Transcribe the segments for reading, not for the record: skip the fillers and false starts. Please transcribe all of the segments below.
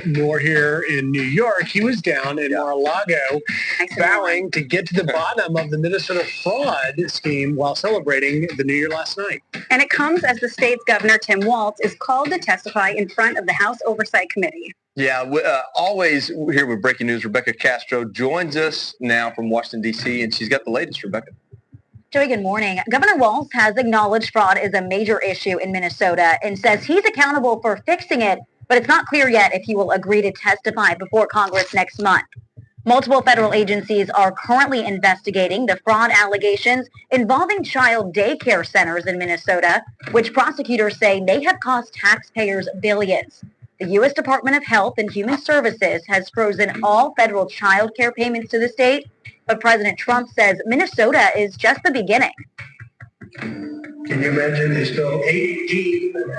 Nor here in New York. He was down in Mar-a-Lago vowing to get to the bottom of the Minnesota fraud scheme while celebrating the New Year last night. And it comes as the state's governor, Tim Walz, is called to testify in front of the House Oversight Committee. Yeah, always here with breaking news. Rebecca Castro joins us now from Washington, D.C., and she's got the latest. Rebecca. Joey, good morning. Governor Walz has acknowledged fraud is a major issue in Minnesota and says he's accountable for fixing it, but it's not clear yet if he will agree to testify before Congress next month. Multiple federal agencies are currently investigating the fraud allegations involving child daycare centers in Minnesota, which prosecutors say may have cost taxpayers billions. The U.S. Department of Health and Human Services has frozen all federal child care payments to the state, but President Trump says Minnesota is just the beginning. Can you imagine they stole $18 billion?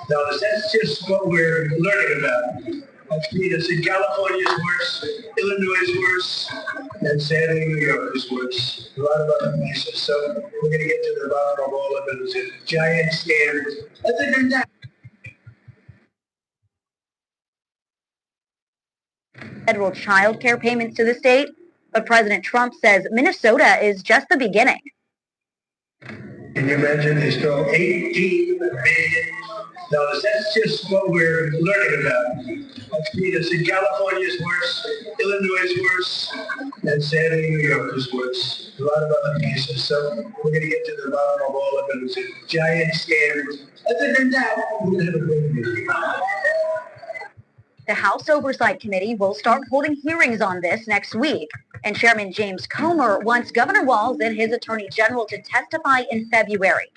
That's just what we're learning about. In California is worse, Illinois is worse, and sadly New York is worse. A lot of other places. So we're going to get to the bottom of all of it. It was a giant scam. Other than that, federal child care payments to the state, but President Trump says Minnesota is just the beginning. Can you imagine they stole $18 billion? That's just what we're learning about. In California is worse, Illinois is worse, and sadly New York is worse. A lot of other places. So we're going to get to the bottom of all of it. It was a giant scam. Other than that, we're going to have a great meeting. The House Oversight Committee will start holding hearings on this next week, and Chairman James Comer wants Governor Walz and his Attorney General to testify in February,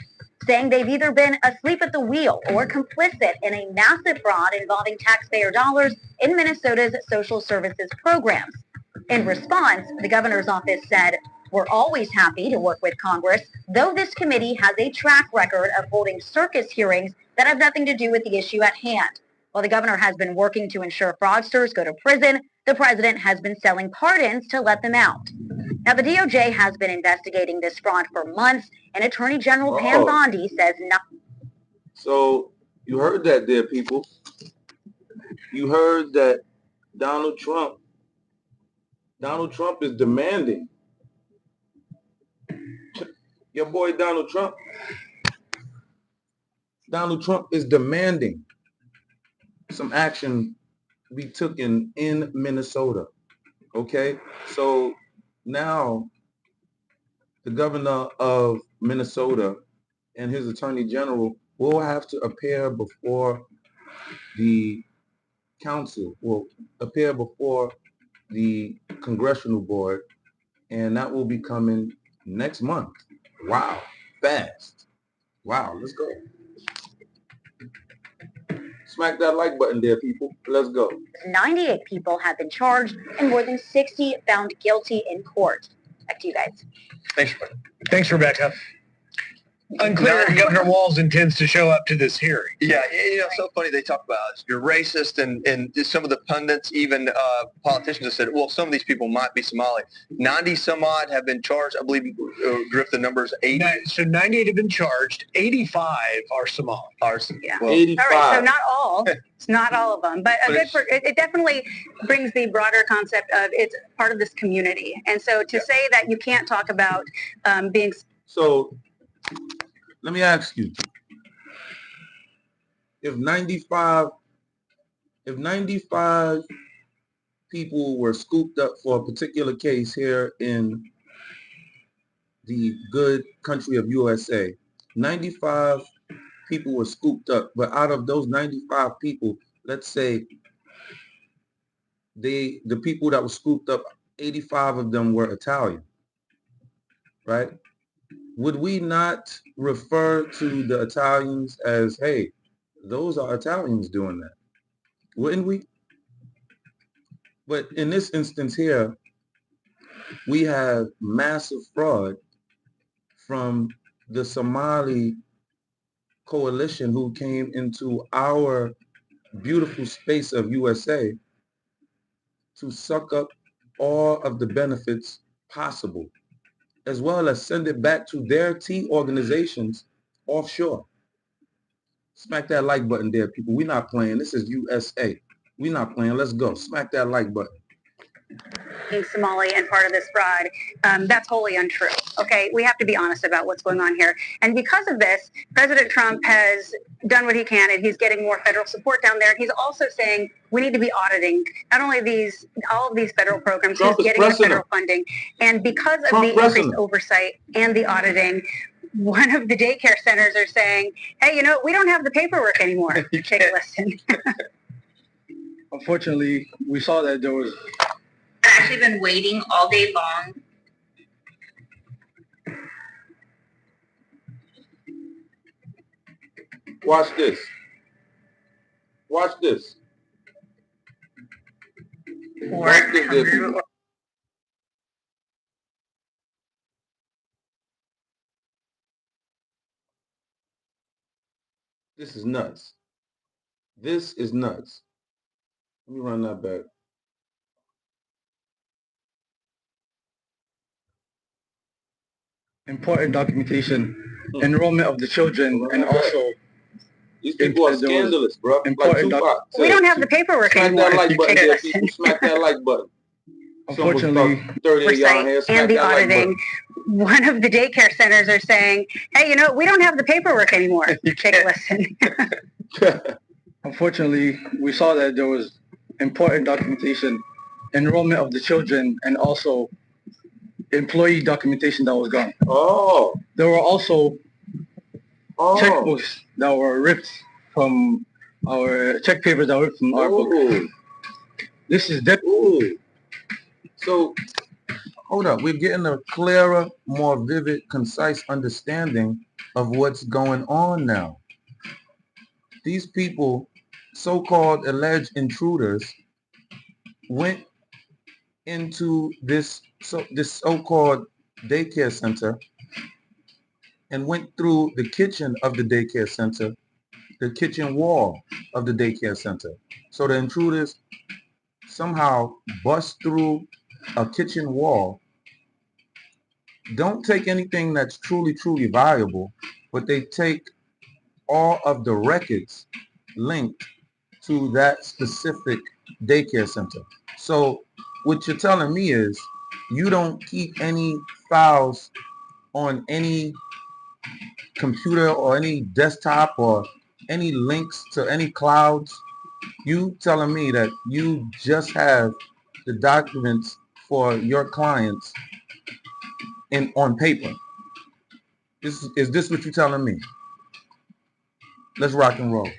saying they've either been asleep at the wheel or complicit in a massive fraud involving taxpayer dollars in Minnesota's social services programs. In response, the governor's office said, "We're always happy to work with Congress, though this committee has a track record of holding circus hearings that have nothing to do with the issue at hand." While the governor has been working to ensure fraudsters go to prison, the president has been selling pardons to let them out. Now, the DOJ has been investigating this fraud for months, and Attorney General Pam Bondi says nothing. So you heard that there, people. You heard that Donald Trump is demanding. Your boy Donald Trump is demanding some action be taken in Minnesota. Okay? So now the governor of Minnesota and his attorney general will have to appear before the council, will appear before the congressional board, and that will be coming next month. Wow, fast. Wow, let's go. Smack that like button there, people. Let's go. 98 people have been charged and more than 60 found guilty in court. Back to you guys. Thanks, Rebecca. Thanks, Rebecca. Unclear if Governor Walz intends to show up to this hearing. Yeah, it's so funny they talk about you're racist, and some of the pundits, even politicians, have said, well, some of these people might be Somali. 90 some odd have been charged. I believe, Griff, the number's 80. So 98 have been charged. 85 are Somali. Yeah. Well, 85. All right, so not all. It's not all of them, but it definitely brings the broader concept of it's part of this community. And so to say that you can't talk about being... So let me ask you, if 95 people were scooped up for a particular case here in the good country of USA, 95 people were scooped up, but out of those 95 people, let's say the people that were scooped up, 85 of them were Italian, right? Would we not refer to the Italians as, hey, those are Italians doing that? Wouldn't we? But in this instance here, we have massive fraud from the Somali coalition who came into our beautiful space of USA to suck up all of the benefits possible, as well as send it back to their T organizations offshore. Smack that like button there, people. We're not playing. This is USA. We're not playing. Let's go. Smack that like button. In Somali and part of this fraud, that's wholly untrue. Okay, we have to be honest about what's going on here. And because of this, President Trump has done what he can, and he's getting more federal support down there. He's also saying we need to be auditing not only all of these federal programs. Trump he's getting the federal funding, and because of the increased oversight and the auditing, one of the daycare centers are saying, "Hey, you know, we don't have the paperwork anymore." Take a listen. Unfortunately, we saw that there was. I've actually been waiting all day long. Watch this. Watch this. Watch this. This is nuts. This is nuts. Let me run that back. Important documentation, enrollment of the children, and also these people are scandalous, bro. Important we don't have the paperwork anymore. Smack that like button there, people. Smack that like button. Unfortunately, 30 y'all here. And the auditing. One of the daycare centers are saying, "Hey, you know, we don't have the paperwork anymore." Take a listen. Unfortunately, we saw that there was important documentation, enrollment of the children, and also employee documentation that was gone. Oh. There were also checkbooks that were ripped from our check papers that were ripped from our book. This is that. So, hold up. We're getting a clearer, more vivid, concise understanding of what's going on now. These people, so-called alleged intruders, went into this so-called daycare center and went through the kitchen of the daycare center, the kitchen wall of the daycare center. So the intruders somehow bust through a kitchen wall, don't take anything that's truly valuable, but they take all of the records linked to that specific daycare center. So what you're telling me is you don't keep any files on any computer or any desktop or any links to any clouds. You telling me that you just have the documents for your clients on paper. Is this what you're telling me? Let's rock and roll.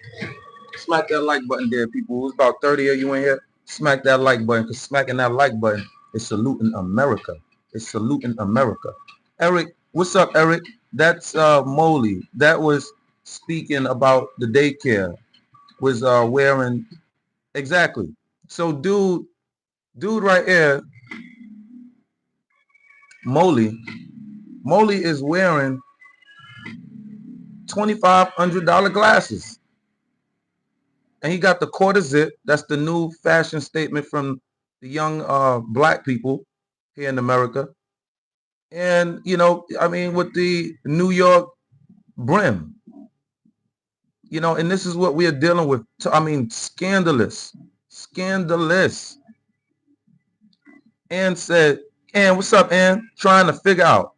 Smack that like button there, people. There's about 30 of you in here. Smack that like button, because smacking that like button is saluting America. It's saluting America. Eric, what's up, Eric? That's Molly. That was speaking about the daycare. Was wearing exactly. So dude right here, Molly is wearing $2,500 glasses. And he got the quarter zip. That's the new fashion statement from the young black people here in America. And, you know, I mean, with the New York brim, you know, and this is what we are dealing with. I mean, scandalous. Ann said, Ann, what's up, Ann? Trying to figure out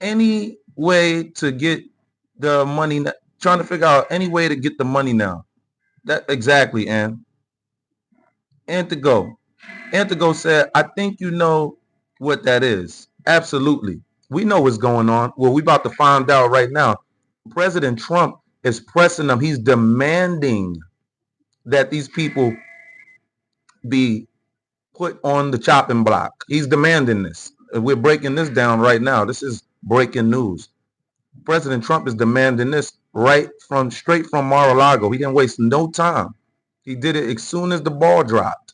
any way to get the money, trying to figure out any way to get the money now. That exactly, Ann. Antigo said, I think you know what that is. Absolutely. We know what's going on. Well, we about to find out right now. President Trump is pressing them. He's demanding that these people be put on the chopping block. He's demanding this. We're breaking this down right now. This is breaking news. President Trump is demanding this straight from Mar-a-Lago. He didn't waste no time. He did it as soon as the ball dropped.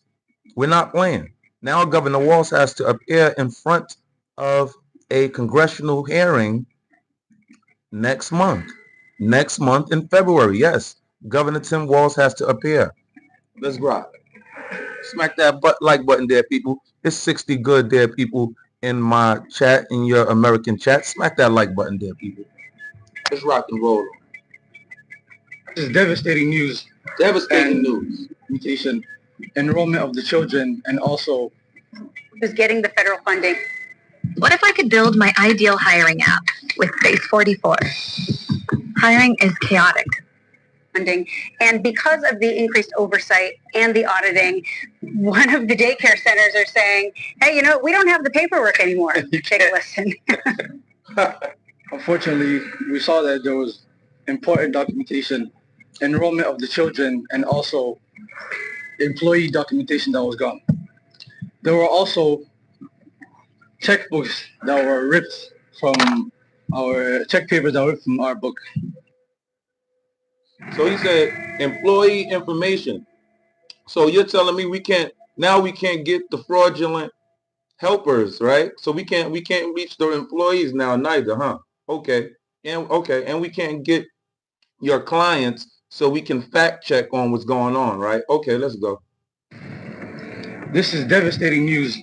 We're not playing. Now Governor Walz has to appear in front of a congressional hearing next month. Next month in February, yes. Governor Tim Walz has to appear. Let's rock. Smack that like button there, people. It's 60 good there, people, in my chat, in your American chat. Smack that like button there, people. Let's rock and roll. This is devastating news. Devastating news. Mutation, enrollment of the children, and also who's getting the federal funding. What if I could build my ideal hiring app with Base 44? Hiring is chaotic. Funding. And because of the increased oversight and the auditing, one of the daycare centers are saying, hey, you know, we don't have the paperwork anymore. Take a listen. Unfortunately, we saw that there was important documentation, enrollment of the children, and also employee documentation that was gone. There were also checkbooks that were ripped from our check papers that were ripped from our book. So he said employee information. So you're telling me we can't get the fraudulent helpers, right? So we can't reach the employees now neither, huh? Okay. And we can't get your clients so we can fact check on what's going on, right? Okay, let's go. This is devastating news,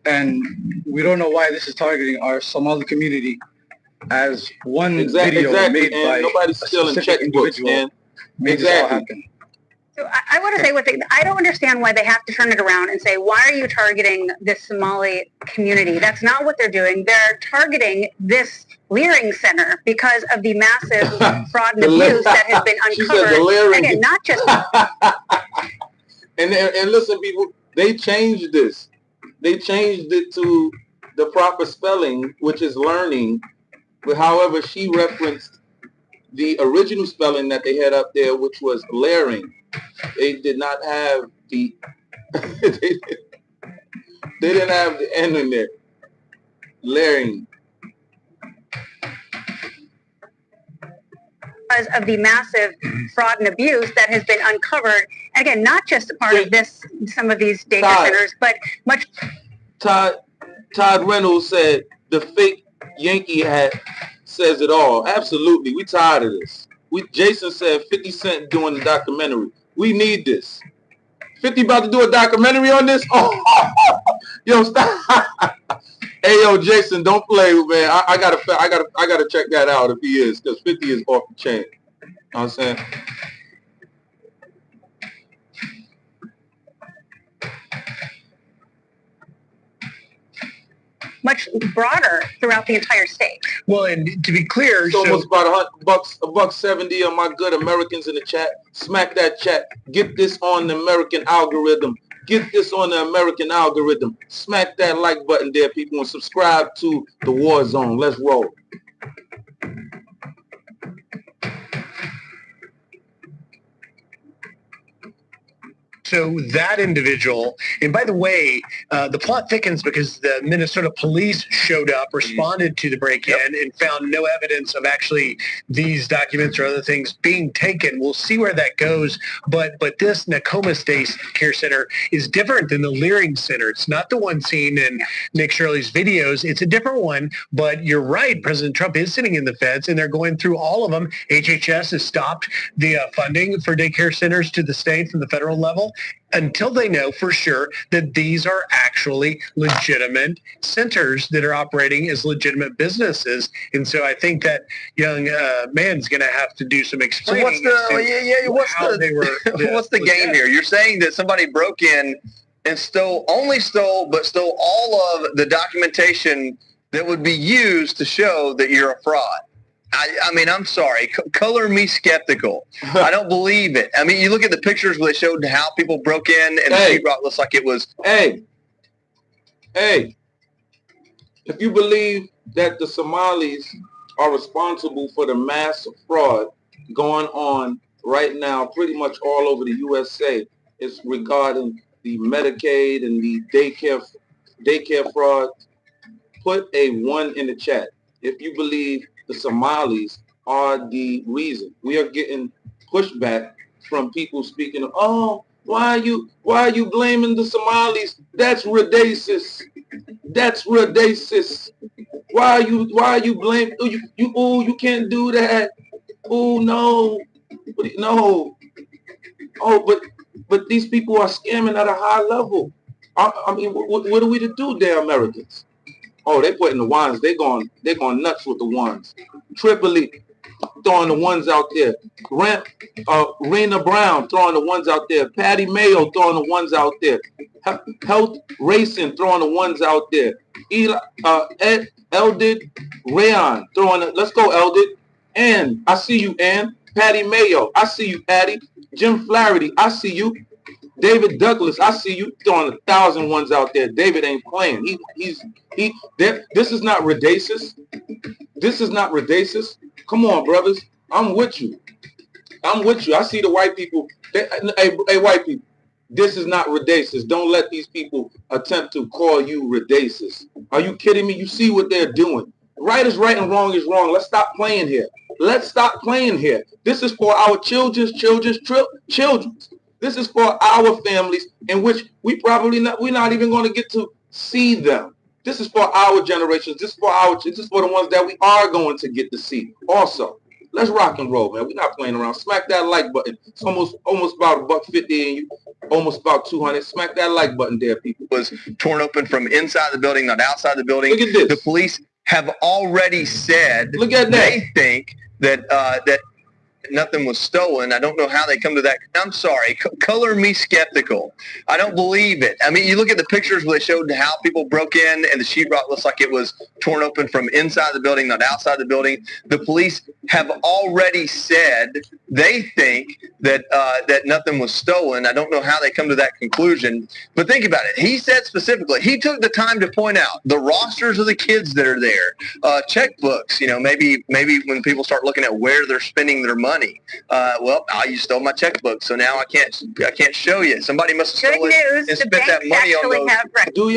and we don't know why this is targeting our Somali community, as one video made by nobody's stealing checkbooks, man. Made this all happen. So I want to say one thing. I don't understand why they have to turn it around and say, why are you targeting this Somali community? That's not what they're doing. They're targeting this Leering Center because of the massive fraud and abuse that has been uncovered. Again, not just... and listen, people, they changed this. They changed it to the proper spelling, which is learning. But however, she referenced the original spelling that they had up there, which was layering. They did not have the they didn't have the end in there. Layering. Because of the massive fraud and abuse that has been uncovered. And again, not just a part of this, some of these daycare centers, but much. Todd Reynolds said the fake Yankee hat says it all. Absolutely. We tired of this. Jason said 50 Cent doing the documentary. We need this. 50 about to do a documentary on this? Oh, yo, stop. Hey, yo, Jason, don't play, man. I gotta check that out if he is, because 50 is off the chain. You know what I'm saying? Much broader throughout the entire state. Well, and to be clear, so almost about $170 of my good Americans in the chat. Smack that chat. Get this on the American algorithm. Get this on the American algorithm. Smack that like button there, people, and subscribe to the War Zone. Let's roll. So that individual, and by the way, the plot thickens because the Minnesota police showed up, responded to the break-in, and found no evidence of actually these documents or other things being taken. We'll see where that goes. But this Nakoma State Care Center is different than the Leering Center. It's not the one seen in Nick Shirley's videos. It's a different one. But you're right. President Trump is sitting in the feds, and they're going through all of them. HHS has stopped the funding for daycare centers to the state from the federal level until they know for sure that these are actually legitimate centers that are operating as legitimate businesses. And so I think that young man's going to have to do some explaining. So what's the game here? You're saying that somebody broke in and stole all of the documentation that would be used to show that you're a fraud. I mean, I'm sorry. Color me skeptical. I don't believe it. I mean, you look at the pictures where they showed how people broke in, and the sheetrock looks like it was. Hey, if you believe that the Somalis are responsible for the mass fraud going on right now, pretty much all over the USA, it's regarding the Medicaid and the daycare fraud. Put a 1 in the chat if you believe the Somalis are the reason. We are getting pushback from people speaking of, oh, why are you blaming the Somalis? That's racist. That's racist. Why are you blaming? You can't do that. Oh no. No. Oh, but But these people are scamming at a high level. I mean, what are we to do there, Americans? Oh, they putting the ones. They going nuts with the ones. Tripoli throwing the ones out there. Rena Brown throwing the ones out there. Patty Mayo throwing the ones out there. Health Racing throwing the ones out there. Eldid Rayon throwing it. Let's go, Eldid. Ann, I see you, Ann. Patty Mayo, I see you, Patty. Jim Flaherty, I see you. David Douglas, I see you throwing 1,000 ones out there. David ain't playing. This is not ridiculous. This is not ridiculous. Come on, brothers. I'm with you. I'm with you. I see the white people. Hey, white people. This is not ridiculous. Don't let these people attempt to call you ridiculous. Are you kidding me? You see what they're doing. Right is right and wrong is wrong. Let's stop playing here. Let's stop playing here. This is for our children's. This is for our families in which we're not even going to get to see them. This is for our generations. This is for the ones that we are going to get to see also. Let's rock and roll, man. We're not playing around. Smack that like button. It's almost about $150 and you almost about 200. Smack that like button there, people. Was torn open from inside the building, not outside the building. Look at this. The police have already said Look at that. They think that that nothing was stolen. I don't know how they come to that. I'm sorry. Color me skeptical. I don't believe it. I mean, you look at the pictures where they showed how people broke in and the sheetrock looks like it was torn open from inside the building, not outside the building. The police have already said they think that that nothing was stolen. I don't know how they come to that conclusion. But think about it. He said specifically, he took the time to point out the rosters of the kids that are there, checkbooks, you know, maybe when people start looking at where they're spending their money. Well, you stole my checkbook, so now I can't show you. Somebody must have stolen it and spent that money on those. Do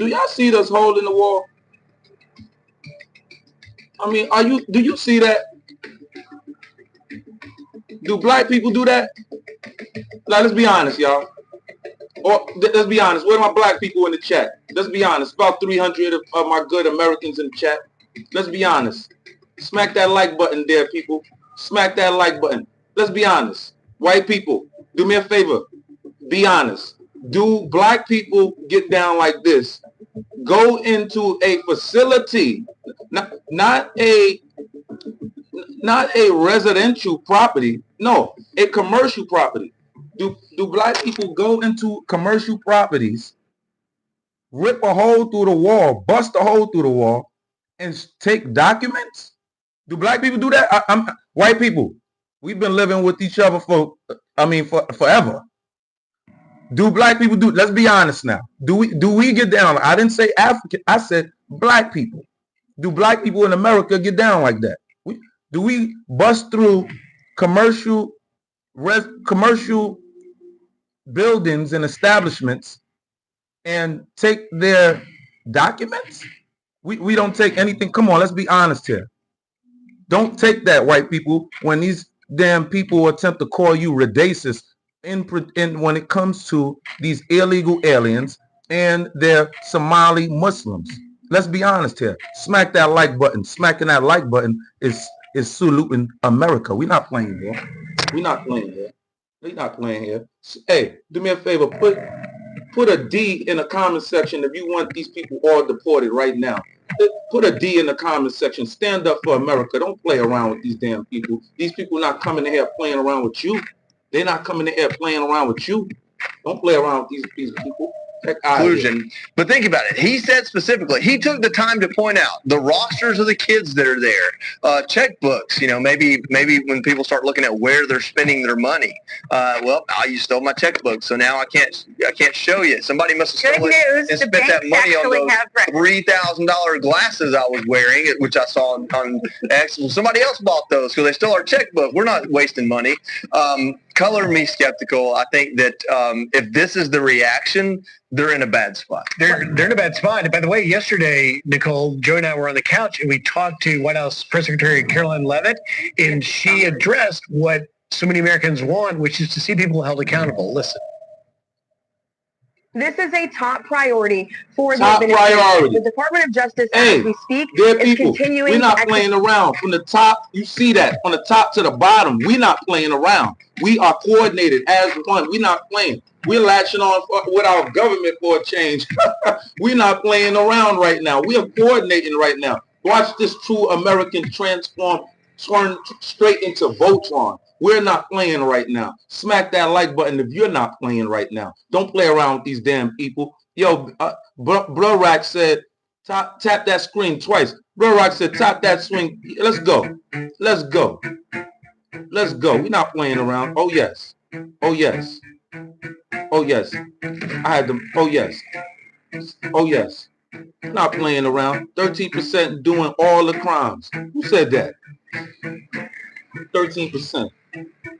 y'all see this hole in the wall? I mean, do you see that? Do black people do that? Now, let's be honest, y'all. Or let's be honest. Where are my black people in the chat? Let's be honest. About 300 of my good Americans in the chat. Let's be honest. Smack that like button there, people. Smack that like button. Let's be honest. White people, do me a favor. Be honest. Do black people get down like this? Go into a facility, not a residential property. No, a commercial property. Do black people go into commercial properties, rip a hole through the wall, bust a hole through the wall, and take documents? Do black people do that? White people, we've been living with each other for forever. Do black people do? Let's be honest now. Do we get down? I didn't say African. I said black people. Do black people in America get down like that? Do we bust through commercial buildings and establishments and take their documents? We don't take anything. Come on, let's be honest here. Don't take that, white people, when these damn people attempt to call you racist when it comes to these illegal aliens and their Somali Muslims. Let's be honest here. Smack that like button. Smacking that like button is saluting America. We're not playing here. We're not playing here. We're not playing here. Hey, do me a favor. Put a D in the comment section if you want these people all deported right now. Put a D in the comment section. Stand up for America. Don't play around with these damn people. These people not coming in here playing around with you. They're not coming in here playing around with you. Don't play around with these people. Conclusion. But think about it. He said specifically, he took the time to point out the rosters of the kids that are there, checkbooks, you know, maybe when people start looking at where they're spending their money. Well, you stole my checkbook, so now I can't show you. Somebody must have stolen it and spent that money on those $3,000 glasses I was wearing, which I saw on X. Well, somebody else bought those because they stole our checkbook. We're not wasting money. Color me skeptical. I think that if this is the reaction, they're in a bad spot. They're in a bad spot. And by the way, yesterday, Nicole, Joe and I were on the couch and we talked to White House Press Secretary Caroline Leavitt, and she addressed what so many Americans want, which is to see people held accountable. Listen. This is a top priority for Top the administration. priority. The Department of Justice, Hey, as we speak, dear is people, continuing. we're not playing around. From the top, you see that. From the top to the bottom, we're not playing around. We are coordinated as one. We're not playing. We're latching on with our government for a change. We're not playing around right now. We are coordinating right now. Watch this true American turn straight into Voltron. We're not playing right now. Smack that like button if you're not playing right now. Don't play around with these damn people. Yo, Bro Rack said, tap that screen twice. Bro Rack said, tap that swing. Let's go. Let's go. Let's go. We're not playing around. Oh, yes. Oh, yes. Oh, yes. I had them. Oh, yes. Oh, yes. Not playing around. 13% doing all the crimes. Who said that? 13%.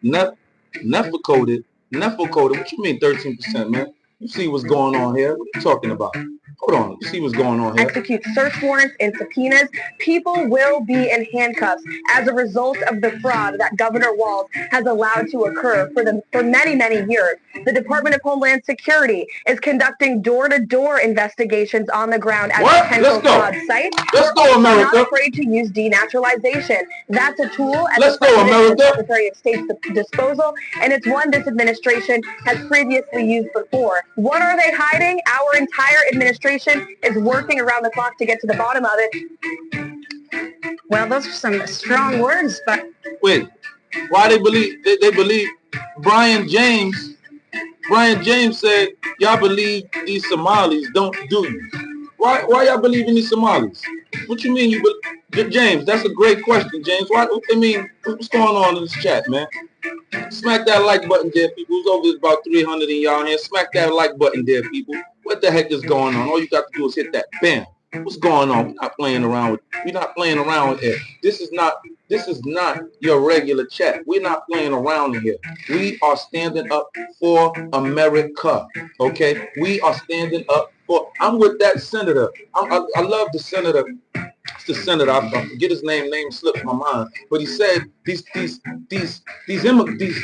Never coded. What you mean 13%, man? You see what's going on here. What are you talking about? Hold on. You see what's going on here. Execute search warrants and subpoenas. People will be in handcuffs as a result of the fraud that Governor Walz has allowed to occur for many, many years. The Department of Homeland Security is conducting door-to-door investigations on the ground at potential fraud sites. Let's go, America. Not afraid to use denaturalization. That's a tool at Let's the go, America. Secretary of State's disposal, and it's one this administration has previously used before. What are they hiding? Our entire administration is working around the clock to get to the bottom of it. Well, those are some strong words, but wait, why they believe Brian James said y'all believe these Somalis, don't do you? Why y'all believe in these Somalis? What you mean you believe? James, that's a great question, James. What's going on in this chat, man? Smack that like button there, people. Who's over? There's about 300 in y'all here. Smack that like button there, people. What the heck is going on? All you got to do is hit that. Bam. What's going on? We're not playing around with it. This is not your regular chat. We're not playing around in here. We are standing up for America. Okay? We are standing up for. I'm with that senator. I love the senator. It's the senator. I forget his name. Name slipped my mind. But he said these immigrants.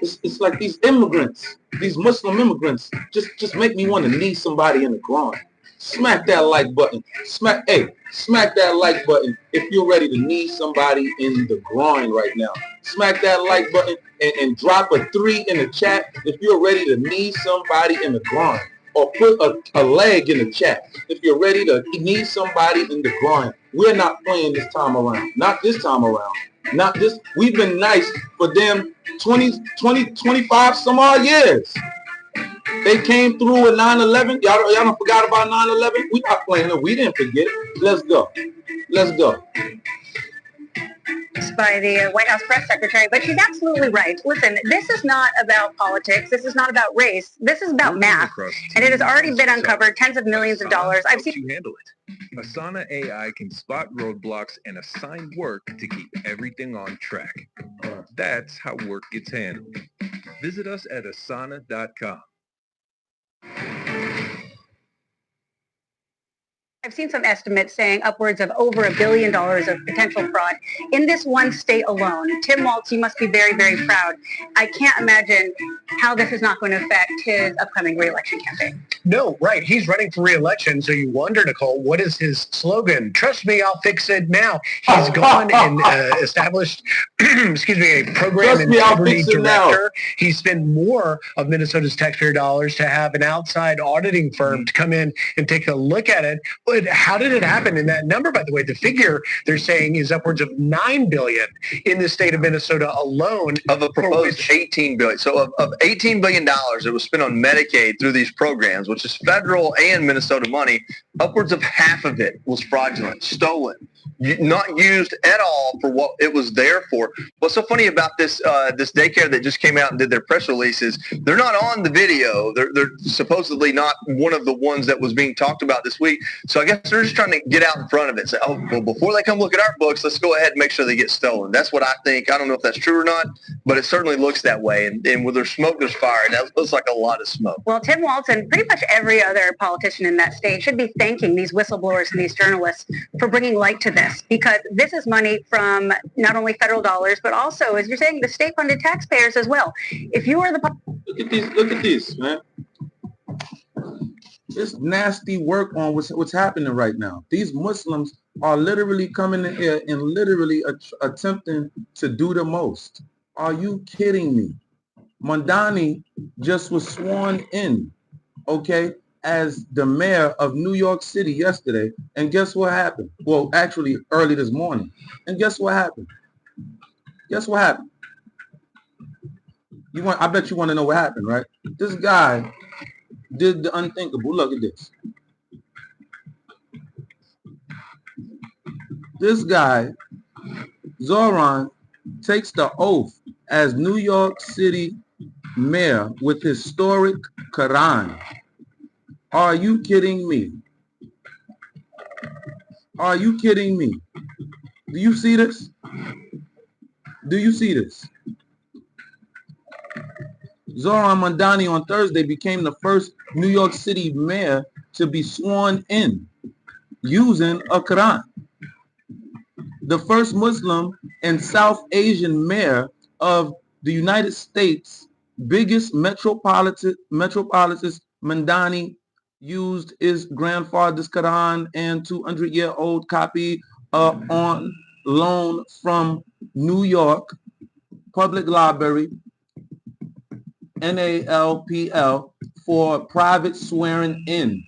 It's like these immigrants, these Muslim immigrants, just make me want to knee somebody in the groin. Smack that like button. Smack that like button if you're ready to knee somebody in the groin right now. Smack that like button and drop a 3 in the chat if you're ready to knee somebody in the groin. Or put a leg in the chat if you're ready to knee somebody in the groin. We're not playing this time around. Not this time around. Not this. We've been nice for them 25 some odd years. They came through with 9/11. Y'all don't forgot about 9/11? We not playing it. We didn't forget it. Let's go. Let's go. By the White House press secretary, but she's absolutely right. Listen, this is not about politics. This is not about race. This is about math, and it has already been uncovered tens of millions of dollars. I've seen you handle it. Asana AI can spot roadblocks and assign work to keep everything on track. That's how work gets handled. Visit us at asana.com. I've seen some estimates saying upwards of over $1 billion of potential fraud in this one state alone. Tim Walz, you must be very, very proud. I can't imagine how this is not going to affect his upcoming re-election campaign. No, right. He's running for re-election, so you wonder, Nicole, what is his slogan? Trust me, I'll fix it now. He's gone and established, a program integrity director. He spent more of Minnesota's taxpayer dollars to have an outside auditing firm to come in and take a look at it. But how did it happen? And that number, by the way, the figure they're saying is upwards of $9 billion in the state of Minnesota alone. Of a proposed $18 billion. So of $18 billion that was spent on Medicaid through these programs, which is federal and Minnesota money, upwards of half of it was fraudulent, stolen, not used at all for what it was there for. What's so funny about this daycare that just came out and did their press releases, they're not on the video. They're supposedly not one of the ones that was being talked about this week. So I guess they're just trying to get out in front of it and say, oh, well, before they come look at our books, let's go ahead and make sure they get stolen. That's what I think. I don't know if that's true or not, but it certainly looks that way. And where there's smoke, there's fire. And that looks like a lot of smoke. Well, Tim Walz and pretty much every other politician in that state should be thanking these whistleblowers and these journalists for bringing light to this, because this is money from not only federal dollars, but also, as you're saying, the state-funded taxpayers as well. If you are the... Look at these, man. It's nasty work on what's happening right now. These Muslims are literally coming in here and literally attempting to do the most. Are you kidding me? Mondani just was sworn in, okay, as the mayor of New York City yesterday. And guess what happened? Well, actually early this morning. And guess what happened? Guess what happened? I bet you want to know what happened, right? This guy did the unthinkable. Look at this. This guy, Zoran, takes the oath as New York City mayor with historic Quran. Are you kidding me? Are you kidding me? Do you see this? Do you see this? Zoran Mondani on Thursday became the first New York City mayor to be sworn in using a Quran. The first Muslim and South Asian mayor of the United States' biggest metropolis, Mondani used his grandfather's Quran and 200-year-old copy on loan from New York Public Library, NALPL, for private swearing in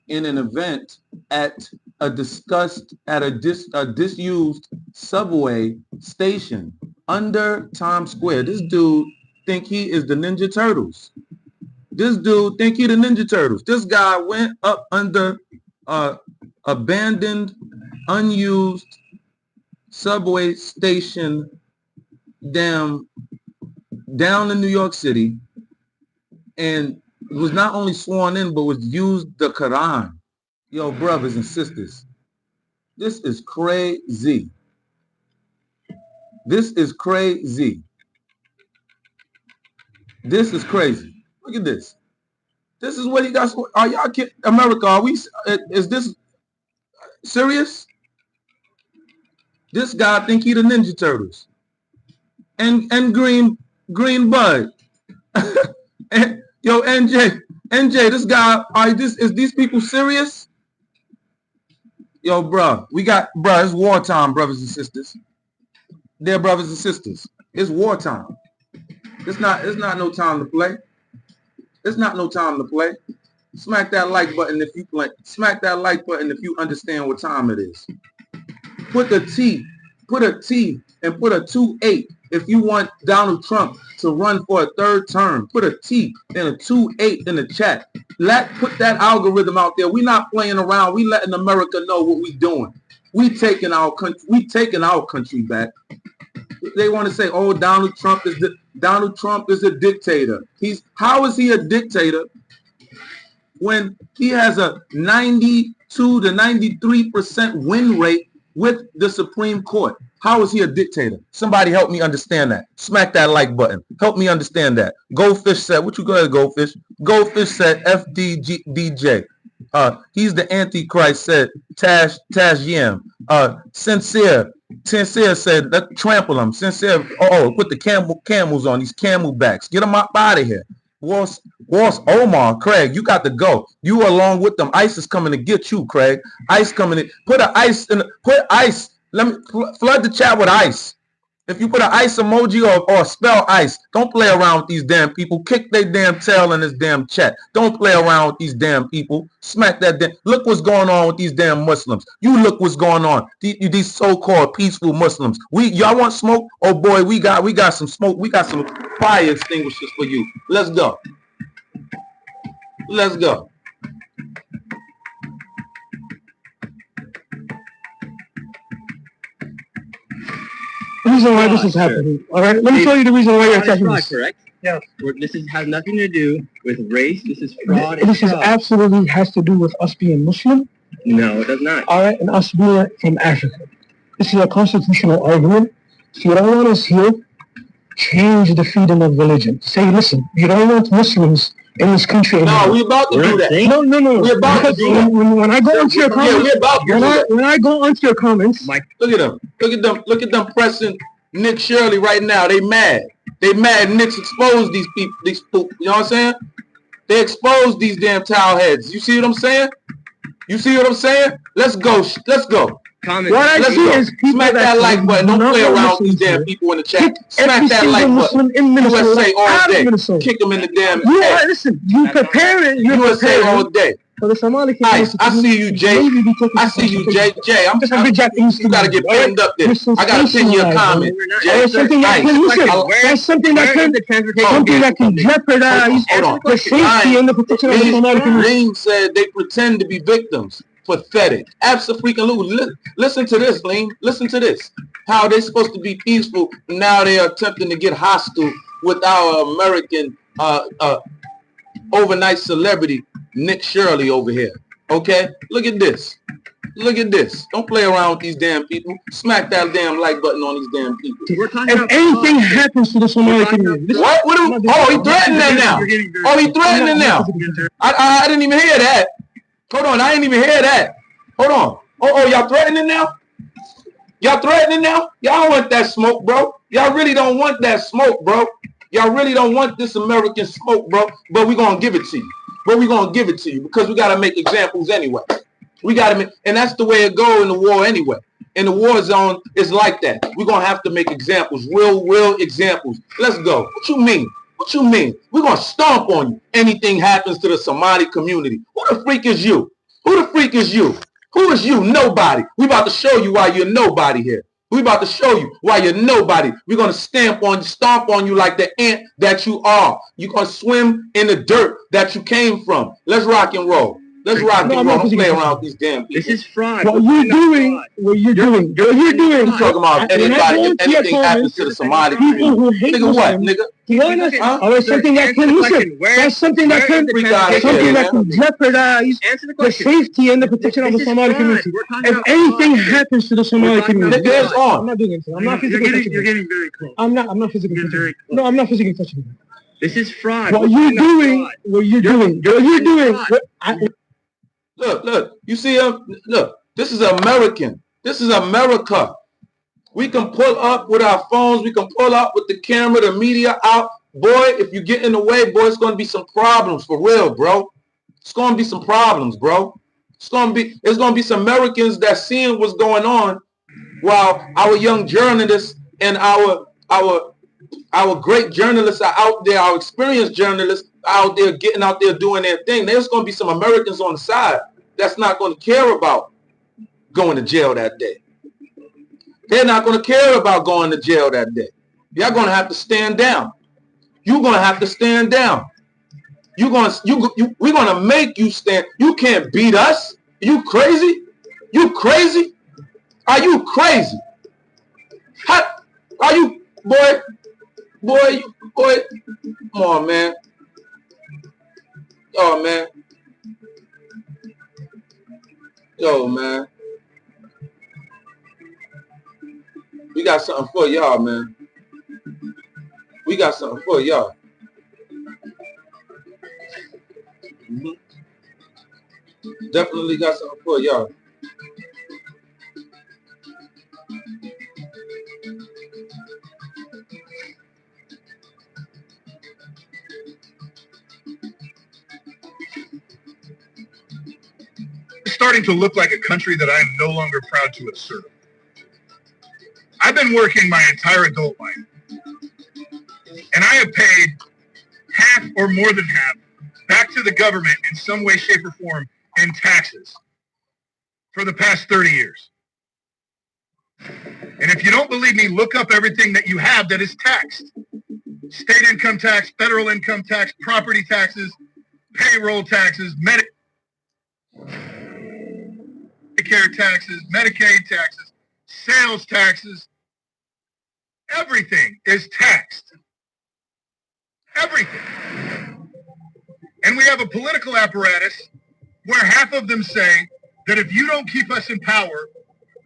an event at a disused subway station under Times Square. This dude think he is the Ninja Turtles. This dude think he the Ninja Turtles. This guy went up under abandoned, unused subway station down in New York City and was not only sworn in, but was used the Quran. Yo, brothers and sisters, this is crazy. This is crazy. This is crazy. Look at this. This is what he got. Are y'all kidding? America, are we? Is this serious? This guy think he the Ninja Turtles. And Green Bud. And, yo, NJ, this guy, is these people serious? Yo, bruh, it's wartime, brothers and sisters. They're brothers and sisters. It's wartime. It's not no time to play. It's not no time to play. Smack that like button if you play. Smack that like button if you understand what time it is. Put a T and put a 2-8 if you want Donald Trump to run for a third term. Put a T and a 2-8 in the chat. Put that algorithm out there. We're not playing around. We letting America know what we doing. We taking our country back. They want to say, oh, Donald Trump is a dictator. How is he a dictator when he has a 92 to 93% win rate with the Supreme Court? How is he a dictator? Somebody help me understand that. Smack that like button. Help me understand that. Goldfish said, what you got, Goldfish? Goldfish said FDJ. He's the Antichrist, said Tash Yam. Sincere said, let's trample him. Sincere, put the camels on, these camelbacks. Get them up out of here. Wars Omar, Craig, you got to go. You along with them. ICE is coming to get you, Craig. ICE coming in. Put ICE. Let me flood the chat with ICE. If you put an ICE emoji or spell ICE, don't play around with these damn people. Kick their damn tail in this damn chat. Don't play around with these damn people. Smack that damn. Look what's going on with these damn Muslims. You look what's going on. These so-called peaceful Muslims. Y'all want smoke? Oh boy, we got some smoke. We got some fire extinguishers for you. Let's go. Let's go. The reason why this is happening. All right, let me tell you the reason why you're attacking this. Correct? Yeah. This has nothing to do with race. This is fraud. This is absolutely has to do with us being Muslim. No, it does not. All right, and us being from Africa. This is a constitutional argument. If you don't want us here, change the freedom of religion. Say, listen, you don't want Muslims in this country anymore. No, we're about to do that. No. We're about to do that. When I go into your comments, when I go onto your comments, Mike, look at them. Look at them pressing Nick Shirley right now. They mad. Nick's exposed these people. You know what I'm saying? They exposed these damn towel heads. You see what I'm saying? You see what I'm saying? Let's go. Let's go. Comment. What I see is people smack that like button. Don't play around with these damn people in the chat. Smack that like button. USA all day. Kick them in the damn head. Listen, you prepare it. USA all day. For the Somali Ice, I see you, Jay. I see you, Jay. Jay, you gotta get pinned up there. I gotta pin your comment. Jay, something that can jeopardize the safety and the protection of the Somali community. Lean said they pretend to be victims. Pathetic. Absolutely. Listen to this, Lean. Listen to this. How they're supposed to be peaceful, now they are attempting to get hostile with our American overnight celebrity, Nick Shirley over here. Okay? Look at this. Look at this. Don't play around with these damn people. Smack that damn like button on these damn people. If anything happens to the Somali community. What? Oh, he threatening that now. Oh, he threatening now. I didn't even hear that. Hold on, I didn't even hear that. Hold on. Oh, y'all threatening now? Y'all threatening now? Y'all want that smoke, bro. Y'all really don't want that smoke, bro. Y'all really don't want this American smoke, bro. But we're going to give it to you. But we're going to give it to you because we got to make examples anyway. We got to make, and that's the way it go in the war anyway. In the war zone, it's like that. We're going to have to make examples, real examples. Let's go. What you mean? What you mean? We're going to stomp on you. Anything happens to the Somali community. Who the freak is you? Who the freak is you? Who is you? Nobody. We about to show you why you're nobody here. We about to show you why you're nobody. We're going to stomp on you like the ant that you are. You're going to swim in the dirt that you came from. Let's rock and roll. Let's rock and roll. Don't play around with these damn people. This is fraud. What you're doing. I'm talking about anybody, if anything happens to the Somali people who hate nigga what, nigga? That's something that can that's something that can jeopardize the safety and the protection of the Somali community. If anything happens to the Somali community, nigga, it's on. I'm not doing anything. I'm not physically touching. You're getting very close. I'm not physically touching. No, I'm not physically touching. This is fraud. What you're doing. Look, you see him? Look, this is American. This is America. We can pull up with our phones. We can pull up with the camera, the media out. Boy, if you get in the way, boy, it's going to be some problems for real, bro. It's going to be some problems, bro. It's going to be some Americans that seeing what's going on while our young journalists and our great journalists are out there, our experienced journalists are out there getting out there doing their thing. There's going to be some Americans on the side that's not going to care about going to jail that day. They're not going to care about going to jail that day. You're going to have to stand down. You're going to have to stand down. We're going to make you stand. You can't beat us. You crazy? You crazy? Are you crazy? How are you, boy? Boy, come on, man. Oh, man. Yo, man. We got something for y'all, man. We got something for y'all. Definitely got something for y'all. It's starting to look like a country that I'm no longer proud to have served. I've been working my entire adult life, and I have paid half or more than half back to the government in some way, shape, or form in taxes for the past 30 years. And if you don't believe me, look up everything that you have that is taxed. State income tax, federal income tax, property taxes, payroll taxes, Medicare taxes, Medicaid taxes, sales taxes. Everything is taxed. Everything. And we have a political apparatus where half of them say that if you don't keep us in power,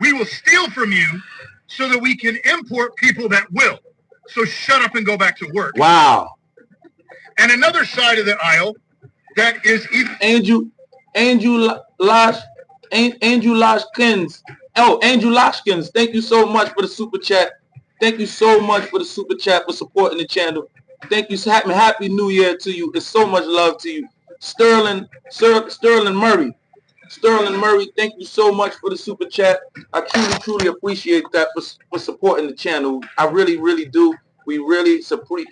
we will steal from you so that we can import people that will. So shut up and go back to work. Wow. And another side of the aisle that is Andrew Lashkins. Oh, Andrew Lashkins, thank you so much for the super chat. Thank you so much for the super chat for supporting the channel. Thank you. Happy New Year to you. It's so much love to you. Sterling Murray. Sterling Murray, thank you so much for the super chat. I truly appreciate that for supporting the channel. I really do. We really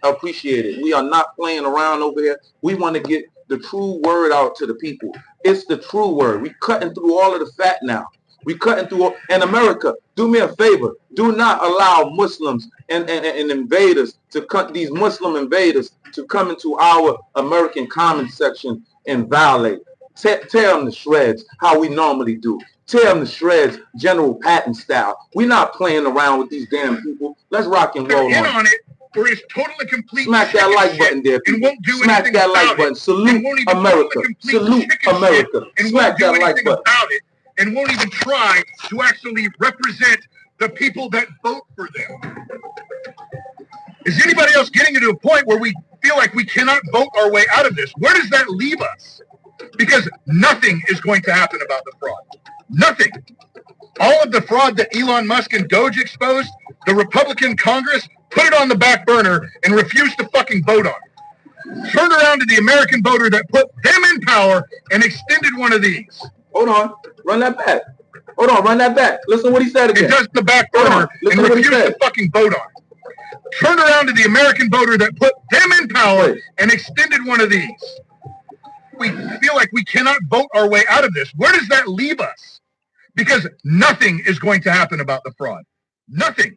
appreciate it. We are not playing around over here. We want to get the true word out to the people. It's the true word. We cutting through all of the fat now. We cutting through and America, do me a favor. Do not allow Muslims and invaders to cut these Muslim invaders to come into our American comment section and violate. Tear them to shreds how we normally do. Tear them to shreds General Patton style. We're not playing around with these damn people. Let's rock and roll on it. Where it's totally complete. Smack that like button there. And won't do Smack that like button. Salute America. Salute America. Smack that like button. About it and won't even try to actually represent the people that vote for them. Is anybody else getting to a point where we feel like we cannot vote our way out of this? Where does that leave us? Because nothing is going to happen about the fraud. Nothing. All of the fraud that Elon Musk and Doge exposed, the Republican Congress put it on the back burner and refused to fucking vote on it. Turn around to the American voter that put them in power and extended one of these. Hold on. Run that back. Hold on. Run that back. Listen to what he said again. It does the back burner and refused to fucking vote on it. Turn around to the American voter that put them in power and extended one of these. We feel like we cannot vote our way out of this. Where does that leave us? Because nothing is going to happen about the fraud. Nothing.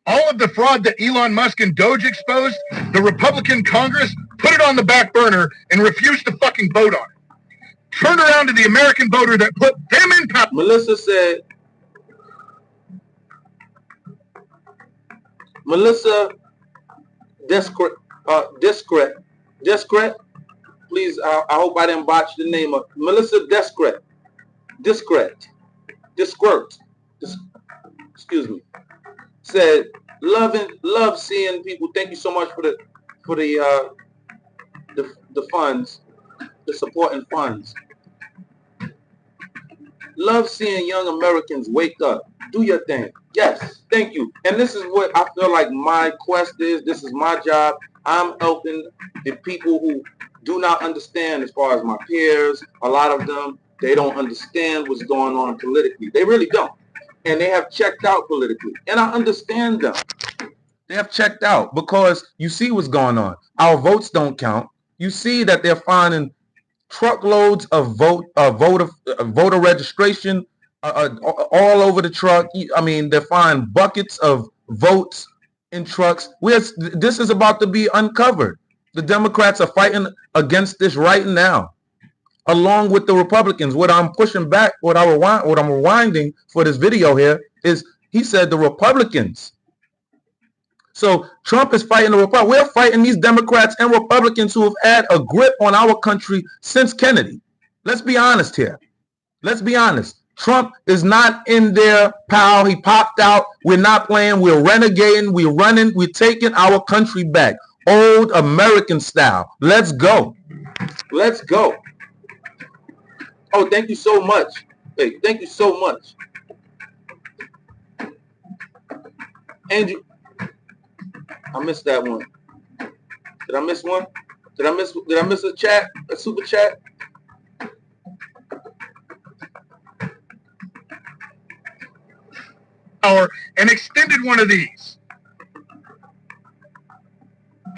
All of the fraud that Elon Musk and Doge exposed, the Republican Congress put it on the back burner and refused to fucking vote on it. Turn around to the American voter that put them in power. Melissa said, Melissa Discret, please, I hope I didn't botch the name of Melissa Discret, excuse me, said, love seeing people. Thank you so much for the funds, the supporting funds. Love seeing young Americans wake up. Do your thing. Yes, thank you. And this is what I feel like my quest is. This is my job. I'm helping the people who do not understand, as far as my peers. A lot of them, they don't understand what's going on politically. They really don't. And they have checked out politically. And I understand them. They have checked out because you see what's going on. Our votes don't count. You see that they're finding truckloads of voter registration all over the truck. I mean, they're finding buckets of votes in trucks. This is about to be uncovered. The Democrats are fighting against this right now, along with the Republicans. What I'm pushing back, what I'm rewinding for this video here is he said the Republicans. So Trump is fighting the Republicans. We're fighting these Democrats and Republicans who have had a grip on our country since Kennedy. Let's be honest here. Let's be honest. Trump is not in there, pal. He popped out. We're not playing. We're renegading. We're running. We're taking our country back. Old American style. Let's go. Let's go. Oh, thank you so much. Hey, thank you so much. Andrew, I missed that one. Did I miss one? Did I miss a chat? A super chat? And extended one of these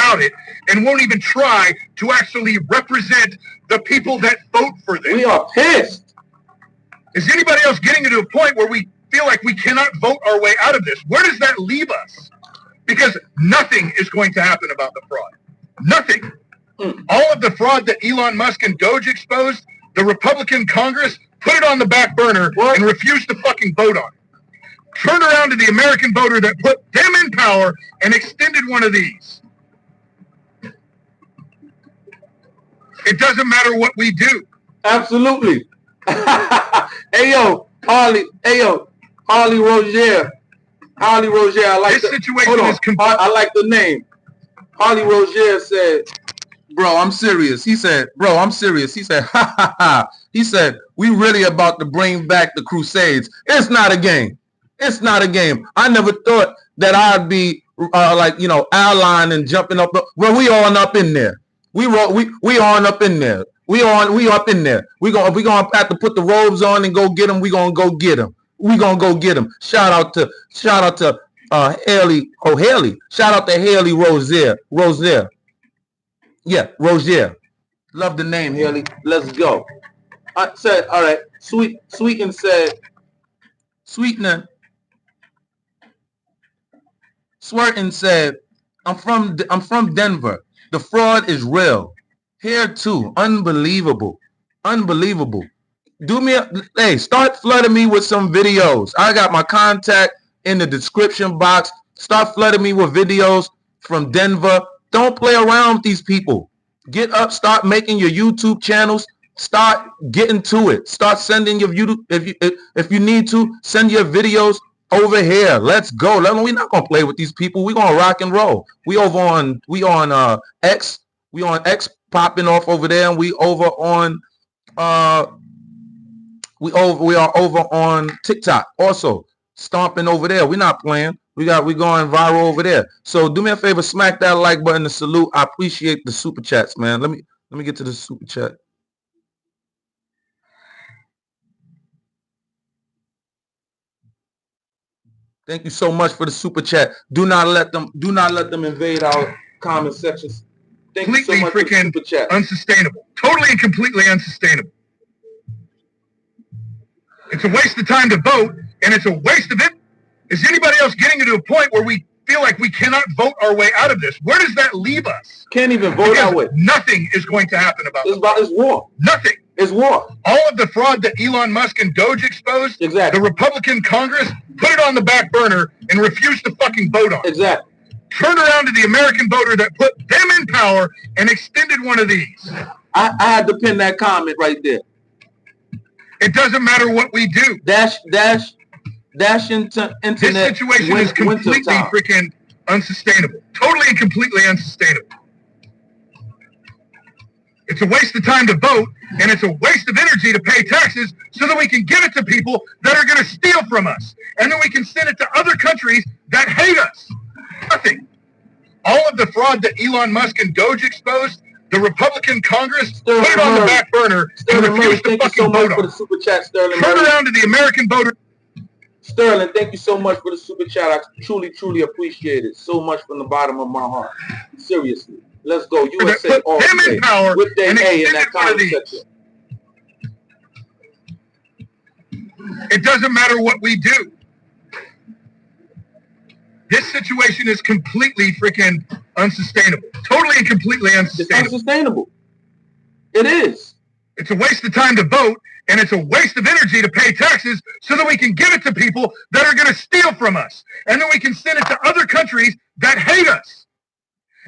out it and won't even try to actually represent the people that vote for them. We are pissed. Is anybody else getting to a point where we feel like we cannot vote our way out of this? Where does that leave us? Because nothing is going to happen about the fraud. Nothing. All of the fraud that Elon Musk and Doge exposed, the Republican Congress put it on the back burner and refused to fucking vote on it. Turn around to the American voter that put them in power and extended one of these. It doesn't matter what we do. Absolutely. Hey, yo, Harley Rozier. Harley Rozier, I like this situation is I like the name. Harley Rozier said, bro, I'm serious. He said, bro, I'm serious. He said, ha, ha, ha. He said, we really about to bring back the Crusades. It's not a game. It's not a game. I never thought that I'd be like, you know, outline and jumping up. Well, we on up in there. We on up in there. We up in there. We gonna have to put the robes on and go get them. We gonna go get them. We gonna go get them. Shout out to Haley. Oh, Haley. Shout out to Haley Rozier. Yeah, Rozier. Love the name, Haley. Let's go. I said, all right. Sweeten said, Sweetener. Swerton said, I'm from Denver. The fraud is real. Here too. Unbelievable. Unbelievable. Hey, start flooding me with some videos. I got my contact in the description box. Start flooding me with videos from Denver. Don't play around with these people. Get up, start making your YouTube channels. Start getting to it. Start sending your YouTube, if you need to, send your videos over here. Let's go. We're not gonna play with these people. We're gonna rock and roll. We on X. We on X popping off over there, and we are over on TikTok also, stomping over there. We're not playing. We going viral over there. So do me a favor, smack that like button to salute. I appreciate the super chats, man. Let me get to the super chat. Thank you so much for the super chat. Do not let them invade our comment sections. Thank you so much for the super chat. Unsustainable. Totally and completely unsustainable. It's a waste of time to vote, and it's a waste of it. Is anybody else getting to a point where we feel like we cannot vote our way out of this? Where does that leave us? Can't even vote our way. Nothing is going to happen about it. It's war. Nothing. It's war. All of the fraud that Elon Musk and Doge exposed, exactly. The Republican Congress put it on the back burner and refused to fucking vote on it. Exactly. Turn around to the American voter that put them in power and extended one of these. I had to pin that comment right there. It doesn't matter what we do. Dash into internet. This situation is completely freaking unsustainable. Totally and completely unsustainable. It's a waste of time to vote, and it's a waste of energy to pay taxes so that we can give it to people that are going to steal from us. And then we can send it to other countries that hate us. Nothing. All of the fraud that Elon Musk and Doge exposed, the Republican Congress put it on the back burner and refused to fucking vote on it. Super chat, Sterling. Turn around to the American voter. Sterling, thank you so much for the super chat. I truly, truly appreciate it so much from the bottom of my heart. Seriously. Let's go. USA all them in power with their and A in that extended one of comment these. section. It doesn't matter what we do. This situation is completely freaking unsustainable. Totally and completely unsustainable. It's unsustainable. It is. It's a waste of time to vote, and it's a waste of energy to pay taxes so that we can give it to people that are going to steal from us. And then we can send it to other countries that hate us.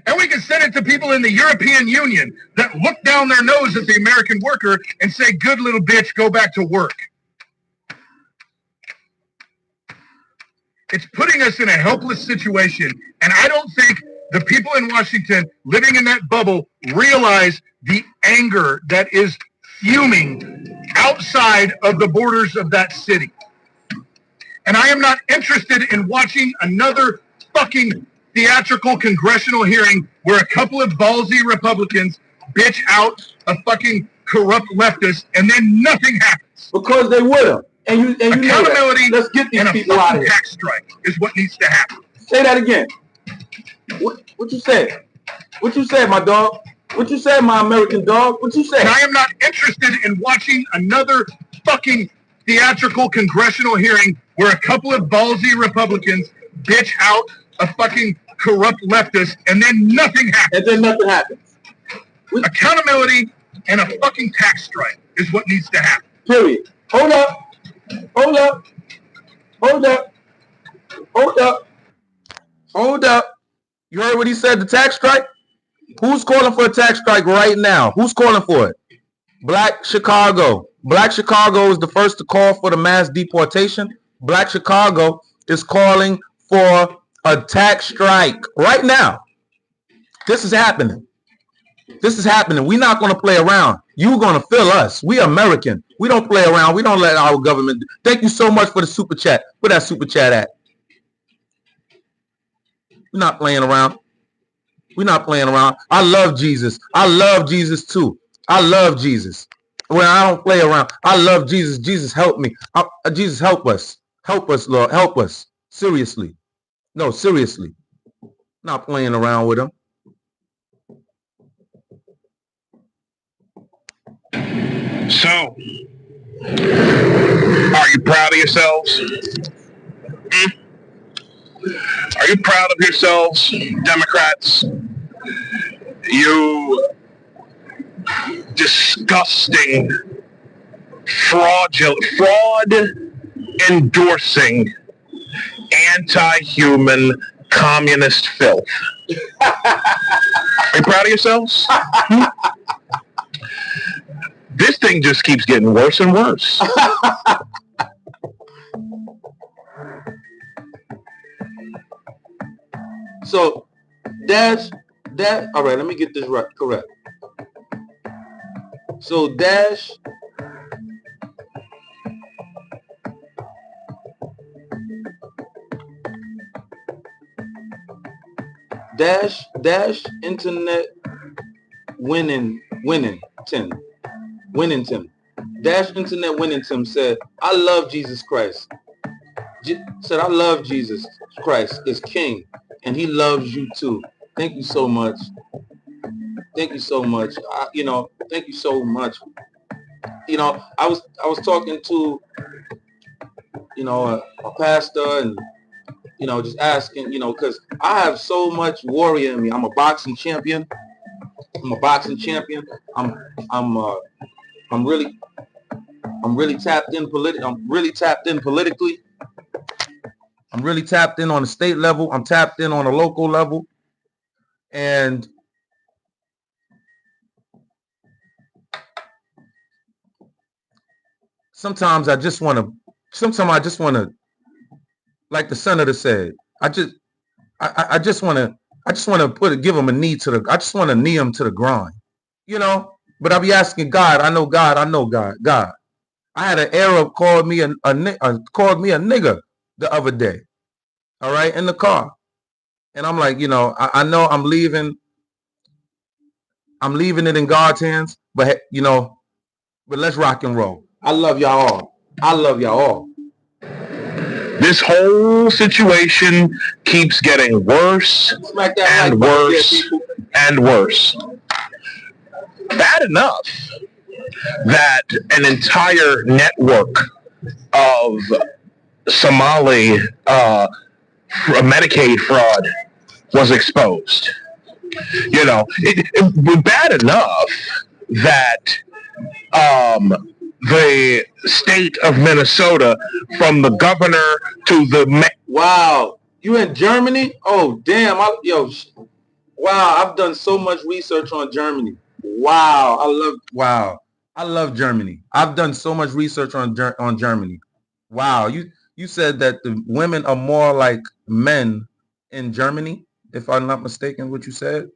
And we can send it to people in the European Union that look down their nose at the American worker and say, good little bitch, go back to work. It's putting us in a helpless situation, and I don't think the people in Washington living in that bubble realize the anger that is fuming outside of the borders of that city. And I am not interested in watching another fucking theatrical congressional hearing where a couple of ballsy Republicans bitch out a fucking corrupt leftist and then nothing happens. Because they would have. And you accountability Let's get these and people out of here. tax strike is what needs to happen. Say that again. What you said? What you said, my dog? What you said, my American dog? What you said? And I am not interested in watching another fucking theatrical congressional hearing where a couple of ballsy Republicans bitch out a fucking corrupt leftist and then nothing happens. Accountability and a fucking tax strike is what needs to happen. Period. Hold up. Hold up. Hold up. Hold up. Hold up. You heard what he said, the tax strike? Who's calling for a tax strike right now? Who's calling for it? Black Chicago. Black Chicago is the first to call for the mass deportation. Black Chicago is calling for a tax strike right now. This is happening. This is happening. We're not going to play around. You're going to feel us. We American. We don't play around. We don't let our government. Thank you so much for the super chat. Where that super chat at? We're not playing around. We're not playing around. I love Jesus. I love Jesus too. I love Jesus. When I don't play around, I love Jesus. Jesus, help me. Jesus, help us. Help us, Lord. Help us. Seriously. No, seriously. Not playing around with him. So, are you proud of yourselves? Are you proud of yourselves, Democrats? You disgusting, fraud-endorsing, anti-human, communist filth. Are you proud of yourselves? This thing just keeps getting worse and worse. So Dash, all right, let me get this right, correct. So Dash, internet Winnington. Dash internet Winnington said, I love Jesus Christ. Said, I love Jesus Christ is King, and he loves you too. Thank you so much. Thank you so much. Thank you so much. I was talking to, a pastor, and, just asking, because I have so much warrior in me. I'm a boxing champion. I'm really tapped in politically. I'm really tapped in on the state level. I'm tapped in on a local level. And sometimes I just want to, like the senator said, I just want to give him a knee to the, I just want to knee him to the ground, but I'll be asking God. I know God. God. I had an Arab called me a nigger the other day. All right. In the car. And I'm like, I know I'm leaving it in God's hands, but but let's rock and roll. I love y'all all. This whole situation keeps getting worse and worse and worse. Bad enough that an entire network of Somali Medicaid fraud was exposed. It bad enough that the state of Minnesota, from the governor to the Wow, you in Germany? Oh damn! Wow, I've done so much research on Germany. Wow, I love Germany. I've done so much research on Germany. Wow, you said that the women are more like men in Germany, if I'm not mistaken, what you said,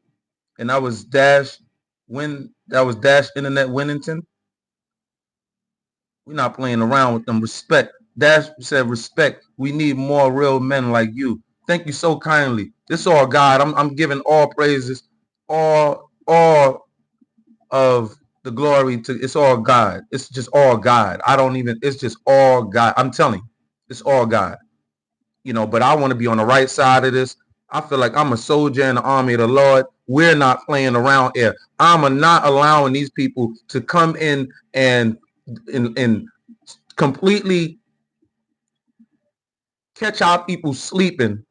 and that was Dash Internet Winnington. We're not playing around with them. Respect. Dash said respect. We need more real men like you. Thank you so kindly. This all God. I'm giving all praises, all of the glory to, it's all God. It's just all God. It's just all God. I'm telling you, it's all God. But I want to be on the right side of this. I feel like I'm a soldier in the army of the Lord. We're not playing around here. I'm not allowing these people to come in and completely catch our people sleeping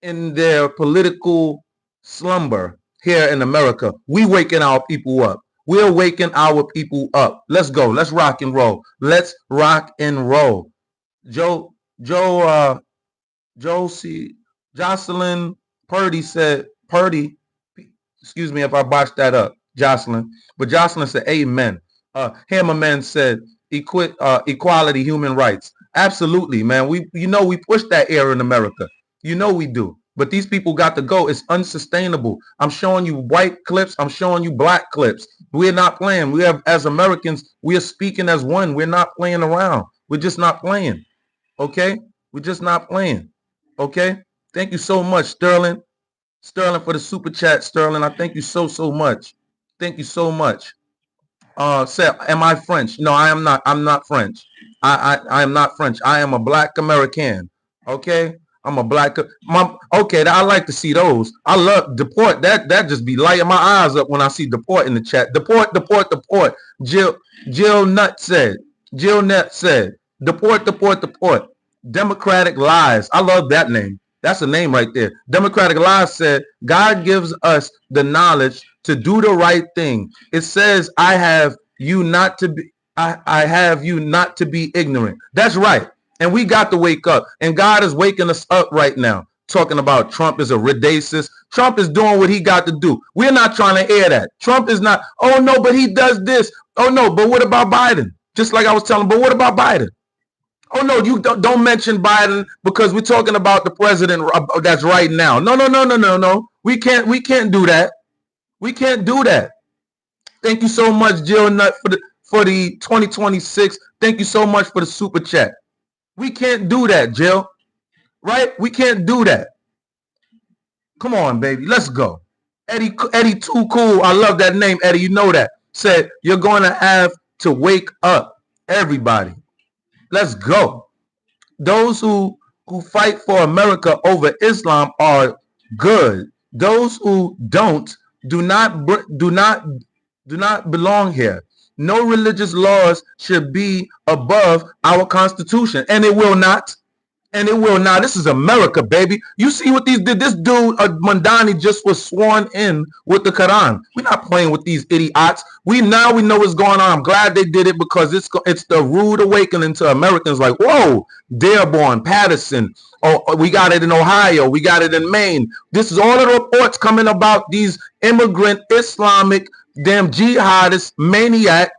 in their political slumber here in America. We waking our people up. We're waking our people up. Let's go. Let's rock and roll. Let's rock and roll. Jocelyn Purdy said, excuse me if I botched that up, Jocelyn. But Jocelyn said, amen. Hammerman said, equality, human rights. Absolutely, man. We push that era in America. We do. But these people got to go. It's unsustainable. I'm showing you white clips. I'm showing you black clips. We're not playing. We have, as Americans, we are speaking as one. We're not playing around. We're just not playing. Okay? We're just not playing. Okay? Thank you so much, Sterling. Sterling, for the super chat, Sterling. I thank you so much. Thank you so much. Say, am I French? No, I am not. I'm not French. I am not French. I am a Black American. Okay, I'm a Black. Okay, I like to see those. I love deport. That just be lighting my eyes up when I see deport in the chat. Deport. Jill Nutt said. Deport. Democratic Lies. I love that name. That's a name right there. Democratic Lies said, God gives us the knowledge to do the right thing. It says, I have you not to be ignorant. That's right. And we got to wake up. And God is waking us up right now. Talking about Trump is a racist. Trump is doing what he got to do. We're not trying to air that. Trump is not, oh no, but he does this. Oh no, but what about Biden? Just like I was telling, but what about Biden? Oh no, you don't mention Biden because we're talking about the president that's right now. No. We can't do that. We can't do that. Thank you so much, Jill Nutt, for the 2026. Thank you so much for the super chat. We can't do that, Jill. Right? We can't do that. Come on, baby. Let's go. Eddie Too Cool. I love that name, Eddie. You know that. Said you're going to have to wake up, everybody. Let's go. Those who fight for America over Islam are good. Those who do not belong here. No religious laws should be above our Constitution, and it will not. And it will not. This is America, baby. You see what these did? This dude, Mandani, just was sworn in with the Quran. We're not playing with these idiots. We know what's going on. I'm glad they did it because it's the rude awakening to Americans. Like, whoa, Dearborn, Patterson. Oh, we got it in Ohio. We got it in Maine. This is all the reports coming about these immigrant Islamic damn jihadist maniac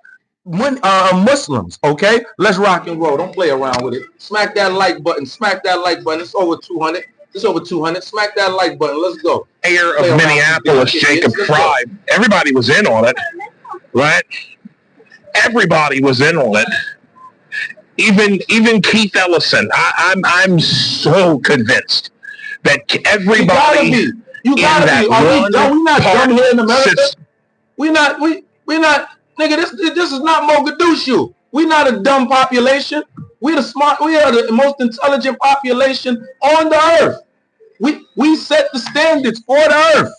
Muslims. Okay, let's rock and roll. Don't play around with it. Smack that like button. Smack that like button. It's over 200. It's over 200. Smack that like button. Let's go. Mayor of Minneapolis, Jacob Fry. Everybody was in on it, right? Everybody was in on it. Even Keith Ellison. I'm so convinced that everybody. You gotta be. Are we dumb? We're not dumb here in America. We're not. Nigga, this is not Mogadishu. We're not a dumb population. We're the smart. We are the most intelligent population on the earth. We set the standards for the earth.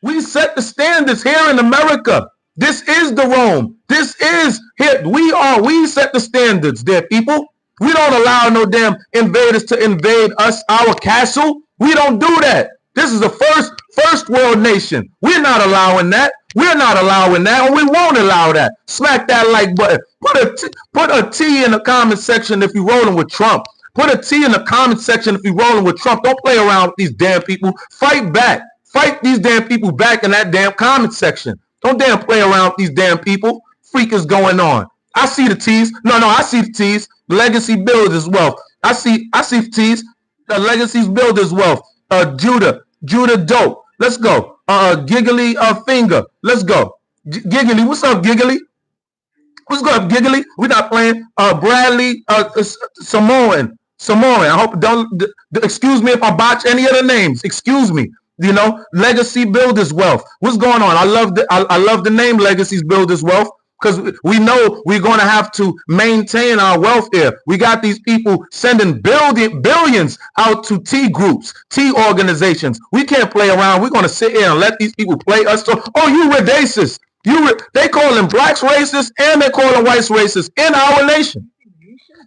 We set the standards here in America. This is the Rome. This is here. We set the standards there, people. We don't allow no damn invaders to invade us, our castle. We don't do that. This is the first world nation. We're not allowing that. We're not allowing that, and we won't allow that. Smack that like button. Put a T in the comment section if you're rolling with Trump. Put a T in the comment section if you're rolling with Trump. Don't play around with these damn people. Fight back. Fight these damn people back in that damn comment section. Don't damn play around with these damn people. Freak is going on. I see the T's. No, I see the T's. Legacy builders wealth. I see the T's. The legacies builders wealth. Judah dope. Let's go. Giggly Finger. Let's go. Giggly. What's up, Giggly? What's good, Giggly? We're not playing. Bradley Samoan. I hope don't excuse me if I botch any of the names. Excuse me. You know, Legacy Builders Wealth. What's going on? I love the name Legacies Builders Wealth because we know we're going to have to maintain our wealth here. We got these people sending billions out to T groups, T organizations. We can't play around. We're going to sit here and let these people play us. So, oh, you racist. They calling blacks racist and they calling whites racist in our nation.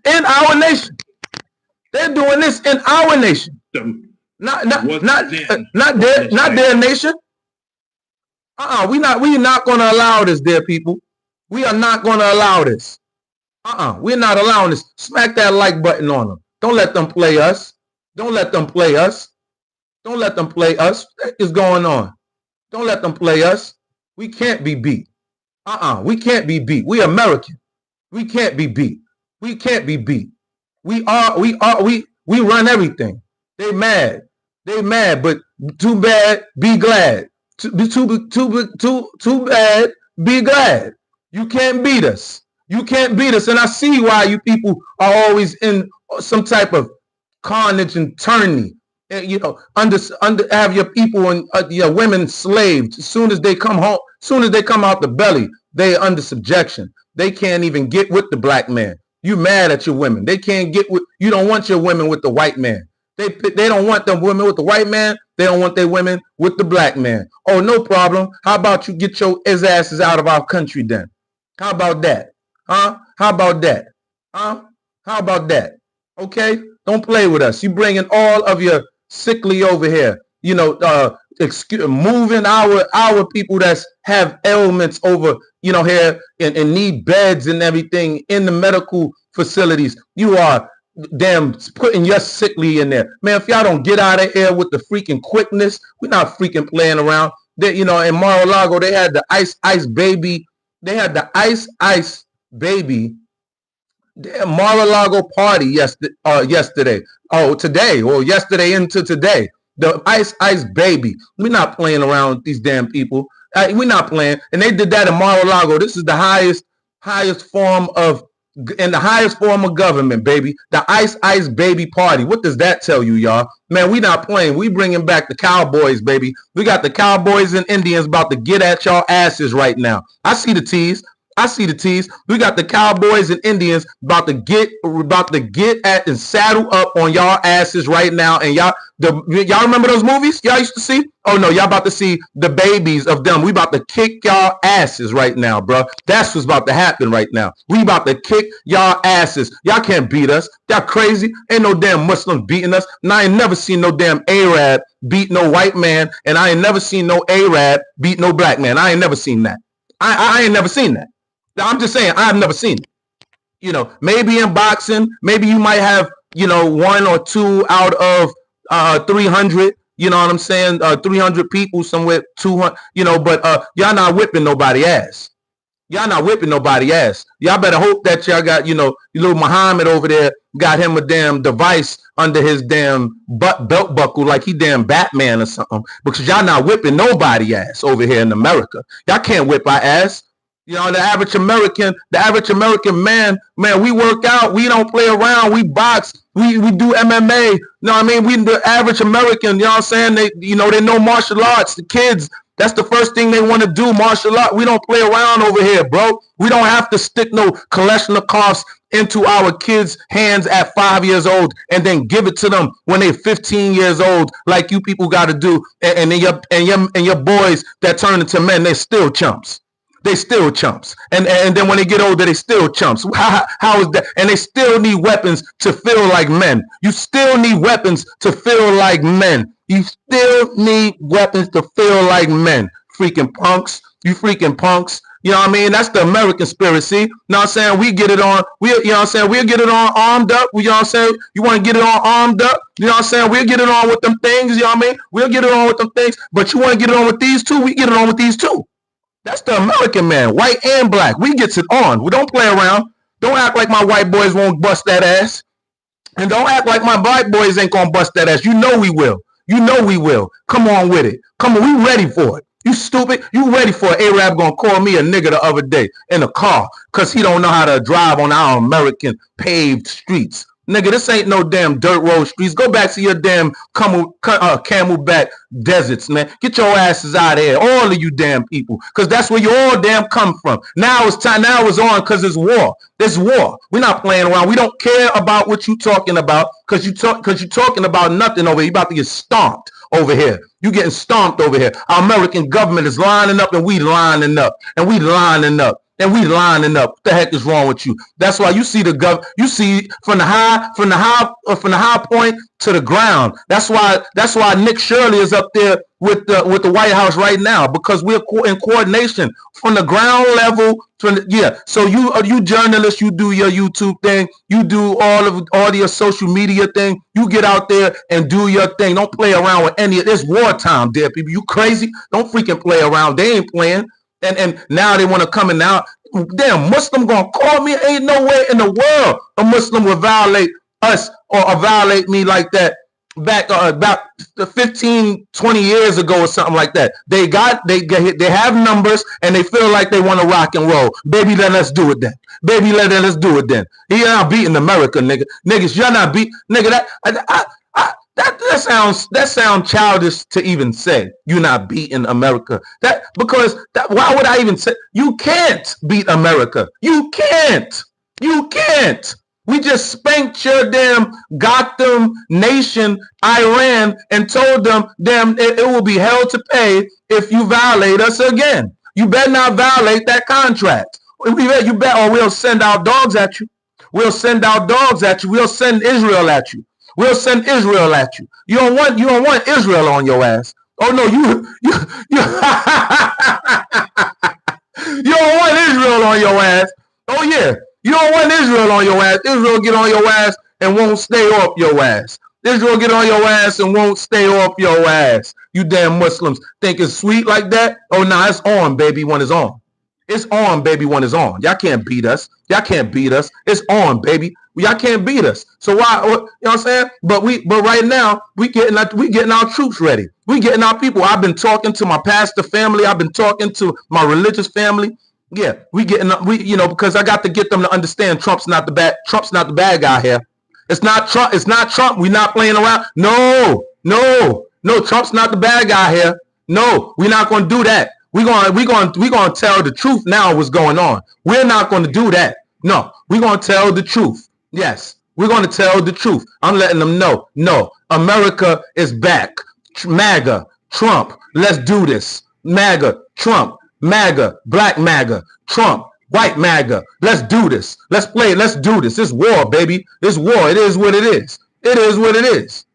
In our nation. They're doing this in our nation. Not their nation. We're not going to allow this, dear people. We are not going to allow this. We're not allowing this. Smack that like button on them. Don't let them play us. Don't let them play us. Don't let them play us. What is going on? Don't let them play us. We can't be beat. We can't be beat. We American. We can't be beat. We can't be beat. We run everything. They mad, but too bad, be glad. Too bad, be glad. You can't beat us. You can't beat us. And I see why you people are always in some type of carnage and tyranny You know, have your people and your women slaved. As soon as they come home, as soon as they come out the belly, they are under subjection. They can't even get with the black man. You mad at your women. They can't get with, you don't want your women with the white man. They don't want them women with the white man. They don't want their women with the black man. Oh, no problem. How about you get your asses out of our country then? How about that? Huh? How about that? Huh? How about that? Okay? Don't play with us. You bringing all of your sickly over here. You know, moving our people that have ailments over, you know, here and need beds and everything in the medical facilities. You are damn putting your sickly in there. Man, if y'all don't get out of here with the freaking quickness, we're not freaking playing around. They, you know, in Mar-a-Lago, they had the ice baby. They had the ice baby. The Mar-a-Lago party yesterday. Oh, today. Or yesterday into today. The ice baby. We're not playing around with these damn people. We're not playing. And they did that in Mar-a-Lago. This is the highest form of, and the highest form of government, baby. The ice baby party. What does that tell you, y'all? Man, we not playing. We bringing back the cowboys, baby. We got the cowboys and Indians about to get at y'all asses right now. I see the tease. I see the tease. We got the cowboys and Indians about to get at and saddle up on y'all asses right now. And y'all remember those movies y'all used to see? Oh no, y'all about to see the babies of them. We about to kick y'all asses right now, bro. That's what's about to happen right now. We about to kick y'all asses. Y'all can't beat us. Y'all crazy. Ain't no damn Muslims beating us. And I ain't never seen no damn Arab beat no white man. And I ain't never seen no Arab beat no black man. I ain't never seen that. I ain't never seen that. I'm just saying, I've never seen it. You know, maybe in boxing, maybe you might have, you know, 1 or 2 out of 300. You know what I'm saying? 300 people, somewhere 200. You know, but y'all not whipping nobody ass. Y'all not whipping nobody ass. Y'all better hope that y'all got, you know, little Muhammad over there got him a damn device under his damn belt buckle like he damn Batman or something. Because y'all not whipping nobody ass over here in America. Y'all can't whip our ass. You know, the average American man, we work out. We don't play around. We box. We do MMA. You know what I mean? We the average American, you know what I'm saying? They know martial arts. The kids, that's the first thing they want to do, martial art. We don't play around over here, bro. We don't have to stick no Kalashnikovs into our kids' hands at 5 years old and then give it to them when they're 15 years old, like you people got to do. And your boys that turn into men, they're still chumps. They still chumps. And then when they get older, they still chumps. How is that? And they still need weapons to feel like men. You still need weapons to feel like men. You still need weapons to feel like men. Freaking punks. You freaking punks. You know what I mean? That's the American spirit, see? You know what I'm saying? We get it on, you know what I'm saying? We'll get it on armed up. You know what I'm saying? You want to get it on armed up? You know what I'm saying? We'll get it on with them things, you know what I mean? We'll get it on with them things. But you want to get it on with these two? We get it on with these two. That's the American man, white and black. We gets it on. We don't play around. Don't act like my white boys won't bust that ass. And don't act like my black boys ain't going to bust that ass. You know we will. You know we will. Come on with it. Come on, we ready for it. You stupid. You ready for it. Arab going to call me a nigga the other day in a car because he don't know how to drive on our American paved streets. Nigga, this ain't no damn dirt road streets. Go back to your damn camelback deserts, man. Get your asses out of here, all of you damn people, because that's where you all damn come from. Now it's time. Now it's on because it's war. There's war. We're not playing around. We don't care about what you talking about because you're talking about nothing over here. You about to get stomped over here. You getting stomped over here. Our American government is lining up, and we lining up, and we lining up. And we lining up. What the heck is wrong with you? That's why you see you see from the high point to the ground. That's why Nick Shirley is up there with the White House right now, because we're in coordination from the ground level. So you journalists, you do your YouTube thing, you do all your social media thing. You get out there and do your thing. Don't play around with any of this. Wartime, dear people. You crazy? Don't freaking play around. They ain't playing. And now they want to come in now. Damn, Muslim gonna call me? Ain't no way in the world a Muslim will violate us or violate me like that back about 15, 20 years ago or something like that. They have numbers and they feel like they want to rock and roll. Baby, let us do it then. Baby, let us do it then. You're not beating America, nigga. Niggas, you're not beat, nigga. That sounds childish to even say. You're not beating America. Why would I even say you can't beat America? You can't. You can't. We just spanked your damn Gotham nation, Iran, and told them, damn, it will be hell to pay if you violate us again. You better not violate that contract. You bet, or we'll send our dogs at you. We'll send our dogs at you. We'll send Israel at you. We'll send Israel at you. You don't want Israel on your ass. Oh no, you you don't want Israel on your ass. Oh yeah, you don't want Israel on your ass. Israel get on your ass and won't stay off your ass. Israel get on your ass and won't stay off your ass. You damn Muslims think it's sweet like that? Oh no, it's on, baby, when it's on. It's on, baby, when it's on. Y'all can't beat us. Y'all can't beat us. It's on, baby. Y'all can't beat us. So why? You know what I'm saying? But right now we getting our troops ready. We getting our people. I've been talking to my pastor family. I've been talking to my religious family. Yeah, because I got to get them to understand Trump's not the bad guy here. It's not Trump. It's not Trump. We're not playing around. No. Trump's not the bad guy here. No, we're not going to do that. We're going to tell the truth now what's going on. We're not going to do that. No, we're going to tell the truth. Yes, we're going to tell the truth. I'm letting them know. No, America is back. MAGA, Trump, let's do this. MAGA, Trump, MAGA, black MAGA, Trump, white MAGA. Let's do this. Let's play. Let's do this. It's war, baby. It's war. It is what it is. It is what it is.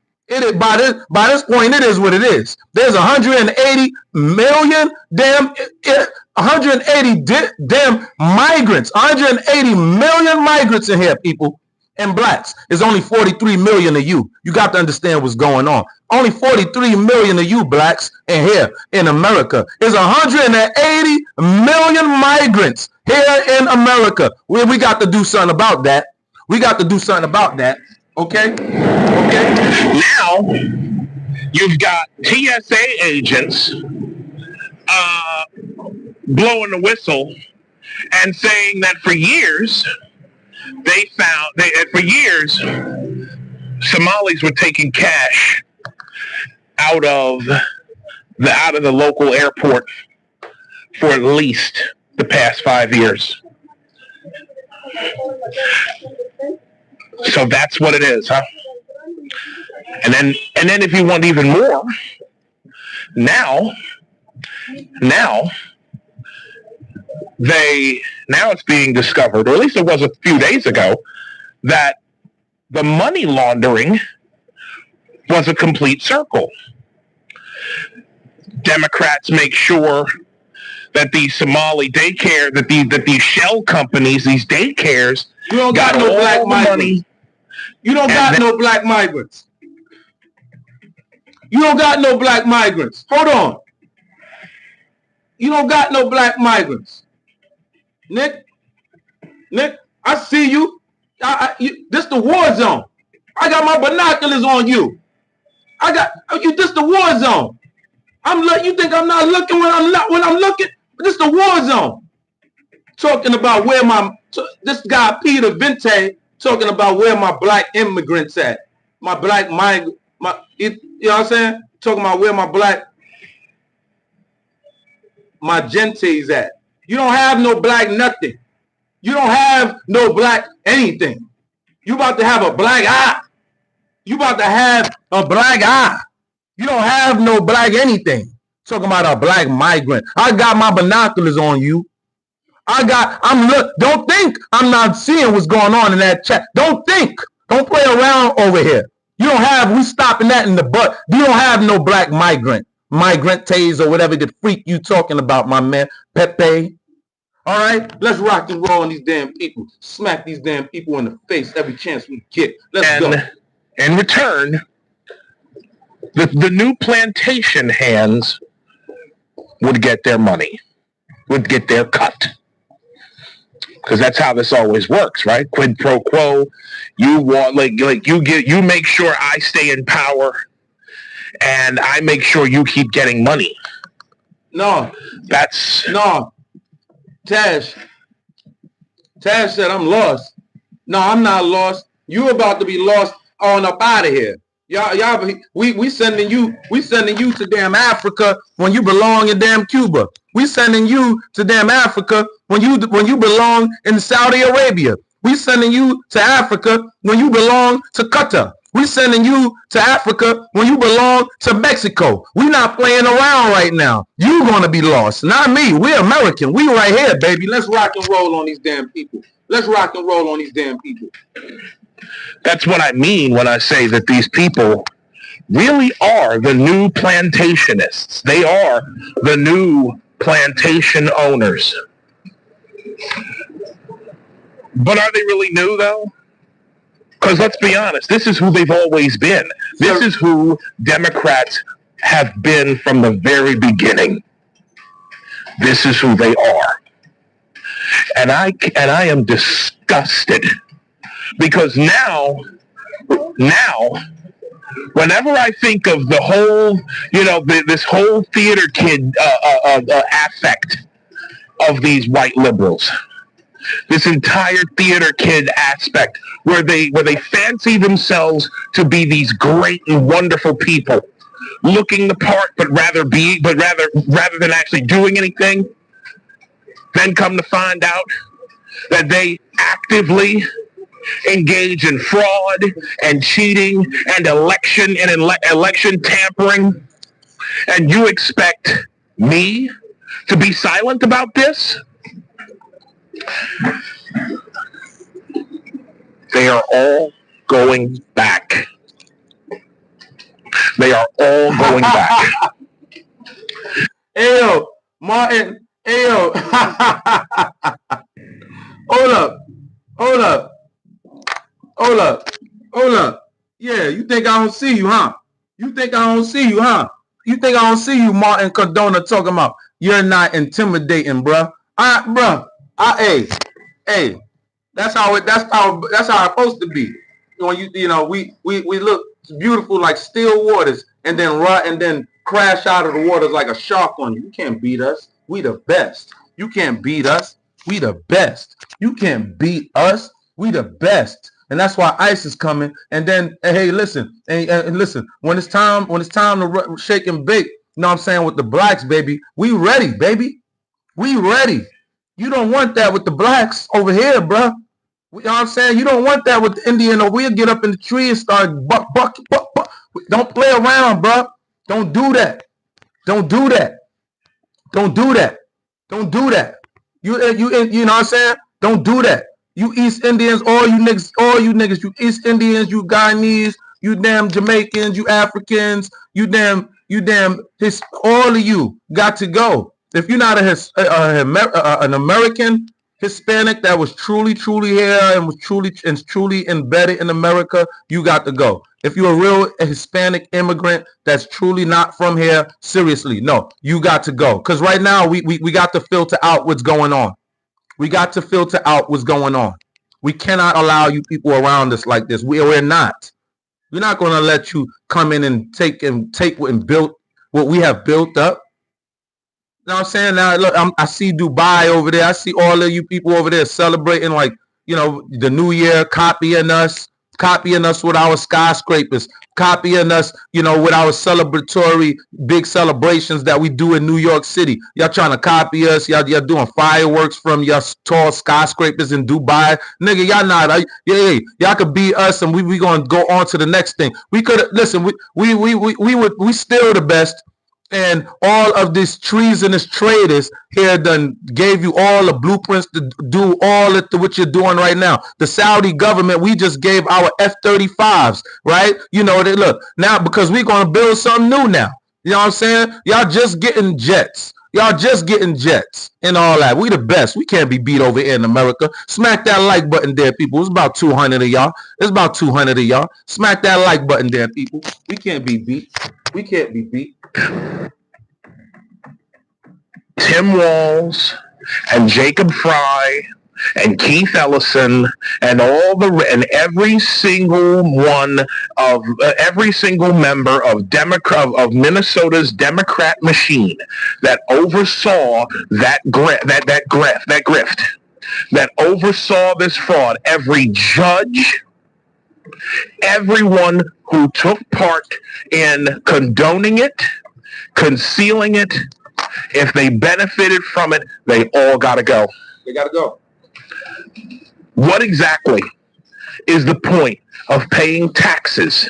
By this point, it is what it is. There's 180 million damn migrants, 180 million migrants in here, people, and blacks. There's only 43 million of you. You got to understand what's going on. Only 43 million of you blacks in here in America. There's 180 million migrants here in America. We got to do something about that. We got to do something about that. Okay. Now you've got TSA agents blowing the whistle and saying that for years Somalis were taking cash out of the local airport for at least the past 5 years. So that's what it is, huh? And then if you want even more, now it's being discovered, or at least it was a few days ago, that the money laundering was a complete circle. Democrats make sure that the Somali daycare, that these shell companies, these daycares, you don't got no black migrants. You don't got no black migrants. You don't got no black migrants. Hold on. You don't got no black migrants. Nick, I see you. This the war zone. I got my binoculars on you. This the war zone. You think I'm not looking when I'm looking? This the war zone. Talking about where this guy Peter Vente talking about where my black immigrants at. My black migrant, you know what I'm saying? Talking about where my gentes at. You don't have no black nothing. You don't have no black anything. You about to have a black eye. You about to have a black eye. You don't have no black anything. Talking about a black migrant. I got my binoculars on you. Don't think I'm not seeing what's going on in that chat. Don't play around over here. We stopping that in the butt. You don't have no black migrantes or whatever the freak you talking about, my man, Pepe. All right, let's rock and roll on these damn people. Smack these damn people in the face every chance we get. Let's go. In return, the new plantation hands would get their money, would get their cut. Because that's how this always works, right? Quid pro quo. You want you make sure I stay in power, and I make sure you keep getting money. No. Tash said I'm lost. No, I'm not lost. You about to be lost on up out of here. We sending you to damn Africa when you belong in damn Cuba. We sending you to damn Africa when you belong in Saudi Arabia. We sending you to Africa when you belong to Qatar. We sending you to Africa when you belong to Mexico. We not playing around right now. You gonna be lost, not me. We're American. We right here, baby. Let's rock and roll on these damn people. Let's rock and roll on these damn people. That's what I mean when I say that these people really are the new plantationists. They are the new plantation owners. But are they really new, though? Because let's be honest, this is who they've always been. This is who Democrats have been from the very beginning. This is who they are. And I am disgusted. Because now, whenever I think of the whole, this whole theater kid affect of these white liberals, this entire theater kid aspect, where they fancy themselves to be these great and wonderful people, looking the part, but rather than actually doing anything, then come to find out that they actively engage in fraud and cheating and election tampering, and you expect me to be silent about this? They are all going back. They are all going back. Ayo, Martin, ayo. Hold up. Yeah, you think I don't see you, huh? You think I don't see you, Martin Cardona, talking about you're not intimidating, bruh. Hey, that's how it's supposed to be. We look beautiful like still waters, and then crash out of the waters like a shark on you. You can't beat us. We the best. You can't beat us. We the best. You can't beat us. We the best. And that's why ICE is coming. And then, hey, listen, and listen. When it's time to shake and bake, you know what I'm saying, with the blacks, baby, we ready, baby. We ready. You don't want that with the blacks over here, bro. You know what I'm saying? You don't want that with the Indian, or we'll get up in the tree and start buck. Don't play around, bro. Don't do that. Don't do that. Don't do that. Don't do that. You know what I'm saying? Don't do that. You East Indians, all you niggas, you East Indians, you Guyanese, you damn Jamaicans, you Africans, you damn, all of you got to go. If you're not an American Hispanic that was truly here and was truly embedded in America, you got to go. If you're a real Hispanic immigrant that's truly not from here, seriously, no, you got to go. Because right now we got to filter out what's going on. We got to filter out what's going on. We cannot allow you people around us like this. We're not. We're not going to let you come in and take and build what we have built up. You know what I'm saying? Now, look, I see Dubai over there. I see all of you people over there celebrating, like, the New Year, copying us with our skyscrapers, copying us, with our celebratory big celebrations that we do in New York City. Y'all trying to copy us. Y'all doing fireworks from your tall skyscrapers in Dubai. Nigga, y'all not. Y'all could be us, and we gonna go on to the next thing. We could listen. We still the best. And all of these treasonous traitors here done gave you all the blueprints to do all of what you're doing right now. The Saudi government, we just gave our F-35s, right? Look, now because we're going to build something new now. You know what I'm saying? Y'all just getting jets. Y'all just getting jets and all that. We the best. We can't be beat over here in America. Smack that like button there, people. It's about 200 of y'all. It's about 200 of y'all. Smack that like button there, people. We can't be beat. We can't be beat. Tim Walz and Jacob Fry and Keith Ellison and every single member of Minnesota's Democrat machine that oversaw that grift, that oversaw this fraud, every judge, Everyone who took part in condoning it, concealing it, if they benefited from it, they all got to go. They got to go. What exactly is the point of paying taxes?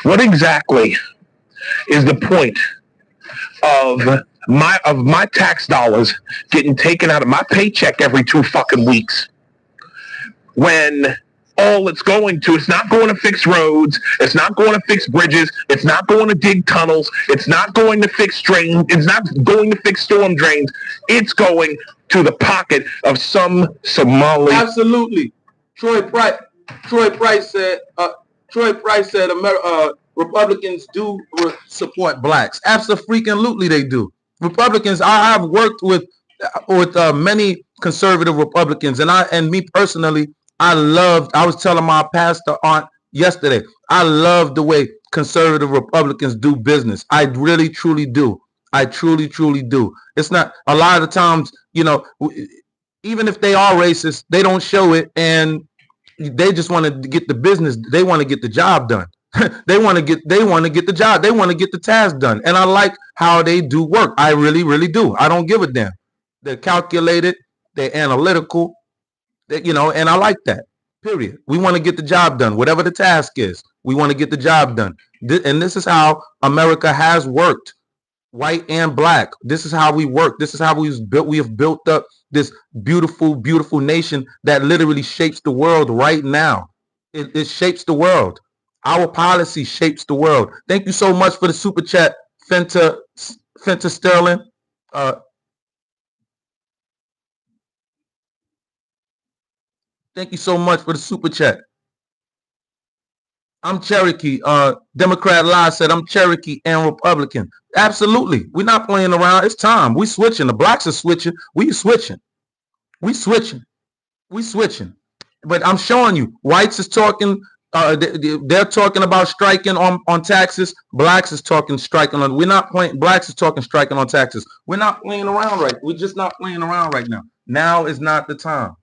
What exactly is the point of my tax dollars getting taken out of my paycheck every 2 fucking weeks, when all it's going to, it's not going to fix roads, it's not going to fix bridges, it's not going to dig tunnels, it's not going to fix drains, it's not going to fix storm drains, it's going to the pocket of some Somali. Absolutely. Troy Price said Republicans do support blacks. Absolutely they do. Republicans, I have worked with many conservative Republicans, and me personally, I was telling my pastor aunt yesterday, I love the way conservative Republicans do business. I really, truly do. I truly, truly do. It's not, a lot of the times, you know, even if they are racist, they don't show it, and they just want to get the business. They want to get the job done. They want to get the job. They want to get the task done. And I like how they do work. I really, really do. I don't give a damn. They're calculated. They're analytical. And I like that. Period. We want to get the job done. Whatever the task is, we want to get the job done. And this is how America has worked, white and black. This is how we work. This is how we have built up this beautiful, beautiful nation that literally shapes the world right now. It shapes the world. Our policy shapes the world. Thank you so much for the super chat, Fenta Sterling. Thank you so much for the super chat. I'm Cherokee. Democrat Lie said I'm Cherokee and Republican. Absolutely. We're not playing around. It's time. We switching. The blacks are switching. We switching. But I'm showing you, whites is talking. They're talking about striking on taxes. Blacks is talking striking on. We're not playing. Blacks is talking striking on taxes. We're not playing around right. We're just not playing around right now. Now is not the time.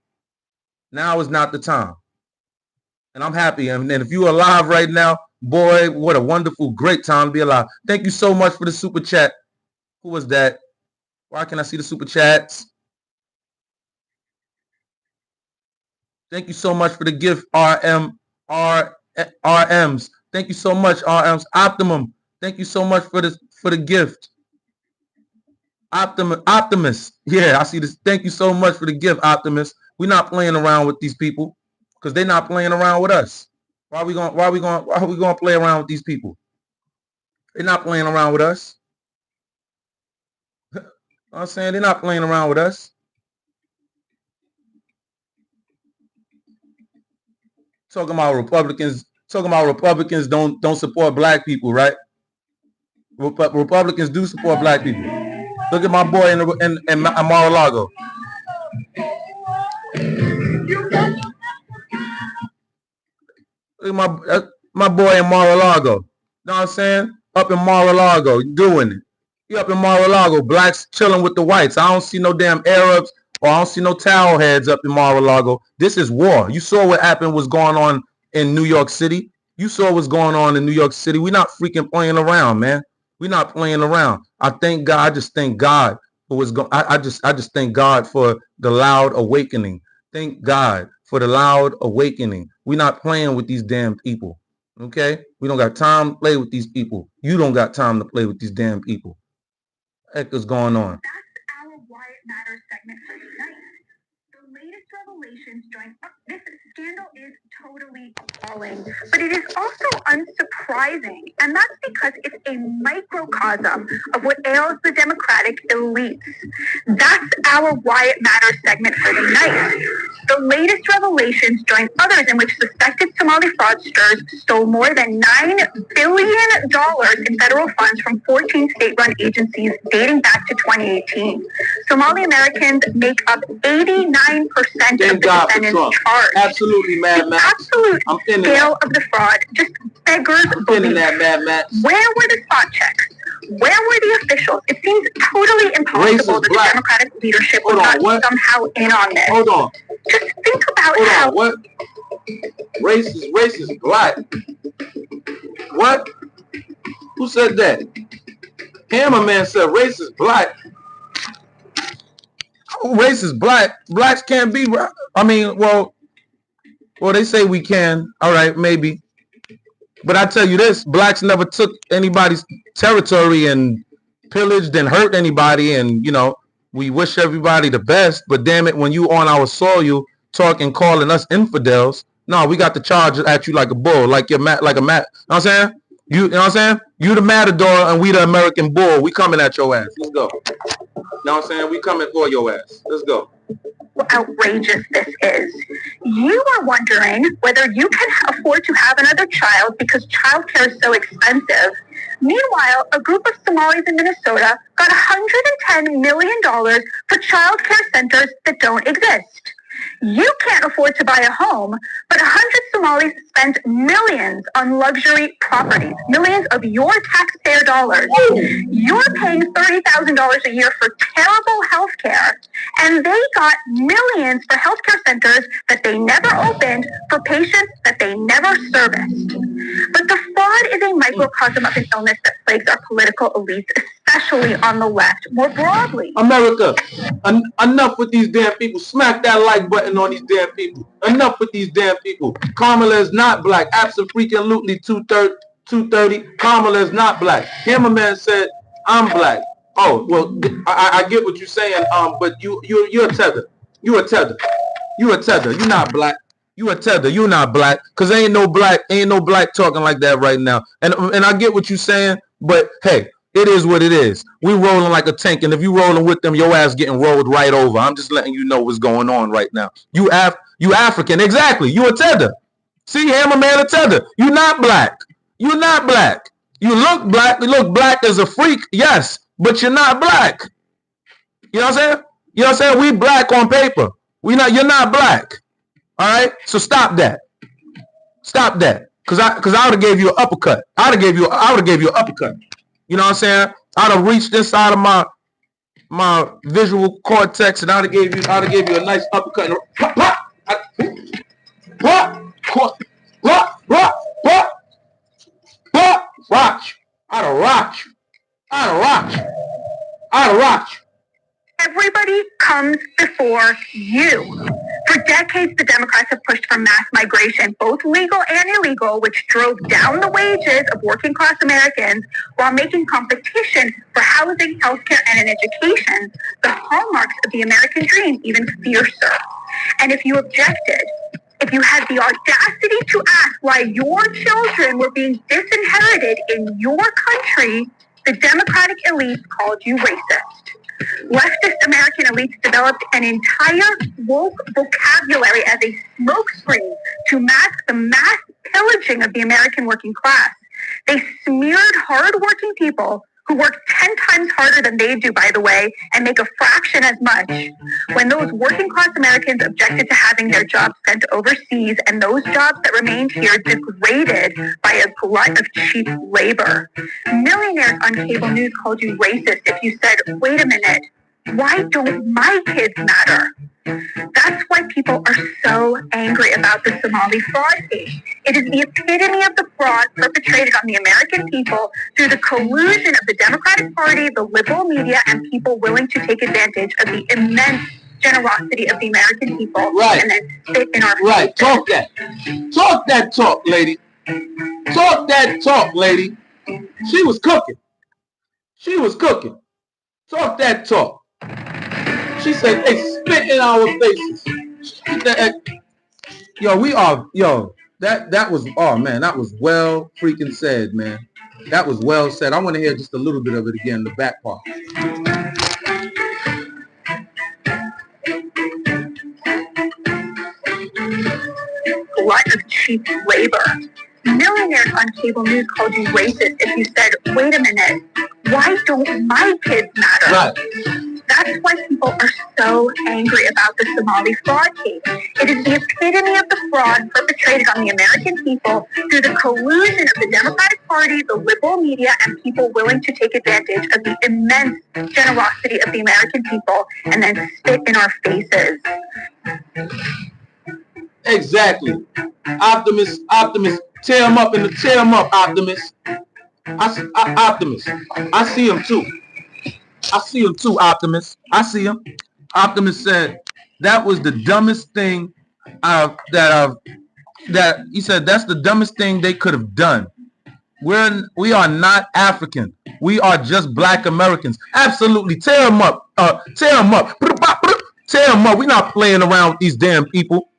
Now is not the time. And I'm happy. And if you're alive right now, boy, what a wonderful, great time to be alive. Thank you so much for the super chat. Who was that? Why can't I see the super chats? Thank you so much for the gift, RMs. Thank you so much, RMs. Optimum. Thank you so much for the gift. Optimus. Yeah, I see this. Thank you so much for the gift, Optimus. We're not playing around with these people because they're not playing around with us. Why are we going to play around with these people? They're not playing around with us. You know what I'm saying? They're not playing around with us. Talking about Republicans don't support black people, right? Republicans do support black people. Look at my boy in Mar-a-Lago. Look at my boy in Mar-a-Lago. You know what I'm saying? Up in Mar-a-Lago, doing it. You up in Mar-a-Lago, blacks chilling with the whites. I don't see no damn Arabs or I don't see no towel heads up in Mar-a-Lago. This is war. You saw what happened was going on in New York City. You saw what's going on in New York City. We're not freaking playing around, man. We're not playing around. I thank God. I just thank God for what's going. I just thank God for the loud awakening. Thank God for the loud awakening. We're not playing with these damn people. Okay? We don't got time to play with these people. You don't got time to play with these damn people. What the heck is going on? That's our Why It Matters segment for tonight. The latest revelations join up. This scandal is totally appalling, but it is also unsurprising, and that's because it's a microcosm of what ails the Democratic elites. That's our Why It Matters segment for the night. The latest revelations join others in which suspected Somali fraudsters stole more than $9 billion in federal funds from 14 state-run agencies dating back to 2018. Somali Americans make up 89% of the defendants charged. Absolutely, Mad Max. Absolute scale of the fraud just beggars belief. Mad Max. Where were the spot checks? Where were the officials? It seems totally impossible that the Democratic leadership was not somehow in on this. Hold on. Just think about how... What? Racist black. What? Who said that? Hammerman said racist black. Oh, racist black. Blacks can't be. I mean, well, they say we can. All right, maybe. But I tell you this: blacks never took anybody's territory and pillaged and hurt anybody. And you know, we wish everybody the best. But damn it, when you on our soil talking, calling us infidels, no, we got the charge at you like a bull, like you're mad, like a mat. You know what I'm saying? You know what I'm saying? You the matador and we the American bull. We coming at your ass. Let's go. You know what I'm saying? We coming for your ass. Let's go. How outrageous this is. You are wondering whether you can afford to have another child because childcare is so expensive. Meanwhile, a group of Somalis in Minnesota got $110 million for childcare centers that don't exist. You can't afford to buy a home, but 100 Somalis spent millions on luxury properties, millions of your taxpayer dollars. You're paying $30,000 a year for terrible health care, and they got millions for healthcare centers that they never opened for patients that they never serviced. But the fraud is a microcosm of an illness that plagues our political elites, especially on the left, more broadly. America, enough with these damn people. Smack that like button on these damn people. Enough with these damn people. Kamala is not black. Absolutely 230. Kamala is not black. Hammerman said, I'm black. Oh, well, I get what you're saying, but you're a tether. You're a tether. You're a tether. You're not black. You a tether. You're not black. Cause ain't no black talking like that right now. And I get what you're saying, but hey, it is what it is. We rolling like a tank, and if you rolling with them, your ass getting rolled right over. I'm just letting you know what's going on right now. You African, exactly. You a tether. See, Hammerman, a tether. You not black. You're not black. You look black. You look black as a freak, yes, but you're not black. You know what I'm saying? You know what I'm saying? We black on paper. You're not black. All right? So stop that. Stop that. Cause I would have gave you an uppercut. I would have gave you an uppercut. You know what I'm saying? I'd have reached inside of my visual cortex and I'd have gave you a nice uppercut. And pop, rock you. I'd have rocked you. I'd have rocked you. Everybody comes before you. For decades, the Democrats have pushed for mass migration, both legal and illegal, which drove down the wages of working-class Americans while making competition for housing, healthcare, and an education, the hallmarks of the American dream, even fiercer. And if you objected, if you had the audacity to ask why your children were being disinherited in your country, the Democratic elites called you racist. Leftist American elites developed an entire woke vocabulary as a smokescreen to mask the mass pillaging of the American working class. They smeared hardworking people who work 10 times harder than they do, by the way, and make a fraction as much. When those working class Americans objected to having their jobs sent overseas and those jobs that remained here degraded by a glut of cheap labor. Millionaires on cable news called you racist if you said, wait a minute, why don't my kids matter? That's why people are so angry about the Somali fraud case. It is the epitome of the fraud perpetrated on the American people through the collusion of the Democratic Party, the liberal media, and people willing to take advantage of the immense generosity of the American people. Right. And then spit in our right. faces. Talk that. Talk that talk, lady. Talk that talk, lady. She was cooking. She was cooking. Talk that talk. She said, they spit in our faces. That was, oh man, that was well freaking said, man. That was well said. I want to hear just a little bit of it again, the back part. Glut of cheap labor. Millionaires on cable news called you racist if you said, wait a minute, why don't my kids matter? Right. That's why people are so angry about the Somali fraud case. It is the epitome of the fraud perpetrated on the American people through the collusion of the Democratic Party, the liberal media, and people willing to take advantage of the immense generosity of the American people and then spit in our faces. Exactly. Optimus, tear him up Optimus. Optimus. I see him too. Optimus. I see him. Optimus said that was the dumbest thing that he said that's the dumbest thing they could have done. We are not African. We are just black Americans. Absolutely. Tear them up. Tear them up. Tear them up. We're not playing around with these damn people.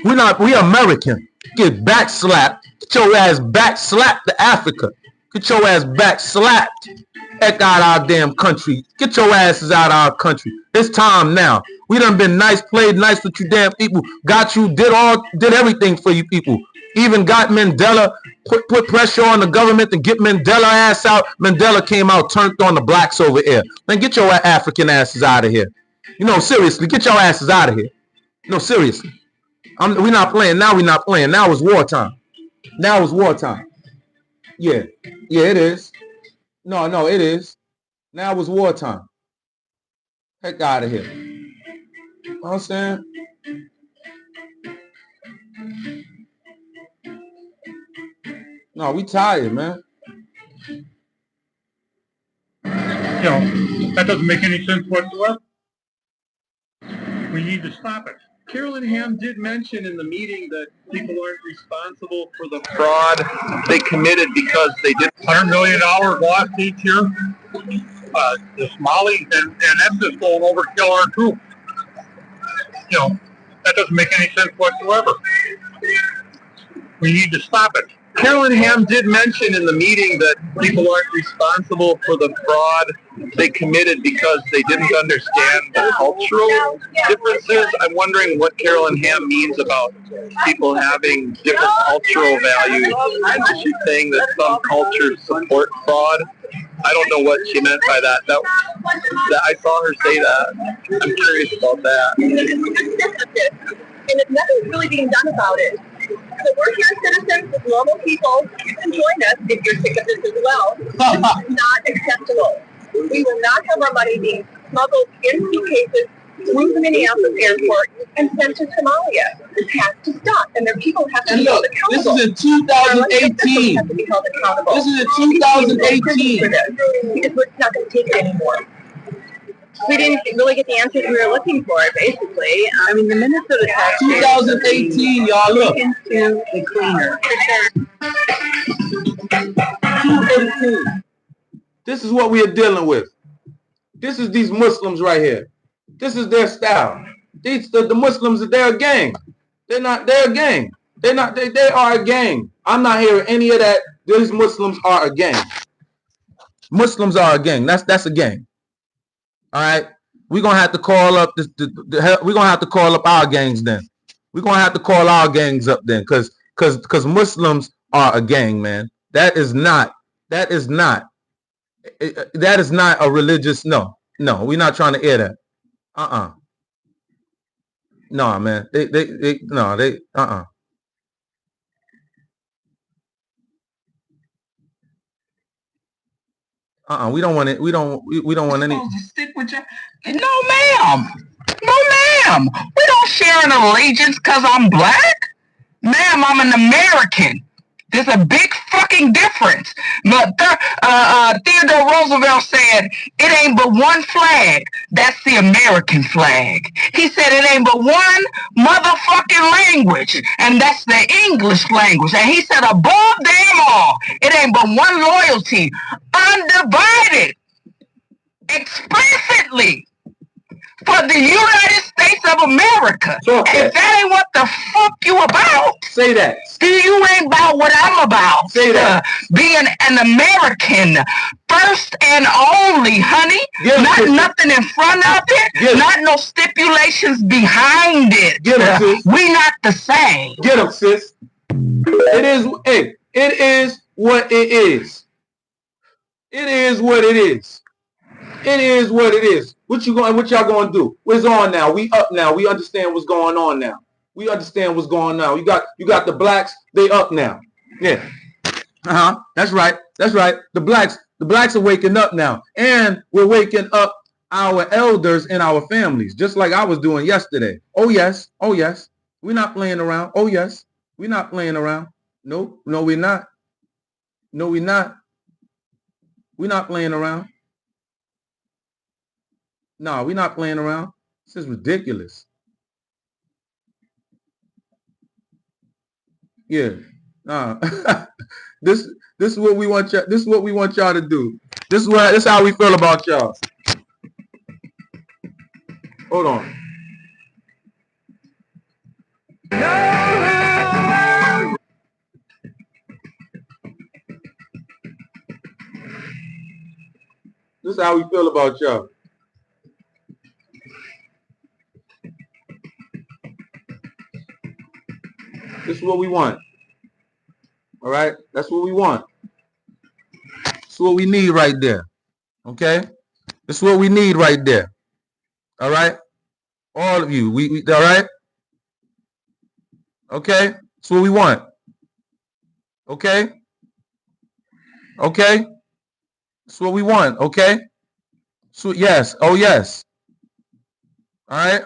We American. Get back slapped. Get your ass back slapped to Africa. Get your ass back slapped. Heck out our damn country. Get your asses out of our country. It's time now. We done been nice, played nice with you damn people. Got you, did everything for you people. Even got Mandela, put pressure on the government to get Mandela ass out. Mandela came out, turned on the blacks over here. Man, get your African asses out of here. You know, seriously, get your asses out of here. No, seriously. We're not playing. Now we're not playing. Now it's wartime. Now it's wartime. Yeah. Yeah, it is. No, it is. Now it's wartime. Heck out of here. You know what I'm saying? No, we tired, man. That doesn't make any sense whatsoever. We need to stop it. Carolyn Ham did mention in the meeting that people aren't responsible for the fraud they committed because they did $100 million lost each year. The Somali, and that's just going over to kill our troops. That doesn't make any sense whatsoever. We need to stop it. Carolyn Ham did mention in the meeting that people aren't responsible for the fraud they committed because they didn't understand the cultural differences. I'm wondering what Carolyn Ham means about people having different cultural values. Is she saying that some cultures support fraud? I don't know what she meant by that. I saw her say that. I'm curious about that. And nothing's really being done about it. So we're here citizens with normal people. You can join us if you're sick of this as well. This is not acceptable. We will not have our money being smuggled in suitcases through the Minneapolis airport and sent to Somalia. This has to stop, and their people have to be held accountable. This is in 2018. This is in 2018. Because we're not going to take it anymore. We didn't really get the answers we were looking for, basically. I mean, the Minnesota tax 2018, y'all, look. Into the cleaner. 2018. This is what we are dealing with. This is these Muslims right here. This is their style. The Muslims, they're a gang. They're a gang. They are a gang. I'm not hearing any of that. These Muslims are a gang. Muslims are a gang. That's a gang. All right, we're gonna have to call up we're gonna have to call up our gangs then. We're gonna have to call our gangs up then, because Muslims are a gang, man. That is not a religious. No, we're not trying to hear that. No, man. We don't want it. We don't want any. Stick with you. No, ma'am. We don't share an allegiance because I'm black. Ma'am, I'm an American. There's a big fucking difference. But Theodore Roosevelt said, it ain't but one flag. That's the American flag. He said it ain't but one motherfucking language, and that's the English language. And he said above them all, it ain't but one loyalty, undivided, explicitly, for the United States of America. If that ain't what the fuck you about, say that. Then you ain't about what I'm about. Say that. Being an American first and only, honey. Not nothing in front of it. Not no stipulations behind it. We not the same. Get them, sis. It is what it is. It is what it is. It is what it is. What y'all gonna do? It's on now. We up now. We understand what's going on now. We understand what's going on. You got the blacks, they up now. Yeah. That's right. The blacks are waking up now. And we're waking up our elders and our families, just like I was doing yesterday. Oh yes. We're not playing around. Oh, yes. We're not playing around. No, we're not. No, we're not. We're not playing around. No, we're not playing around. This is ridiculous. Yeah. Nah. This is what we want y'all. This is what we want y'all to do. This is how we feel about y'all. Hold on. This is how we feel about y'all. This is what we want. All right? That's what we want. That's what we need right there. Okay? This is what we need right there. All right? All of you. We all right? Okay? That's what we want. Okay? Okay? That's what we want. Okay? So yes. Oh yes. All right?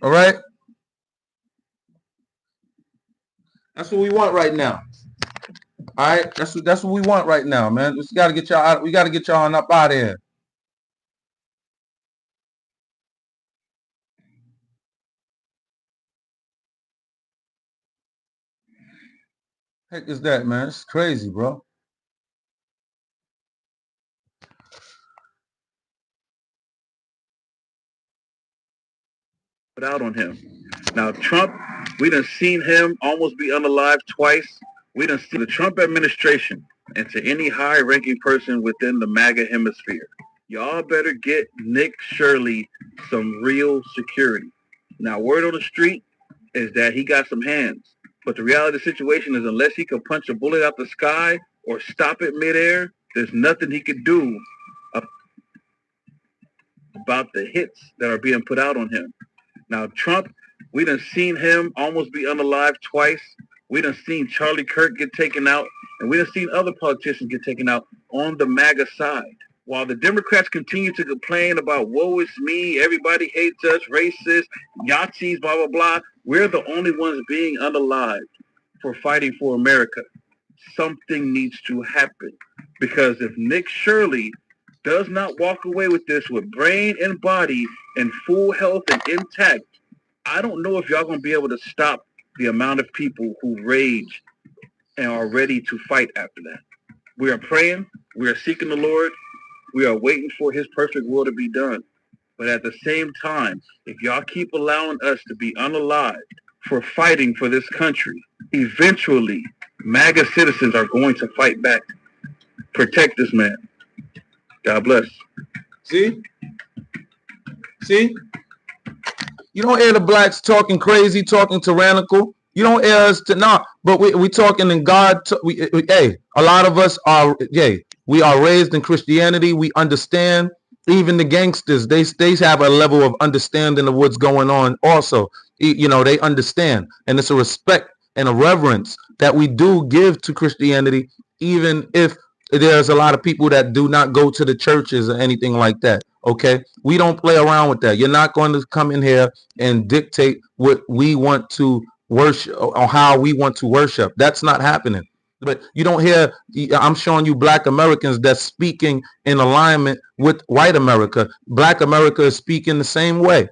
All right? That's what we want right now. All right? That's what we want right now, man. We got to get y'all out. We got to get y'all on up out of here. Heck is that, man? It's crazy, bro. Put out on him. Now, Trump, we done seen him almost be unalived twice. We done seen the Trump administration and to any high-ranking person within the MAGA hemisphere. Y'all better get Nick Shirley some real security. Now, word on the street is that he got some hands. But the reality of the situation is unless he can punch a bullet out the sky or stop it midair, there's nothing he could do about the hits that are being put out on him. Now, Trump, we done seen him almost be unalived twice. We done seen Charlie Kirk get taken out, and we done seen other politicians get taken out on the MAGA side. While the Democrats continue to complain about woe is me, everybody hates us, racist, Nazis, blah, blah, blah, we're the only ones being unalived for fighting for America. Something needs to happen. Because if Nick Shirley does not walk away with this with brain and body and full health and intact, I don't know if y'all going to be able to stop the amount of people who rage and are ready to fight after that. We are praying. We are seeking the Lord. We are waiting for his perfect will to be done. But at the same time, if y'all keep allowing us to be unalived for fighting for this country, eventually MAGA citizens are going to fight back. Protect this man. God bless. See? You don't hear the blacks talking crazy, talking tyrannical. You don't hear us but we talking in God. Hey, a lot of us are, we are raised in Christianity. We understand. Even the gangsters, they have a level of understanding of what's going on also. They understand. And it's a respect and a reverence that we do give to Christianity, even if there's a lot of people that do not go to the churches or anything like that. Okay, we don't play around with that. You're not going to come in here and dictate what we want to worship or how we want to worship. That's not happening. But you don't hear, I'm showing you black Americans that's speaking in alignment with white America. Black America is speaking the same way.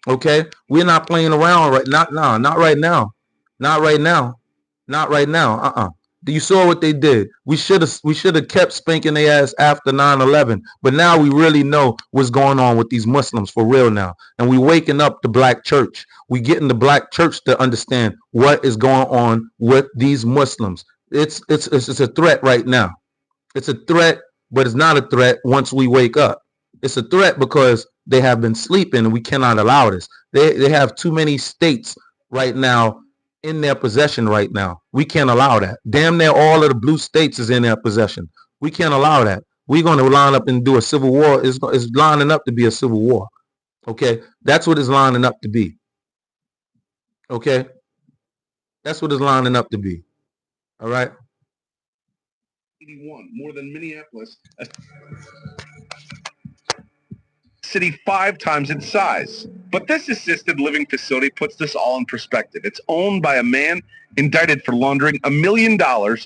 Okay, we're not playing around not right now. Not right now. You saw what they did. We should have kept spanking their ass after 9/11. But now we really know what's going on with these Muslims for real now. And we waking up the black church. We getting the black church to understand what is going on with these Muslims. It's a threat right now. It's a threat, but it's not a threat once we wake up. It's a threat because they have been sleeping and we cannot allow this. They have too many states right now in their possession right now. We can't allow that. Damn near all of the blue states is in their possession. We can't allow that. We're going to line up and do a civil war. It's lining up to be a civil war. Okay? That's what it's lining up to be. Okay? That's what it's lining up to be. All right? 81, more than Minneapolis. city 5 times its size. But this assisted living facility puts this all in perspective. It's owned by a man indicted for laundering $1 million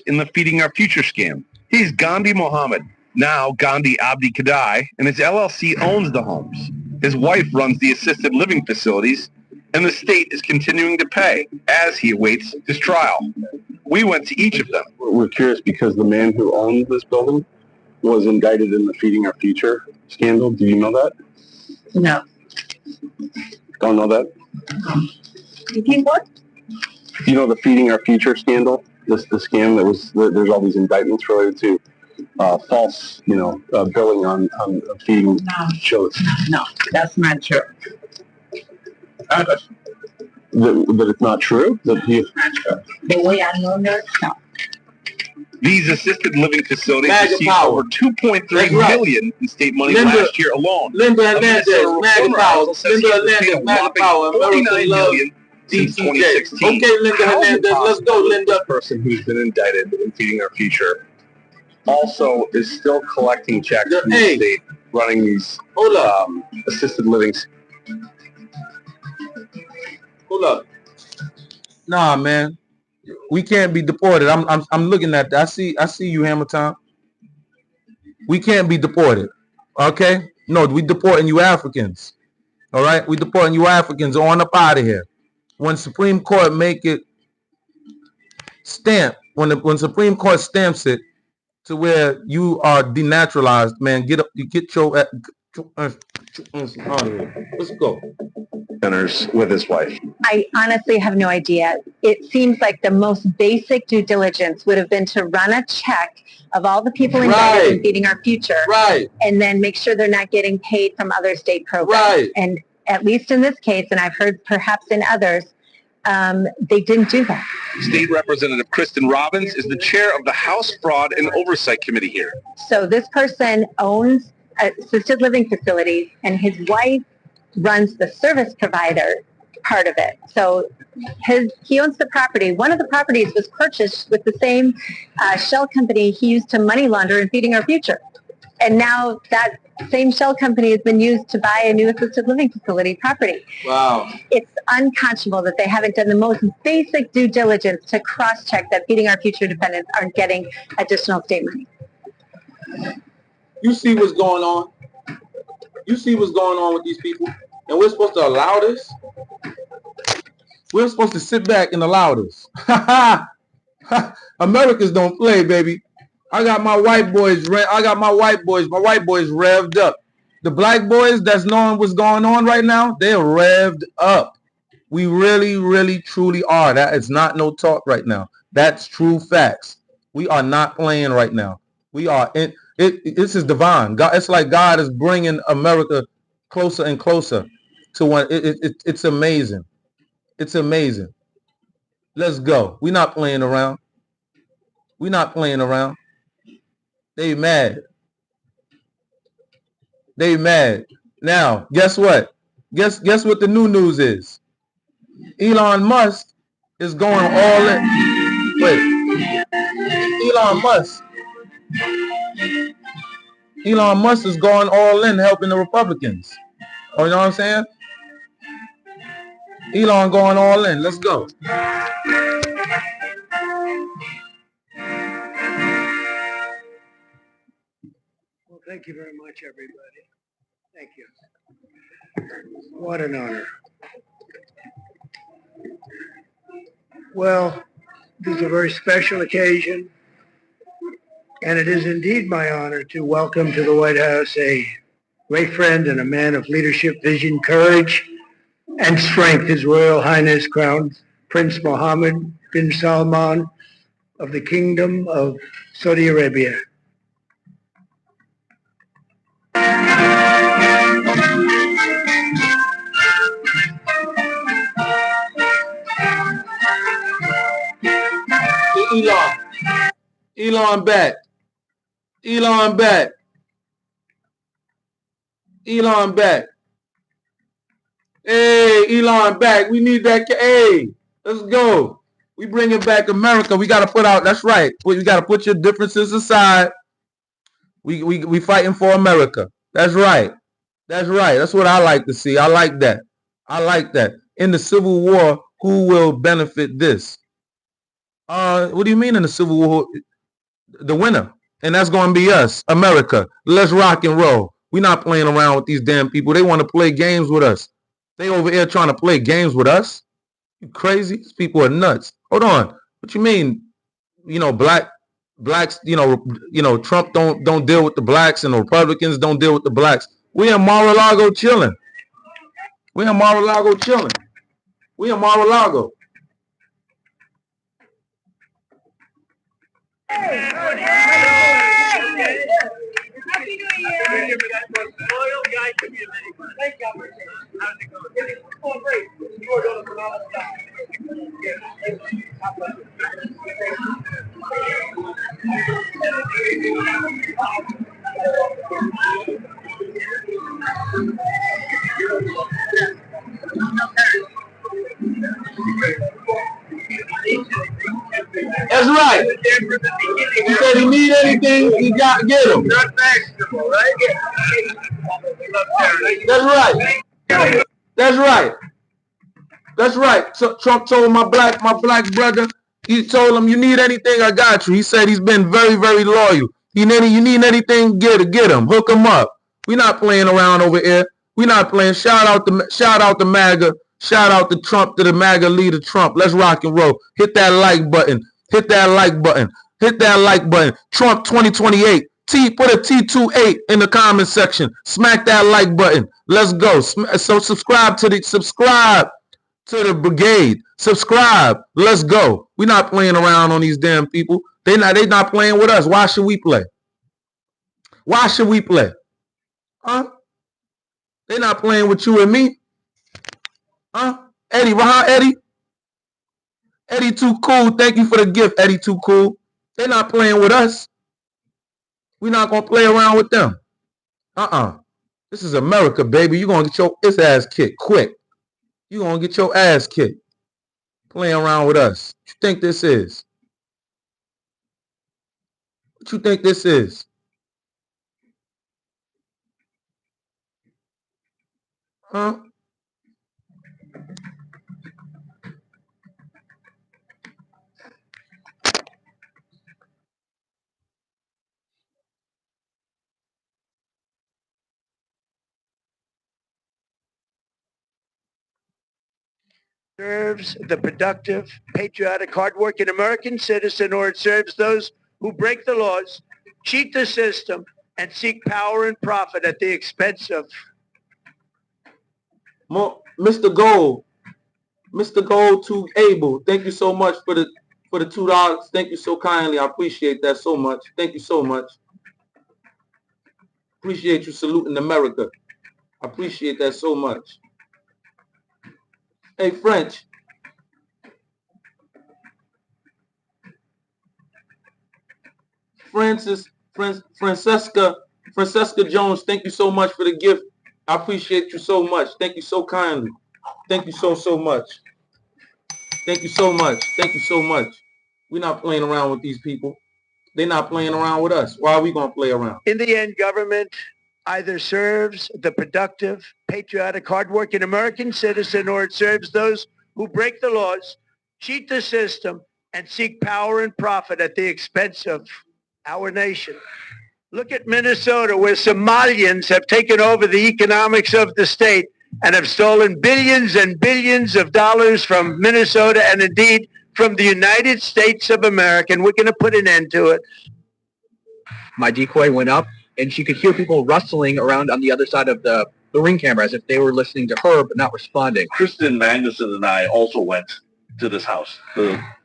in the Feeding Our Future scam. He's Gandhi Mohammed, now Gandhi Abdi Kadai, and his LLC owns the homes. His wife runs the assisted living facilities, and the state is continuing to pay as he awaits his trial. We went to each of them. We're curious because the man who owned this building was indicted in the Feeding Our Future scandal. Do you know that? No. Don't know that? You think what? You know the Feeding Our Future scandal? The scam that was, there's all these indictments related to false, billing on feeding children. No, that's not true. That it's not true? That he... Not true. The way I know that, no. These assisted living facilities received over $2.3 million in state money last year alone. Linda Hernandez, Mega Power. Linda Hernandez, Mega Power. $49 million since 2016. Okay, Linda Hernandez, let's go, Linda. The person who's been indicted in Feeding Our Future also is still collecting checks from the state, running these assisted livings. Hold up. Nah, man. We can't be deported. I'm looking at that. I see you, Hammer Time. We can't be deported. Okay? No, we deporting you Africans. All right? We deporting you Africans on up out of here. When Supreme Court make it stamp, when Supreme Court stamps it to where you are denaturalized, man, get up, you get your out of here. Let's go. With his wife. I honestly have no idea. It seems like the most basic due diligence would have been to run a check of all the people indicted in Feeding Our Future, and then make sure they're not getting paid from other state programs. And at least in this case, and I've heard perhaps in others, they didn't do that. State Representative Kristen Robbins is the chair of the House Fraud and Oversight Committee here. So this person owns assisted living facilities, and his wife runs the service provider part of it. So he owns the property. One of the properties was purchased with the same shell company he used to money launder in Feeding Our Future. And now that same shell company has been used to buy a new assisted living facility property. Wow. It's unconscionable that they haven't done the most basic due diligence to cross-check that Feeding Our Future dependents aren't getting additional state money. You see what's going on? You see what's going on with these people? And we're supposed to allow this? We're supposed to sit back and allow this. Americans don't play, baby. I got my white boys revved up. The black boys that's knowing what's going on right now, they're revved up. We really, really, truly are. That is not no talk right now. That's true facts. We are not playing right now. We are in this is divine. God, it's like God is bringing America closer and closer to one. It's amazing. It's amazing. Let's go. We're not playing around. We're not playing around. They mad. They mad. Now, guess what? Guess what the new news is? Elon Musk is going all in. Wait. Elon Musk is going all in helping the Republicans. Oh, you know what I'm saying? Elon going all in. Let's go. Well, thank you very much, everybody. Thank you. What an honor. Well, this is a very special occasion, and it is indeed my honor to welcome to the White House a great friend and a man of leadership, vision, courage, and strength, His Royal Highness Crown Prince Mohammed bin Salman of the Kingdom of Saudi Arabia. Elon back. Elon back. Elon back. Hey, Elon back. We need that. Hey, let's go. We bringing back America. We got to put out. That's right. We got to put your differences aside. We fighting for America. That's right. That's right. That's what I like to see. I like that. I like that. In the Civil War, who will benefit this? What do you mean in the Civil War? The winner. And that's going to be us, America. Let's rock and roll. We're not playing around with these damn people. They want to play games with us. They over here trying to play games with us. You crazy? These people are nuts. Hold on. What you mean? You know, blacks, you know, Trump don't deal with the blacks and the Republicans don't deal with the blacks. We in Mar-a-Lago chilling. We in Mar-a-Lago chilling. We in Mar-a-Lago. Happy New Year. Loyal guy to be amazing. Thank you. How's it going? It's going great. You are doing a phenomenal That's right. He said he need anything, he got get him. Not fashionable, right? That's right. That's right. That's right. So Trump told my black brother, he told him, you need anything, I got you. He said he's been very, very loyal. You need anything, get him. Hook him up. We're not playing around over here. We're not playing. Shout out to MAGA. Shout out to Trump, to the MAGA leader Trump. Let's rock and roll. Hit that like button. Hit that like button. Hit that like button. Trump 2028. Put a T28 in the comment section. Smack that like button. Let's go. So subscribe to the brigade. Subscribe. Let's go. We're not playing around on these damn people. They not playing with us. Why should we play? Why should we play? Huh? They're not playing with you and me. Huh? Eddie, Eddie? Eddie Too Cool. Thank you for the gift, Eddie Too Cool. They're not playing with us. We're not going to play around with them. This is America, baby. You're going to get your ass kicked quick. You're going to get your ass kicked. Playing around with us. What you think this is? What you think this is? Huh? Serves the productive, patriotic, hardworking American citizen, or it serves those who break the laws, cheat the system, and seek power and profit at the expense of... Mr. Gold to Abel, thank you so much for the $2. Thank you so kindly. I appreciate that so much. Thank you so much. Appreciate you saluting America. I appreciate that so much. Hey, French. Francesca Jones, thank you so much for the gift. I appreciate you so much. Thank you so kindly. Thank you so much. Thank you so much. Thank you so much. We're not playing around with these people. They're not playing around with us. Why are we going to play around? In the end, government either serves the productive, patriotic, hardworking American citizen, or it serves those who break the laws, cheat the system, and seek power and profit at the expense of our nation. Look at Minnesota, where Somalians have taken over the economics of the state and have stolen billions and billions of dollars from Minnesota and indeed from the United States of America, and we're going to put an end to it. My decoy went up, and she could hear people rustling around on the other side of the ring camera as if they were listening to her but not responding. Kristen Magnuson and I also went to this house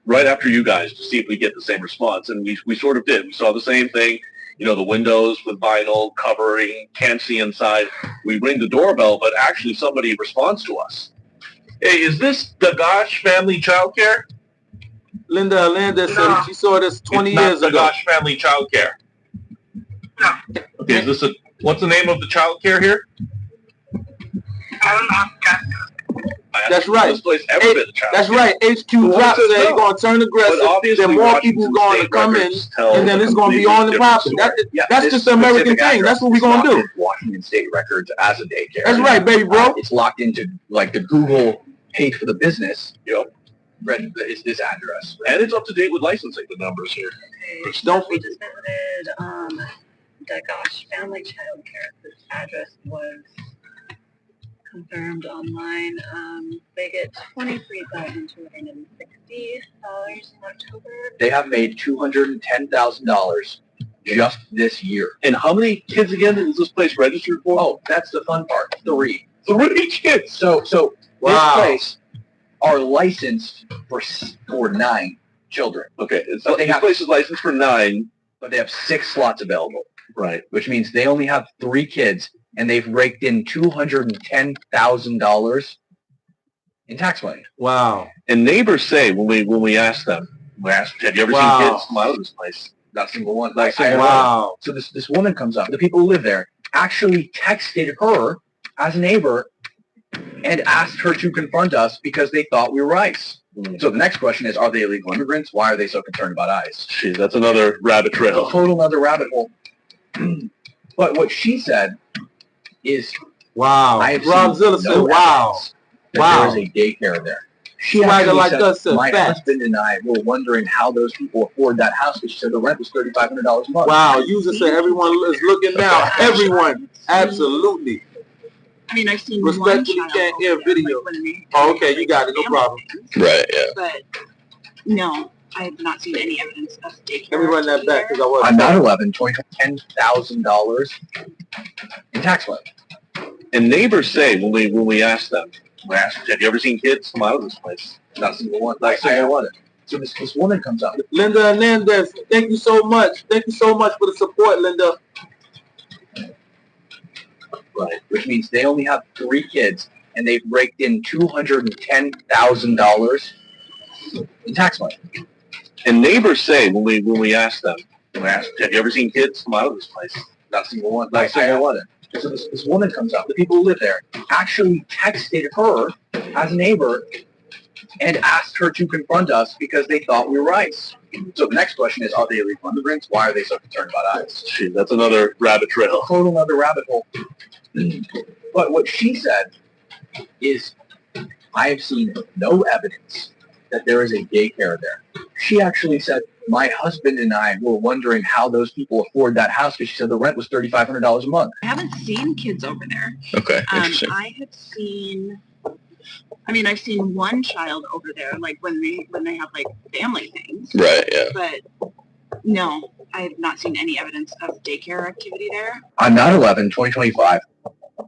right after you guys to see if we get the same response, and we sort of did. We saw the same thing. You know, the windows with vinyl covering, can't see inside. We ring the doorbell, but actually somebody responds to us. Hey, is this the Gosh Family Childcare? Linda Hernandez said she saw this 20 years ago. The Gosh Family Childcare. Okay, is this what's the name of the childcare here? That's right. This place ever been a child That's care. right. HQ drop said you're going to turn aggressive. Then more people going to come in, and then it's going to be on the popping. That's just the American thing. That's what we're going to do. Washington State records as a daycare. That's right, baby, bro. It's locked into like the Google page for the business. Yep. Is this address, and it's up to date with licensing. The numbers here. Don't we just visited the Gosh Family Child Care. This address was confirmed online. They get $23,260 in October. They have made $210,000 just this year. And how many kids again is this place registered for? Oh, that's the fun part. 3 kids. So wow. This place are licensed for 9 children. Okay, so this place is licensed for 9, but they have 6 slots available. Right. Which means they only have 3 kids, and they've raked in $210,000 in tax money. Wow. And neighbors say when we ask them, have you ever seen kids come out of this place? Not a single one. Wow. So this woman comes up. The people who live there actually texted her as a neighbor and asked her to confront us because they thought we were ICE. So the next question is, are they illegal immigrants? Why are they so concerned about ICE? Jeez, that's another rabbit trail. A total other rabbit hole. But what she said is, wow. Robzilla said, wow. Wow. There is a daycare there. She actually like said, my husband and I were wondering how those people afford that house, because she said the rent was $3,500 a month. Wow. User said everyone is looking now. Everyone. Absolutely. I mean, I've seen respectfully one can't hear video. Oh, okay, you got it, no problem. Right, yeah. But no, I have not seen any evidence of daycare. Let me run that back because I was on 9/11, $10,000 in tax money. And neighbors say when we ask them, have you ever seen kids come out of this place? Not a single one. Not a single one. So this woman comes up. Linda Hernandez, thank you so much. Thank you so much for the support, Linda. Right, which means they only have 3 kids, and they've raked in $210,000 in tax money. And neighbors say when we ask them, have you ever seen kids come out of this place? Not a single one. Not a single one. So this woman comes up. The people who live there actually texted her as a neighbor and asked her to confront us because they thought we were ICE. So the next question is, are they illegal immigrants? Why are they so concerned about ICE? Gee, that's another rabbit trail. A total other rabbit hole. But what she said is, I have seen no evidence that there is a daycare there. She actually said, my husband and I were wondering how those people afford that house, because she said the rent was $3,500 a month. I haven't seen kids over there. Okay, interesting. I have seen, I've seen one child over there, like when they have like family things. Right, yeah. But no, I have not seen any evidence of daycare activity there. On 9/11, 2025,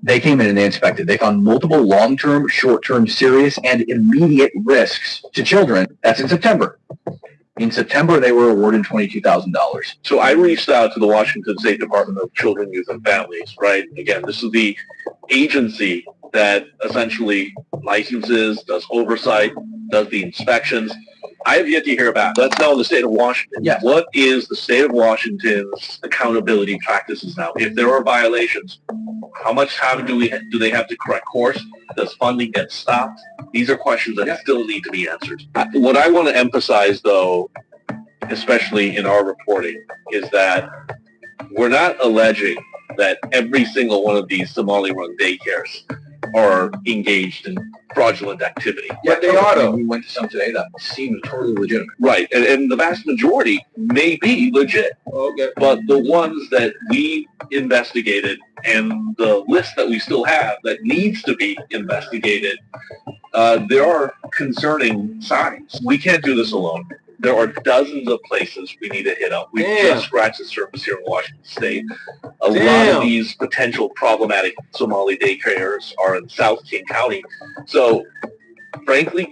they came in and they inspected. They found multiple long-term, short-term, serious, and immediate risks to children. That's in September. In September, they were awarded $22,000. So I reached out to the Washington State Department of Children, Youth, and Families, right? Again, this is the agency that essentially licenses, does oversight, does the inspections. I have yet to hear back. That's now in the state of Washington. Yes. What is the state of Washington's accountability practices now? If there are violations, how much time do they have to correct course? Does funding get stopped? These are questions that still need to be answered. What I want to emphasize, though, especially in our reporting, is that we're not alleging that every single one of these Somali-run daycares are engaged in fraudulent activity. Yeah, they are, though. We went to some today that seemed totally legitimate. Right, and the vast majority may be legit. Okay. But the ones that we investigated and the list that we still have that needs to be investigated, there are concerning signs. We can't do this alone. There are dozens of places we need to hit up. We've just scratched the surface here in Washington State. A lot of these potential problematic Somali daycares are in South King County. So, frankly,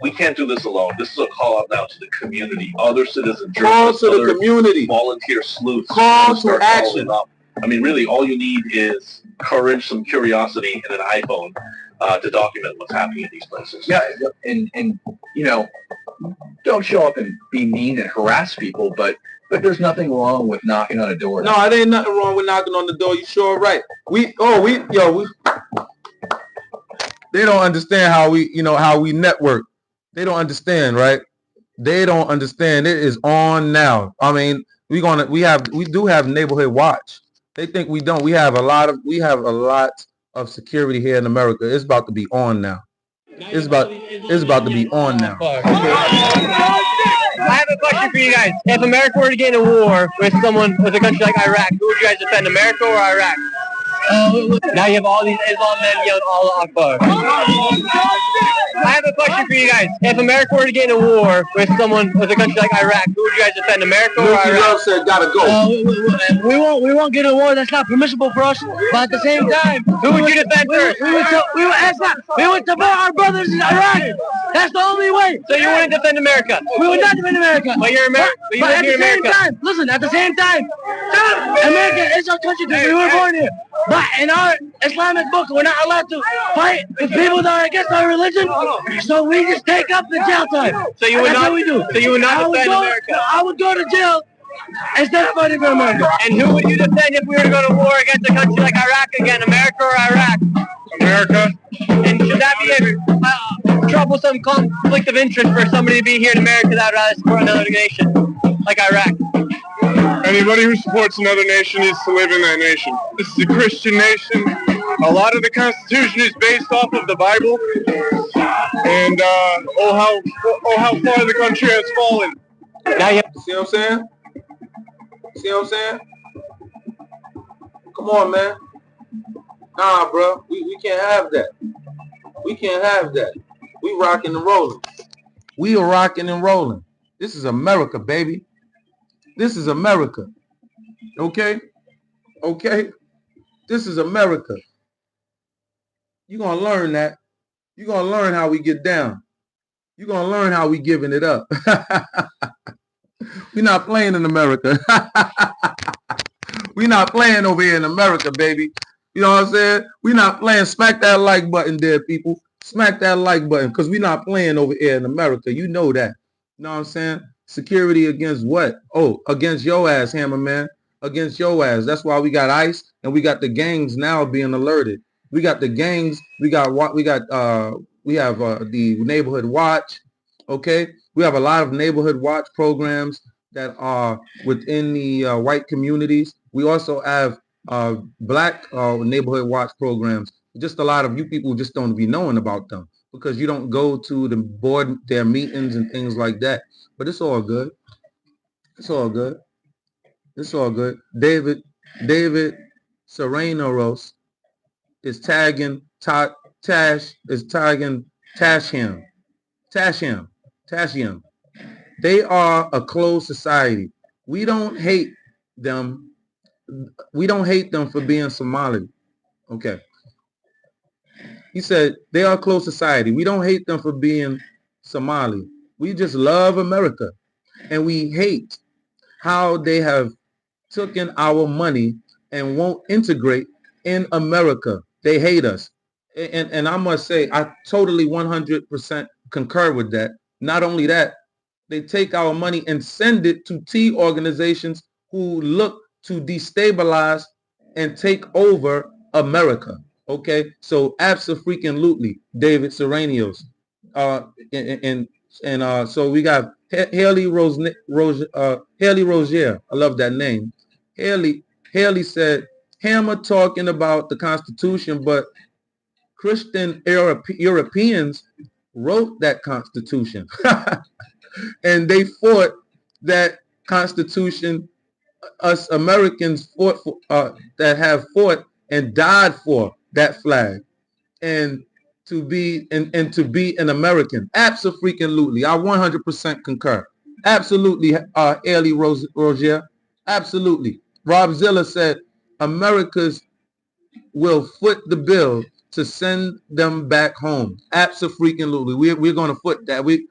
we can't do this alone. This is a call out now to the community, other citizens, journalists, call to the community, volunteer sleuths. Call to action. I mean, really, all you need is courage, some curiosity, and an iPhone to document what's happening in these places. Yeah, and you know, don't show up and be mean and harass people, but there's nothing wrong with knocking on a door. No, there ain't nothing wrong with knocking on the door. You sure right. There They don't understand how we, how we network. They don't understand, right? They don't understand. It is on now. I mean, we do have neighborhood watch. They think we don't. We have a lot of security here in America. It's about to be on now. It's about to be on now. I have a question for you guys. If America were to get in a war with a country like Iraq, who would you guys defend, America or Iraq? Now you have all these Islam men yelling Allah Akbar. I have a question for you guys. If America were to get in a war with a country like Iraq, who would you guys defend, America or Iraq? Said gotta go. We won't get in a war that's not permissible for us. But at the same time, who would you defend first? We would support our brothers in Iraq. That's the only way. So you wouldn't defend America? We would not defend America. But you're American. But at the same time, listen. At the same time, America is our country because we were born here. But in our Islamic book, we're not allowed to fight with people that are against our religion. So we just take up the jail time. So you would not. What we do. So you would not defend America. I would go to jail instead of fighting for America. And who would you defend if we were to go to war against a country like Iraq again? America or Iraq? America. And should that be a troublesome conflict of interest for somebody to be here in America that would rather support another nation like Iraq? Anybody who supports another nation needs to live in that nation. This is a Christian nation. A lot of the Constitution is based off of the Bible. And how far the country has fallen. See what I'm saying? See what I'm saying? Come on, man. Nah, bro. We can't have that. We can't have that. We rocking and rolling. We are rocking and rolling. This is America, baby. This is America. Okay? Okay? This is America. You're going to learn that. You're going to learn how we get down. You're going to learn how we giving it up. We're not playing in America. We're not playing over here in America, baby. You know what I'm saying? We're not playing. Smack that like button there, people. Smack that like button because we're not playing over here in America. You know that. You know what I'm saying? Security against what? Oh, against your ass, Hammerman. Against your ass. That's why we got ICE and we got the gangs now being alerted. We got the gangs. We have the neighborhood watch. Okay, we have a lot of neighborhood watch programs that are within the white communities. We also have black neighborhood watch programs. Just a lot of you people just don't be knowing about them because you don't go to their meetings and things like that. But it's all good. It's all good. It's all good. David Serenos is tagging Tashim. They are a closed society. We don't hate them. We don't hate them for being Somali. Okay. He said they are a closed society. We don't hate them for being Somali. We just love America. And we hate how they have taken our money and won't integrate in America. They hate us. And I must say, I totally 100% concur with that. Not only that, they take our money and send it to T organizations who look to destabilize and take over America. Okay, so absolutely, David Serenos. So we got Haley Rozier. I love that name. Haley said, Hammer talking about the Constitution, but Christian Europeans wrote that Constitution. And they fought that Constitution. Us Americans fought for, that have fought and died for that flag, and to be an American. Absolutely, I 100% concur. Absolutely, Haley Rozier. Absolutely. Rob Zilla said Americans will foot the bill to send them back home. Absolutely, we're going to foot that. We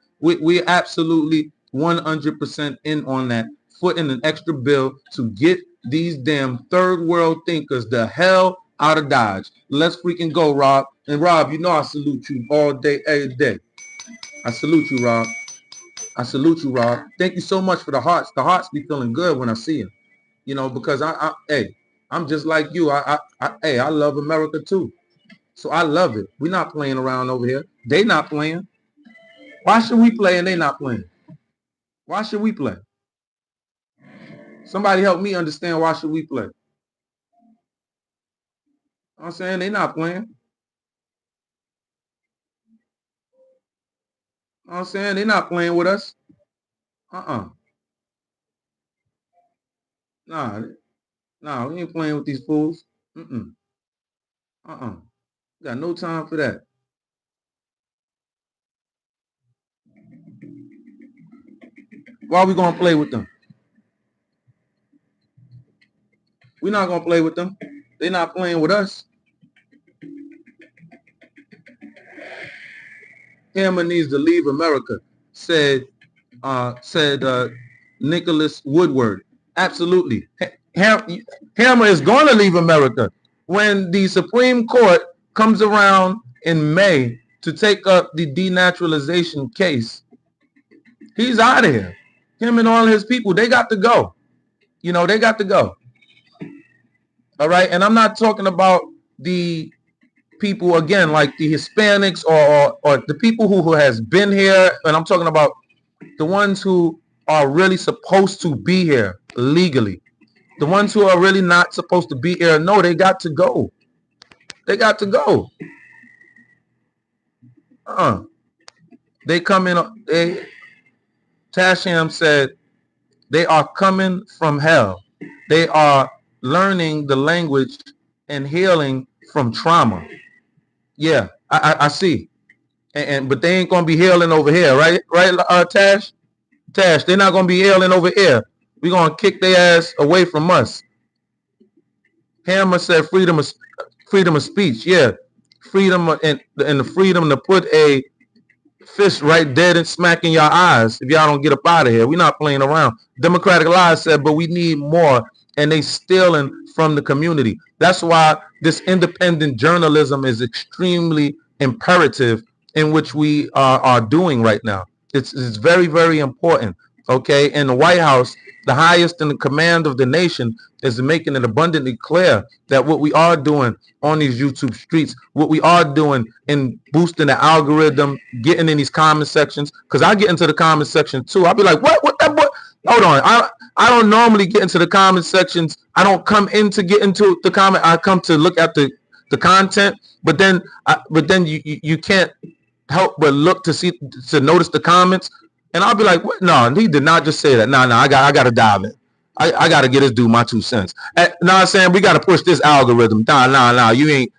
absolutely 100% in on that. Footing an extra bill to get these damn third world thinkers the hell out of Dodge. Let's freaking go, Rob. And Rob, you know I salute you all day, every day. I salute you, Rob. I salute you, Rob. Thank you so much for the hearts. The hearts be feeling good when I see them. You know, because I'm just like you. I love America too. So I love it. We're not playing around over here. They not playing. Why should we play and they not playing? Why should we play? Somebody help me understand why should we play. You know what I'm saying? They not playing. You know what I'm saying? They not playing with us. Nah, we ain't playing with these fools. Got no time for that. Why are we gonna play with them? We're not gonna play with them. They're not playing with us. Hammer needs to leave America, said Nicholas Woodward. Absolutely. Hammer is going to leave America when the Supreme Court comes around in May to take up the denaturalization case. He's out of here. Him and all his people, they got to go. You know, they got to go. All right. And I'm not talking about the people, again, like the Hispanics or the people who has been here. And I'm talking about the ones who are really supposed to be here legally. The ones who are really not supposed to be here, no, they got to go. They got to go. They come in, Tasham said, they are coming from hell. They are learning the language and healing from trauma. Yeah, I see. But they ain't gonna be healing over here, right? Right, Tash? Tash, they're not gonna be healing over here. We're gonna kick their ass away from us. Hammer said freedom of speech. Yeah, freedom and the freedom to put a fist right dead and smack in your eyes if y'all don't get up out of here. We're not playing around. Democratic Lies said, but we need more, and they stealing from the community. That's why this independent journalism is extremely imperative in which we are doing right now. It's very, very important. Okay, in the White House, the highest in the command of the nation is making it abundantly clear that what we are doing on these YouTube streets, what we are doing in boosting the algorithm, getting in these comment sections, because I get into the comment section too. I'll be like, what that boy? Hold on. I don't normally get into the comment sections. I don't come in to get into the comment. I come to look at the content, but then you can't help but look to notice the comments. And I'll be like, what? No, he did not just say that. No, I got to dive in. I got to get this dude my 2 cents. No, I'm saying we got to push this algorithm. Nah, you ain't.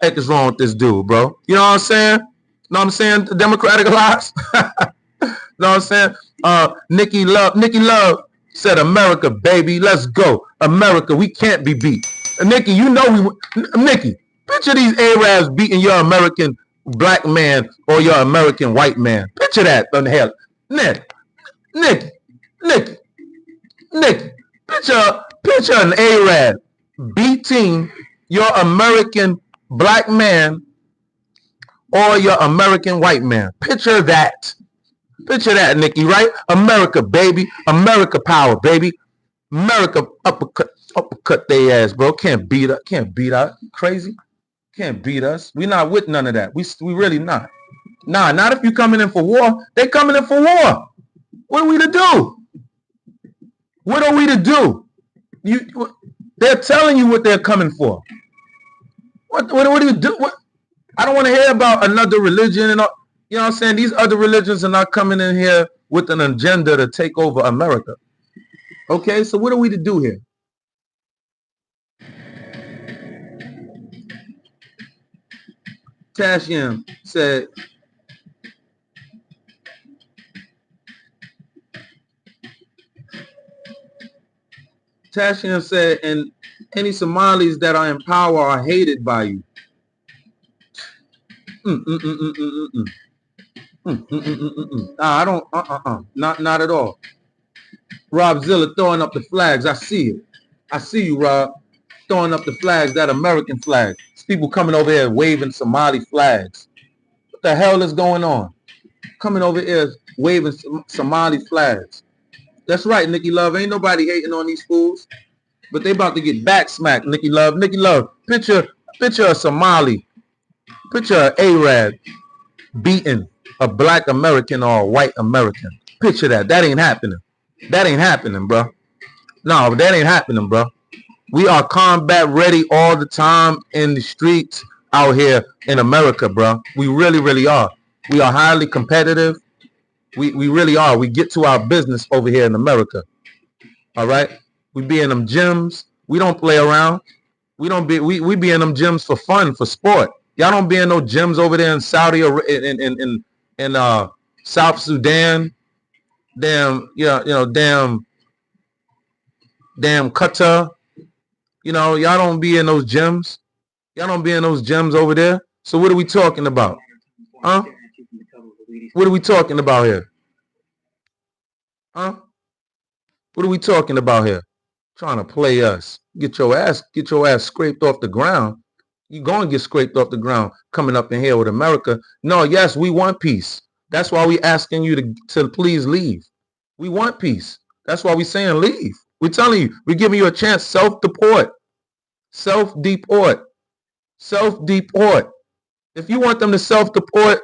Heck is wrong with this dude, bro? You know what I'm saying? Know what I'm saying? Democratic Lies. Know what I'm saying? Nikki Love said, America, baby, let's go. America, we can't be beat. Nikki, you know Nikki, picture these Arabs beating your American black man or your American white man. Picture that on the hell. Nikki. Picture an Arab beating your American black man or your American white man. Picture that. Picture that, Nikki, right? America, baby. America power, baby. America uppercut their ass, bro. Can't beat us. Crazy? Can't beat us. We're not with none of that. We really not. Nah, not if you coming in for war. They coming in for war. What are we to do? What are we to do? They're telling you what they're coming for. What do you do? I don't want to hear about another religion and all. You know what I'm saying? These other religions are not coming in here with an agenda to take over America. Okay, so what are we to do here? Tashiam said, and any Somalis that are in power are hated by you. I don't, not at all. Rob Zilla throwing up the flags. I see it. I see you, Rob, throwing up the flags, that American flag. There's people coming over here waving Somali flags. What the hell is going on? Coming over here waving Somali flags. That's right, Nikki Love. Ain't nobody hating on these fools. But they about to get back smacked. Nikki Love, picture a Somali, picture an Arab beating a black American or a white American. Picture that. That ain't happening. That ain't happening, bro. No, that ain't happening, bro. We are combat ready all the time in the streets out here in America, bro. We really, really are. We are highly competitive. We really are. We get to our business over here in America. All right. We be in them gyms. We don't play around. We be in them gyms for fun, for sport. Y'all don't be in no gyms over there in Saudi or in South Sudan. Damn Qatar. Y'all don't be in those gyms. Y'all don't be in those gyms over there. So what are we talking about? Huh? What are we talking about here? Huh? What are we talking about here? Trying to play us. Get your ass scraped off the ground. You're going to get scraped off the ground coming up in here with America. No, yes, we want peace. That's why we asking you to please leave. We want peace. That's why we saying leave. We're telling you, we're giving you a chance. Self-deport. Self-deport. Self-deport. If you want them to self-deport,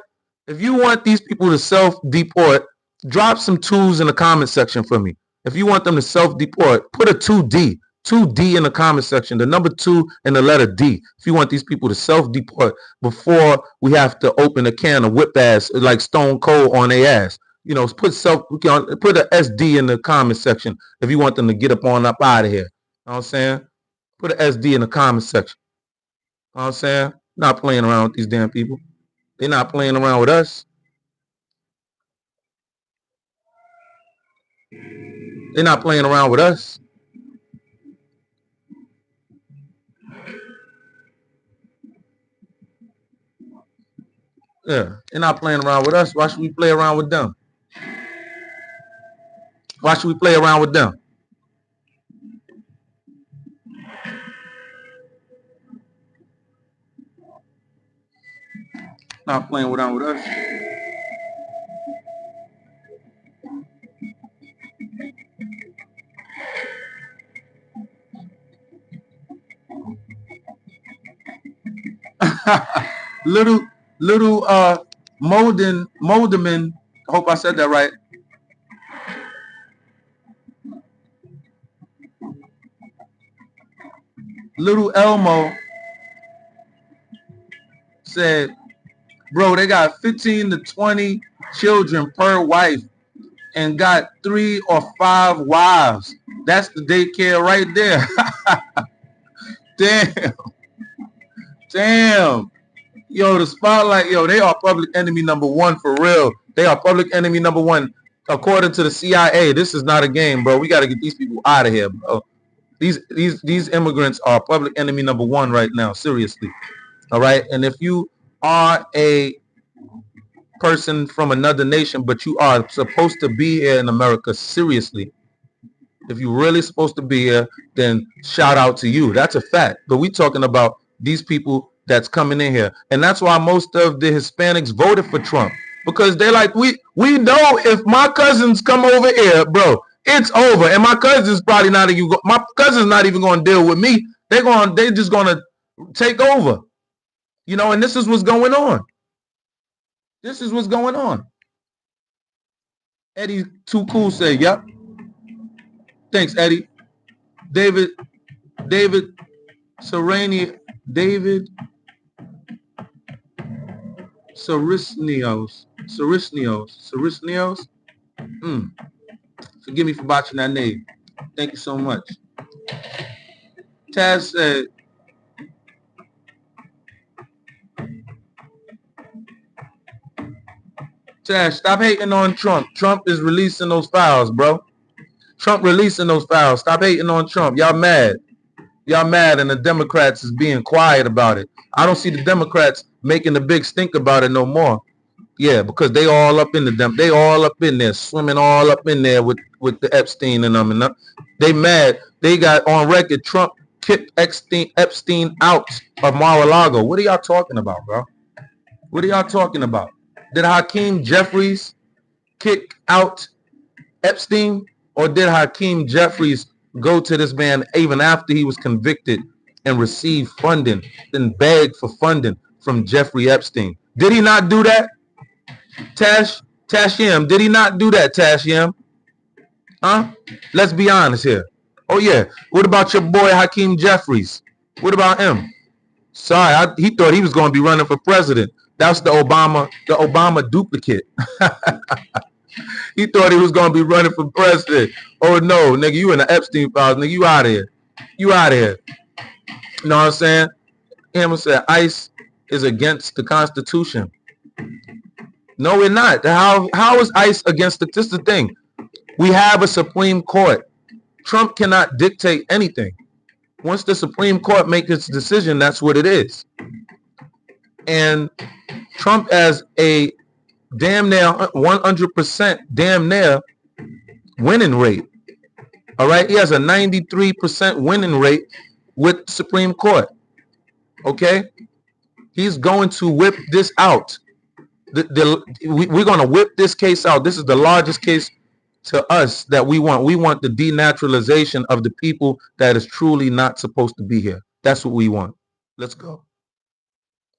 if you want these people to self-deport, drop some twos in the comment section for me. If you want them to self-deport, put a 2D in the comment section, the number 2 and the letter D. If you want these people to self-deport before we have to open a can of whip ass like Stone Cold on their ass. Put a SD in the comment section if you want them to get up out of here. You know what I'm saying? Put an SD in the comment section. You know what I'm saying? Not playing around with these damn people. They're not playing around with us. They're not playing around with us. Yeah, they're not playing around with us. Why should we play around with them? Why should we play around with them? Not playing around with us. little Molderman, I hope I said that right. Little Elmo said, bro, they got 15 to 20 children per wife and got 3 or 5 wives. That's the daycare right there. Damn. Yo, the spotlight, they are public enemy number 1 for real. They are public enemy number 1. According to the CIA, this is not a game, bro. We got to get these people out of here, bro. These immigrants are public enemy number 1 right now, seriously. All right? And if you are a person from another nation, but you are supposed to be here in America, seriously, if you're really supposed to be here, then shout out to you. That's a fact. But we talking about these people that's coming in here. And that's why most of the Hispanics voted for Trump. Because they're like, we know if my cousins come over here, bro, it's over. And my cousin's probably not even my cousin's not even going to deal with me. They just going to take over. And this is what's going on. This is what's going on. Eddie Too Cool said, yep. Thanks, Eddie. David Sarisnios. Forgive me for botching that name. Thank you so much. Taz said, Taz, stop hating on Trump. Trump is releasing those files, bro. Trump releasing those files. Stop hating on Trump. Y'all mad. Y'all mad, and the Democrats is being quiet about it. I don't see the Democrats making the big stink about it no more. Yeah, because they all up in they all up in there, swimming all up in there with the Epstein and them. And they mad. They got on record Trump kicked Epstein out of Mar-a-Lago. What are y'all talking about, bro? What are y'all talking about? Did Hakeem Jeffries kick out Epstein, or did Hakeem Jeffries go to this man even after he was convicted and receive funding, then beg for funding from Jeffrey Epstein? Did he not do that? Tashiam, did he not do that, Tashiam? Huh? Let's be honest here. Oh yeah. What about your boy Hakeem Jeffries? What about him? Sorry, he thought he was going to be running for president. That's the Obama duplicate. He thought he was going to be running for president. Oh no, nigga, you in the Epstein files, nigga, you out of here. You out of here. You know what I'm saying? Him said ICE is against the Constitution. No, we're not. How is ICE against it? This is the thing. We have a Supreme Court. Trump cannot dictate anything. Once the Supreme Court makes its decision, that's what it is. And Trump has a damn near 100% damn near winning rate. All right? He has a 93% winning rate with the Supreme Court. Okay? He's going to whip this out. We're going to whip this case out. This is the largest case to us that we want. We want the denaturalization of the people that is truly not supposed to be here. That's what we want. Let's go.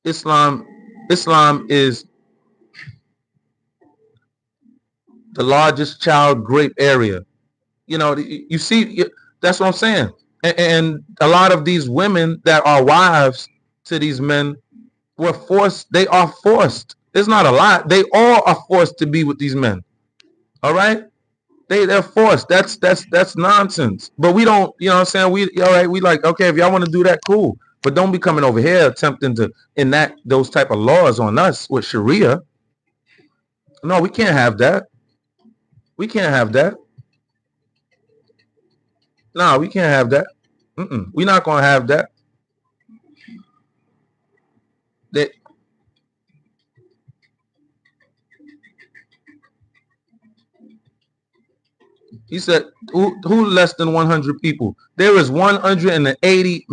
Islam is the largest child rape area. You know, you see, that's what I'm saying. And a lot of these women that are wives to these men were forced. They are forced. It's not a lot. They all are forced to be with these men. All right? They're forced. That's nonsense. But we don't, you know what I'm saying? We like, okay, if y'all want to do that, cool. But don't be coming over here attempting to enact those type of laws on us with Sharia. No, we can't have that. We can't have that. No, we can't have that. We're not going to have that. He said, who less than 100 people? There is 180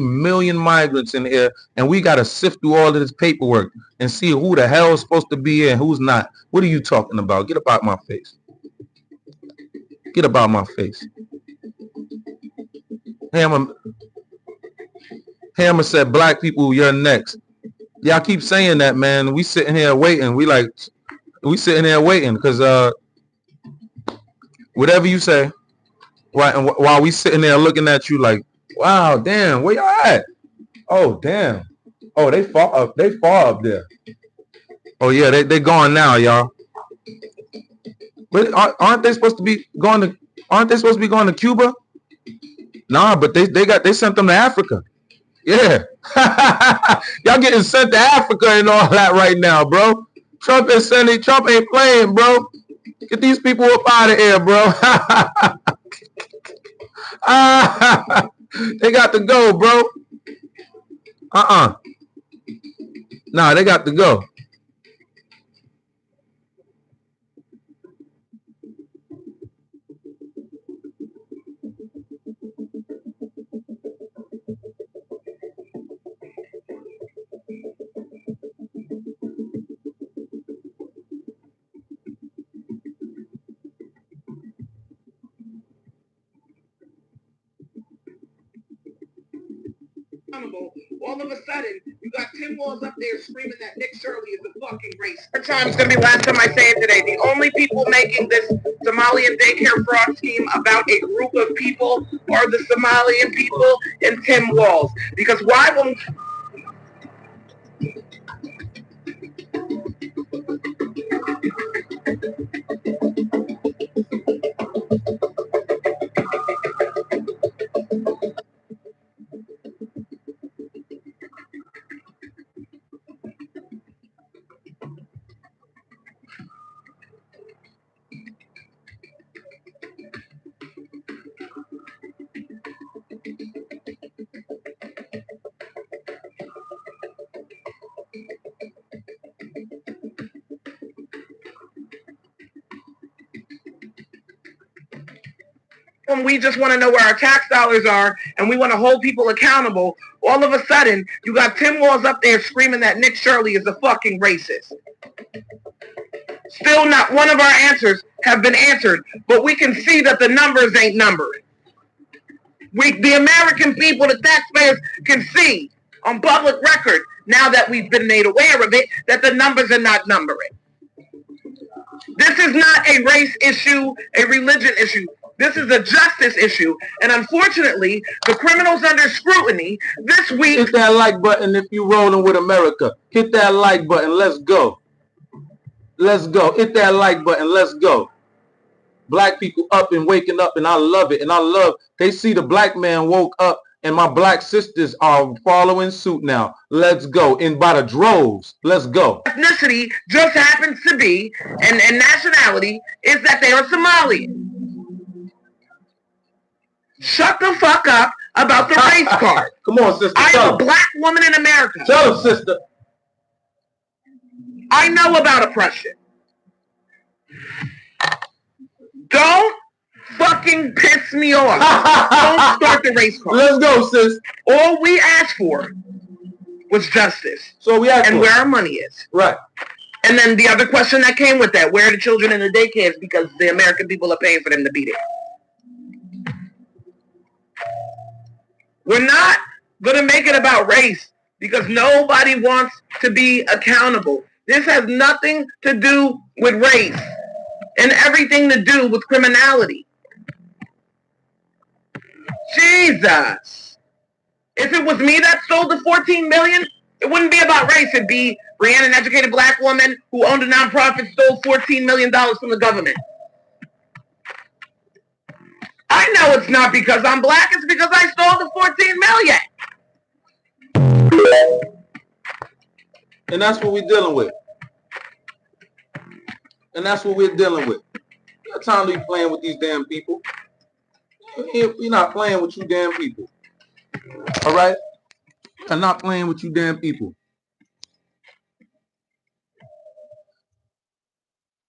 million migrants in here, and we got to sift through all of this paperwork and see who the hell is supposed to be here and who's not. What are you talking about? Get up out my face. Get up out my face. Hammer said, black people, you're next. Y'all keep saying that, man. We sitting here waiting. We sitting here waiting because whatever you say, right? And while we sitting there looking at you like, wow, damn, where y'all at? Oh, damn. Oh, they far up there. Oh yeah, they gone now, y'all. But aren't they supposed to be going to Cuba? Nah, but they sent them to Africa. Yeah. Y'all getting sent to Africa and all that right now, bro. Trump ain't playing, bro. Get these people up out of here, bro. They got to go, bro. Nah, they got to go. All of a sudden, you got Tim Walz up there screaming that Nick Shirley is a fucking racist. Third time, it's going to be the last time I say it today. The only people making this Somalian daycare fraud scheme about a group of people are the Somalian people and Tim Walz. Because why won't... When we just want to know where our tax dollars are and we want to hold people accountable, all of a sudden, you got Tim Walz up there screaming that Nick Shirley is a fucking racist. Still not one of our answers have been answered, but we can see that the numbers ain't numbered. The American people, the taxpayers, can see on public record, now that we've been made aware of it, that the numbers are not numbering. This is not a race issue, a religion issue. This is a justice issue. And unfortunately, the criminals under scrutiny this week... Hit that like button if you're rolling with America. Hit that like button. Let's go. Let's go. Hit that like button. Let's go. Black people up and waking up, and I love it. And I love, they see the black man woke up, and my black sisters are following suit now. Let's go. And by the droves. Let's go. Ethnicity just happens to be, and nationality, is that they are Somali. Shut the fuck up about the race card. Come on, sister. I am a black woman in America. Tell them, sister. I know about oppression. Don't fucking piss me off. Don't start the race card. Let's go, sis. All we asked for was justice. So we asked and where our money is. Right. And then the other question that came with that, where are the children in the daycares because the American people are paying for them to be there? We're not going to make it about race because nobody wants to be accountable. This has nothing to do with race and everything to do with criminality. Jesus. If it was me that stole the $14 million, it wouldn't be about race. It'd be Brianna, an educated black woman who owned a nonprofit, stole $14 million from the government. I know it's not because I'm black, it's because I stole the $14 million. And that's what we're dealing with. And that's what we're dealing with. You got time to be playing with these damn people. We're not playing with you damn people. All right? I'm not playing with you damn people.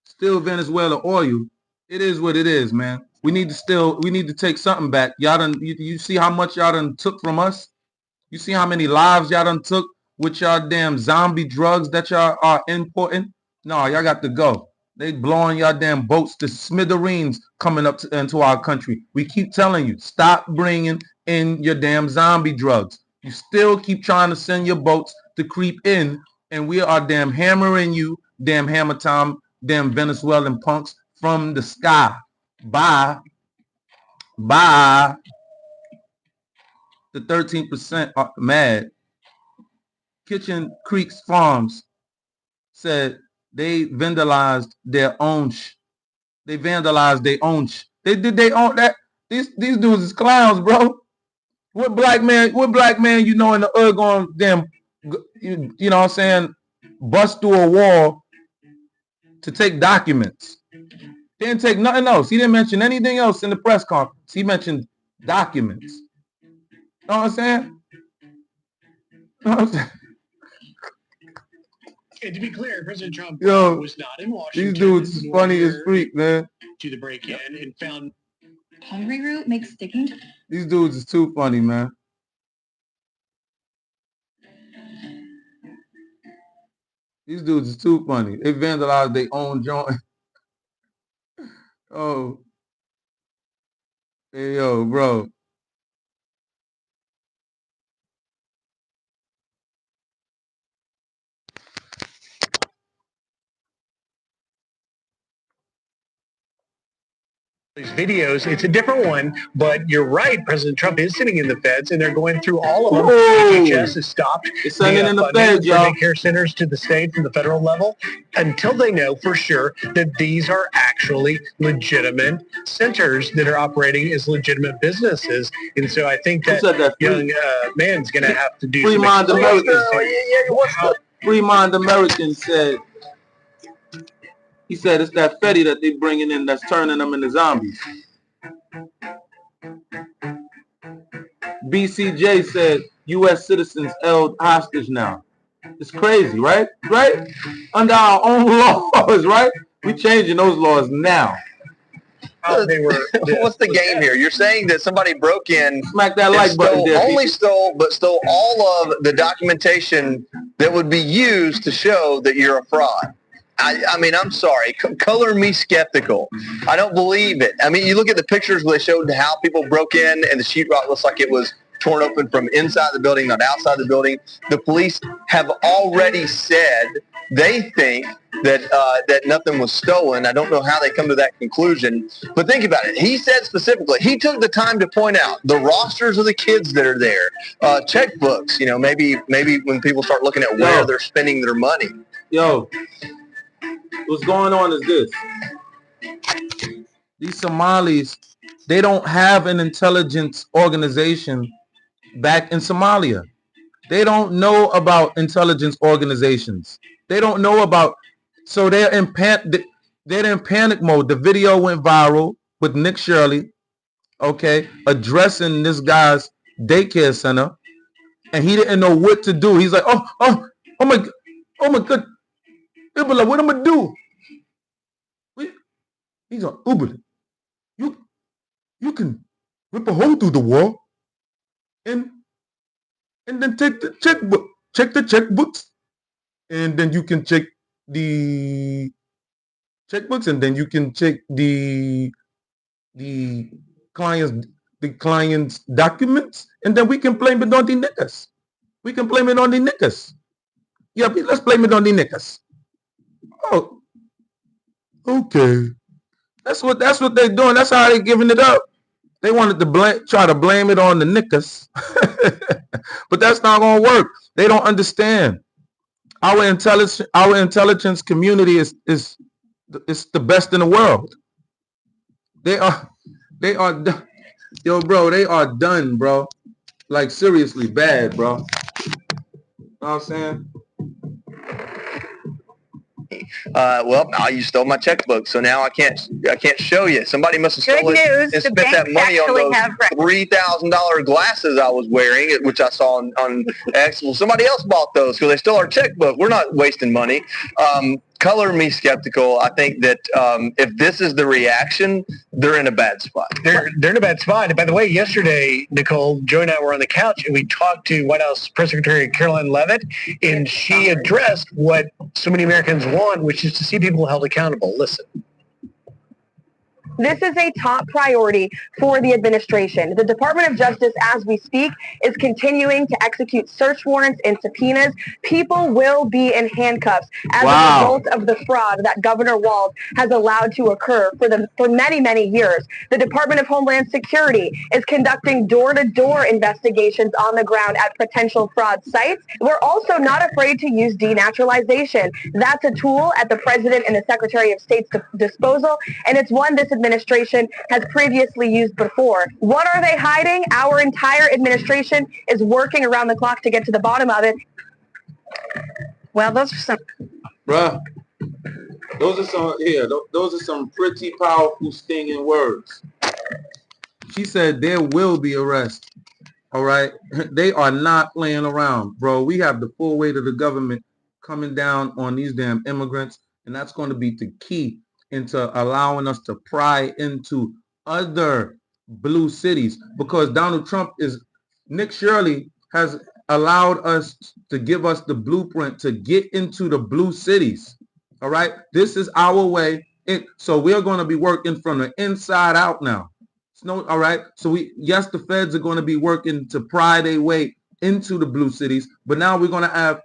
Still Venezuela oil. It is what it is, man. We need to take something back. Y'all done, you see how much y'all done took from us? You see how many lives y'all done took with y'all damn zombie drugs that y'all are importing? No, y'all got to go. They blowing y'all damn boats to smithereens coming up into our country. We keep telling you, stop bringing in your damn zombie drugs. You still keep trying to send your boats to creep in, and we are damn hammering you, damn hammer time, damn Venezuelan punks from the sky. By the 13% are mad. Kitchen Creeks Farms said they vandalized their own They vandalized their own They did their own that. These dudes is clowns, bro. What black man you know in the hood going damn, you know what I'm saying, bust through a wall to take documents. He didn't take nothing else. He didn't mention anything else in the press conference. He mentioned documents. You know what I'm saying? You know what I'm saying? And to be clear, President Trump was not in Washington. These dudes is funny as freak, man. To the break-in and found hungry root makes sticking. These dudes is too funny, man. These dudes is too funny. They vandalized their own joint. Oh. Hey, yo, bro. these videos. It's a different one, but you're right. President Trump is sitting in the feds, and they're going through all of them. DHS has stopped in the feds, y'all. Daycare centers to the state from the federal level until they know for sure that these are actually legitimate centers that are operating as legitimate businesses. And so I think that young man's going to have to do Free Mind American. some Free Mind American said. He said it's that Fetty that they bringing in that's turning them into zombies. BCJ said U.S. citizens held hostage now. It's crazy, right? Right? Under our own laws, right? We changing those laws now. What's the game here? You're saying that somebody broke in, smack that like button there, stole all of the documentation that would be used to show that you're a fraud. I mean, I'm sorry. Color me skeptical. I don't believe it. I mean, you look at the pictures where they showed how people broke in, and the sheetrock looks like it was torn open from inside the building, not outside the building. The police have already said they think that that nothing was stolen. I don't know how they come to that conclusion, but think about it. He said specifically, he took the time to point out the rosters of the kids that are there, checkbooks. You know, maybe when people start looking at where they're spending their money. Yo, what's going on is this. These Somalis, they don't have an intelligence organization back in Somalia. They don't know about intelligence organizations. They don't know about, so they're in panic mode. The video went viral with Nick Shirley, okay, addressing this guy's daycare center, and he didn't know what to do. He's like, oh my God, Ibala, what am I do? He's like, Ubala, you can rip a hole through the wall and then take the checkbook, check the checkbooks, and then you can check the checkbooks, and then you can check the client's documents, and then we can blame it on the niggas. We can blame it on the niggas. Yeah, let's blame it on the niggas. Oh, okay. That's what they're doing. That's how they're giving it up. They wanted to try to blame it on the niggas, but that's not gonna work. They don't understand. Our intelligence community is the best in the world. They are, yo, bro. They are done, bro. Like seriously bad, bro. You know what I'm saying? Well, now you stole my checkbook, so now I can't show you. Somebody must have stolen it and spent that money on those $3,000 glasses I was wearing, which I saw on X. Well, somebody else bought those because they stole our checkbook. We're not wasting money. Color me skeptical. I think that if this is the reaction, they're in a bad spot. They're in a bad spot. And by the way, yesterday, Nicole, Joe and I were on the couch, and we talked to White House Press Secretary Caroline Leavitt, and she addressed what so many Americans want, which is to see people held accountable. Listen. This is a top priority for the administration. The Department of Justice, as we speak, is continuing to execute search warrants and subpoenas. People will be in handcuffs as a result of the fraud that Governor Walz has allowed to occur for many, many years. The Department of Homeland Security is conducting door-to-door investigations on the ground at potential fraud sites. We're also not afraid to use denaturalization. That's a tool at the President and the Secretary of State's disposal, and it's one this administration has previously used before. What are they hiding? Our entire administration is working around the clock to get to the bottom of it. Well, those are some... Bruh, those are some pretty powerful stinging words. She said there will be arrests. All right? They are not playing around, bro. We have the full weight of the government coming down on these damn immigrants, and that's going to be the key into allowing us to pry into other blue cities, because Donald Trump Nick Shirley has allowed us to give us the blueprint to get into the blue cities. All right. This is our way. So we're going to be working from the inside out now. All right. So yes, the feds are going to be working to pry their way into the blue cities, but now we're going to have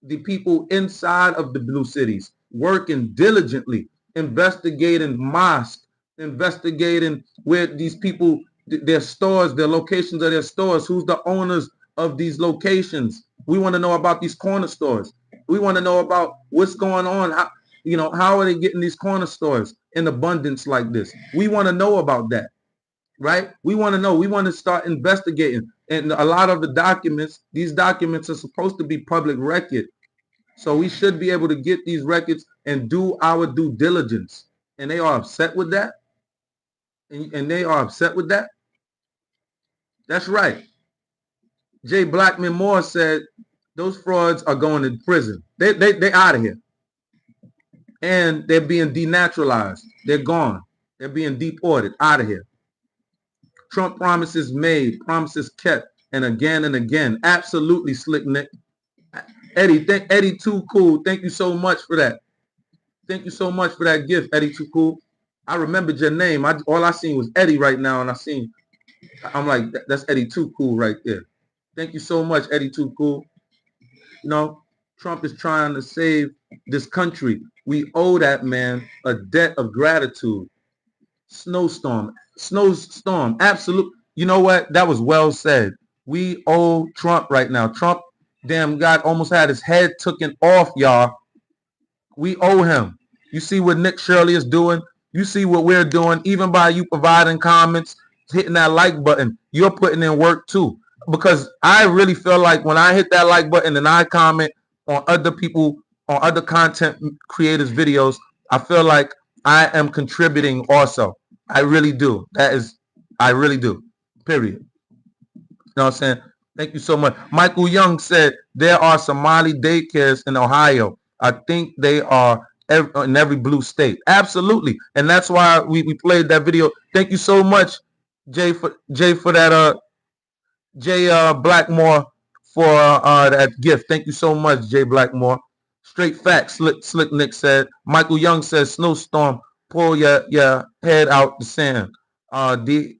the people inside of the blue cities working diligently, investigating mosques, investigating where these people, their stores, their locations of their stores, who's the owners of these locations. We want to know about these corner stores. We want to know about what's going on. How are they getting these corner stores in abundance like this? We want to know about that, right? We want to know. We want to start investigating. And a lot of the documents, these documents are supposed to be public record. So we should be able to get these records and do our due diligence. And they are upset with that. And they are upset with that. That's right. Jay Blackman Moore said those frauds are going to prison. They out of here. And they're being denaturalized. They're gone. They're being deported out of here. Trump promises made, promises kept, and again. Absolutely, Slick Nick. Eddie Too Cool. Thank you so much for that. Thank you so much for that gift, Eddie Too Cool. I remembered your name. All I seen was Eddie right now, and I'm like, that's Eddie Too Cool right there. Thank you so much, Eddie Too Cool. You know, Trump is trying to save this country. We owe that man a debt of gratitude. Snowstorm, absolute. You know what? That was well said. We owe Trump right now. Trump, damn God, almost had his head taken off, y'all. We owe him. You see what Nick Shirley is doing? You see what we're doing, even by you providing comments, hitting that like button. You're putting in work too. Because I really feel like when I hit that like button and I comment on other people, on other content creators' videos, I feel like I am contributing also. I really do. I really do. Period. You know what I'm saying? Thank you so much. Michael Young said there are Somali daycares in Ohio. I think they are in every blue state. Absolutely. And that's why we played that video. Thank you so much, Jay, for that Jay Blackmore for that gift. Thank you so much, Jay Blackmore. Straight facts, Slick Nick said. Michael Young says, snowstorm, pull your head out the sand.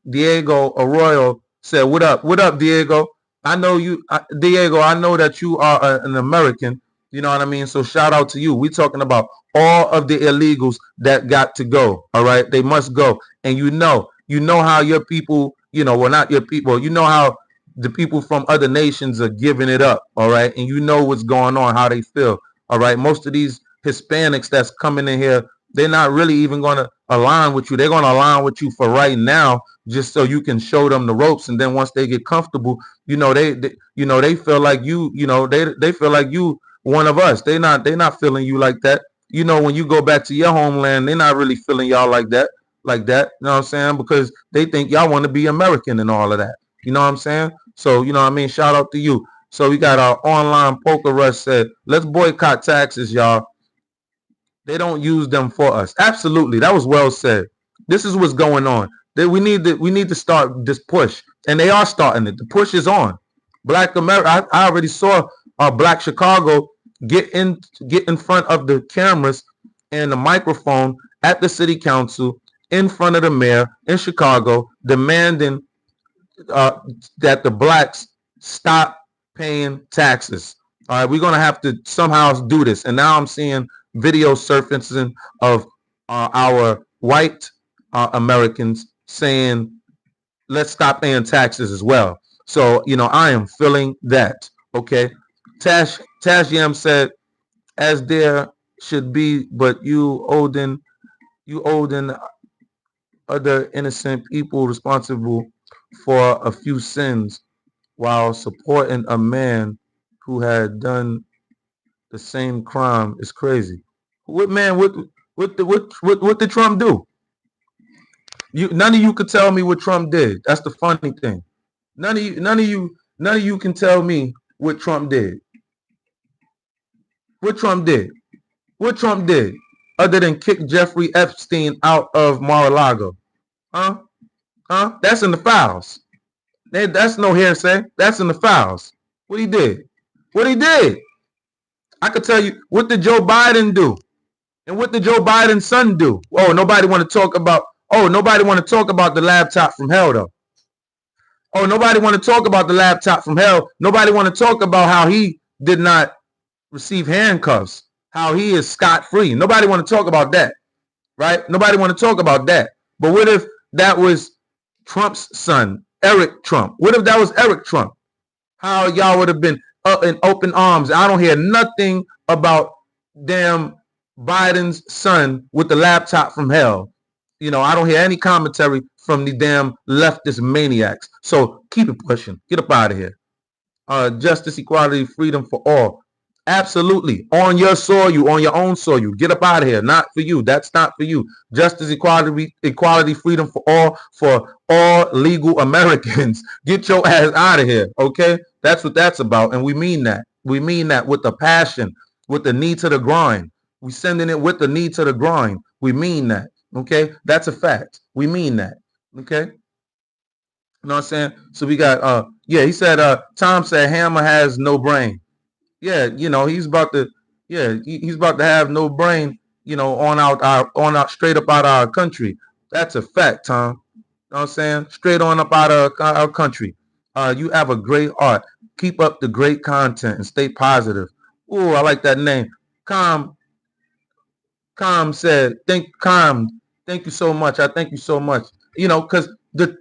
Diego Arroyo said, what up, Diego? I know you, Diego, I know that you are an American. You know what I mean? So shout out to you. We're talking about all of the illegals that got to go. All right. They must go. And you know how your people, well, not your people, you know how the people from other nations are giving it up. All right. And you know what's going on, how they feel. All right. Most of these Hispanics that's coming in here, they're not really even going to align with you. They're going to align with you for right now, just so you can show them the ropes. And then once they get comfortable, they feel like they feel like you one of us. They're not feeling you like that. When you go back to your homeland, they're not really feeling y'all like that. You know what I'm saying? Because they think y'all want to be American and all of that. You know what I'm saying? So, you know what I mean? Shout out to you. So we got our online poker rush said, let's boycott taxes, y'all. They don't use them for us. Absolutely. That was well said. This is what's going on. We need to start this push. And they are starting it. The push is on. Black America. I already saw Black Chicago get in front of the cameras and the microphone at the city council in front of the mayor in Chicago, demanding that the blacks stop paying taxes. All right, we're going to have to somehow do this. And now I'm seeing video surfacing of our white Americans saying, let's stop paying taxes as well. So, I am feeling that. Okay. Tash Yam said, as there should be, but you holding other innocent people responsible for a few sins while supporting a man who had done the same crime is crazy. What did Trump do? None of you could tell me what Trump did. That's the funny thing. None of you can tell me what Trump did. What Trump did? What Trump did other than kick Jeffrey Epstein out of Mar-a-Lago? Huh? That's in the files. That's no hearsay. That's in the files. What he did? What he did? I could tell you, what did Joe Biden do? And what did Joe Biden's son do? Oh, nobody want to talk about the laptop from hell, though. Oh, nobody want to talk about the laptop from hell. Nobody want to talk about how he did not receive handcuffs, how he is scot-free. Nobody want to talk about that, right? Nobody want to talk about that. But what if that was Trump's son, Eric Trump? What if that was Eric Trump? How y'all would have been up in open arms. I don't hear nothing about damn Biden's son with the laptop from hell. I don't hear any commentary from the damn leftist maniacs. So keep it pushing. Get up out of here. Justice, equality, freedom for all. Absolutely. On your soil, on your own soil. Get up out of here. Not for you. That's not for you. Justice, equality, freedom for all legal Americans. Get your ass out of here. Okay? That's what that's about. And we mean that. We mean that with the passion, with the knee to the grind. We sending it with the knee to the grind. We mean that. Okay? That's a fact. We mean that. Okay? You know what I'm saying? So we got, he said, Tom said Hammer has no brain. Yeah, he's about to have no brain you know, on out straight up out of our country. That's a fact, Tom. You know what I'm saying? Straight on up out of our country. You have a great heart. Keep up the great content and stay positive. Ooh, I like that name. Calm said, thank you so much. I thank you so much. You know, because it's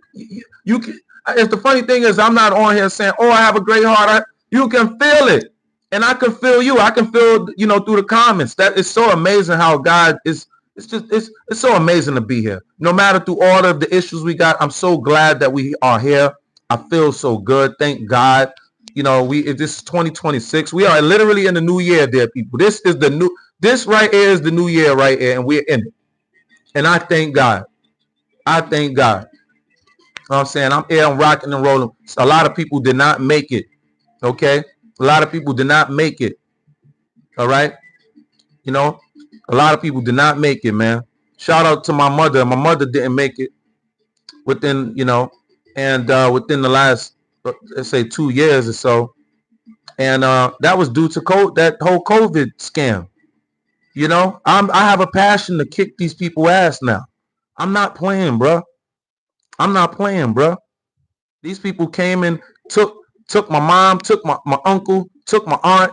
the funny thing is I'm not on here saying, oh, I have a great heart. You can feel it. And I can feel you. I can feel, you know, through the comments. That is so amazing how God is. It's so amazing to be here. No matter through all of the issues we got, I'm so glad that we are here. I feel so good. Thank God. You know, this is 2026. We are literally in the new year, dear people. This right here is the new year right here, and we're in it. And I thank God. I thank God. You know what I'm saying? I'm here, I'm rocking and rolling. A lot of people did not make it. Okay? A lot of people did not make it. All right? You know, a lot of people did not make it, man. Shout out to my mother. My mother didn't make it within, you know, and within the last, let's say 2 years or so. And that was due to that whole COVID scam. You know, I have a passion to kick these people ass now. I'm not playing, bro. I'm not playing, bro. These people came and took my mom, took my uncle, took my aunt.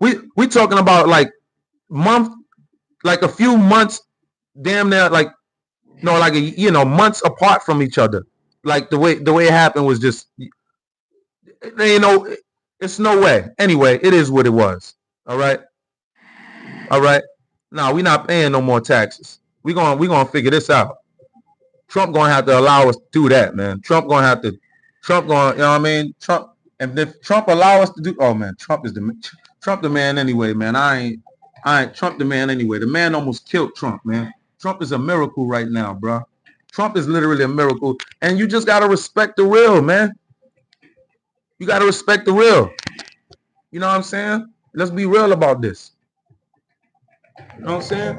We talking about like a few months, damn near like, no, like months apart from each other. Like the way it happened was just, you know, it's no way. Anyway, it is what it was. All right. All right. No, we're not paying no more taxes. We're gonna figure this out. Trump gonna have to allow us to do that, man. Trump gonna, you know what I mean? Trump, and if Trump allow us to do, oh man, Trump the man anyway, man. I ain't Trump the man anyway. The man almost killed Trump, man. Trump is a miracle right now, bro. Trump is literally a miracle, and you just gotta respect the real, man. You gotta respect the real. You know what I'm saying? Let's be real about this. You know what I'm saying?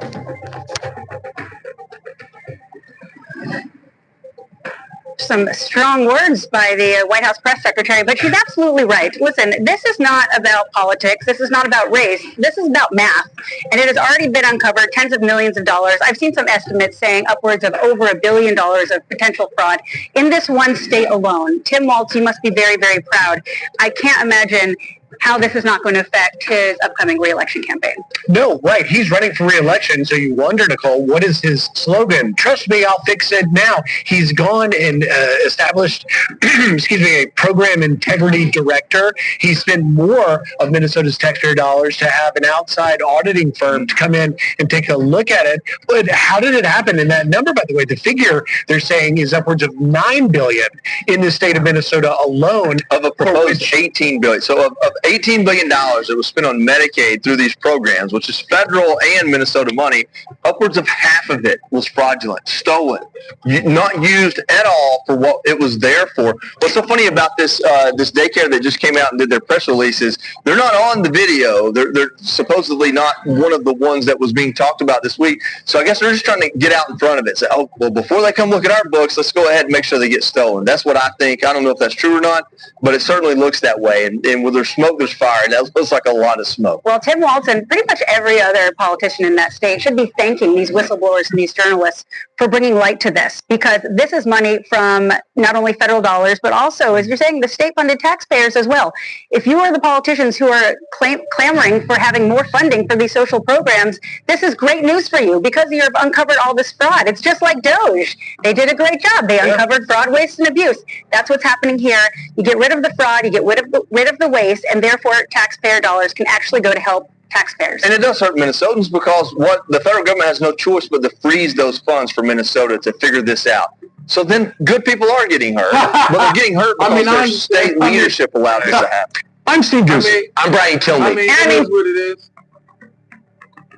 Some strong words by the White House press secretary, but she's absolutely right. Listen, this is not about politics. This is not about race. This is about math. And it has already been uncovered, tens of millions of dollars. I've seen some estimates saying upwards of over $1 billion of potential fraud in this one state alone. Tim Walz, you must be very, very proud. I can't imagine how this is not going to affect his upcoming re-election campaign. No, right. He's running for re-election, so you wonder, Nicole, what is his slogan? Trust me, I'll fix it now. He's gone and established, a program integrity director. He spent more of Minnesota's taxpayer dollars to have an outside auditing firm to come in and take a look at it. But how did it happen? And that number, by the way, the figure they're saying is upwards of $9 billion in the state of Minnesota alone. Of a proposed $18 billion. So of $18 billion that was spent on Medicaid through these programs, which is federal and Minnesota money, upwards of half of it was fraudulent, stolen, not used at all for what it was there for. What's so funny about this daycare that just came out and did their press releases, they're not on the video. They're supposedly not one of the ones that was being talked about this week. So I guess they're just trying to get out in front of it. Say, oh, well, before they come look at our books, let's go ahead and make sure they get stolen. That's what I think. I don't know if that's true or not, but it certainly looks that way. And where there's smoke, there's fire. And that looks like a lot of smoke. Well, Tim Walz and pretty much every other politician in that state should be thanking these whistleblowers and these journalists for bringing light to this, because this is money from not only federal dollars, but also, as you're saying, the state-funded taxpayers as well. If you are the politicians who are clamoring for having more funding for these social programs, this is great news for you because you've uncovered all this fraud. It's just like Doge. They did a great job. They uncovered fraud, waste, and abuse. That's what's happening here. You get rid of the fraud, you get rid of the waste, and therefore taxpayer dollars can actually go to help taxpayers. And it does hurt Minnesotans because what the federal government has no choice but to freeze those funds for Minnesota to figure this out. So then good people are getting hurt, but they're getting hurt because their state leadership allowed this to happen. I'm Steve Goose. I'm Brian Tilney. It is what it is.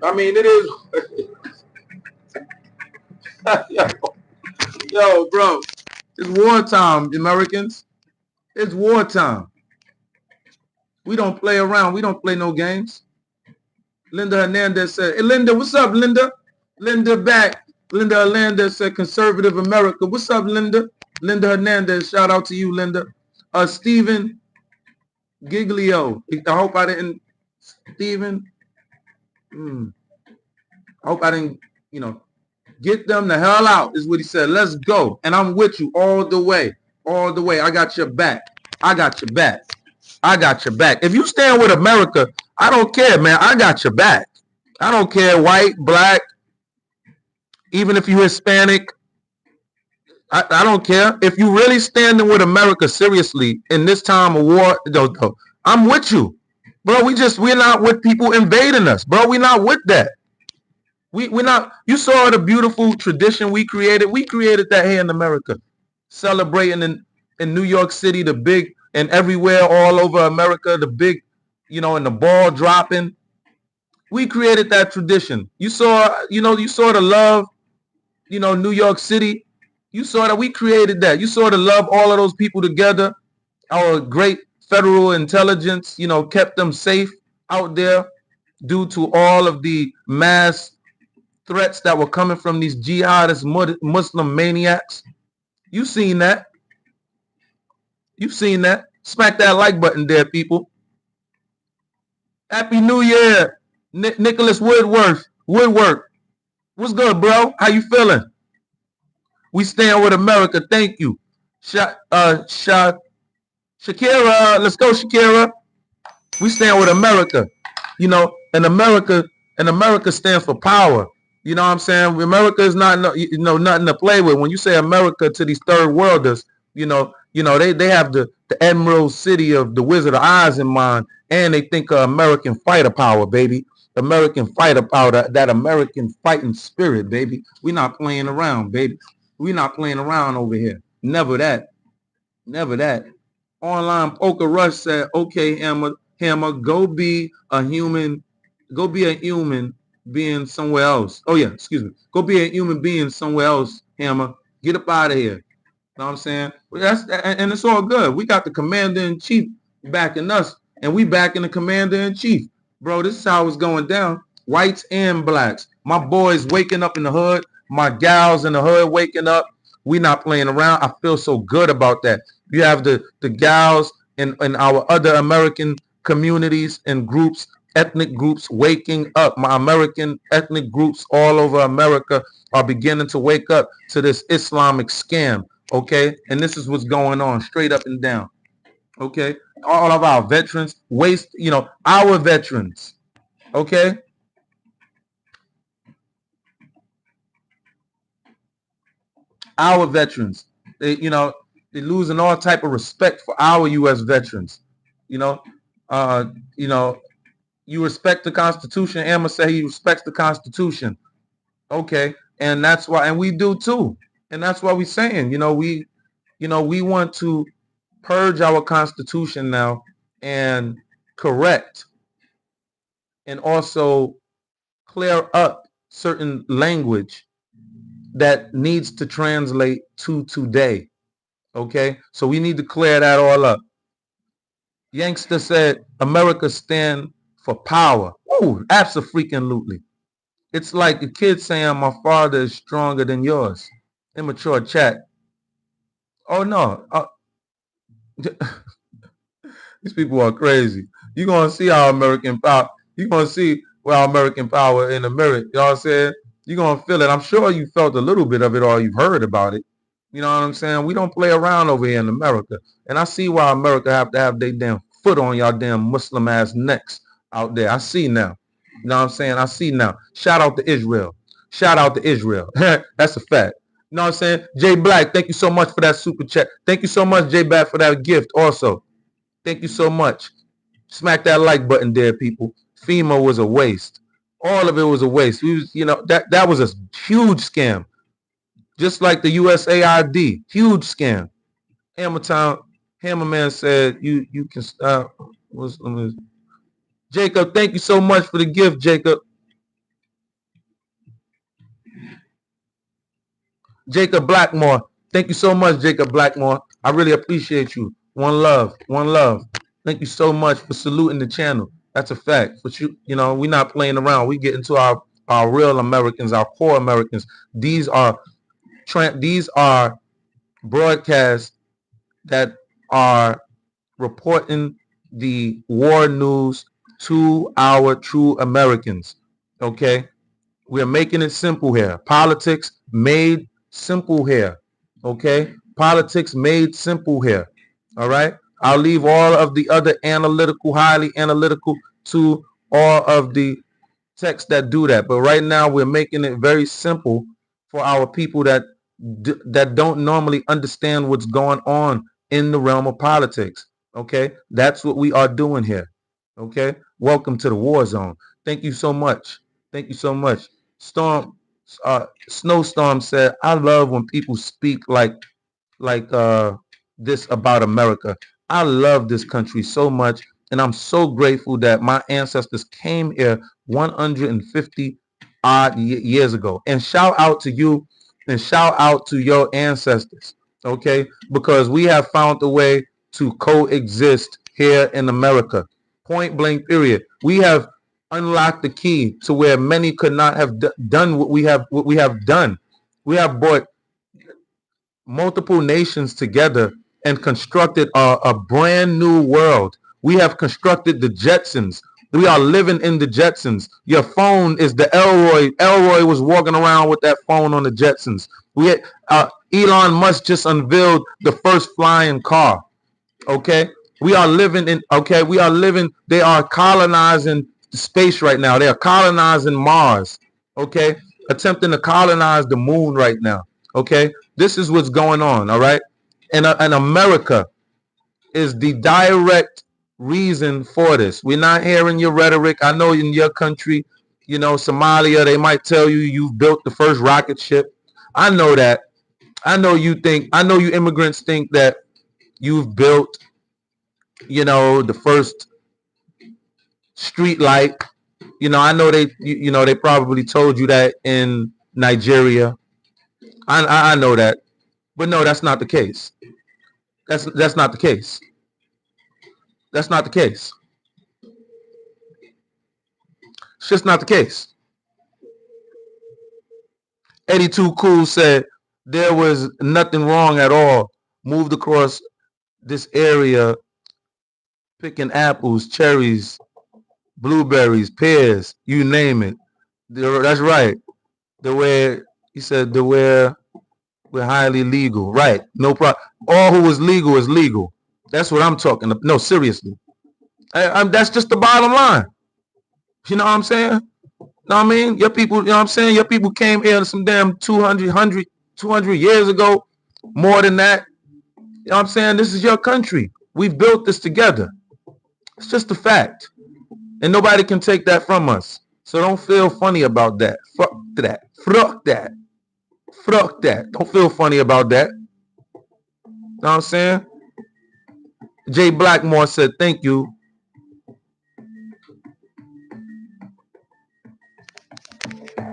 I mean, it is. Yo, bro, it's wartime, Americans. It's wartime. We don't play around. We don't play no games. Linda Hernandez said, hey, Linda, what's up, Linda? Linda back. Linda Hernandez said, conservative America. What's up, Linda? Linda Hernandez, shout out to you, Linda. Stephen Giglio. I hope I didn't. Stephen. I hope I didn't, get them the hell out is what he said. Let's go. And I'm with you all the way. All the way. I got your back. I got your back. I got your back. If you stand with America, I don't care, man. I got your back. I don't care, white, black, even if you're Hispanic. I don't care. If you really standing with America seriously in this time of war, I'm with you. Bro, we're not with people invading us. Bro, we're not with that. We're not. You saw the beautiful tradition we created. We created that here in America. Celebrating in New York City, the big, and everywhere all over America, the big, and the ball dropping. We created that tradition. You saw the love, New York City. You saw that we created that. You saw the love, all of those people together. Our great federal intelligence, kept them safe out there due to all of the mass threats that were coming from these jihadist Muslim maniacs. You seen that. You've seen that. Smack that like button there, people. Happy New Year, Nicholas Woodworth. What's good, bro? How you feeling? We stand with America. Thank you. Shakira. Let's go, Shakira. We stand with America. And America stands for power. You know what I'm saying? America is not nothing to play with. When you say America to these third worlders, they have the Emerald City of the Wizard of Oz in mind, and they think of American fighter power, baby. American fighter power, that American fighting spirit, baby. We're not playing around, baby. We're not playing around over here. Never that. Never that. Online Poker Rush said, okay, Hammer, go be a human being somewhere else. Oh yeah, excuse me. Go be a human being somewhere else, Hammer. Get up out of here. Know what I'm saying? And it's all good. We got the commander-in-chief backing us, and we backing the commander-in-chief. Bro, this is how it's going down. Whites and blacks. My boys waking up in the hood. My gals in the hood waking up. We not playing around. I feel so good about that. You have the gals in our other American communities and groups, ethnic groups waking up. My American ethnic groups all over America are beginning to wake up to this Islamic scam. Okay, and this is what's going on straight up and down. Okay, all of our veterans our veterans. Okay, our veterans. They're losing all type of respect for our U.S. veterans. You respect the Constitution. Emma say he respects the Constitution. Okay, and that's why, and we do too. And that's why we're saying, we want to purge our Constitution now and correct and also clear up certain language that needs to translate to today. Okay, so we need to clear that all up. Yankster said, America stand for power. Ooh, abso-freaking-lutely. It's like a kid saying my father is stronger than yours. Immature chat. Oh no. These people are crazy. You're going to see our American power. You're going to see our American power in the mirror. You know what I'm saying? You're going to feel it. I'm sure you felt a little bit of it or you've heard about it. You know what I'm saying? We don't play around over here in America. And I see why America have to have their damn foot on y'all damn Muslim ass necks out there. I see now. You know what I'm saying? I see now. Shout out to Israel. Shout out to Israel. That's a fact. You know what I'm saying? Jay Black, thank you so much for that super chat. Thank you so much, Jay Black, for that gift also. Thank you so much. Smack that like button there, people. FEMA was a waste. All of it was a waste. We was, that was a huge scam. Just like the USAID. Huge scam. Hammerman said you can stop. Jacob, thank you so much for the gift, Jacob. Jacob Blackmore. Thank you so much, Jacob Blackmore. I really appreciate you. One love. One love. Thank you so much for saluting the channel. That's a fact. But we're not playing around. We get into our real Americans, our core Americans. These are broadcasts that are reporting the war news to our true Americans. Okay? We're making it simple here. Politics made simple here. Okay? Politics made simple here. All right? I'll leave all of the other analytical, highly analytical to all of the texts that do that. But right now we're making it very simple for our people that don't normally understand what's going on in the realm of politics. Okay? That's what we are doing here. Okay? Welcome to the war zone. Thank you so much. Thank you so much. Snowstorm said, I love when people speak like this about America. I love this country so much, and I'm so grateful that my ancestors came here 150 odd years ago. And shout out to you and shout out to your ancestors, okay? Because we have found a way to coexist here in America. Point blank period. We have unlocked the key to where many could not have done what we have done. We have brought multiple nations together and constructed a brand new world. We have constructed the Jetsons. We are living in the Jetsons. Your phone is the Elroy. Elroy was walking around with that phone on the Jetsons. Elon Musk just unveiled the first flying car. Okay, we are living in. Okay, we are living. They are colonizing space right now. They are colonizing Mars. Okay, attempting to colonize the moon right now. Okay, this is what's going on. All right, and America is the direct reason for this. We're not hearing your rhetoric. I know in your country, you know, Somalia, they might tell you you've built the first rocket ship. I know that. I know you immigrants think that you've built, you know, the first street light. You know, I know they probably told you that in Nigeria. I know that. But no, that's not the case. That's not the case. That's not the case. It's just not the case. 82 Cool said there was nothing wrong at all. Moved across this area picking apples, cherries, blueberries, pears, you name it. That's right. He said we're highly legal. Right. No problem. All who is legal is legal. That's what I'm talking about. No, seriously. That's just the bottom line. You know what I'm saying? Know what I mean? Your people, you know what I'm saying? Your people came here some damn 200 years ago. More than that. You know what I'm saying? This is your country. We've built this together. It's just a fact. And nobody can take that from us. So don't feel funny about that. Fuck that. Fuck that. Fuck that. Don't feel funny about that. You know what I'm saying? Jay Blackmore said, thank you. You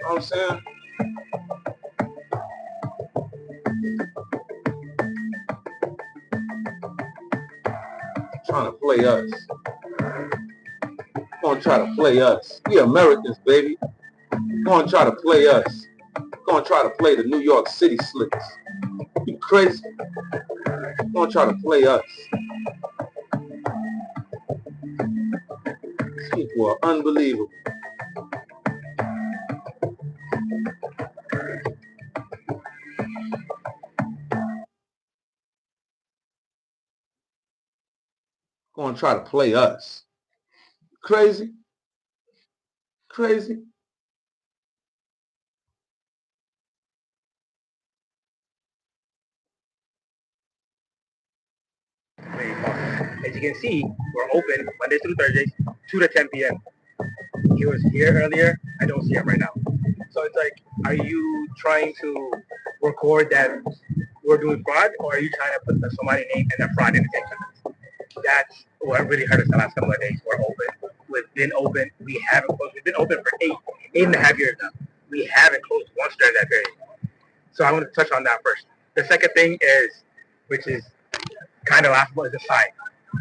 know what I'm saying? Trying to play us. Gonna try to play us. We Americans, baby. Gonna try to play us. Gonna try to play the New York City Slicks. You crazy? Gonna try to play us. These people are unbelievable. Gonna try to play us. Crazy? Crazy? As you can see, we're open Mondays through Thursdays, 2 to 10 p.m. He was here earlier. I don't see him right now. So it's like, are you trying to record that we're doing fraud, or are you trying to put the Somali name and the fraud in the same sentence? That's what really hurt us the last couple of days. We're open. We've been open. We haven't closed. We've been open for eight and a half years now. We haven't closed once during that period. So I want to touch on that first. The second thing is, which is kind of laughable, is the sign.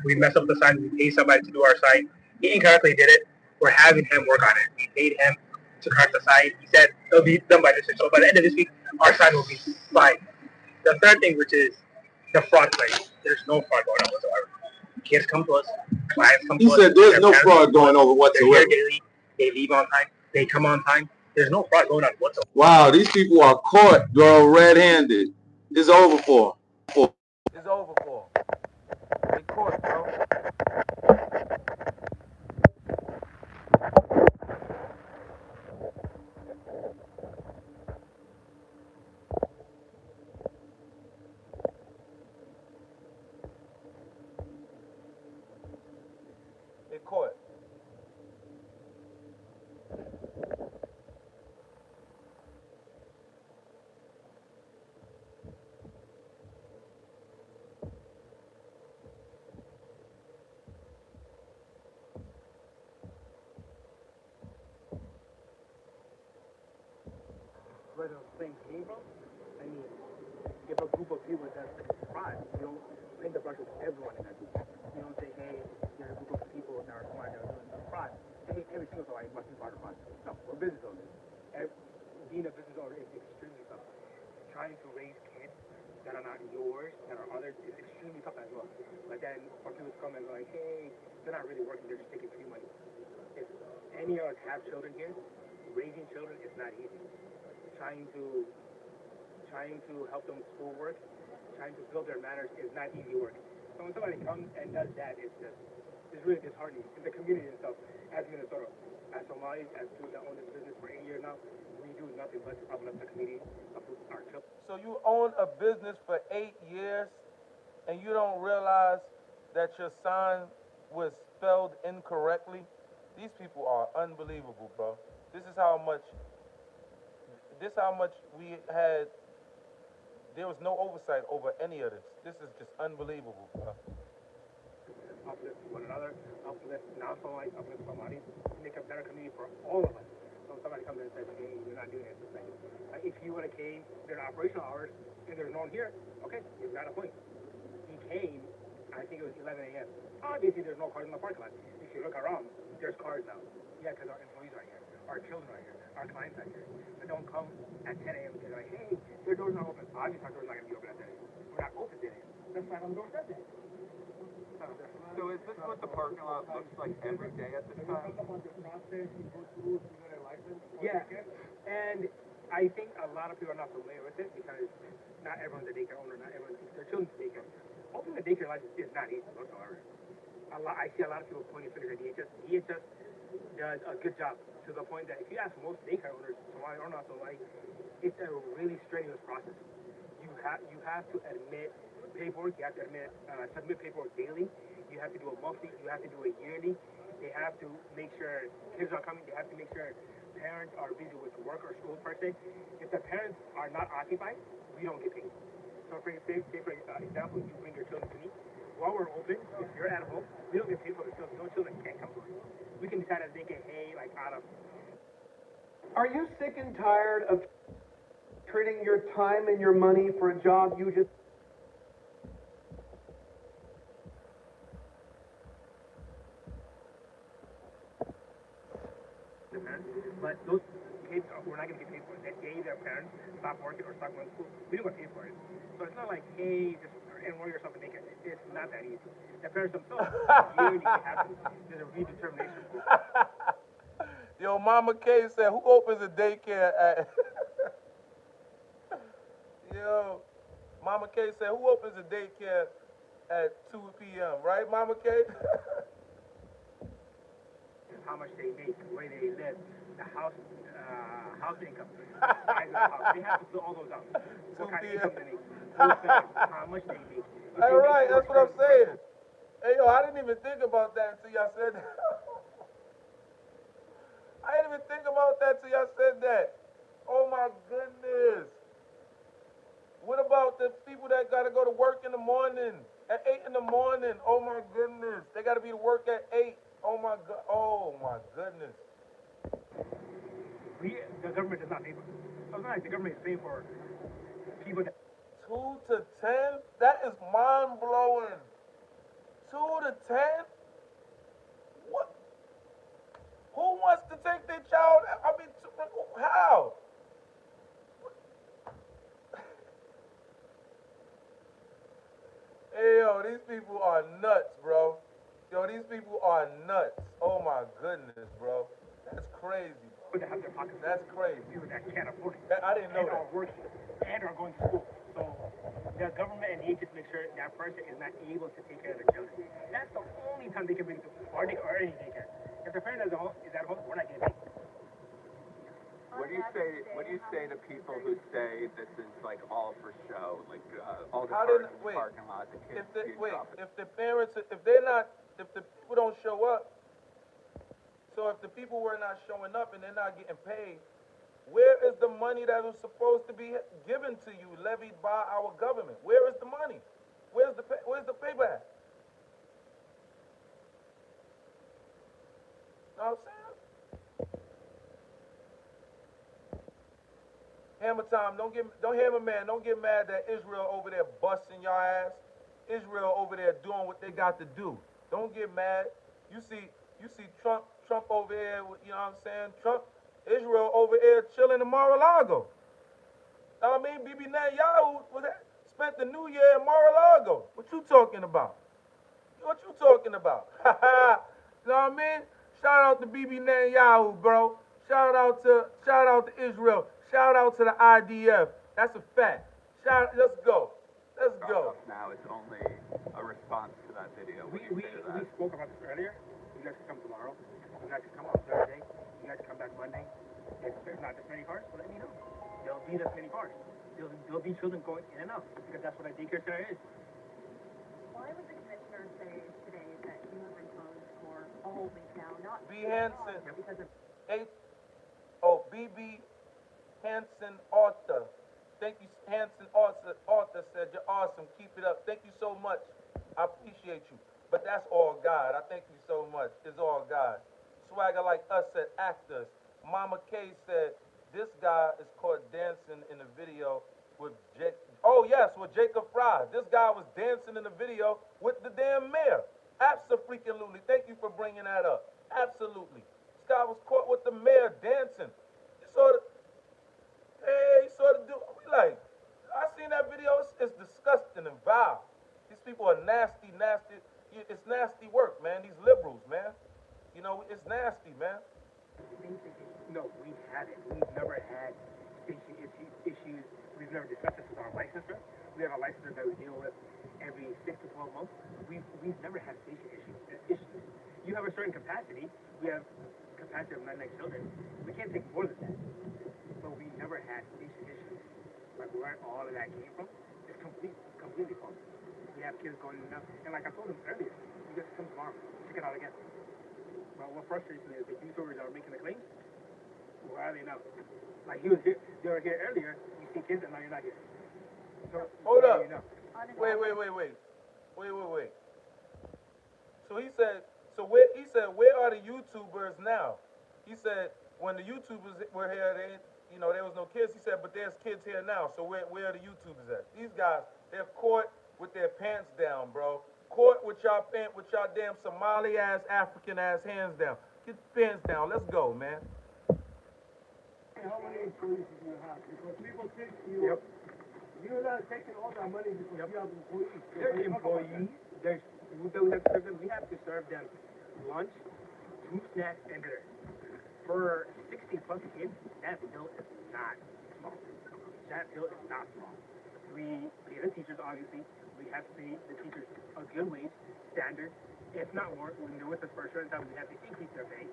We messed up the sign. We paid somebody to do our sign. He incorrectly did it. We're having him work on it. We paid him to correct the sign. He said it'll be done by this week. So by the end of this week, our sign will be fine. The third thing, which is the fraud claim. There's no fraud going on whatsoever. Kids come to us, clients come to He us. said there's their no parents fraud come to going us, over they're whatsoever. here daily, they leave on time, they come on time. There's no fraud going on whatsoever. Wow, these people are caught, bro, red-handed. It's over for 'em. It's over for 'em. They caught, bro. They caught. Where those things came from, I mean, if a group of people does fraud, you don't paint the brush with everyone in that group. You don't say, hey, there's a group of people that are smart that are doing fraud. Hey, every single somebody must be part of fraud. No, we're business owners. Being a business owner is extremely tough. Trying to raise kids that are not yours, that are others, is extremely tough as well. But then for people to come and go like, hey, they're not really working, they're just taking free money. If any of us have children here, raising children is not easy. Trying to help them with schoolwork, trying to build their manners is not easy work. So when somebody comes and does that, it's really disheartening. In the community itself, as Minnesota, as Somalis, as people that own this business for 8 years now, we do nothing but to uplift the community, uplift our children. So you own a business for 8 years and you don't realize that your sign was spelled incorrectly? These people are unbelievable, bro. This is how much we had. There was no oversight over any of this. This is just unbelievable, bro. Uplift one another, uplift non-Somalis, uplift Somalis, make a better community for all of us. So if somebody comes in and says, hey, you're not doing it, it's like, if you would have came during operational hours and there's no one here, okay, you've got a point. He came, I think it was 11 a.m. Obviously, there's no cars in the parking lot. If you look around, there's cars now. Yeah, because our employees are here, our children are here, our clients are here. But don't come at 10 a.m. and like, hey, their door's not open. Obviously, our door's not going to be open at 10 a.m. We're not open 10 a.m. Let's not on the doors at 10 a.m. So is this what the parking lot looks like every day at this time? Yeah, and I think a lot of people are not familiar with it because not everyone's a daycare owner, not everyone teaches their children to daycare. Opening a daycare license is not easy whatsoever. I see a lot of people pointing fingers at DHS. DHS does a good job to the point that if you ask most daycare owners, Somali or not Somali, it's a really strenuous process. You have to admit paperwork, you have to submit paperwork daily, you have to do a monthly, you have to do a yearly, they have to make sure kids are coming, they have to make sure parents are busy with work or school per se. If the parents are not occupied, we don't get paid. So for example, you bring your children to me, while we're open, if you're at home, we don't get paid for the children, no children can't come to us. We can decide as they get, hey, like out of... Are you sick and tired of trading your time and your money for a job you just... But those kids, we're not going to get paid for it. They, their parents, stop working or stop going to school. We don't get paid for it. So it's not like, hey, just enroll yourself in daycare. It's not that easy. The parents themselves, yearly, have to. There's a redetermination pool. Yo, Mama K said, who opens a daycare at... Yo, Mama K said, who opens a daycare at 2 p.m., right, Mama K? How much they make, where they live, the house income, the size of the house. They have to fill all those out. What kind of income they make, how much they make. All right, that's what I'm saying. Hey, yo, I didn't even think about that until y'all said that. I didn't even think about that until y'all said that. Oh, my goodness. What about the people that got to go to work in the morning, at 8 in the morning? Oh, my goodness. They got to be to work at 8. Oh, my God. Oh, my goodness. The government does not pay for it. So it's not like the government is paying for people that... 2 to 10? That is mind-blowing. 2 to 10? What? Who wants to take their child? I mean, how? Hey, yo, these people are nuts, bro. these people are nuts. Oh my goodness, bro. That's crazy. They have their pockets. That's crazy. People that can't afford it. I didn't know and that. are working and are going to school. So the government and the agencies make sure that person is not able to take care of their children. That's the only time they can bring it to or any daycare. If their parent is at home, we're not getting paid. What do you say to people who say this is like all for show, like all the cars in the parking lot, the kids? If the parents, if the people don't show up, so if the people were not showing up and they're not getting paid, where is the money that was supposed to be given to you, levied by our government? Where is the money? Where's the paper at? Know what I'm saying? Hammer time, don't hammer man, don't get mad that Israel over there busting your ass. Israel over there doing what they got to do. Don't get mad. You see Trump over here, you know what I'm saying? Israel over here chilling in Mar-a-Lago. I mean, Bibi Netanyahu spent the new year in Mar-a-Lago. What you talking about? What you talking about? You know what I mean? Shout out to Bibi Netanyahu, bro. Shout out to Israel. Shout out to the IDF. That's a fact. Let's go. Let's go. Now it's only a response to that video. We spoke about this earlier. You guys can come tomorrow. You guys can come on Thursday. You guys can come back Monday. If there's not this many cars, let me know. There'll be this many cars. There'll be children going in and out because that's what a daycare center is. Why would the commissioner say today that you have been closed for a whole week now? Not B. Hansen. Because of BB Hansen Arthur. Thank you, Hansen Arthur said, you're awesome. Keep it up. Thank you so much. I appreciate you. But that's all God. I thank you so much. It's all God. Swagger Like Us said, actors. Mama K said, this guy is caught dancing in the video with with Jacob Fry. This guy was dancing in the video with the damn mayor. Absolutely. Thank you for bringing that up. Absolutely. This guy was caught with the mayor dancing. He saw the dude. I seen that video. It's disgusting and vile. These people are nasty. It's nasty work, man. These liberals, man. You know, it's nasty, man. No, we haven't. We've never had safety issues. We've never discussed this with our licensor. We have a licensor that we deal with every 6 to 12 months. We've never had safety issues. You have a certain capacity. We have capacity of 99 children. We can't take more than that. But we never had safety issues. Like where all of that came from is completely false. We have kids going in and out. And like I told them earlier, you guys come tomorrow. Check it out again. Well, what frustrates me is the YouTubers that are making the claims, where are they now? Like he was here, they were here earlier, you see kids and now you're not here. So, hold up. You know? Wait. So he said, where are the YouTubers now? He said, when the YouTubers were here, there was no kids. He said, but there's kids here now. So where are the YouTubers at? These guys, they're caught with their pants down, bro. Caught with y'all damn Somali ass, African ass hands down. Get the pants down. Let's go, man. How many employees do you have? Because people think you're not taking all that money because you have employees. They're employees. We have to serve them lunch, 2 snacks, and dinner. For 60 plus kids, that bill is not small. We pay the teachers, obviously. We have to pay the teachers a good wage, standard. If not more, when they're with us for a certain time, we have to increase their pay.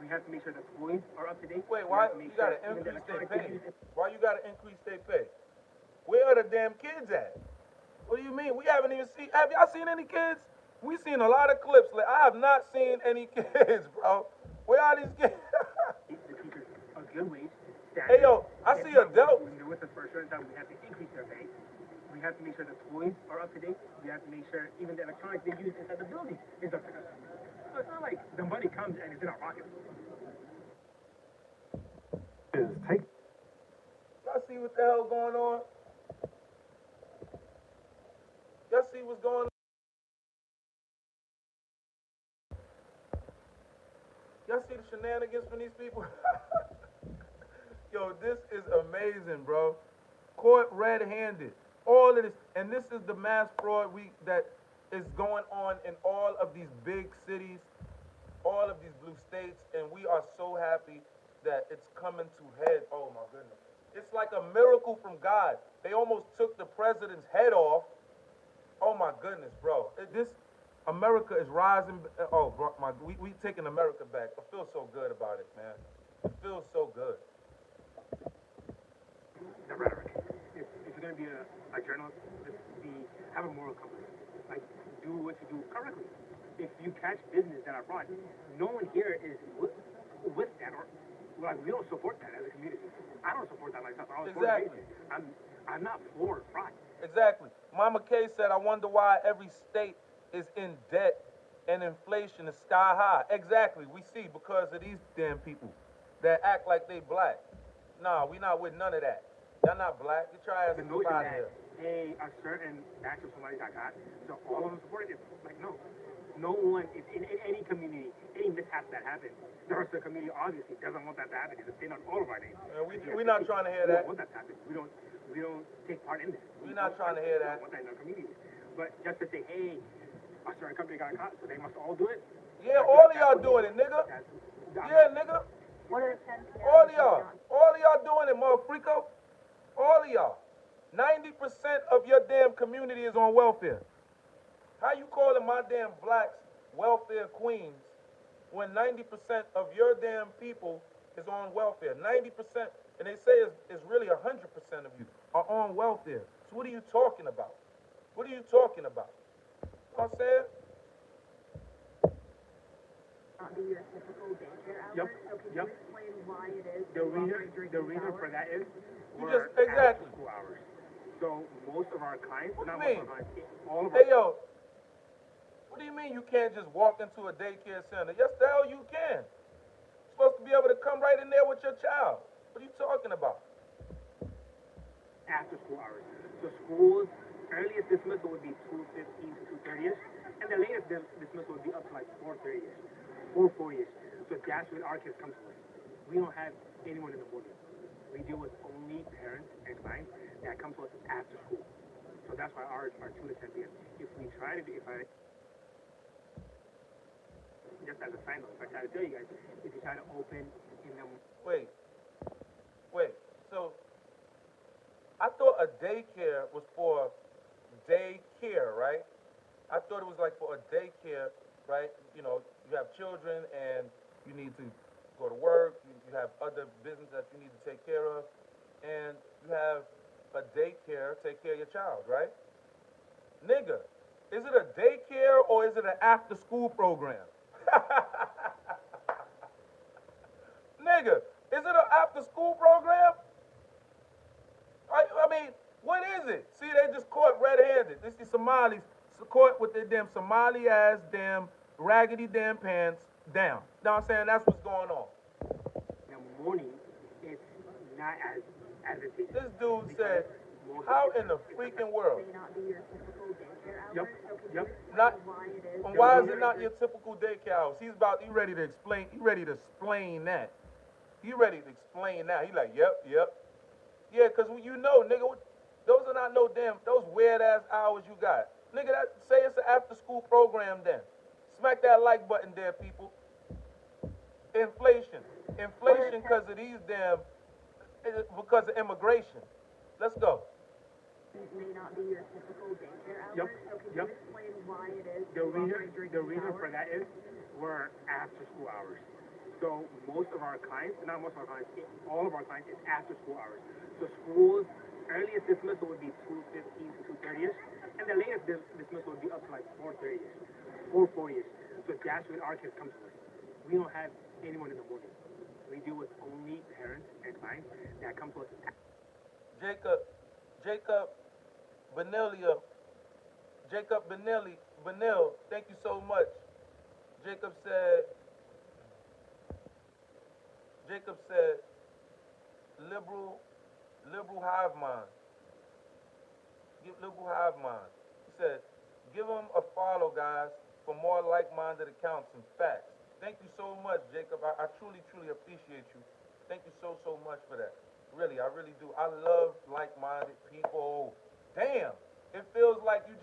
We have to make sure the toys are up to date. Wait, why you gotta increase their pay? Why you gotta increase their pay? Where are the damn kids at? What do you mean? We haven't even seen. Have y'all seen any kids? We've seen a lot of clips. Like, I have not seen any kids, bro. Where are these kids? The teachers a good wage. Hey yo, I see adults. When they're with us for a certain time, we have to increase their pay. We have to make sure the toys are up to date. We have to make sure even the electronics they use inside the building is up to date. So it's not like the money comes and it's in our pocket. Y'all see what the hell going on? Y'all see what's going on? Y'all see the shenanigans from these people? Yo, this is amazing, bro. Caught red-handed. All of this, and this is the mass fraud that is going on in all of these big cities, all of these blue states, and we are so happy that it's coming to head. Oh my goodness. It's like a miracle from God. They almost took the president's head off. Oh my goodness, bro. This America is rising. Oh, bro, we taking America back. I feel so good about it, man. It feels so good. The rhetoric. If you're going to be a journalist, just have a moral compass. Like, do what you do correctly. If you catch business that are fraud, no one here is with that, or like we don't support that as a community. I don't support that myself. I was Exactly. I'm not for fraud. Exactly. Mama K said, I wonder why every state is in debt and inflation is sky high. Exactly. We see because of these damn people that act like they black. Nah, we not with none of that. Y'all not black. Get your ass The up notion out of that, here. hey, a certain batch of somebody got caught, so all of them support it. It's like, no. No one, if in any community, any mishap that happens, the rest of the community obviously doesn't want that to happen. It's a stain on all of our names. We're not trying to hear We that. don't want that to happen. We don't take part in this. We're not trying to hear that. We don't want that in our community. But just to say, hey, a certain company got caught, so they must all do it. Yeah, all of y'all doing it, nigga. Yeah, nigga. All of y'all. All of y'all doing it, motherfreako. All of y'all. 90% of your damn community is on welfare. How you calling my damn blacks welfare queens when 90% of your damn people is on welfare? 90%, and they say it's really 100% of you are on welfare. So what are you talking about? What are you talking about? You know what I'm saying? Not be your typical daycare hours. Yep. So can Yep. you explain why it is? The reason for that is we're exactly. after school hours. So most of our clients, What do you not mean? most of our clients, all of our Hey, yo, what do you mean you can't just walk into a daycare center? Yes, the hell you can. You're supposed to be able to come right in there with your child. What are you talking about? after school hours. So schools, earliest dismissal would be 2:15 to 2:30ish, and the latest dismissal would be up to like 4:30ish, 4:40ish. So that's when our kids come to us. We don't have anyone in the morning. We deal with only parents and clients that come to us after school. So that's why ours are 2 to 10 p.m. If we try to do, just as a side note, if I try to tell you guys, if you try to open in the... Wait. So, I thought a daycare was for daycare, right? I thought it was like for a daycare, right? You know, you have children and you need to go to work, you have other business that you need to take care of, and you have a daycare take care of your child, right? Nigga, is it a daycare or is it an after school program? Nigga, is it an after school program? I mean, what is it? See, they just caught red-handed. This is Somalis caught with their damn Somali ass, damn raggedy damn pants down. You know what I'm saying? That's what's going on. In the morning, it's not as advantageous. This dude said, how in the freaking world? Yep. Why is it not your typical daycare hours? He ready to explain that. He ready to explain that. He like, yep. Yeah, because you know, nigga, those are not no damn, those weird ass hours you got. Nigga, say it's an after school program then. Smack that like button there, people. Inflation because of these damn, because of immigration. Let's go. It may not be your typical daycare hours. Yep. So can you explain why it is? The reason for that is we're after school hours. So most of our clients, not most of our clients, all of our clients is after school hours. So schools, earliest dismissal would be 2:15 to 2:30ish, and the latest dismissal would be up to like 4:30ish, 4:40ish. So that's when our kids come to us. We don't have anyone in the morning. We deal with only parents and clients that come to us. Jacob Benilli, thank you so much. Jacob said, liberal hive mind. Liberal hive mind. He said, give them a follow, guys, for more like-minded accounts and facts. Thank you so much, Jacob. I truly appreciate you. Thank you so much for that. Really, I really do. I love like-minded people. Damn. It feels like you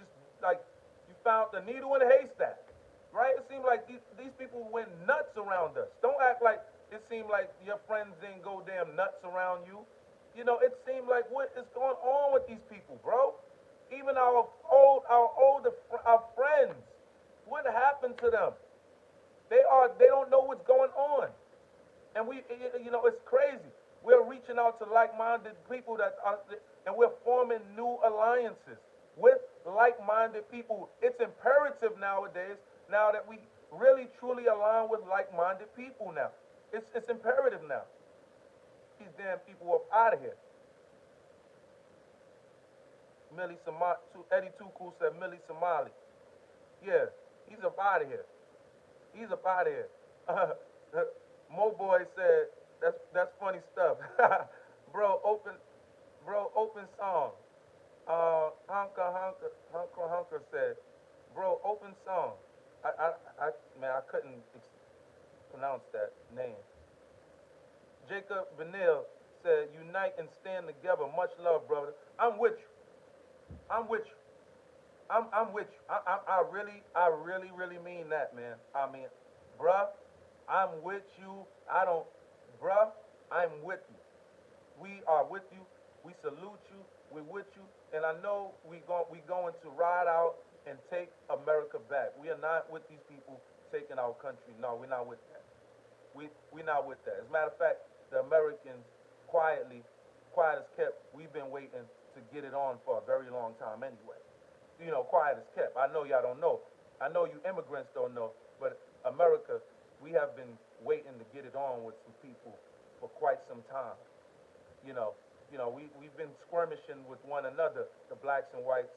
found the needle in a haystack, right? It seemed like these people went nuts around us. Don't act like it seemed like your friends didn't go damn nuts around you. You know, it seemed like what is going on with these people, bro? Even our friends, what happened to them? They don't know what's going on. And it's crazy. We're reaching out to like-minded people and we're forming new alliances with like-minded people. It's imperative nowadays, now that we really truly align with like-minded people now. It's imperative now. These damn people up out of here. Eddie Too Cool said Millie Somali. Yeah, he's up out of here. He's up out of here. Mo Boy said, that's funny stuff. Bro, open song. Hunker said, bro, open song. I couldn't pronounce that name. Jacob Vanille said, unite and stand together. Much love, brother. I'm with you. I'm with you. I'm with you. I really mean that, man. I mean, bruh, I'm with you. Bruh, I'm with you. We are with you. We salute you. We're with you. And I know we going to ride out and take America back. We are not with these people taking our country. No, we're not with that. We're not with that. As a matter of fact, the Americans quiet as kept, we've been waiting to get it on for a very long time anyway. You know, quiet as kept. I know y'all don't know. I know you immigrants don't know, but America, we have been waiting to get it on with some people for quite some time. We've been skirmishing with one another, the blacks and whites,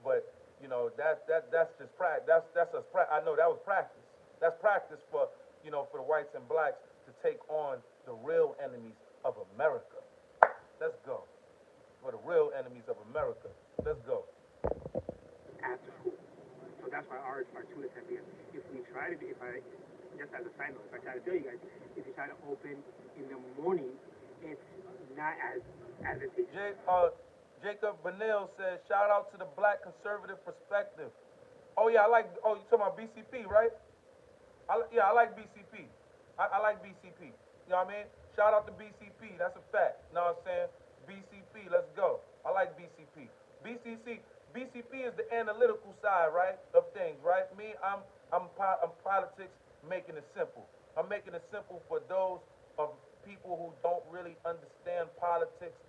but that's just practice. I know that was practice. That's practice for the whites and blacks to take on the real enemies of America. Let's go. For the real enemies of America. Let's go. After school. So that's why our 2 to 10 p.m. Just as a side note, if I try to tell you guys, if you try to open in the morning, it's not as advantageous. Jacob Vanille says, shout out to the Black Conservative Perspective. Oh yeah, you talking about BCP, right? I like BCP. I like BCP. You know what I mean? Shout out to BCP. That's a fact. You know what I'm saying? BCP, let's go. I like BCP. BCP is the analytical side, right, of things, right? Me, I'm politics, making it simple. I'm making it simple for those of people who don't really understand politics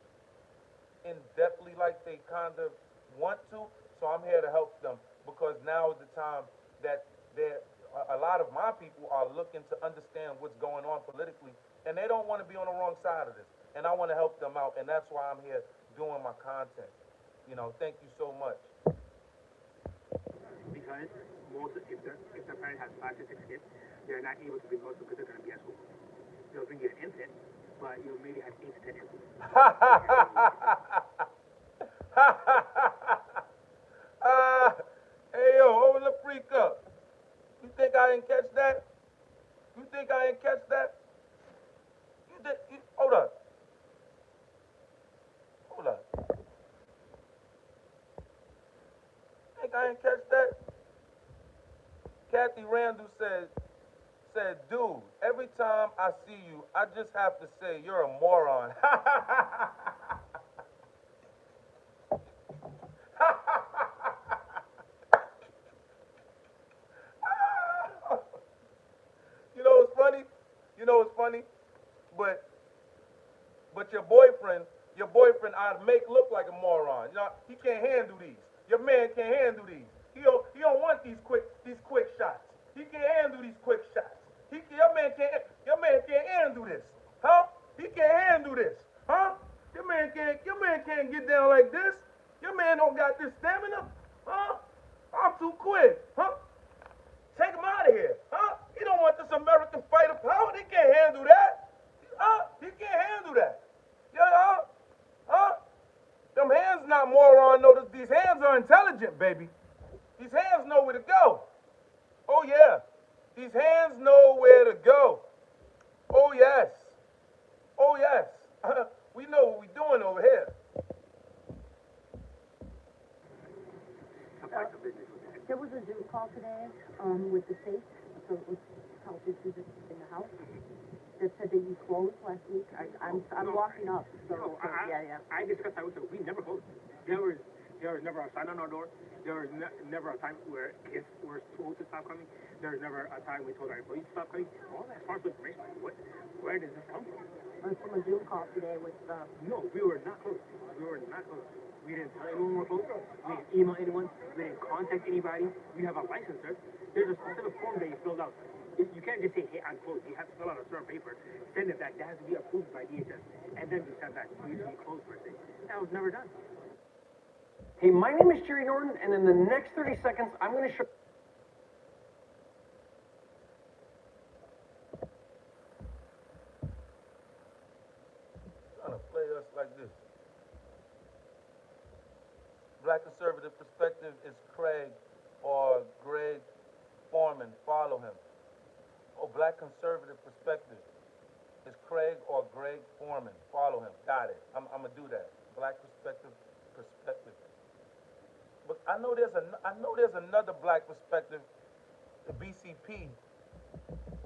in-depthly like they kind of want to. So I'm here to help them, because now is the time that a lot of my people are looking to understand what's going on politically, and they don't want to be on the wrong side of this. And I want to help them out, and that's why I'm here doing my content. Thank you so much. Because if the parent has 5 to 6 kids, they're not able to bring those because they're going to be at school. They'll bring you an infant, but you'll maybe have 8 to 10 infants. Hey, yo, hold the freak up. You think I didn't catch that? Hold up. Think I didn't catch that? Kathy Randall said, dude, every time I see you, I just have to say you're a moron. You know what's funny? But your boyfriend I'd make look like a moron. He can't handle these. Your man can't handle these. He don't want these quick shots. He can't handle these quick shots. Your man can't handle this. Huh? He can't handle this. Huh? Your man can't get down like this. Your man don't got this stamina. Huh? I'm too quick. Huh? Take him out of here. Huh? He don't want this American fighter power. He can't handle that. Huh? He can't handle that. Yeah, huh? Them hands not moron. No, these hands are intelligent, baby. These hands know where to go. Oh, yeah. These hands know where to go. Oh, yes. Oh, yes. We know what we're doing over here. Some parts of business with that. with the safe, so with health issues in the house, that said that you closed last week. I'm walking up, so yeah. I discussed that with her. We never closed. There was never a sign on our door. There was never a time where kids were told to stop coming. There was never a time we told our employees to stop coming. All that partial information, like where does this come from? From a Zoom call today with No, we were not closed. We were not closed. We didn't tell anyone we're closed. We didn't email anyone. We didn't contact anybody. We have a licenser. There's a specific form that you filled out. You can't just say, hey, I'm closed. You have to fill out a certain paper, send it back. That has to be approved by DHS, and then you send that. So you should be closed per se. That was never done. Hey, my name is Jerry Norton, and in the next 30 seconds, I'm going to show... Trying to play us like this. Black conservative perspective is Craig or Greg Foreman. Follow him. Oh, black conservative perspective is Craig or Greg Foreman. Follow him. Got it. I'm gonna do that. Black perspective. But I know there's another black perspective, the BCP.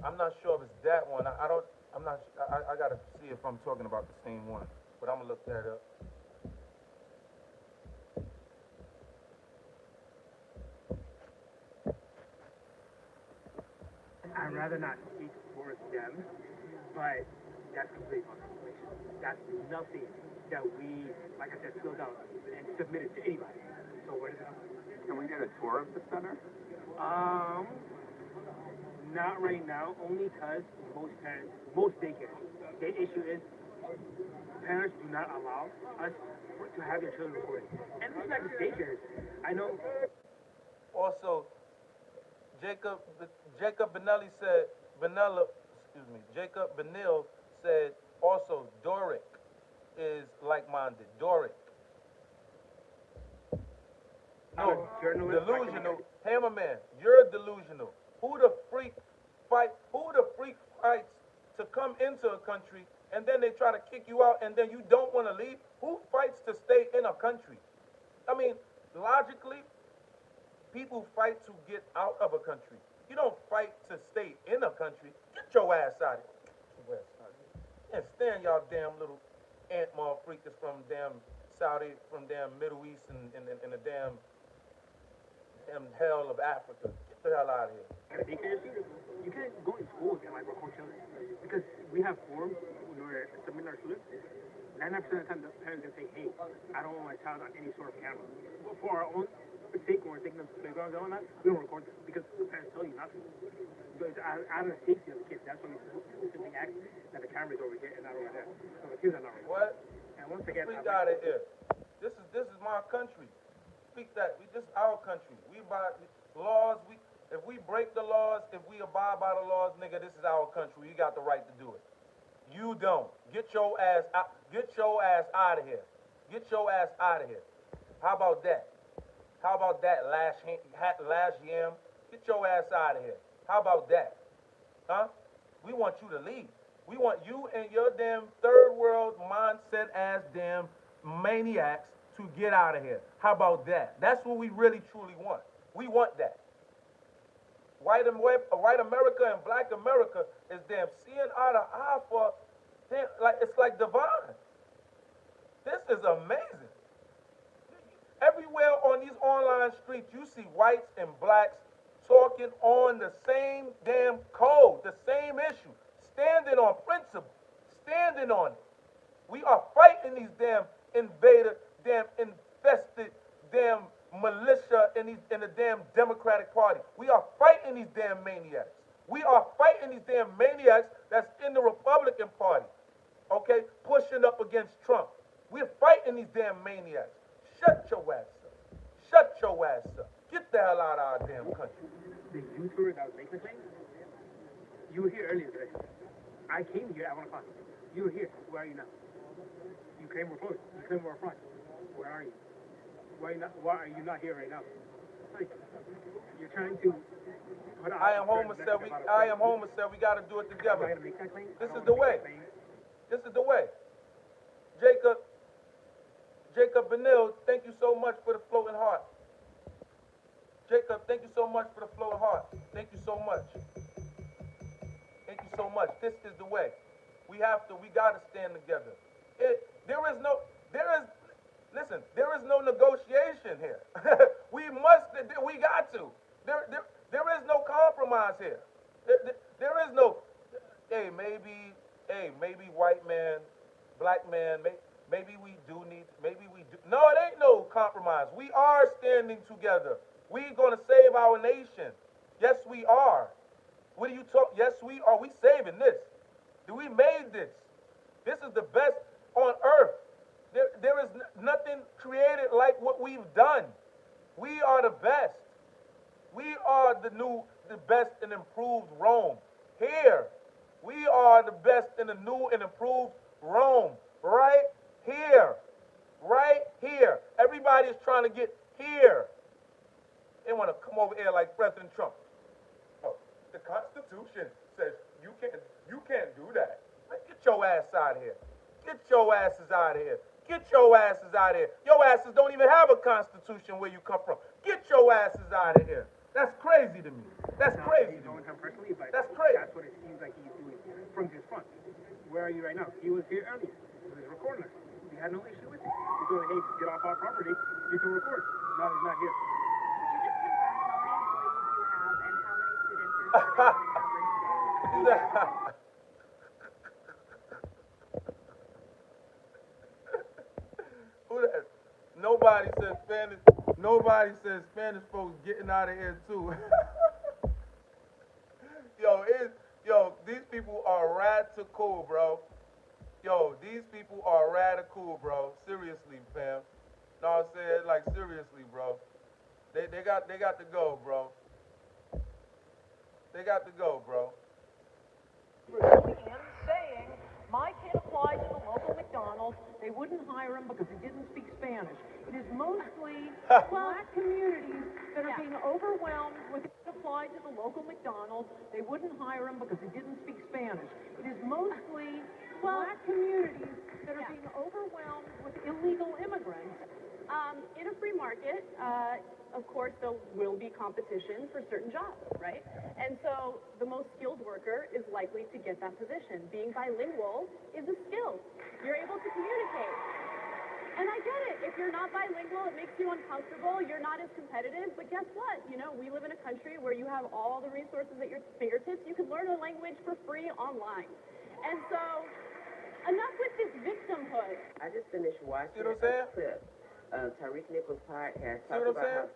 I'm not sure if it's that one. I gotta see if I'm talking about the same one. But I'm gonna look that up. I'd rather not speak for them, but that's complete information. That's nothing that we, like I said, filled out and submitted to anybody. So where does it come from? Can we get a tour of the center? Not right now, only because most daycares, the issue is parents do not allow us to have their children recorded. And it's not just daycares. I know. Also, Jacob Benelli said also Doric is like-minded. Doric. No, delusional. Hammerman, you're delusional. Who the freak fights to come into a country and then they try to kick you out and then you don't want to leave? Who fights to stay in a country? I mean, logically, people fight to get out of a country. You don't fight to stay in a country. Get your ass out of here. And stand y'all damn little ant motherfuckers from damn Saudi, from damn Middle East and the damn hell of Africa. Get the hell out of here. You can't go to schools and like record children because we have forms when we're submitting our students. 99% of the time, the parents can say, hey, I don't want my child on any sort of camera. But for our own sake, when we're taking them to playgrounds and all that, we don't record them because the parents tell you not to. But it's out of the safety of the kids. That's when we specifically act that the camera's over here and not over there. So the kids are not recorded. What? And once again, speak out of here. This is my country. Speak that. This is our country. We by laws. If we break the laws, if we abide by the laws, nigga, this is our country. You got the right to do it. You don't. Get your ass out. Get your ass out of here. Get your ass out of here. How about that? How about that, last yam? Get your ass out of here. How about that? Huh? We want you to leave. We want you and your damn third world mindset ass damn maniacs to get out of here. How about that? That's what we really truly want. We want that. White America and black America is damn seeing eye to eye for damn, like it's like divine. This is amazing. Everywhere on these online streets, you see whites and blacks talking on the same damn code, the same issue, standing on principle, standing on it. We are fighting these damn invader, damn infested, damn militia in the damn Democratic Party. We are fighting these damn maniacs. We are fighting these damn maniacs that's in the Republican Party, okay, pushing up against Trump. We're fighting these damn maniacs. Shut your ass up. Shut your ass up. Get the hell out of our damn country. The YouTuber that was making the claim, you were here earlier today. I came here at 1 o'clock. You were here. Where are you now? You claim we're closed. You claim we're front. Where are you? Why are you not here right now? Like, you're trying to... I am homicide. We got to do it together. This is the way. This is the way. Jacob Benil, thank you so much for the floating heart. Jacob, thank you so much for the flow of heart. Thank you so much. Thank you so much. This is the way. We gotta stand together. There is no negotiation here. we got to. There is no compromise here. There is no, maybe white man, black man, maybe we do. No, it ain't no compromise. We are standing together. We gonna save our nation. Yes, we are. What are you talking? Yes, we are. We saving this. We made this. This is the best on earth. There is nothing created like what we've done. We are the best. We are the best and improved Rome. Here, we are the best in the new and improved Rome. Right here. Right here. Everybody is trying to get here. They want to come over here like President Trump. Oh, the Constitution says you can't do that. Man, get your ass out of here. Get your asses out of here. Get your asses out of here. Your asses don't even have a constitution where you come from. Get your asses out of here. That's crazy to me. That's crazy to me. That's crazy. That's what it seems like he's doing from his front. Where are you right now? He was here earlier. He was recording us. We had no issue with it. He told me, hey, get off our property. You can record. No, he's not here. Could you just confirm how many employees you have and how many students you're serving on average? Nobody says Spanish folks getting out of here too. These people are radical, bro. These people are radical, bro. Seriously, fam. Know what I'm saying? Like seriously, bro. They got to go, bro. They got to go, bro. Saying my kid applied to the local McDonald's, they wouldn't hire him because he didn't speak Spanish. It is mostly black communities that are being overwhelmed with applied to the local McDonald's, they wouldn't hire him because he didn't speak Spanish. It is mostly black communities that are being overwhelmed with illegal immigrants. In a free market, of course, there will be competition for certain jobs, right? And so the most skilled worker is likely to get that position. Being bilingual is a skill. You're able to communicate. And I get it. If you're not bilingual, it makes you uncomfortable. You're not as competitive. But guess what? We live in a country where you have all the resources at your fingertips. You can learn a language for free online. And so, enough with this victimhood. I just finished watching a clip of Tariq Nichols' podcast talking about how...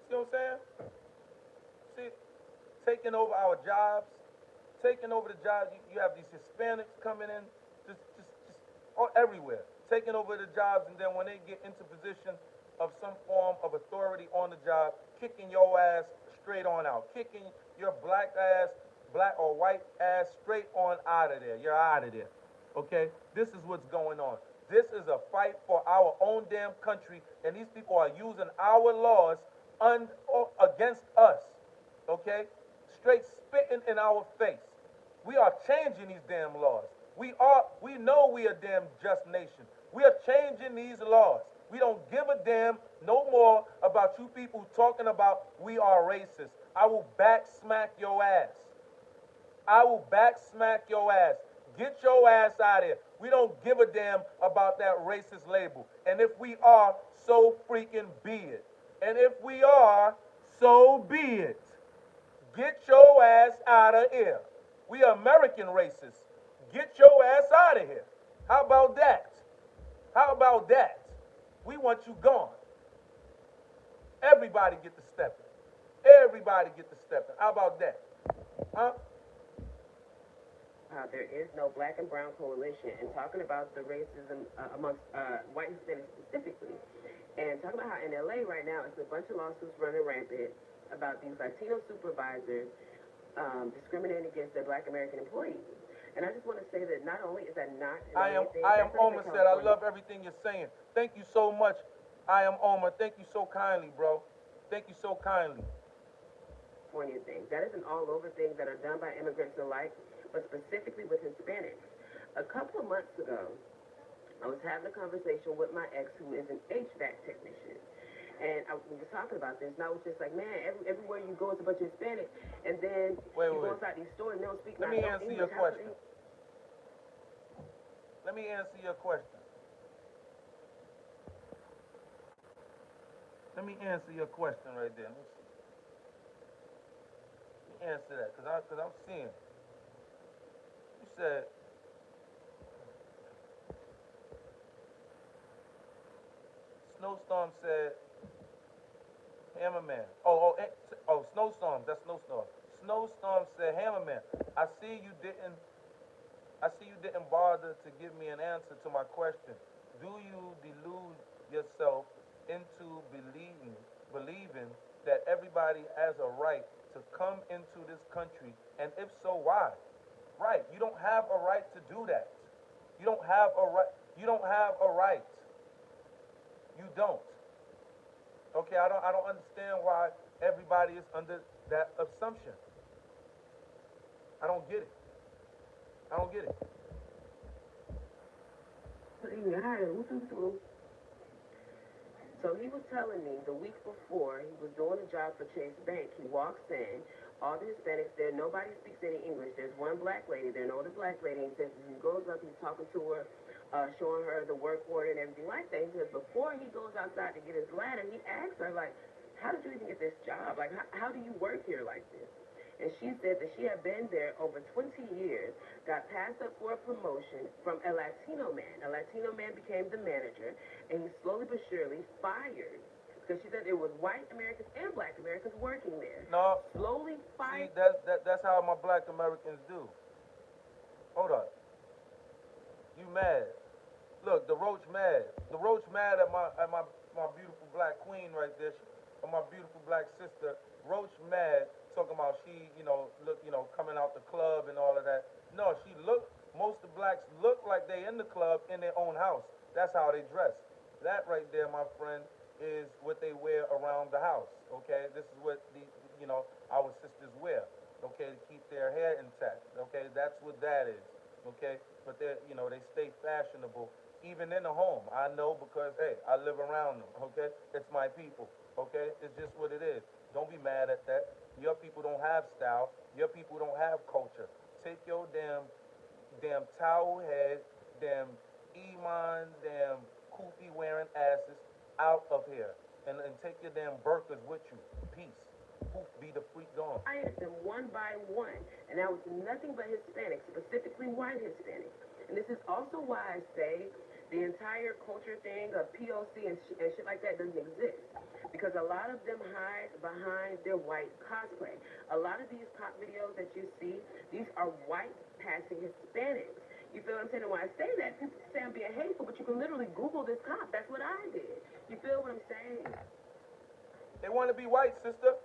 See what I'm saying? See, taking over our jobs, taking over the jobs. You have these Hispanics coming in, just everywhere, taking over the jobs, and then when they get into position of some form of authority on the job, kicking your ass straight on out, kicking your black or white ass straight on out of there. You're out of there. Okay? This is what's going on. This is a fight for our own damn country, and these people are using our laws against us, okay? Straight spitting in our face. We are changing these damn laws. We know we are a damn just nation. We are changing these laws. We don't give a damn no more about you people talking about we are racist. I will back smack your ass. I will back smack your ass. Get your ass out of here. We don't give a damn about that racist label. And if we are, so freaking be it. And if we are, so be it. Get your ass out of here. We are American racists. Get your ass out of here. How about that? How about that? We want you gone. Everybody get to stepping. Everybody get to stepping. How about that? Huh? There is no black and brown coalition, and talking about the racism amongst white Hispanics specifically, and talking about how in LA right now it's a bunch of lawsuits running rampant about these Latino supervisors discriminating against their black American employees. And I just want to say that not only is that not I am Omar said, I love everything you're saying. Thank you so much. I am Omar. Thank you so kindly, bro. Thank you so kindly. California thing. That is an all-over thing that are done by immigrants alike, but specifically with Hispanics. A couple of months ago, I was having a conversation with my ex, who is an HVAC technician, And we were talking about this, and I was just like, man, everywhere you go, it's a bunch of Hispanic, and then you go inside these stores and they don't speak Let me answer your question. Let me answer your question. Let me answer your question right there. Let me answer that, because I'm seeing. You said, Snowstorm said, Hammerman. Snowstorm. That's Snowstorm. Snowstorm said, Hammerman, I see you didn't bother to give me an answer to my question. Do you delude yourself into believing that everybody has a right to come into this country? And if so, why? Right. You don't have a right to do that. You don't have a right. You don't have a right. You don't. Okay, I don't understand why everybody is under that assumption. I don't get it. I don't get it. So he was telling me the week before he was doing a job for Chase Bank. He walks in, all the Hispanics there, nobody speaks any English. There's one black lady there, no other black lady. And he says he goes up, he's talking to her, showing her the work order and everything like that. He says before he goes outside to get his ladder, he asks her, like, how did you even get this job? Like, how do you work here like this? And she said that she had been there over 20 years, got passed up for a promotion from a Latino man. A Latino man became the manager, and he slowly but surely fired. Because she said it was white Americans and black Americans working there. No. Slowly fired. See, that's how my black Americans do. Hold on. You mad. Look, the roach mad. The roach mad at my beautiful black queen right there, or my beautiful black sister. Roach mad, talking about she, coming out the club and all of that. No, most of the blacks look like they in the club in their own house. That's how they dress. That right there, my friend, is what they wear around the house, okay? This is what our sisters wear, okay, to keep their hair intact, okay? That's what that is, okay? But they stay fashionable, even in the home. I know because, hey, I live around them, okay? It's my people, okay? It's just what it is. Don't be mad at that. Your people don't have style. Your people don't have culture. Take your damn towel head, damn Iman, damn kufi wearing asses out of here. And take your damn burkas with you. Peace. Poof, be the freak gone. I asked them one by one, and that was nothing but Hispanics, specifically white Hispanics. And this is also why I say the entire culture thing of POC and shit like that doesn't exist. Because a lot of them hide behind their white cosplay. A lot of these pop videos that you see, these are white passing Hispanics. You feel what I'm saying? And when I say that, people say I'm being hateful, but you can literally Google this cop. That's what I did. You feel what I'm saying? They want to be white, sister.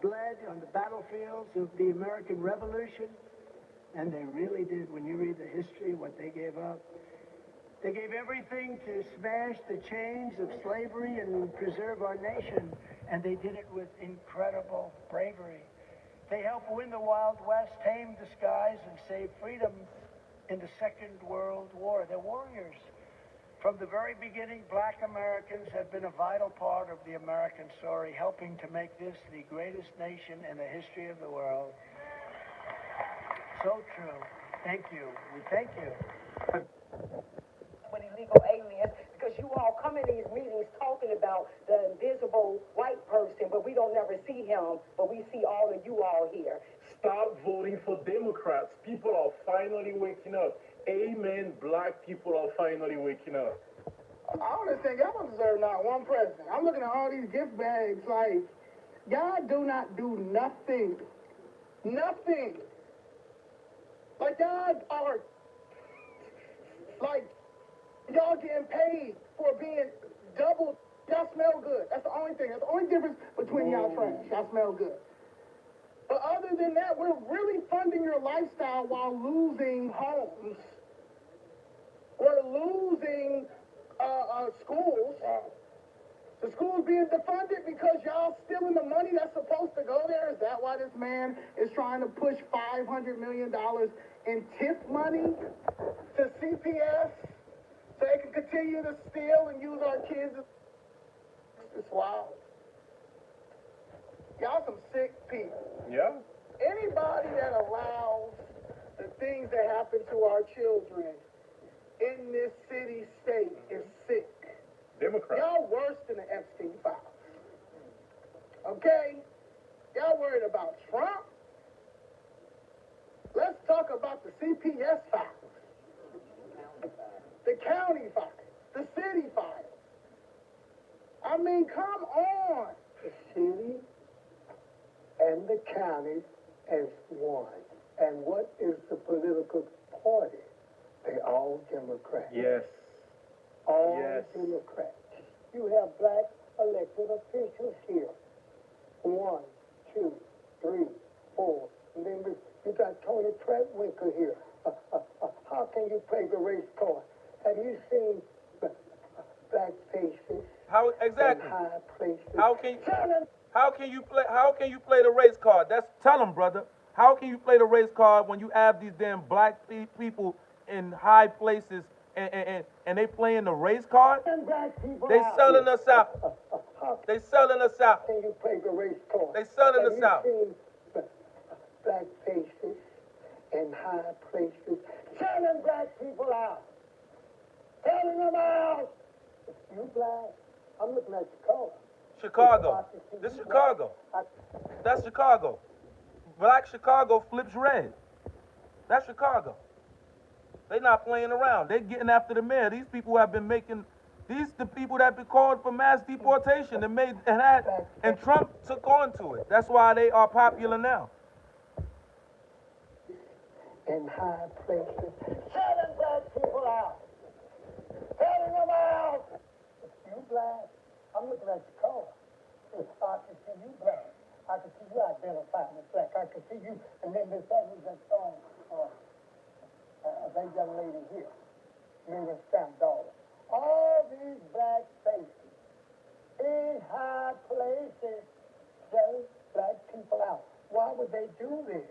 Bled on the battlefields of the American Revolution, and they really did. When you read the history, what they gave up, they gave everything to smash the chains of slavery and preserve our nation, and they did it with incredible bravery. They helped win the Wild West, tame the skies, and save freedom in the Second World War. They're warriors. From the very beginning, black Americans have been a vital part of the American story, helping to make this the greatest nation in the history of the world. So true. Thank you. We thank you. With illegal aliens, because you all come in these meetings talking about the invisible white person, but we don't never see him, but we see all of you all here. Stop voting for Democrats. People are finally waking up. Amen. Black people are finally waking up. I don't think y'all don't deserve not one president. I'm looking at all these gift bags like, y'all do not do nothing. Nothing. Like, y'all are, like, y'all getting paid for being double. Y'all smell good. That's the only thing. That's the only difference between y'all trash. Y'all smell good. But other than that, we're really funding your lifestyle while losing homes. We're losing schools. The school's being defunded because y'all stealing the money that's supposed to go there. Is that why this man is trying to push $500 million in tip money to CPS so they can continue to steal and use our kids? It's wild. Y'all some sick people. Yeah. Anybody that allows the things that happen to our children in this city state is sick. Democrats. Y'all worse than the Epstein files. Okay? Y'all worried about Trump? Let's talk about the CPS files, the county files, the city files. I mean, come on. The city and the county as one. And what is the political party? They all Democrats. Yes. All Yes. Democrats. You have black elected officials here. 1, 2, 3, 4 members. You got Tony Treadwinkle here. How can you play the race card? Have you seen black faces? How exactly? In high places? How can you play the race card? Tell them, brother. How can you play the race card when you have these damn black people in high places and they playing the race card? They selling us out. They selling us out. Can you play the race card? They selling us out. Have you seen black faces in high places? Selling black people out. Selling them out. You black. I'm looking at Chicago. Chicago. This Chicago. That's Chicago. Black Chicago flips red. That's Chicago. They not playing around. They getting after the mayor. These people have been making. These the people that been called for mass deportation and Trump took on to it. That's why they are popular now. In high places. Selling black people out. Selling them out. You black. I'm looking at Chicago. I can see you black. I can see you identifying as black. I can see you. And then this other that song, that young lady here, Miriam Sandal. All these black faces in high places selling black people out. Why would they do this?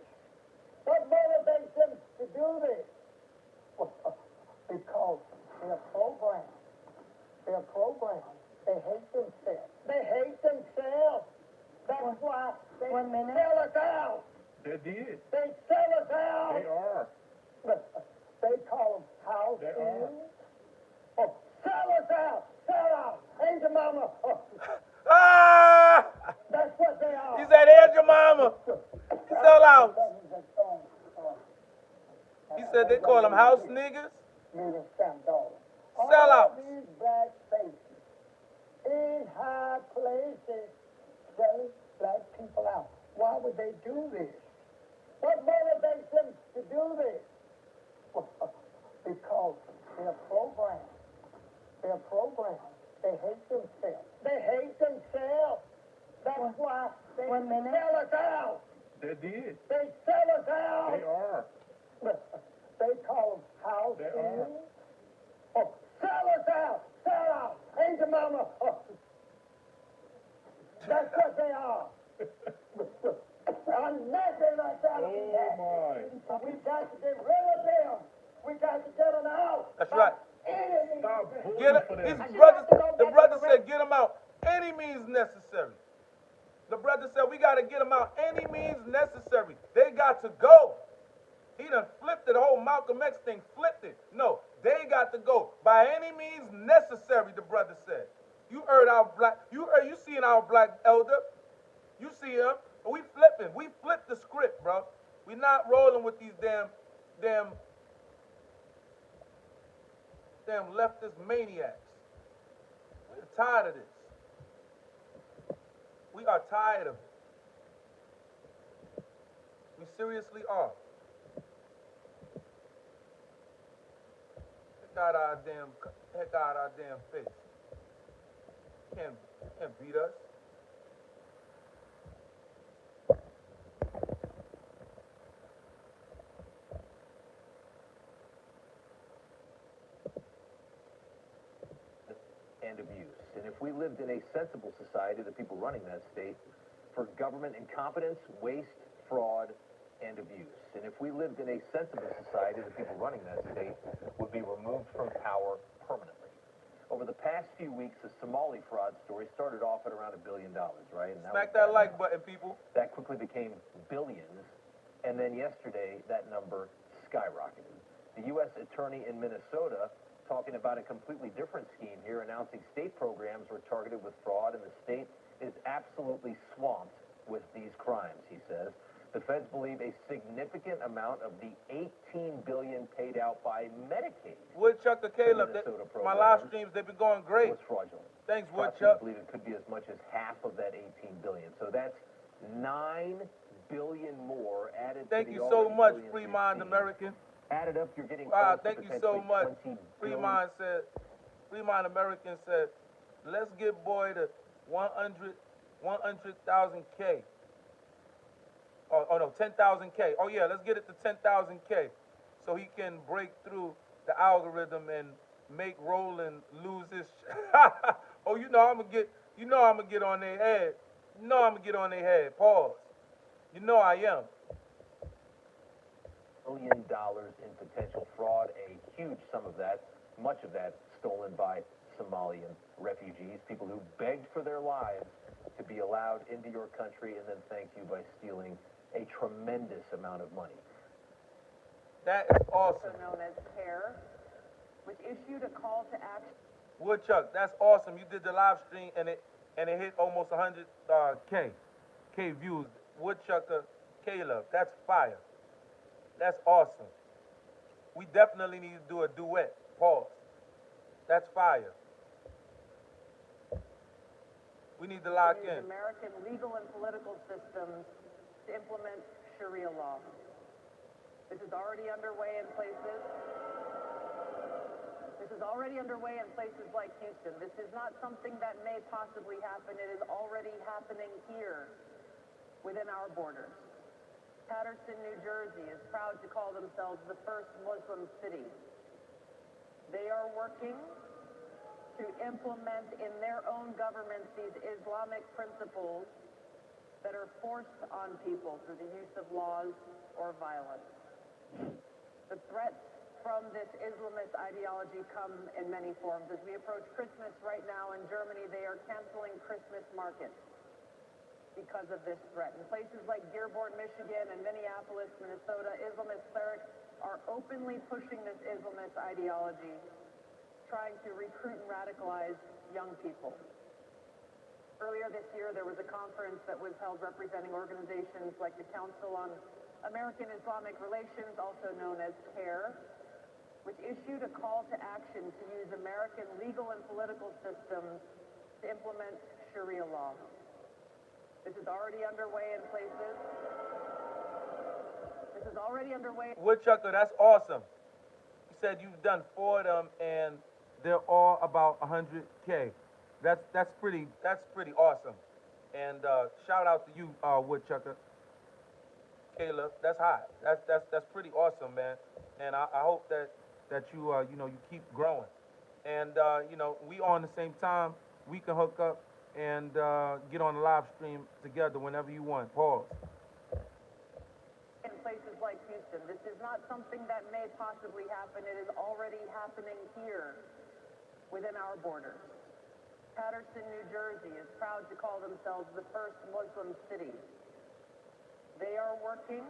What motivates them to do this? Because they're programmed. They're programmed. They hate themselves. They hate themselves. That's why they sell us out. They did. They sell us out. They are. They call them house They thieves. are. Oh, sell us out. Sell out. Ain't your mama. Ah! That's what they are. He said, "Here's your mama." Sell out. He said they call them house niggas. Sell out. These black faces in high places selling black people out. Why would they do this? What motivates them to do this? Because they're programmed. They're programmed. They hate themselves. They hate themselves. That's why they sell us out. They did. They sell us out. They are. They call them house They are. thieves. Oh, sell us out. Sell out. Ain't your mama. That's what they are. I'm nothing like that. Oh, my. We got to get rid of them. We got to get them out. That's right. Stop voting Get for it. them. The brother said, "Get them out any means necessary." The brother said, "We got to get them out any means necessary. They got to go." He done flipped it. The whole Malcolm X thing flipped it. No, they got to go by any means necessary. The brother said. You heard our black. You seen our black elder. You see him. We flipping. We flipped the script, bro. We not rolling with these damn leftist maniacs. We're tired of this. We are tired of it. We seriously are. Heck out our damn face. Can't beat us. And abuse. And if we lived in a sensible society, the people running that state, for government incompetence, waste, fraud, and abuse. And if we lived in a sensible society, the people running that state would be removed from power permanently. Over the past few weeks, the Somali fraud story started off at around $1 billion, right? And Smack that like button, people. That quickly became billions, and then yesterday, that number skyrocketed. The U.S. attorney in Minnesota talking about a completely different scheme here, announcing state programs were targeted with fraud, and the state is absolutely swamped with these crimes, he says. The feds believe a significant amount of the $18 billion paid out by Medicaid. Woodchucker Caleb, my live streams, they've been going great. Was fraudulent. Thanks, Prosecutors Woodchuck. believe it could be as much as half of that $18 billion. So that's $9 billion more added Thank to the you so much, billions Free we've Mind seen. American. Added up, you're getting Wow, close thank to you so potentially much. $20 Free billion. Mind said, Free Mind American said, let's give boy the 100,000 K. Oh no, 10,000 K. Oh yeah, let's get it to 10,000 K, so he can break through the algorithm and make Roland lose his. Oh, you know I'm gonna get on their head. You know I'm gonna get on their head. Pause. You know I am. $1 billion in potential fraud, a huge sum of that, much of that stolen by Somalian refugees, people who begged for their lives to be allowed into your country and then thanked you by stealing a tremendous amount of money. That is awesome. Also known as CARE, which issued a call to action. Woodchuck, that's awesome. You did the live stream and it hit almost 100 K views. Woodchucker Caleb, that's fire. That's awesome. We definitely need to do a duet. Pause. That's fire. We need to lock in. American legal and political systems to implement Sharia law. This is already underway in places. This is already underway in places like Houston. This is not something that may possibly happen. It is already happening here within our borders. Paterson, New Jersey is proud to call themselves the first Muslim city. They are working to implement in their own governments these Islamic principles that are forced on people through the use of laws or violence. The threats from this Islamist ideology come in many forms. As we approach Christmas right now in Germany, they are canceling Christmas markets because of this threat. In places like Dearborn, Michigan, and Minneapolis, Minnesota, Islamist clerics are openly pushing this Islamist ideology, trying to recruit and radicalize young people. Earlier this year, there was a conference that was held representing organizations like the Council on American Islamic Relations, also known as CARE, which issued a call to action to use American legal and political systems to implement Sharia law. This is already underway in places. This is already underway. Woodchucker, that's awesome. You said you've done 4 of them and they're all about 100K. That's pretty awesome. And shout out to you, Woodchucker. Caleb, that's hot. That's pretty awesome, man. And I hope that you you keep growing. And we on the same time, we can hook up and get on the live stream together whenever you want. Pause. In places like Houston, this is not something that may possibly happen. It is already happening here within our borders. Paterson, New Jersey is proud to call themselves the first Muslim city. They are working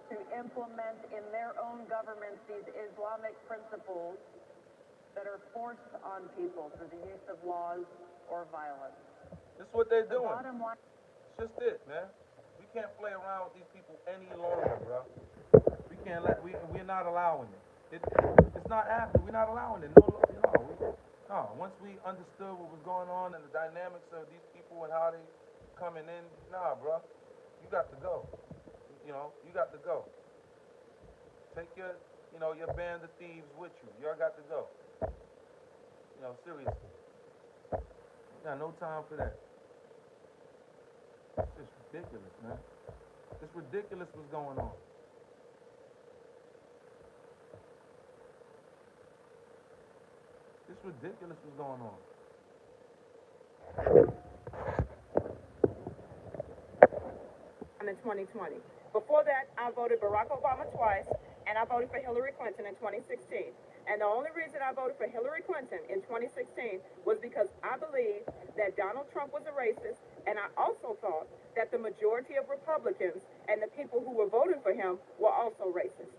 to implement in their own governments these Islamic principles that are forced on people through the use of laws or violence. This is what they're doing. Bottom line, it's just it, man. We can't play around with these people any longer, bro. We can't we're not allowing it. It's not happening. We're not allowing it. No. Once we understood what was going on and the dynamics of these people and how they coming in, nah, bro. You got to go. You got to go. Take your band of thieves with you. Y'all got to go. Seriously. Got no time for that. It's just ridiculous, man. It's ridiculous what's going on. It's ridiculous what's going on. In 2020. Before that, I voted Barack Obama twice, and I voted for Hillary Clinton in 2016. And the only reason I voted for Hillary Clinton in 2016 was because I believed that Donald Trump was a racist, and I also thought that the majority of Republicans and the people who were voting for him were also racist.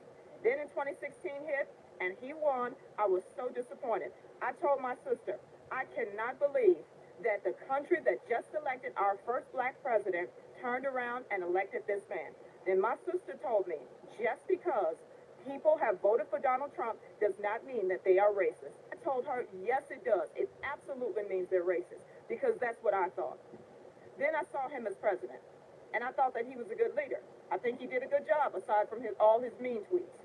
Then in 2016 hit, and he won. I was so disappointed. I told my sister, I cannot believe that the country that just elected our first black president turned around and elected this man. Then my sister told me, just because people have voted for Donald Trump does not mean that they are racist. I told her, yes, it does. It absolutely means they're racist, because that's what I thought. Then I saw him as president, and I thought that he was a good leader. I think he did a good job, aside from all his mean tweets.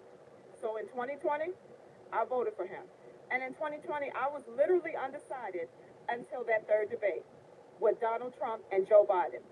So in 2020, I voted for him. And in 2020, I was literally undecided until that third debate with Donald Trump and Joe Biden.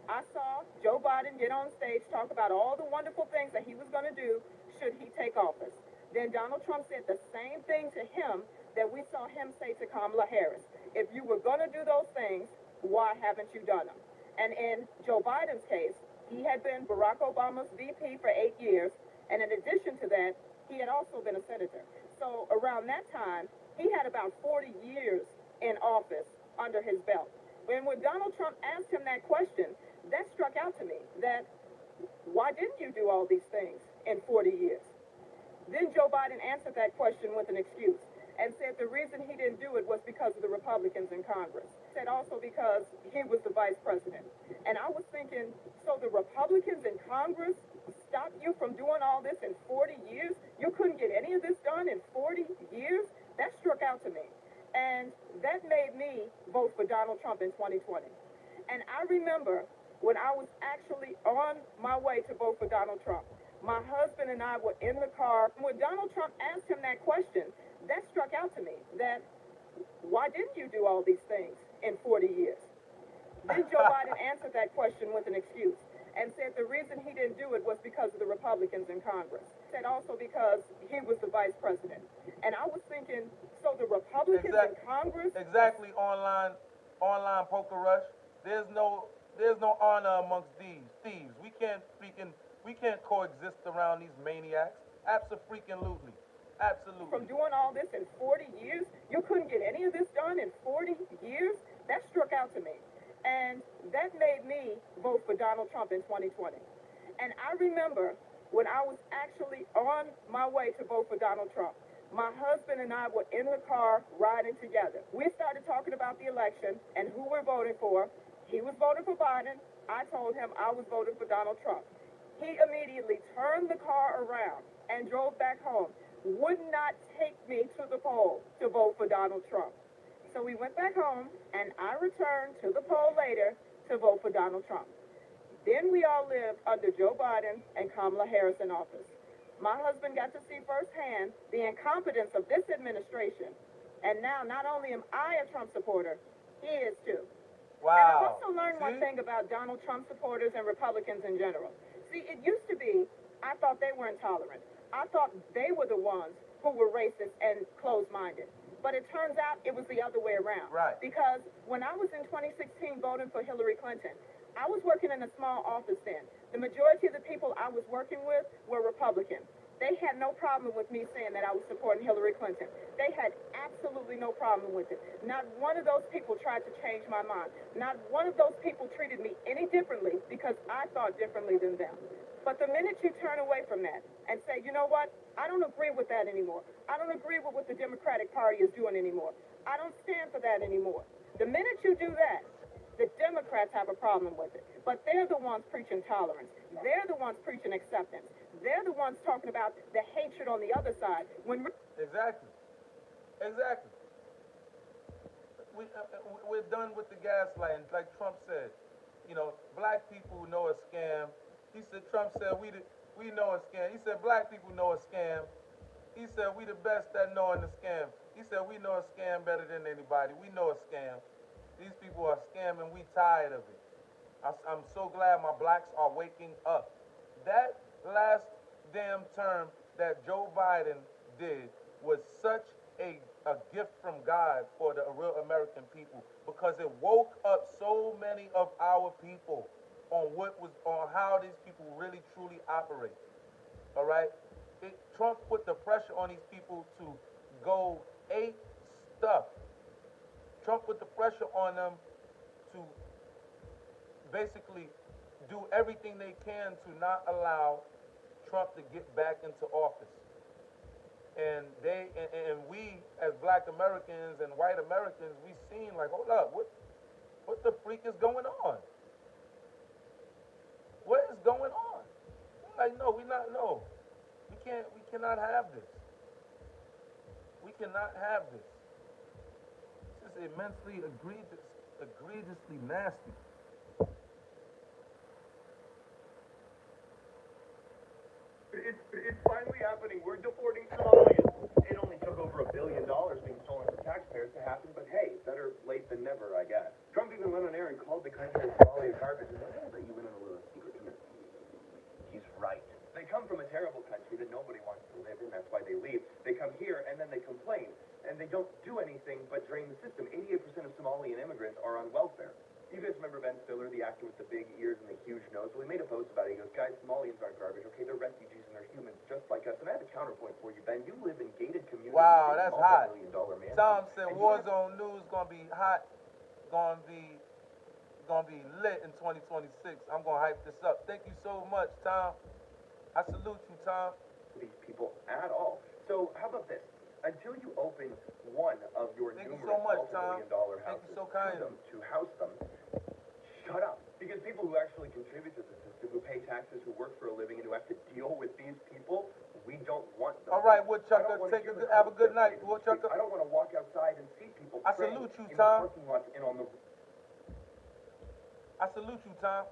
I saw Joe Biden get on stage, talk about all the wonderful things that he was going to do should he take office. Then Donald Trump said the same thing to him that we saw him say to Kamala Harris. If you were going to do those things, why haven't you done them? And in Joe Biden's case, he had been Barack Obama's VP for 8 years, and in addition to that, he had also been a senator. So around that time, he had about 40 years in office under his belt. And when Donald Trump asked him that question, that struck out to me, that why didn't you do all these things in 40 years? Then Joe Biden answered that question with an excuse and said the reason he didn't do it was because of the Republicans in Congress. Said also because he was the vice president. And I was thinking, so the Republicans in Congress stopped you from doing all this in 40 years? You couldn't get any of this done in 40 years? That struck out to me. And that made me vote for Donald Trump in 2020. And I remember when I was actually on my way to vote for Donald Trump, my husband and I were in the car. When Donald Trump asked him that question, that struck out to me, that why didn't you do all these things in 40 years? Then Joe Biden answered that question with an excuse and said the reason he didn't do it was because of the Republicans in Congress. Said also because he was the vice president. And I was thinking, so the Republicans in Congress... Exactly, online Poker Rush. There's no honor amongst thieves. We can't coexist around these maniacs. Absolutely. Absolutely. From doing all this in 40 years, you couldn't get any of this done in 40 years? That struck out to me. And that made me vote for Donald Trump in 2020. And I remember when I was actually on my way to vote for Donald Trump, my husband and I were in the car riding together. We started talking about the election and who we're voting for. He was voting for Biden. I told him I was voting for Donald Trump. He immediately turned the car around and drove back home. Would not take me to the poll to vote for Donald Trump. So we went back home, and I returned to the poll later to vote for Donald Trump. Then we all lived under Joe Biden and Kamala Harris in office. My husband got to see firsthand the incompetence of this administration. And now not only am I a Trump supporter, he is too. Wow. And I've also learned one thing about Donald Trump supporters and Republicans in general. See, it used to be, I thought they were intolerant. I thought they were the ones who were racist and closed-minded. But it turns out it was the other way around. Right. Because when I was in 2016 voting for Hillary Clinton, I was working in a small office then. The majority of the people I was working with were Republicans. They had no problem with me saying that I was supporting Hillary Clinton. They had absolutely no problem with it. Not one of those people tried to change my mind. Not one of those people treated me any differently because I thought differently than them. But the minute you turn away from that and say, you know what, I don't agree with that anymore. I don't agree with what the Democratic Party is doing anymore. I don't stand for that anymore. The minute you do that, the Democrats have a problem with it. But they're the ones preaching tolerance. They're the ones preaching acceptance. They're the ones talking about the hatred on the other side. Exactly. We're done with the gaslighting, like Trump said. You know, black people know a scam. Trump said we know a scam. He said black people know a scam. He said we the best at knowing the scam. He said we know a scam better than anybody. We know a scam. These people are scamming. We tired of it. I'm so glad my blacks are waking up. That last damn term that Joe Biden did was such a gift from God for the real American people, because it woke up so many of our people on how these people really truly operate. All right, Trump put the pressure on these people to go ape stuff. Trump put the pressure on them to basically do everything they can to not allow Trump to get back into office. And we as black Americans and white Americans, we seen like, hold up, what the freak is going on? What is going on? We're like, no, we cannot have this. We cannot have this. This is immensely egregiously nasty. It's finally happening. We're deporting Somalians. It only took over $1 billion being stolen from taxpayers to happen, but hey, better late than never, I guess. Trump even went on air and called the country of Somalia garbage. And that you went on a little secret to me. He's right. They come from a terrible country that nobody wants to live in. That's why they leave. They come here and then they complain. And they don't do anything but drain the system. 88% of Somalian immigrants are on welfare. You guys remember Ben Stiller, the actor with the big ears and the huge nose? Well, he made a post about it. He goes, guys, Somalians aren't garbage. Okay, they're refugees and they're humans just like us. And I have a counterpoint for you, Ben. You live in gated communities. Wow, that's hot. Man. Tom said WarZoneNewz gonna be hot, gonna be lit in 2026. I'm gonna hype this up. Thank you so much, Tom. I salute you, Tom. These people at all. So how about this? Until you open one of your numerous multi-million-dollar houses to house them, shut up. Because people who actually contribute to the system, who pay taxes, who work for a living, and who have to deal with these people, we don't want them. All right, Woodchucker, have a good night, Woodchucker. I don't want to walk outside and see people I salute you, in Tom. the parking lots and on the... I salute you, Tom.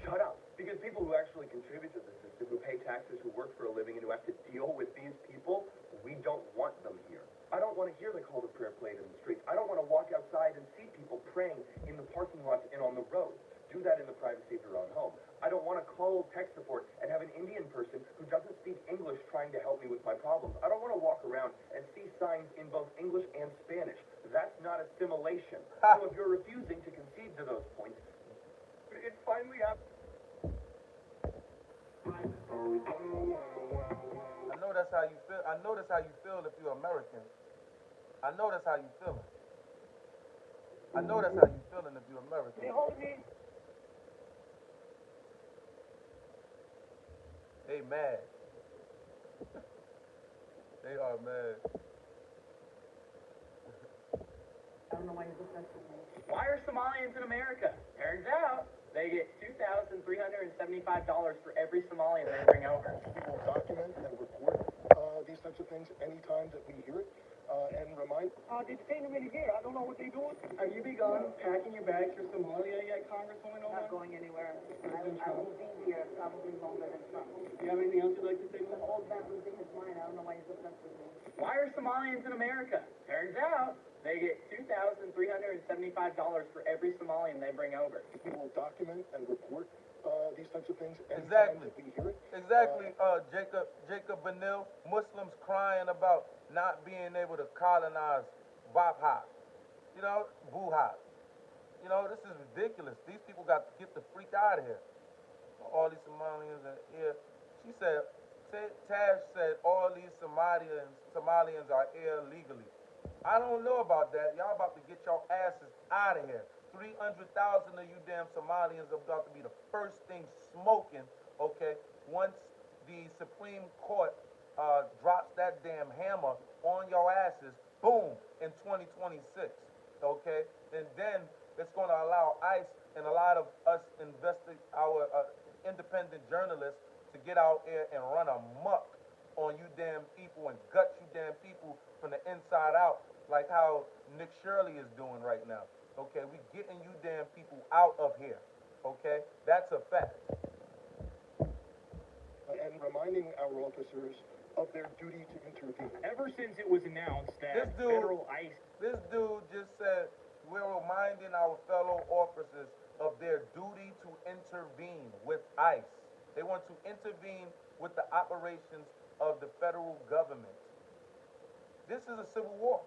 Shut up. Because people who actually contribute to the system, who pay taxes, who work for a living, and who have to deal with these people, we don't want them here. I don't want to hear the call to prayer played in the streets. I don't want to walk outside and see people praying in the parking lots and on the road. Do that in the privacy of your own home. I don't want to call tech support and have an Indian person who doesn't speak English trying to help me with my problems. I don't want to walk around and see signs in both English and Spanish. That's not assimilation. So if you're refusing to concede to those points, it's finally happening. I know that's how you feel. I know that's how you feel if you're American. I know that's how you feeling. I know that's how you feeling if you're American. They mad. They are mad. I don't know why you're obsessed with me. Why are Somalians in America? Turns out they get $2,375 for every Somalian they bring over. We will document and report these types of things anytime that we hear it and remind. Detain them in here. I don't know what they're doing. Are you begun packing your bags for Somalia yet, Congresswoman? I'm not going anywhere. I will be here probably longer than Trump. Do you have anything else you'd like to say? The old man losing his mind. I don't know why he's obsessed with me. Why are Somalians in America? Turns out they get $2,375 for every Somalian they bring over. We will document and report these types of things exactly. That we hear it. Exactly, Jacob Vanil. Muslims crying about not being able to colonize Bop-Hop. You know, Boo-Hop. You know, this is ridiculous. These people got to get the freak out of here. All these Somalians are here. She said, Tash said all these Somalians are here illegally. I don't know about that. Y'all about to get your asses out of here. 300,000 of you damn Somalians are about to be the first thing smoking, okay, once the Supreme Court drops that damn hammer on your asses, boom, in 2026, okay? And then it's going to allow ICE and a lot of us our independent journalists to get out there and run amok on you damn people and gut you damn people from the inside out, like how Nick Shirley is doing right now. Okay, we getting you damn people out of here. Okay, that's a fact. And reminding our officers of their duty to intervene. Ever since it was announced that federal ICE... This dude just said, we're reminding our fellow officers of their duty to intervene with ICE. They want to intervene with the operations of the federal government. This is a civil war.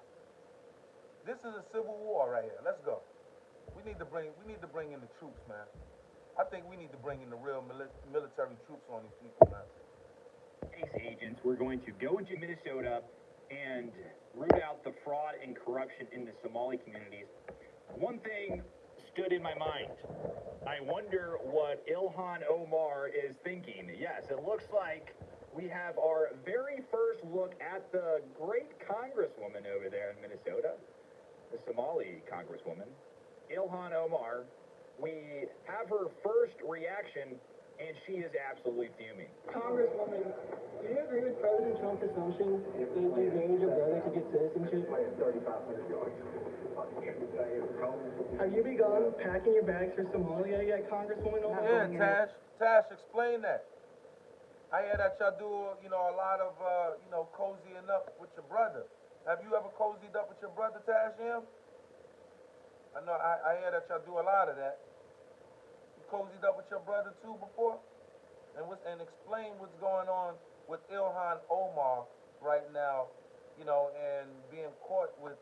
This is a civil war right here. Let's go. We need to bring in the troops, man. I think we need to bring in the real military troops on these people, man. ICE agents were going to go into Minnesota and root out the fraud and corruption in the Somali communities. One thing stood in my mind. I wonder what Ilhan Omar is thinking. Yes, it looks like we have our very first look at the great congresswoman over there in Minnesota, the Somali congresswoman, Ilhan Omar. We have her first reaction, and she is absolutely fuming. Congresswoman, do you agree with President Trump's assumption that you married your brother to get citizenship? Have you begun packing your bags for Somalia yet, Congresswoman? Yeah, Tash, explain that. I hear that y'all do, a lot of, cozying up with your brother. Have you ever cozied up with your brother, Tash, him? I know, I hear that y'all do a lot of that. You cozied up with your brother too before? And explain what's going on with Ilhan Omar right now, and being caught with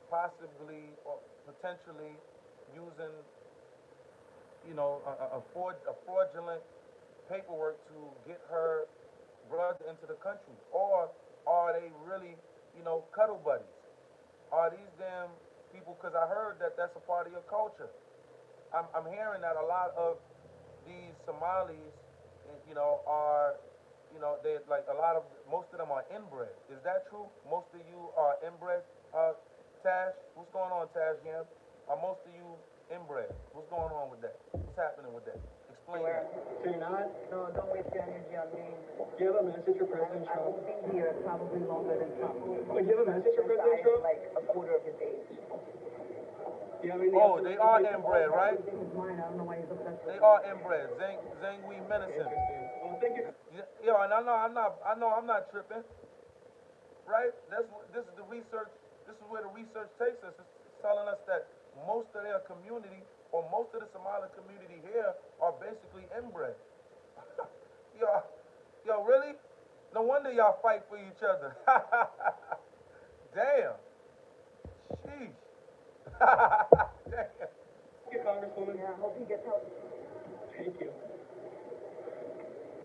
possibly or potentially using, a fraudulent paperwork to get her brother into the country. Or are they really, cuddle buddies? Are these damn people, because I heard that that's a part of your culture. I'm hearing that a lot of these Somalis, are, they like most of them are inbred. Is that true? Most of you are inbred, Tash? What's going on, Tash, Yam? Are most of you inbred? What's going on with that? What's happening with that? Explain that. So you're not? No, don't waste your energy on me. Do you have a message for President I Trump? will be here probably longer than Trump. Wait, do you have a message for President Trump? Like a quarter of his age. Do you have anything else They are inbred, right? I don't know why he's obsessed with They are inbred. Zangui Medicine. Well, thank you. Yo, and I know I'm not tripping. Right? This is the research. This is where the research takes us. It's telling us that most of their community, or most of the Somali community here, are basically inbred. Yo, really? No wonder y'all fight for each other. Damn. Sheesh. Damn. Thank you, Congresswoman. Yeah, I hope he gets help. Thank you.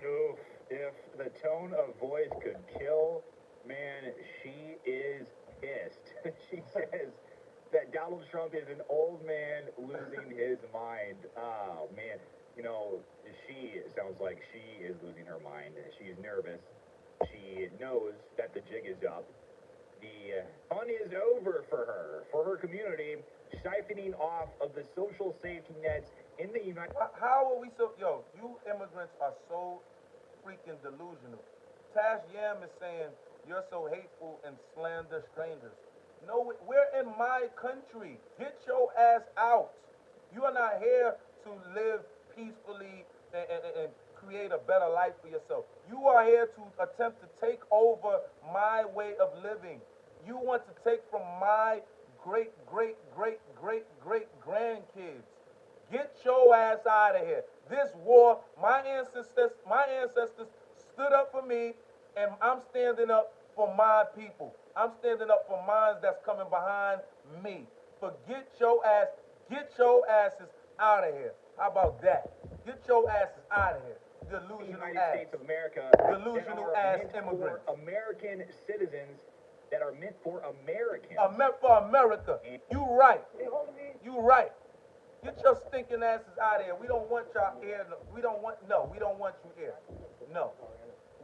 Oof, if the tone of voice could kill, man, she is pissed. She says that Donald Trump is an old man losing his mind. Oh, man. She sounds like she is losing her mind. She's nervous. She knows that the jig is up. The fun is over for her community, siphoning off of the social safety nets in the United States. How are we so... Yo, you immigrants are so freaking delusional. Tash Yam is saying you're so hateful and slander strangers. No, we're in my country. Get your ass out. You are not here to live peacefully and create a better life for yourself. You are here to attempt to take over my way of living. You want to take from my great grandkids. Get your ass out of here. This war, my ancestors stood up for me, and I'm standing up for my people. I'm standing up for mine that's coming behind me. Forget your ass. Get your asses out of here. How about that? Get your asses out of here. Delusional United ass. States of America. Delusional ass immigrants. American citizens that are meant for Americans. For America. You right. You right. Get your stinking asses out of here. We don't want y'all here. We don't want you here. No.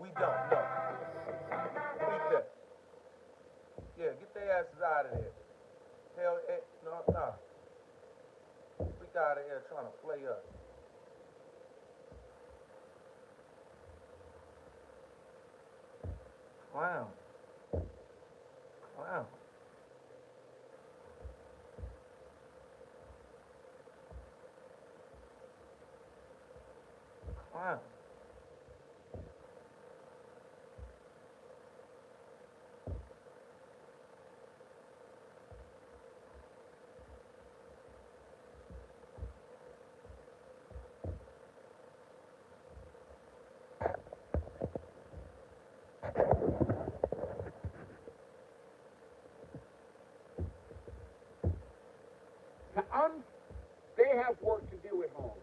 We don't. No. Keep that. Yeah, get their asses out of here. Hell, no. Freak out of here trying to play us. Wow. Wow. Wow. They have work to do at home.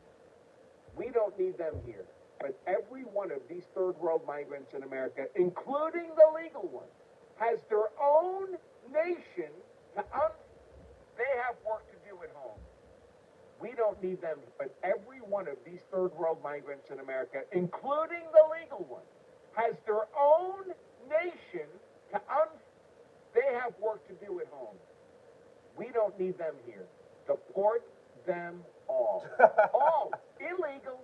We don't need them here. But every one one of these third world migrants in America, including the legal ones, has their own nation they have work to do at home. We don't need them, but every one of these third world migrants in America, including the legal ones, has their own nation they have work to do at home. We don't need them here. Deport them all. All. Illegal,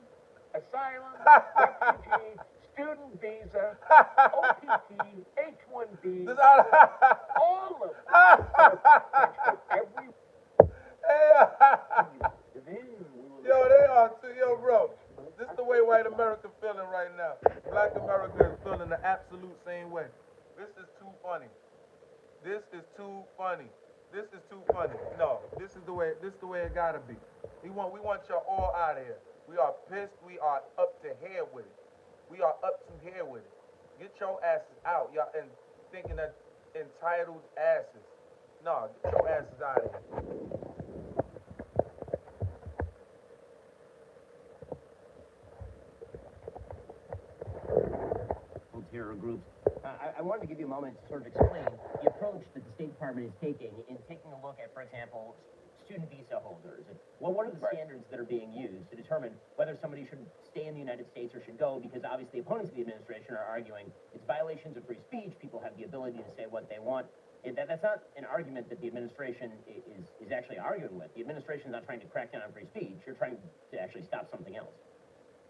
asylum, refugee, student visa, OPT, H-1B, all of them. Every Yo, they are too. Yo, bro. This is the way white America feeling right now. Black America is feeling the absolute same way. This is too funny. This is too funny. This is too funny. No, this is the way it gotta be. We want y'all all out of here. We are pissed. We are up to here with it. We are up to here with it. Get your asses out, y'all, and thinking that entitled asses. No, get your asses out of here. Terror groups. I wanted to give you a moment to sort of explain the approach that the State Department is taking in taking a look at, for example, student visa holders. And what are the standards that are being used to determine whether somebody should stay in the United States or should go? Because obviously opponents of the administration are arguing it's violations of free speech. People have the ability to say what they want. That's not an argument that the administration is actually arguing with. The administration is not trying to crack down on free speech. You're trying to actually stop something else.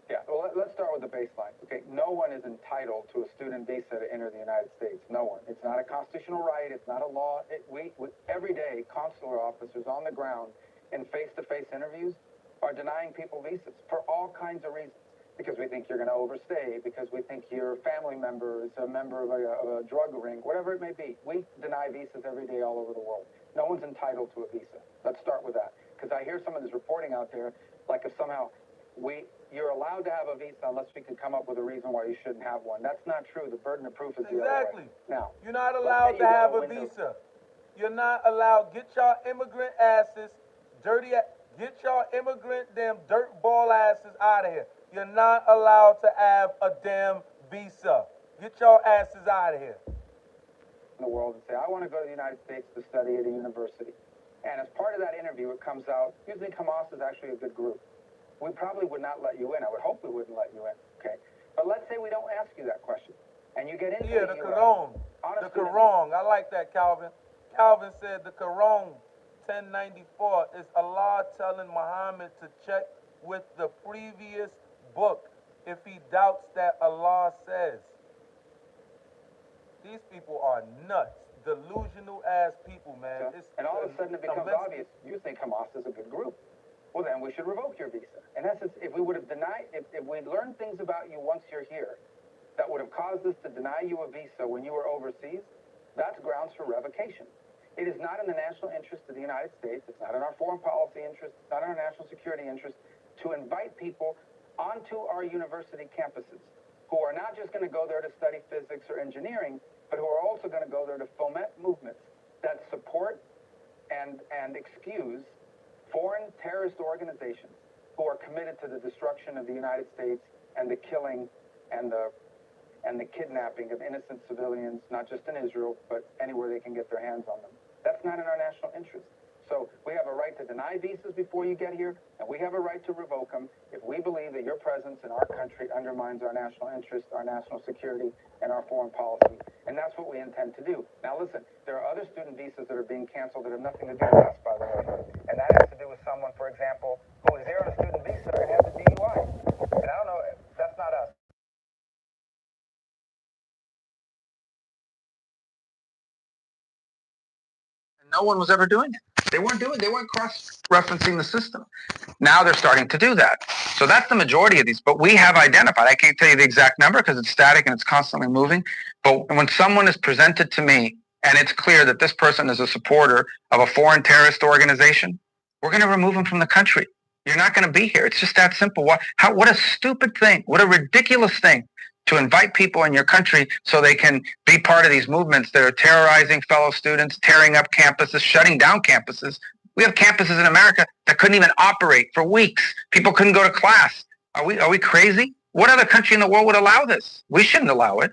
Yeah, well, let's start with the baseline. Okay, no one is entitled to a student visa to enter the United States. No one. It's not a constitutional right. It's not a law. Every day, consular officers on the ground in face-to-face interviews are denying people visas for all kinds of reasons. Because we think you're going to overstay, because we think your family member is a member of a drug ring, whatever it may be. We deny visas every day all over the world. No one's entitled to a visa. Let's start with that. Because I hear some of this reporting out there, like if somehow you're allowed to have a visa unless we can come up with a reason why you shouldn't have one. That's not true. The burden of proof is the other way. Now, you're not allowed to have a visa. You're not allowed. Get y'all immigrant asses, get y'all immigrant damn dirtball asses out of here. You're not allowed to have a damn visa. Get y'all asses out of here. In the world and say, I want to go to the United States to study at a university. And as part of that interview, it comes out, usually Hamas is actually a good group. We probably would not let you in. I would hope we wouldn't let you in, okay? But let's say we don't ask you that question, and you get into the Quran. The Quran. I like that, Calvin. Calvin said the Quran, 1094, is Allah telling Muhammad to check with the previous book if he doubts that Allah says. These people are nuts. Delusional ass people, man. Yeah. And all of a sudden it becomes obvious. You think Hamas is a good group. Well, then we should revoke your visa. In essence, if we would have if we'd learned things about you once you're here that would have caused us to deny you a visa when you were overseas, that's grounds for revocation. It is not in the national interest of the United States, it's not in our foreign policy interest, it's not in our national security interest to invite people onto our university campuses who are not just going to go there to study physics or engineering, but who are also going to go there to foment movements that support and excuse foreign terrorist organizations who are committed to the destruction of the United States and the killing and the kidnapping of innocent civilians, not just in Israel, but anywhere they can get their hands on them. That's not in our national interest. So we have a right to deny visas before you get here, and we have a right to revoke them if we believe that your presence in our country undermines our national interest, our national security, and our foreign policy. And that's what we intend to do. Now listen, there are other student visas that are being canceled that have nothing to do with us, by the way. And that has to do with someone, for example, who is here on a student visa and has a DUI. And I don't know, that's not us. No one was ever doing it. They weren't cross-referencing the system. Now they're starting to do that. So that's the majority of these. But we have identified, I can't tell you the exact number because it's static and it's constantly moving. But when someone is presented to me and it's clear that this person is a supporter of a foreign terrorist organization, we're going to remove them from the country. You're not going to be here. It's just that simple. What a stupid thing. What a ridiculous thing to invite people in your country so they can be part of these movements that are terrorizing fellow students, tearing up campuses, shutting down campuses. We have campuses in America that couldn't even operate for weeks. People couldn't go to class. Are we crazy? What other country in the world would allow this? We shouldn't allow it.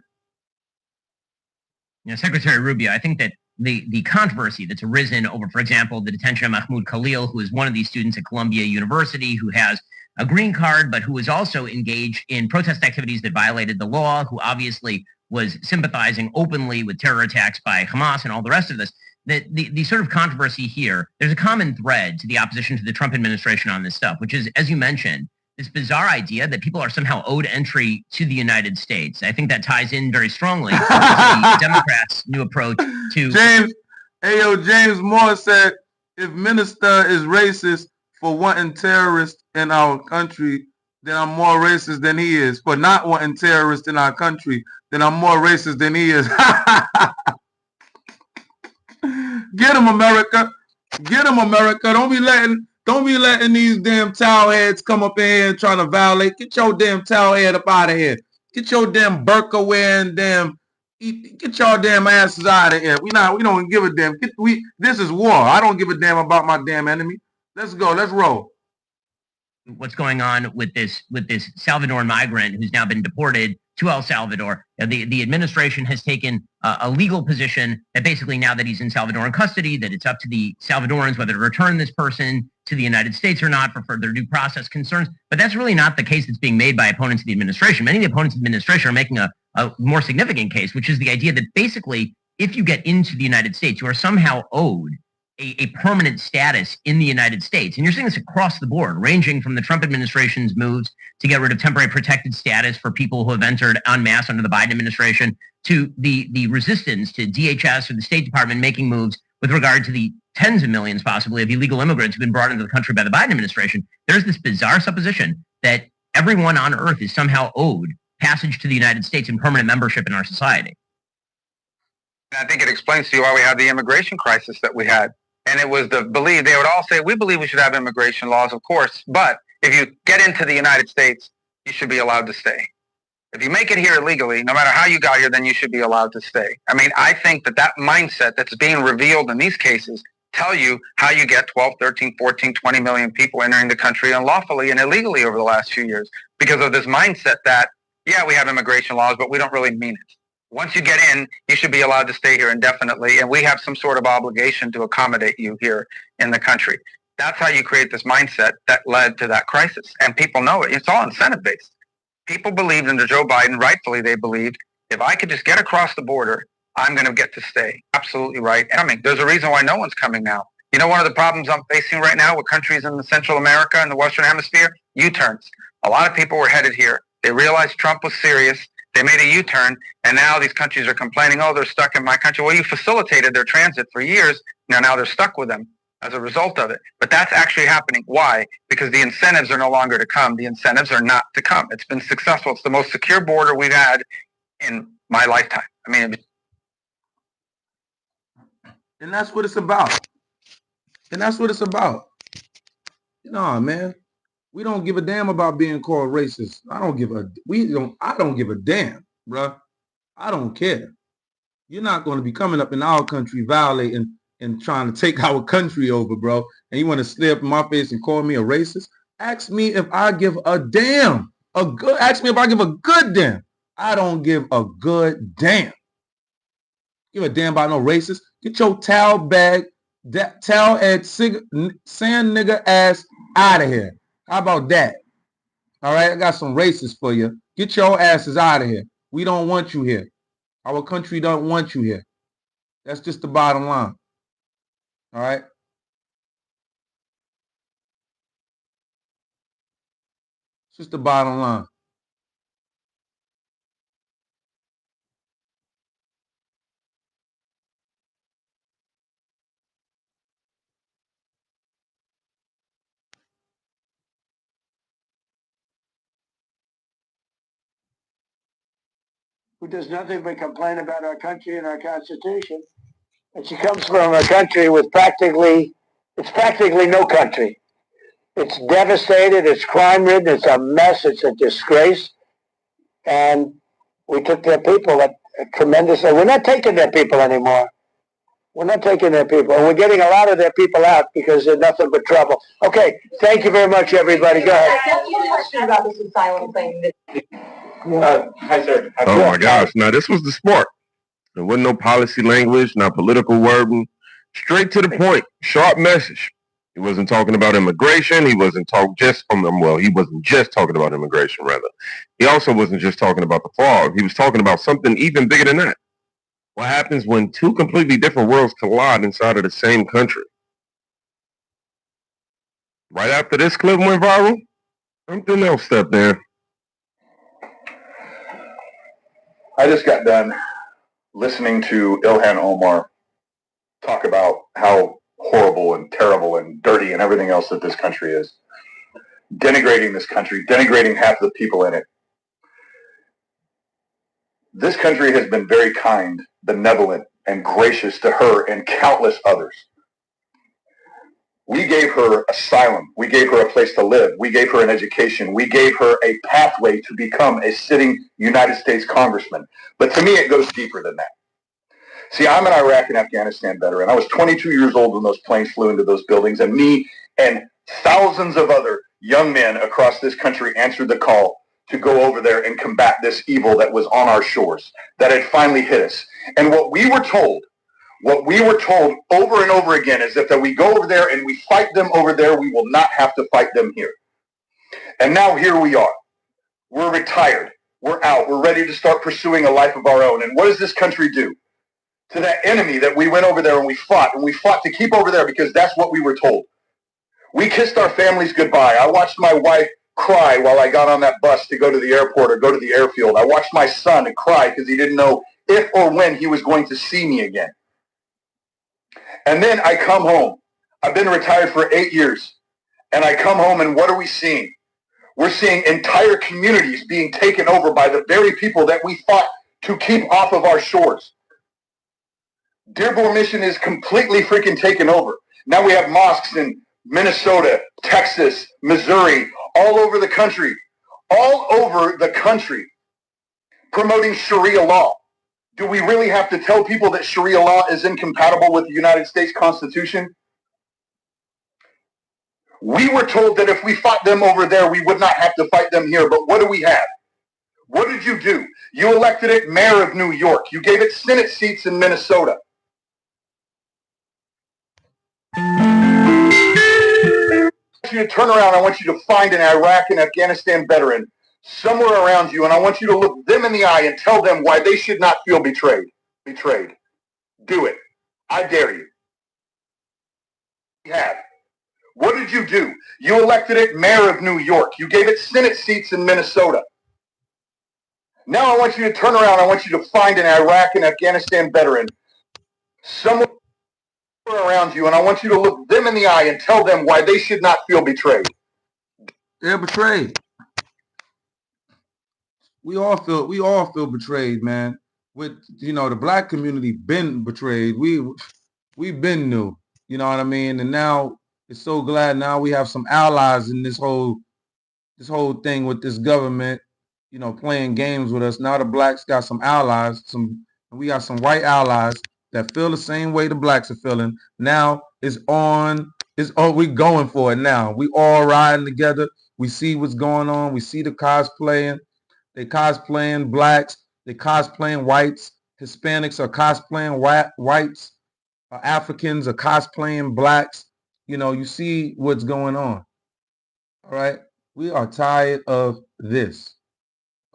You know, Secretary Rubio, I think that the controversy that's arisen over, for example, the detention of Mahmoud Khalil, who is one of these students at Columbia University, who has a green card, but who was also engaged in protest activities that violated the law, who obviously was sympathizing openly with terror attacks by Hamas and all the rest of this. The sort of controversy here, there's a common thread to the opposition to the Trump administration on this stuff, which is, as you mentioned, this bizarre idea that people are somehow owed entry to the United States. I think that ties in very strongly to the Democrats' new approach to... James Moore said, if minister is racist for wanting terrorists in our country, then I'm more racist than he is. For not wanting terrorists in our country, then I'm more racist than he is. Get him, America. Get him, America. Don't be letting these damn towel heads come up in here and trying to violate. Get your damn towel head up out of here. Get your damn burqa wearing get your damn asses out of here. We don't give a damn. This is war. I don't give a damn about my damn enemy. Let's go. Let's roll. What's going on with this Salvadoran migrant who's now been deported to El Salvador? The administration has taken a legal position that basically now that he's in Salvadoran custody, that it's up to the Salvadorans whether to return this person to the United States or not for further due process concerns. But that's really not the case that's being made by opponents of the administration. Many of the opponents of the administration are making a more significant case, which is the idea that basically if you get into the United States, you are somehow owed a permanent status in the United States. And you're seeing this across the board, ranging from the Trump administration's moves to get rid of temporary protected status for people who have entered en masse under the Biden administration, to the resistance to DHS or the State Department making moves with regard to the tens of millions, possibly, of illegal immigrants who've been brought into the country by the Biden administration. There's this bizarre supposition that everyone on earth is somehow owed passage to the United States and permanent membership in our society. I think it explains to you why we had the immigration crisis that we had. And it was the belief, they would all say, we believe we should have immigration laws, of course, but if you get into the United States, you should be allowed to stay. If you make it here illegally, no matter how you got here, then you should be allowed to stay. I mean, I think that mindset that's being revealed in these cases tell you how you get 12, 13, 14, 20 million people entering the country unlawfully and illegally over the last few years because of this mindset that, yeah, we have immigration laws, but we don't really mean it. Once you get in, you should be allowed to stay here indefinitely, and we have some sort of obligation to accommodate you here in the country. That's how you create this mindset that led to that crisis, and people know it. It's all incentive-based. People believed under Joe Biden, rightfully they believed, if I could just get across the border, I'm going to get to stay. Absolutely right. And I mean, there's a reason why no one's coming now. You know, one of the problems I'm facing right now with countries in the Central America and the Western Hemisphere? U-turns. A lot of people were headed here. They realized Trump was serious. They made a U-turn, and now these countries are complaining, oh, they're stuck in my country. Well, you facilitated their transit for years. Now they're stuck with them as a result of it. But that's actually happening. Why? Because the incentives are no longer to come. The incentives are not to come. It's been successful. It's the most secure border we've had in my lifetime. I mean, and that's what it's about. And that's what it's about. No, man. We don't give a damn about being called racist. I don't give a damn, bruh. I don't care. You're not going to be coming up in our country violating and trying to take our country over, bro. And you want to stare up in my face and call me a racist? Ask me if I give a damn. Ask me if I give a good damn. I don't give a good damn. Give a damn about no racist. Get your towel bag, towel head, sand nigga ass out of here. How about that? All right, I got some racists for you. Get your asses out of here. We don't want you here. Our country don't want you here. That's just the bottom line. All right? It's just the bottom line. Who does nothing but complain about our country and our Constitution. And she comes from a country with practically no country. It's devastated, it's crime-ridden, it's a mess, it's a disgrace. And we took their people tremendously. We're not taking their people anymore. We're not taking their people. We're getting a lot of their people out because they're nothing but trouble. Okay, thank you very much, everybody. Go ahead. I have a question about this asylum thing. Hi, sir. Oh my gosh! Now this was the sport. There wasn't no policy language, not political wording. Straight to the point. Sharp message. He wasn't talking about immigration. He wasn't he wasn't just talking about immigration. Rather, he also wasn't just talking about the fog. He was talking about something even bigger than that. What happens when two completely different worlds collide inside of the same country? Right after this clip went viral, something else stepped in. I just got done listening to Ilhan Omar talk about how horrible and terrible and dirty and everything else that this country is. Denigrating this country, denigrating half the people in it. This country has been very kind, benevolent, and gracious to her and countless others. We gave her asylum. We gave her a place to live. We gave her an education. We gave her a pathway to become a sitting United States congressman. But to me, it goes deeper than that. See, I'm an Iraq and Afghanistan veteran. I was 22 years old when those planes flew into those buildings, and me and thousands of other young men across this country answered the call to go over there and combat this evil that was on our shores, that had finally hit us. And what we were told over and over again is that we go over there and we fight them over there, we will not have to fight them here. And now here we are. We're retired. We're out. We're ready to start pursuing a life of our own. And what does this country do to that enemy that we went over there and we fought to keep over there because that's what we were told? We kissed our families goodbye. I watched my wife cry while I got on that bus to go to the airport or go to the airfield. I watched my son cry because he didn't know if or when he was going to see me again. And then I come home. I've been retired for 8 years. And I come home and what are we seeing? We're seeing entire communities being taken over by the very people that we fought to keep off of our shores. Dearborn Mission is completely freaking taken over. Now we have mosques in Minnesota, Texas, Missouri, all over the country, promoting Sharia law. Do we really have to tell people that Sharia law is incompatible with the United States Constitution? We were told that if we fought them over there, we would not have to fight them here. But what do we have? What did you do? You elected it mayor of New York. You gave it Senate seats in Minnesota. I want you to turn around. I want you to find an Iraq and Afghanistan veteran somewhere around you, and I want you to look them in the eye and tell them why they should not feel betrayed. Do it. I dare you. You have. What did you do? You elected it mayor of New York. You gave it Senate seats in Minnesota. Now I want you to turn around. I want you to find an Iraq and Afghanistan veteran somewhere around you, and I want you to look them in the eye and tell them why they should not feel betrayed. They're betrayed. We all feel betrayed, man. With the black community been betrayed. We've been new. You know what I mean? And now it's so glad now we have some allies in this whole thing with this government, playing games with us. Now the blacks got some allies, we got some white allies that feel the same way the blacks are feeling. Now we going for it now. We all riding together. We see what's going on. We see the cosplaying. They cosplaying blacks. They cosplaying whites. Hispanics are cosplaying whites. Africans are cosplaying blacks. You see what's going on. All right. We are tired of this.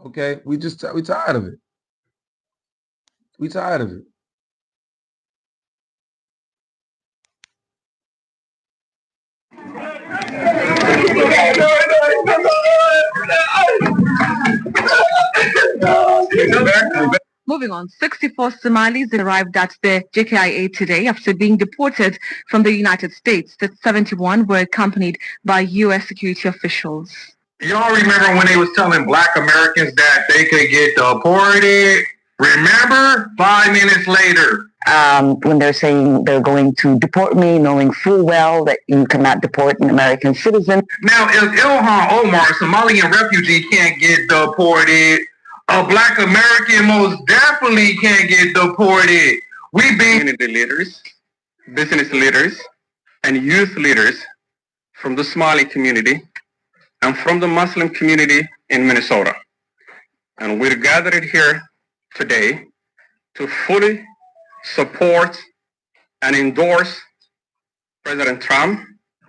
Okay. We tired of it. We tired of it. Moving on, 64 Somalis arrived at the JKIA today after being deported from the United States. The 71 were accompanied by U.S. security officials. Y'all remember when they was telling black Americans that they could get deported? Remember? 5 minutes later. When they're saying they're going to deport me, knowing full well that you cannot deport an American citizen. Now, if Ilhan Omar, a Somalian refugee, can't get deported, a black American most definitely can't get deported. We being community leaders, business leaders, and youth leaders from the Somali community and from the Muslim community in Minnesota. And we're gathered here today to fully support and endorse President Trump.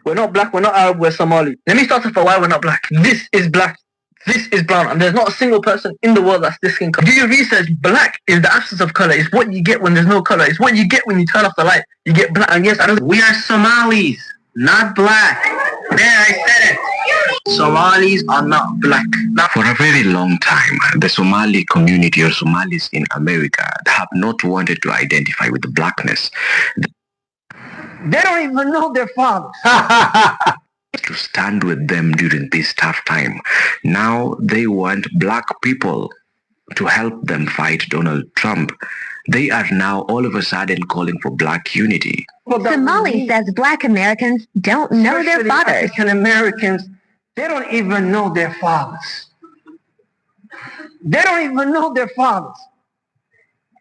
We're not black, we're not Arab, we're Somali. Let me start off for why we're not black. This is black, this is brown, and there's not a single person in the world that's this skin color. Do your research, black is the absence of color. It's what you get when there's no color. It's what you get when you turn off the light. You get black, and yes, we are Somalis, not black. There, I said it. Somalis are not black. For a very long time, the Somali community or Somalis in America have not wanted to identify with the blackness. They don't even know their fathers. To stand with them during this tough time. Now they want black people to help them fight Donald Trump. They are now all of a sudden calling for black unity. Somali says black Americans don't know their fathers. African Americans, they don't even know their fathers. They don't even know their fathers.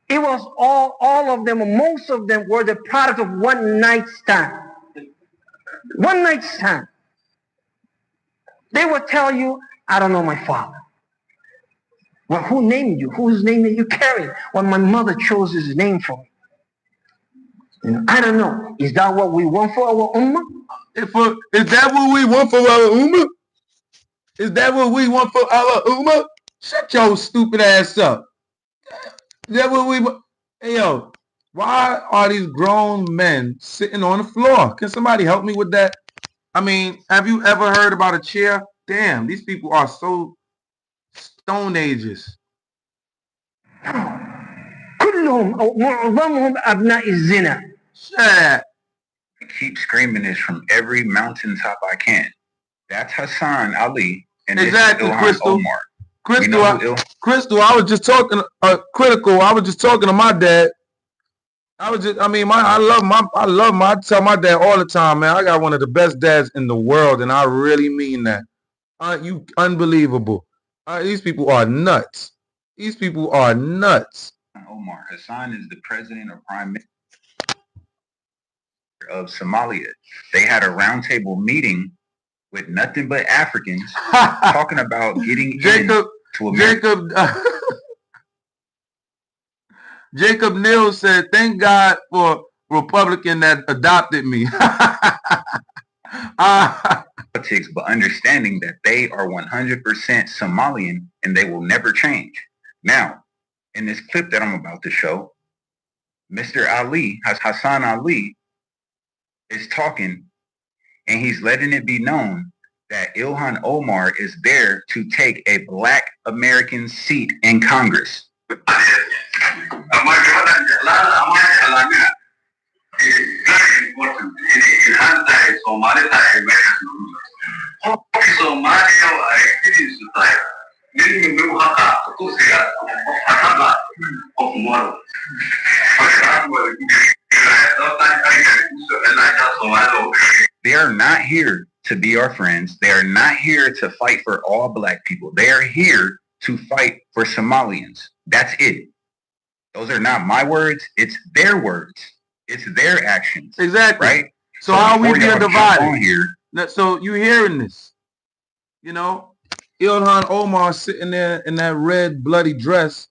It was all of them, most of them were the product of one night stand. One night stand. They would tell you, I don't know my father. Well, who named you? Whose name did you carry? Well, my mother chose his name for me. You know, I don't know. Is that what we want for our ummah? Is that what we want for our ummah? Is that what we want for our ummah? Shut your stupid ass up. Is that what we want? Hey, yo, why are these grown men sitting on the floor? Can somebody help me with that? I mean, have you ever heard about a chair? Damn, these people are so Stone Ages. كلهم أو معظمهم أبناء الزنا. I keep screaming this from every mountaintop I can. That's Hassan Ali and exactly, this is Ilhan Crystal. Omar. Crystal, I was just talking critical. I was just talking to my dad. I tell my dad all the time, man, I got one of the best dads in the world, and I really mean that. You unbelievable. These people are nuts. These people are nuts. Omar, Hassan is the president or prime minister of Somalia. They had a roundtable meeting with nothing but Africans talking about getting into America. Jacob Neal said, thank God for Republican that adopted me. Politics, but understanding that they are 100% Somalian and they will never change. Now, in this clip that I'm about to show, Mr. Ali, Hassan Ali, is talking and he's letting it be known that Ilhan Omar is there to take a black American seat in Congress. They are not here to be our friends. They are not here to fight for all black people. They are here to fight for Somalians. That's it. Those are not my words. It's their words. It's their actions. Exactly. Right? So how are we being divided? Here, so you hearing this? You know, Ilhan Omar sitting there in that red bloody dress,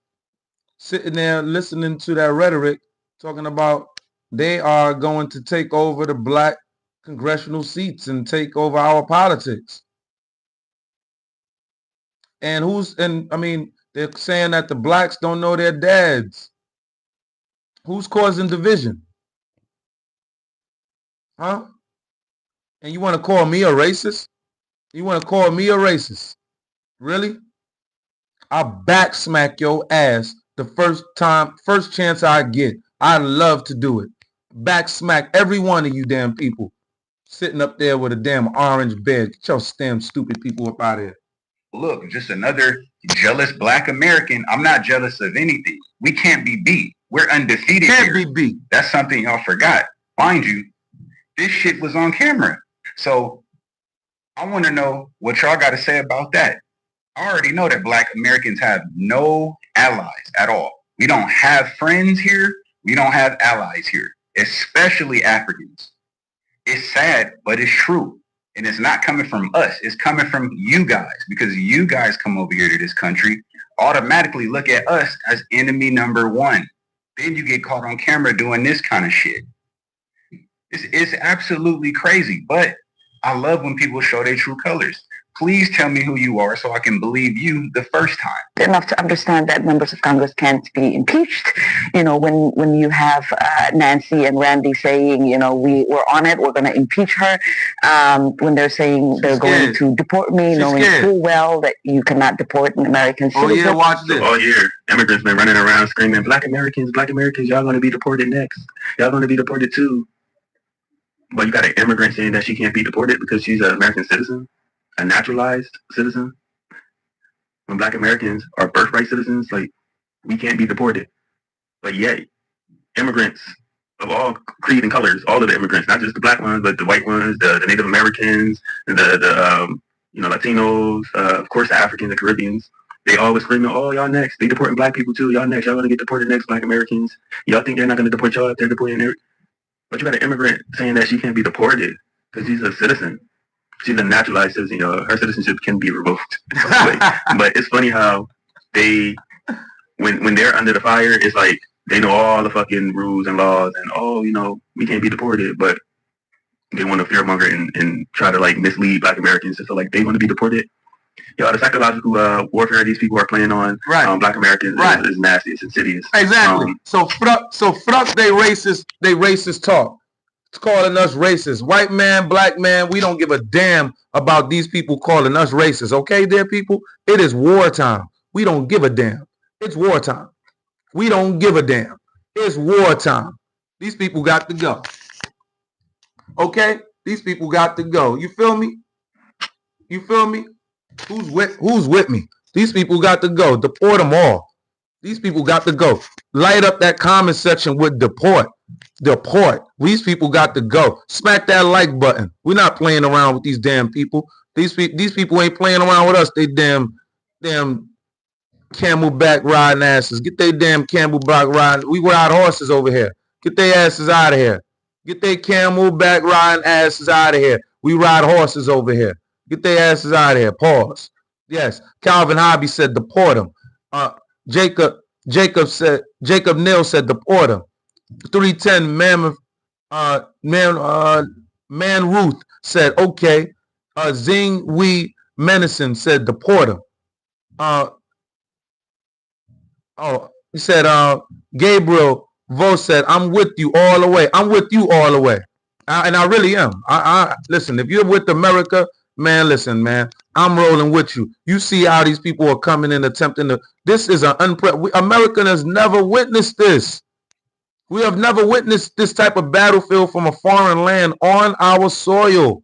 sitting there listening to that rhetoric, talking about they are going to take over the black congressional seats and take over our politics. And they're saying that the blacks don't know their dads. Who's causing division? Huh? And you want to call me a racist? You want to call me a racist? Really? I'll back smack your ass the first chance I get. I love to do it. Back smack every one of you damn people sitting up there with a damn orange bed. Get your damn stupid people up out of here. Look, just another jealous black American. I'm not jealous of anything. We can't be beat. We're undefeated here. Can't be beat. That's something y'all forgot. Mind you, this shit was on camera. So I want to know what y'all got to say about that. I already know that black Americans have no allies at all. We don't have friends here. We don't have allies here, especially Africans. It's sad, but it's true. And it's not coming from us. It's coming from you guys, because you guys come over here to this country, automatically look at us as enemy number one. Then you get caught on camera doing this kind of shit. It's absolutely crazy, but I love when people show their true colors. Please tell me who you are so I can believe you the first time. Enough to understand that members of Congress can't be impeached. You know, when you have Nancy and Randy saying, you know, we're on it, we're going to impeach her. When they're saying they're going to deport me, knowing full well that you cannot deport an American citizen. Oh yeah, watch this. All year, immigrants been running around screaming, Black Americans, y'all going to be deported next. Y'all going to be deported too. But you got an immigrant saying that she can't be deported because she's an American citizen, a naturalized citizen. When Black Americans are birthright citizens, like, we can't be deported. But yet, immigrants of all creed and colors, all of the immigrants, not just the Black ones, but the white ones, the Native Americans, the Latinos, of course the Africans, the Caribbeans, they always screaming, oh, y'all next. They deporting Black people too. Y'all next. Y'all gonna get deported next, Black Americans. Y'all think they're not gonna deport y'all if they're deporting every. But you got an immigrant saying that she can't be deported because she's a citizen. She's a naturalized citizen. You know, her citizenship can be revoked. But it's funny how they, when they're under the fire, it's like they know all the fucking rules and laws and, oh, you know, we can't be deported. But they want to fearmonger and try to, like, mislead Black Americans to feel like they want to be deported. Yo, the psychological warfare these people are playing on Black Americans is nasty. It's insidious. Exactly. So fuck they racist talk. It's calling us racist. White man, Black man, we don't give a damn about these people calling us racist. Okay, dear people? It is wartime. We don't give a damn. It's wartime. We don't give a damn. It's wartime. These people got to go. Okay? These people got to go. You feel me? You feel me? Who's with me? These people got to go. Deport them all. These people got to go. Light up that comment section with deport. Deport. These people got to go. Smack that like button. We're not playing around with these damn people. These people ain't playing around with us. They damn camelback riding asses. Get their damn camelback riding. We ride horses over here. Get their asses out of here. Get their camelback riding asses out of here. We ride horses over here. Get their asses out of here. Pause. Yes. Calvin Hobby said deport them. Jacob Neal said deport them. 310 Man Ruth said okay. Zing Wee Menacin said deport him. He said Gabriel Vo said I'm with you all the way. I'm with you all the way. And I really am. I listen, if you're with America, man, listen, man, I'm rolling with you. You see how these people are coming in attempting to, this is an America has never witnessed this. We have never witnessed this type of battlefield from a foreign land on our soil.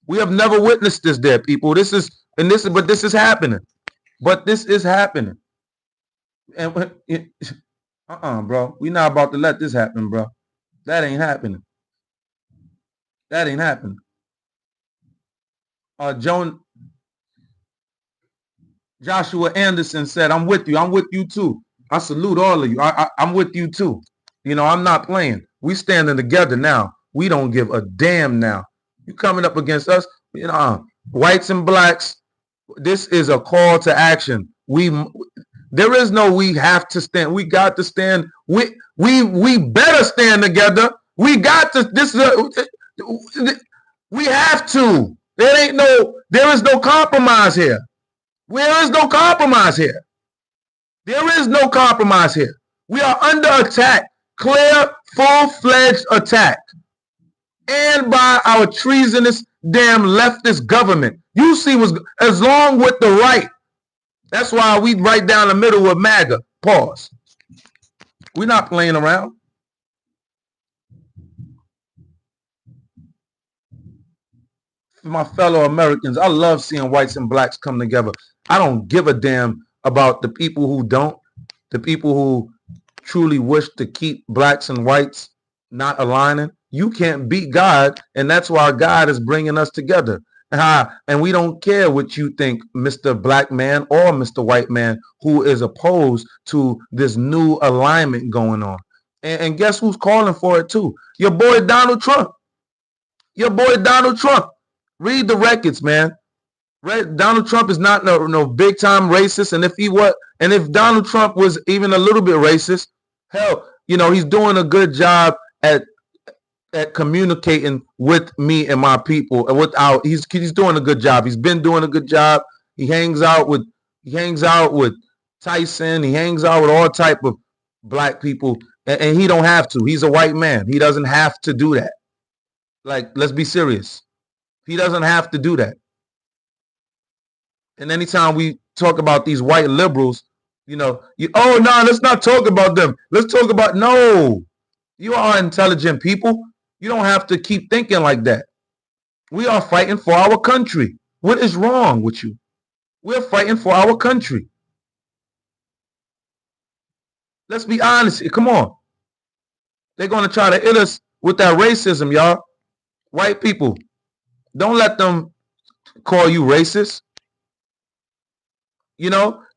We have never witnessed this there, people. But this is happening. But this is happening. And bro, we not about to let this happen, bro. That ain't happening. That ain't happening. Joshua Anderson said, I'm with you. I'm with you too. I salute all of you. I'm with you too. You know, I'm not playing. We standing together now. We don't give a damn now. You coming up against us, you know, whites and blacks. This is a call to action. There is no we have to stand. We got to stand. We better stand together. We got to. We have to. There is no compromise here. There is no compromise here. There is no compromise here. We are under attack. Clear, full-fledged attack. And by our treasonous damn leftist government. You see what's as long with the right. That's why we right down the middle with MAGA. Pause. We're not playing around. For my fellow Americans, I love seeing whites and blacks come together. I don't give a damn about the people who don't, the people who truly wish to keep blacks and whites not aligning. You can't beat God, and that's why God is bringing us together. And we don't care what you think, Mr. Black man or Mr. White man, who is opposed to this new alignment going on. And guess who's calling for it too? Your boy Donald Trump. Your boy Donald Trump. Read the records, man. Right? Donald Trump is not no big time racist. And if Donald Trump was even a little bit racist, hell, he's doing a good job at communicating with me and my people, and he's doing a good job. He's been doing a good job. He hangs out with Tyson. He hangs out with all type of black people, and he don't have to. He's a white man. He doesn't have to do that. Like, let's be serious. He doesn't have to do that. And anytime we talk about these white liberals, oh no, let's not talk about them. Let's talk about no. You are intelligent people. You don't have to keep thinking like that. We are fighting for our country. What is wrong with you? We're fighting for our country. Let's be honest. Come on. They're going to try to hit us with that racism, y'all. White people, don't let them call you racist.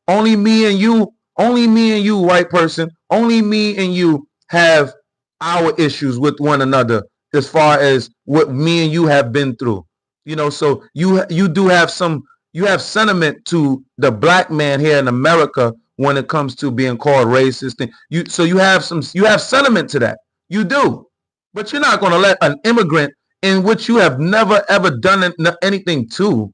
Only me and you, white person, only me and you have our issues with one another as far as what me and you have been through. So you have sentiment to the black man here in America when it comes to being called racist. You have sentiment to that. You do. But you're not going to let an immigrant in which you have never ever done anything to,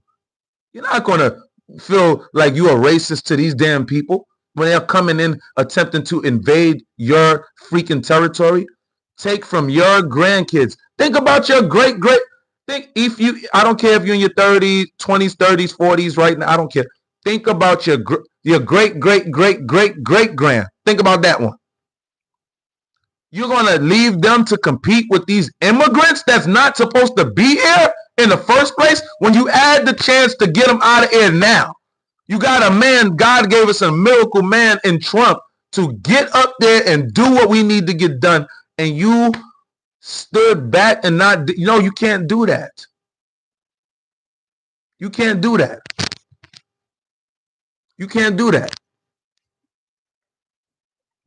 you're not going to feel like you are racist to these damn people when they're coming in attempting to invade your freaking territory. Take from your grandkids. Think about your I don't care if you're in your 30s, 20s, 30s, 40s right now. I don't care. Think about your great grand. Think about that one. You're going to leave them to compete with these immigrants that's not supposed to be here in the first place when you add the chance to get them out of here now. You got a man, God gave us a miracle man in Trump to get up there and do what we need to get done. And you stood back and you can't do that. You can't do that. You can't do that.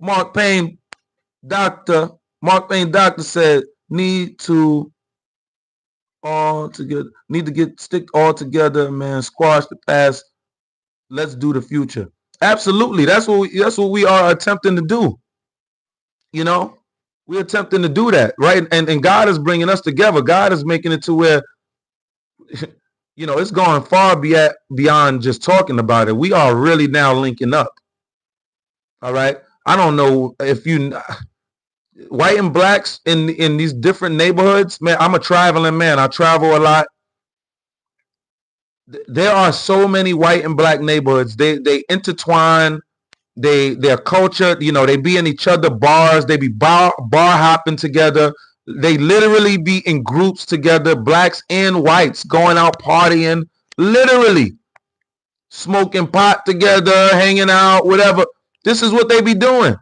Mark Payne, doctor said, need to stick all together, man. Squash the past. Let's do the future. Absolutely. That's what we are attempting to do. We're attempting to do that, right? And God is bringing us together. God is making it to where, it's going far beyond just talking about it. We are really now linking up. All right. I don't know if white and blacks in these different neighborhoods, man. I'm a traveling man. I travel a lot. There are so many white and black neighborhoods. They intertwine. Their culture, they be in each other bars. They be bar hopping together. They literally be in groups together, blacks and whites, going out partying, literally smoking pot together, hanging out, whatever. This is what they be doing.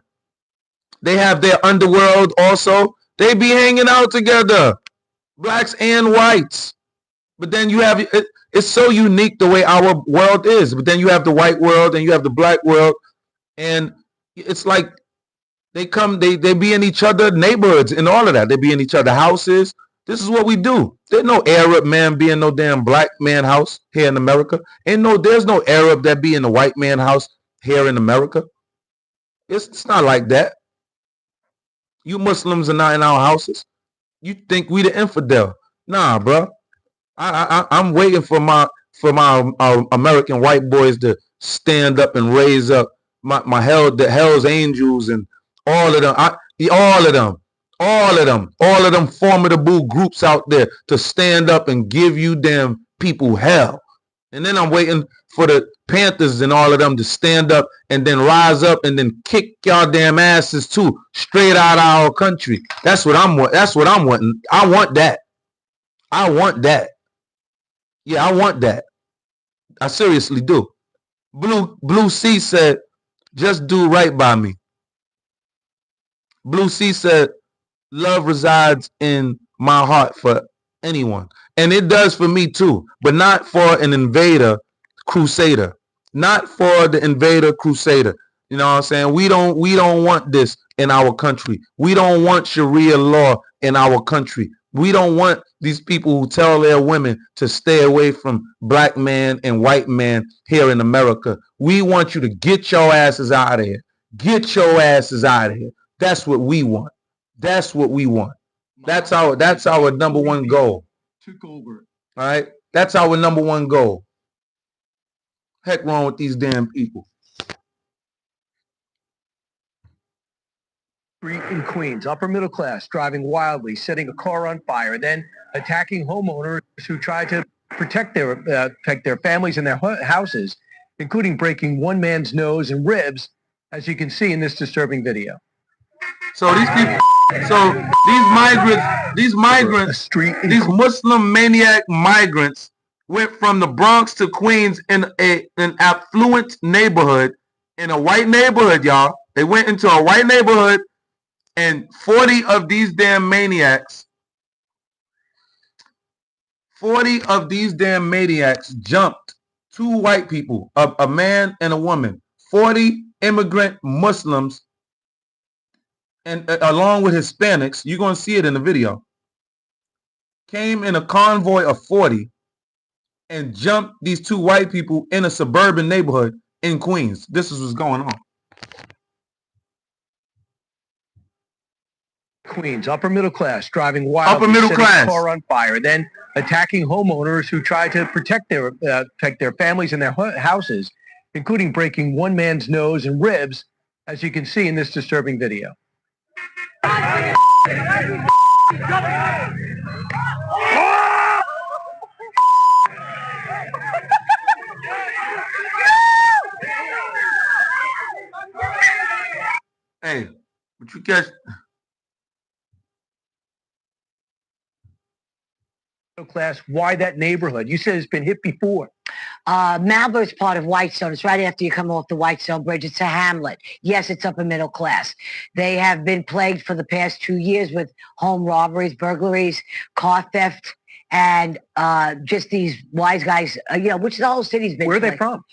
They have their underworld also. They be hanging out together, blacks and whites. But then you have, it's so unique the way our world is. But then you have the white world and you have the black world. And it's like they be in each other neighborhoods and all of that. They be in each other houses. This is what we do. There's no Arab man be in no damn black man house here in America. There's no Arab that be in the white man house here in America. It's not like that. You Muslims are not in our houses. You think we the infidel. Nah, bro. I'm waiting for my American white boys to stand up and raise up the Hell's Angels and all of them formidable groups out there to stand up and give you damn people hell. And then I'm waiting for the Panthers and all of them to stand up and then rise up and then kick y'all damn asses too, straight out of our country. That's what I'm wanting. I want that. Yeah, I want that. I seriously do. Blue C said, just do right by me. Blue C said, love resides in my heart for anyone. And it does for me too, but not for an invader crusader. Not for the invader crusader. You know what I'm saying? We don't want this in our country. We don't want Sharia law in our country. We don't want these people who tell their women to stay away from black man and white man here in America. We want you to get your asses out of here. Get your asses out of here. That's what we want. That's what we want. That's our number one goal. Took over. All right? That's our number one goal. Heck wrong with these damn people. Street in Queens, upper middle class, driving wildly, setting a car on fire, then attacking homeowners who tried to protect their families and their houses, including breaking one man's nose and ribs, as you can see in this disturbing video. So these people, these Muslim maniac migrants went from the Bronx to Queens in an affluent neighborhood, in a white neighborhood, y'all. They went into a white neighborhood, and 40 of these damn maniacs jumped two white people, a man and a woman, 40 immigrant Muslims, and along with Hispanics, you're going to see it in the video, came in a convoy of 40 and jumped these two white people in a suburban neighborhood in Queens. This is what's going on. Queens, upper middle class, driving wildly, setting a car on fire, then attacking homeowners who tried to protect their families and their houses, including breaking one man's nose and ribs, as you can see in this disturbing video. Hey, but you catch... Class, why that neighborhood? You said it's been hit before. Malvern is part of Whitestone. It's right after you come off the Whitestone Bridge. It's a hamlet. Yes, it's upper middle class. They have been plagued for the past 2 years with home robberies, burglaries, car theft, and just these wise guys, which the whole city's been. Where are they from?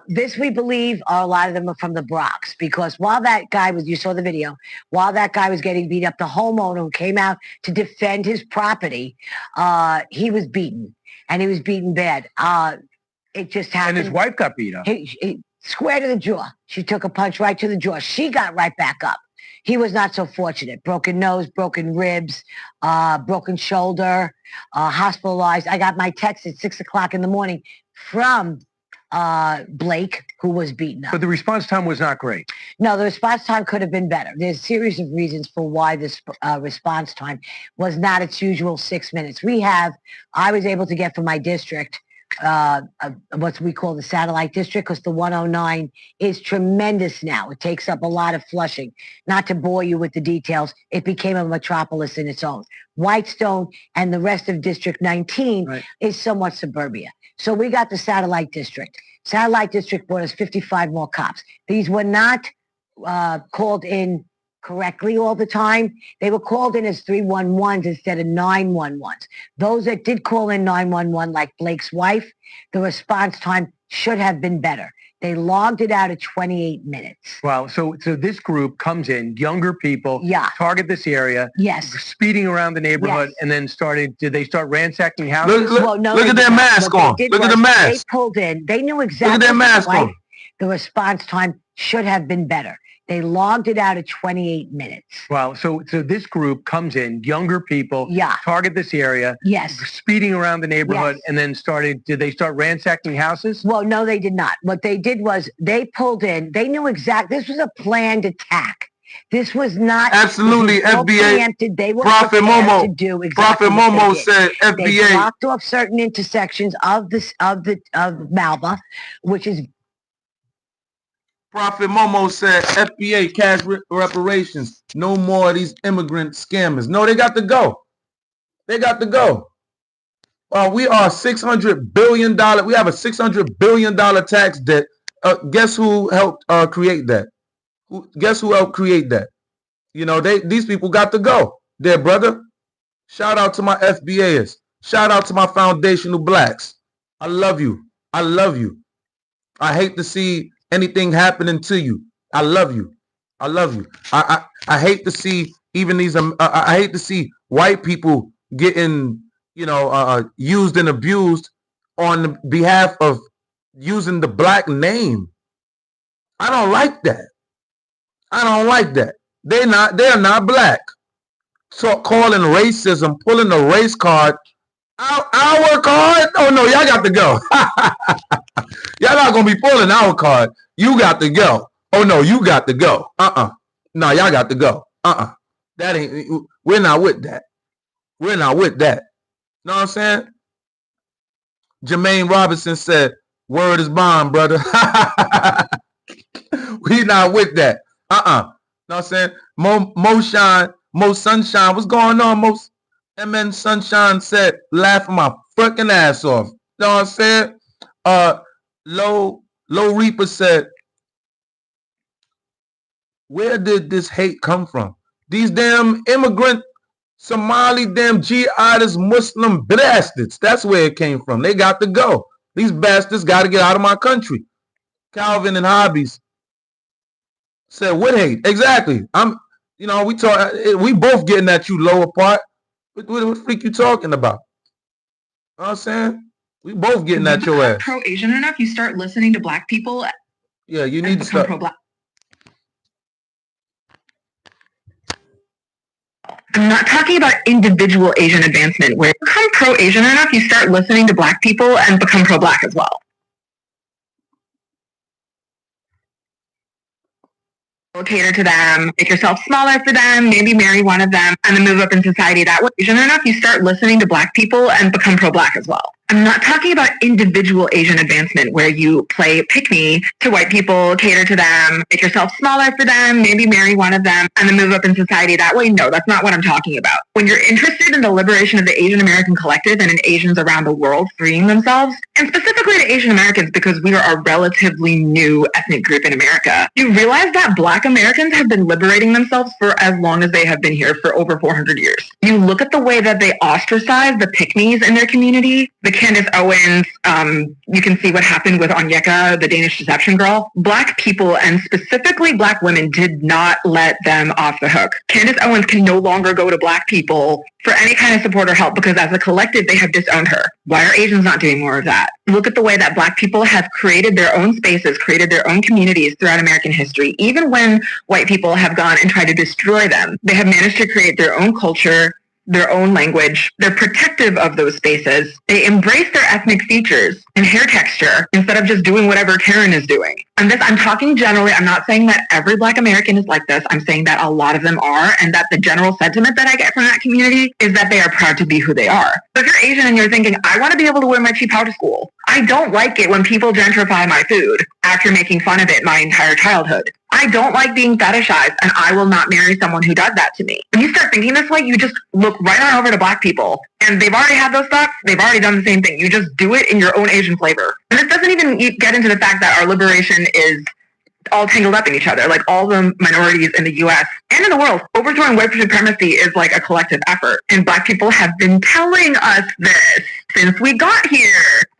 This, we believe, a lot of them are from the Bronx, because while that guy was, you saw the video, while that guy was getting beat up, the homeowner who came out to defend his property, he was beaten, and he was beaten bad. It just happened. And his wife got beat up. He square to the jaw. She took a punch right to the jaw. She got right back up. He was not so fortunate. Broken nose, broken ribs, broken shoulder, hospitalized. I got my text at 6 o'clock in the morning from Blake, who was beaten up. But the response time was not great. No, the response time could have been better. There's a series of reasons for why this response time was not its usual 6 minutes. I was able to get from my district what we call the satellite district, because the 109 is tremendous now. It takes up a lot of Flushing. Not to bore you with the details, it became a metropolis in its own. Whitestone and the rest of District 19 is somewhat suburbia. So we got the satellite district. Satellite district brought us 55 more cops. These were not called in correctly all the time. They were called in as 311s instead of 911s. Those that did call in 911, like Blake's wife, the response time should have been better. They logged it out at 28 minutes. Wow. So this group comes in, younger people, target this area, speeding around the neighborhood, and then did they start ransacking houses? Look at their mask on. Look at the mask. They pulled in. They knew exactly. Look at their mask on. The response time should have been better. They logged it out at 28 minutes. Wow. So this group comes in, younger people, target this area, speeding around the neighborhood, and then did they start ransacking houses? Well, no, they did not. What they did was they pulled in. They knew exactly. This was a planned attack. This was not absolutely FBA. Preempted. They were Prophet Momo to do exactly Prophet Momo said FBA. They blocked off certain intersections of Malva, which is. Prophet Momo said FBA, cash reparations. No more of these immigrant scammers. No, they got to go. They got to go. We are $600 billion. We have a $600 billion tax debt. Guess who helped create that? Guess who helped create that? These people got to go. Their brother. Shout out to my FBAs. Shout out to my foundational blacks. I love you. I love you. I hate to see anything happening to you. I love you. I love you. I hate to see even these. I hate to see white people getting, used and abused on behalf of using the black name. I don't like that. I don't like that. They're not black. So calling racism, pulling the race card. I work hard. Oh no, y'all got to go. Y'all not gonna be pulling our card. You got to go. Oh no, you got to go. No, y'all got to go. That ain't. We're not with that. We're not with that. Know what I'm saying? Jermaine Robinson said, "Word is bond, brother." We not with that. Know what I'm saying? Mo Sunshine. What's going on, Mo? MN Sunshine said, laughing my fucking ass off. Know what I'm saying? Low Reaper said, where did this hate come from? These damn immigrant Somali damn jihadist Muslim bastards. That's where it came from. They got to go. These bastards got to get out of my country. Calvin and Hobbies said, what hate? Exactly. We both getting at you, lower part. What the freak you talking about? You know what I'm saying? We both getting at your ass. Pro-Asian enough, you start listening to black people. Yeah, you need to start. Pro-black. I'm not talking about individual Asian advancement. Where you become pro-Asian enough, you start listening to black people and become pro-black as well. Cater to them, make yourself smaller for them, maybe marry one of them, and then move up in society that way. Asian enough, you start listening to black people and become pro-black as well. I'm not talking about individual Asian advancement where you play pick-me to white people, cater to them, make yourself smaller for them, maybe marry one of them, and then move up in society that way. No, that's not what I'm talking about. When you're interested in the liberation of the Asian American collective and in Asians around the world freeing themselves, and specifically to Asian Americans because we are a relatively new ethnic group in America, you realize that black Americans have been liberating themselves for as long as they have been here, for over 400 years. You look at the way that they ostracize the pick-me's in their community, the Candace Owens, you can see what happened with Onyeka, the Danish deception girl. Black people, and specifically black women, did not let them off the hook. Candace Owens can no longer go to black people for any kind of support or help because as a collective, they have disowned her. Why are Asians not doing more of that? Look at the way that black people have created their own spaces, created their own communities throughout American history. Even when white people have gone and tried to destroy them, they have managed to create their own culture, their own language. They're protective of those spaces. They embrace their ethnic features and hair texture instead of just doing whatever Karen is doing. And this, I'm talking generally. I'm not saying that every black American is like this. I'm saying that a lot of them are, and that the general sentiment that I get from that community is that they are proud to be who they are. So if you're Asian and you're thinking, I want to be able to wear my cheap out to school, I don't like it when people gentrify my food after making fun of it my entire childhood. I don't like being fetishized, and I will not marry someone who does that to me. When you start thinking this way, you just look right on over to black people, and they've already had those thoughts. They've already done the same thing. You just do it in your own Asian flavor. And this doesn't even get into the fact that our liberation is all tangled up in each other. Like all the minorities in the U.S. and in the world, overthrowing white supremacy is like a collective effort. And black people have been telling us this since we got here.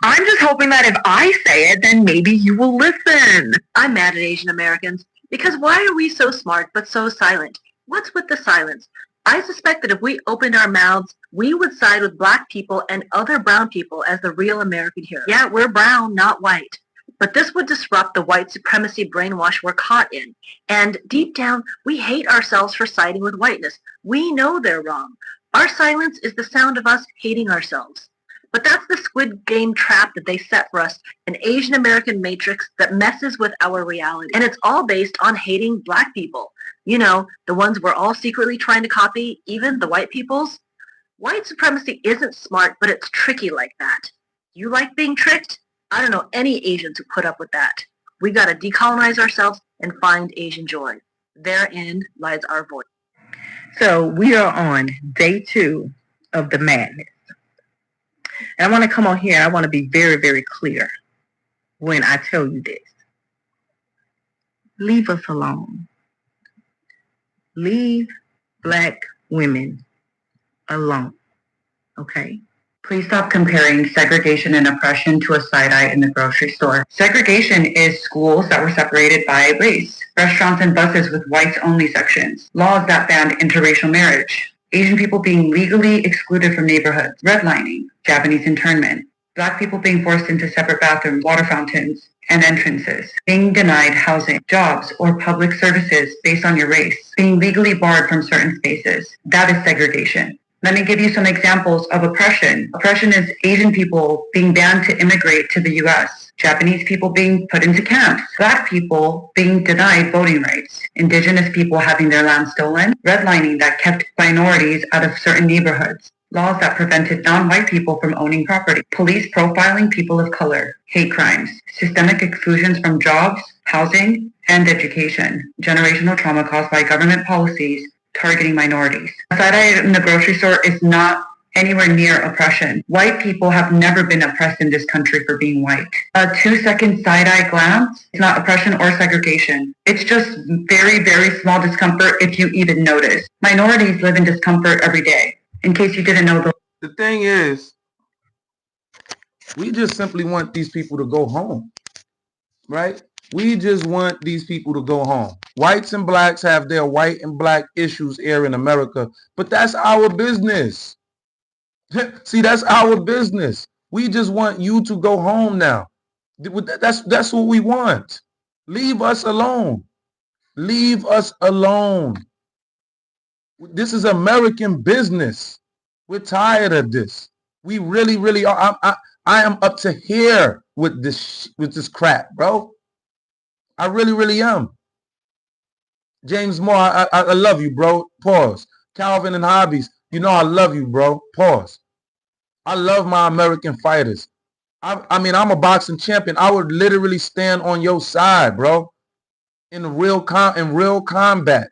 I'm just hoping that if I say it, then maybe you will listen. I'm mad at Asian Americans. Because why are we so smart but so silent? What's with the silence? I suspect that if we opened our mouths, we would side with black people and other brown people as the real American heroes. Yeah, we're brown, not white. But this would disrupt the white supremacy brainwash we're caught in. And deep down, we hate ourselves for siding with whiteness. We know they're wrong. Our silence is the sound of us hating ourselves. But that's the Squid Game trap that they set for us, an Asian American matrix that messes with our reality. And it's all based on hating black people. You know, the ones we're all secretly trying to copy, even the white peoples. White supremacy isn't smart, but it's tricky like that. You like being tricked? I don't know any Asians who put up with that. We gotta decolonize ourselves and find Asian joy. Therein lies our voice. So we are on day 2 of the madness. And I want to come on here and I want to be very, very clear when I tell you this. Leave us alone. Leave black women alone. Okay? Please stop comparing segregation and oppression to a side-eye in the grocery store. Segregation is schools that were separated by race, restaurants and buses with whites-only sections, laws that banned interracial marriage, Asian people being legally excluded from neighborhoods, redlining, Japanese internment, Black people being forced into separate bathrooms, water fountains, and entrances, being denied housing, jobs, or public services based on your race, being legally barred from certain spaces. That is segregation. Let me give you some examples of oppression. Oppression is Asian people being banned to immigrate to the U.S., Japanese people being put into camps, Black people being denied voting rights, Indigenous people having their land stolen, redlining that kept minorities out of certain neighborhoods, laws that prevented non-white people from owning property, police profiling people of color, hate crimes, systemic exclusions from jobs, housing, and education, generational trauma caused by government policies targeting minorities. A side-eye in the grocery store is not anywhere near oppression. White people have never been oppressed in this country for being white. A 2-second side-eye glance is not oppression or segregation. It's just very, very small discomfort if you even notice. Minorities live in discomfort every day. In case you didn't know, the thing is, we just simply want these people to go home, right? We just want these people to go home. Whites and blacks have their white and black issues here in America, but that's our business. See, that's our business. We just want you to go home now. That's what we want. Leave us alone. Leave us alone. This is American business. We're tired of this. We really, really are. I am up to here with this crap, bro. I really, really am. James Moore, I love you, bro. Pause. Calvin and Hobbies, you know I love you, bro. Pause. I love my American fighters. I mean, I'm a boxing champion. I would literally stand on your side, bro. In real combat.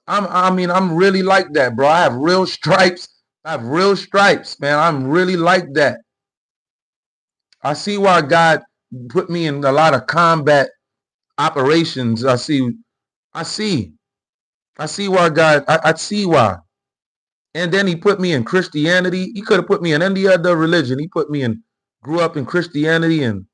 I'm really like that, bro. I have real stripes. Man. I'm really like that. I see why God put me in a lot of combat operations. I see why God, I see why. And then he put me in Christianity. He could have put me in any other religion. He put me in, grew up in Christianity, and,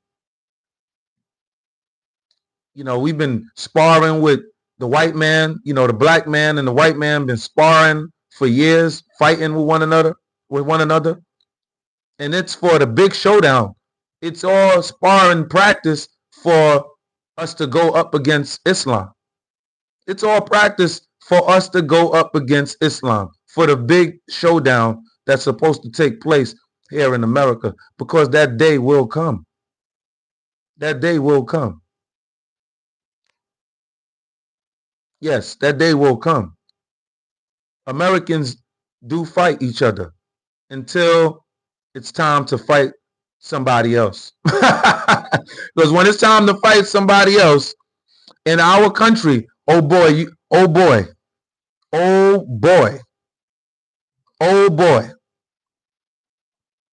you know, we've been sparring with the white man, you know, the black man and the white man been sparring for years, fighting with one another. And it's for the big showdown. It's all sparring practice for us to go up against Islam. It's all practice for us to go up against Islam, for the big showdown that's supposed to take place here in America, because that day will come. That day will come. Yes, that day will come. Americans do fight each other until it's time to fight somebody else. Because when it's time to fight somebody else in our country, oh boy,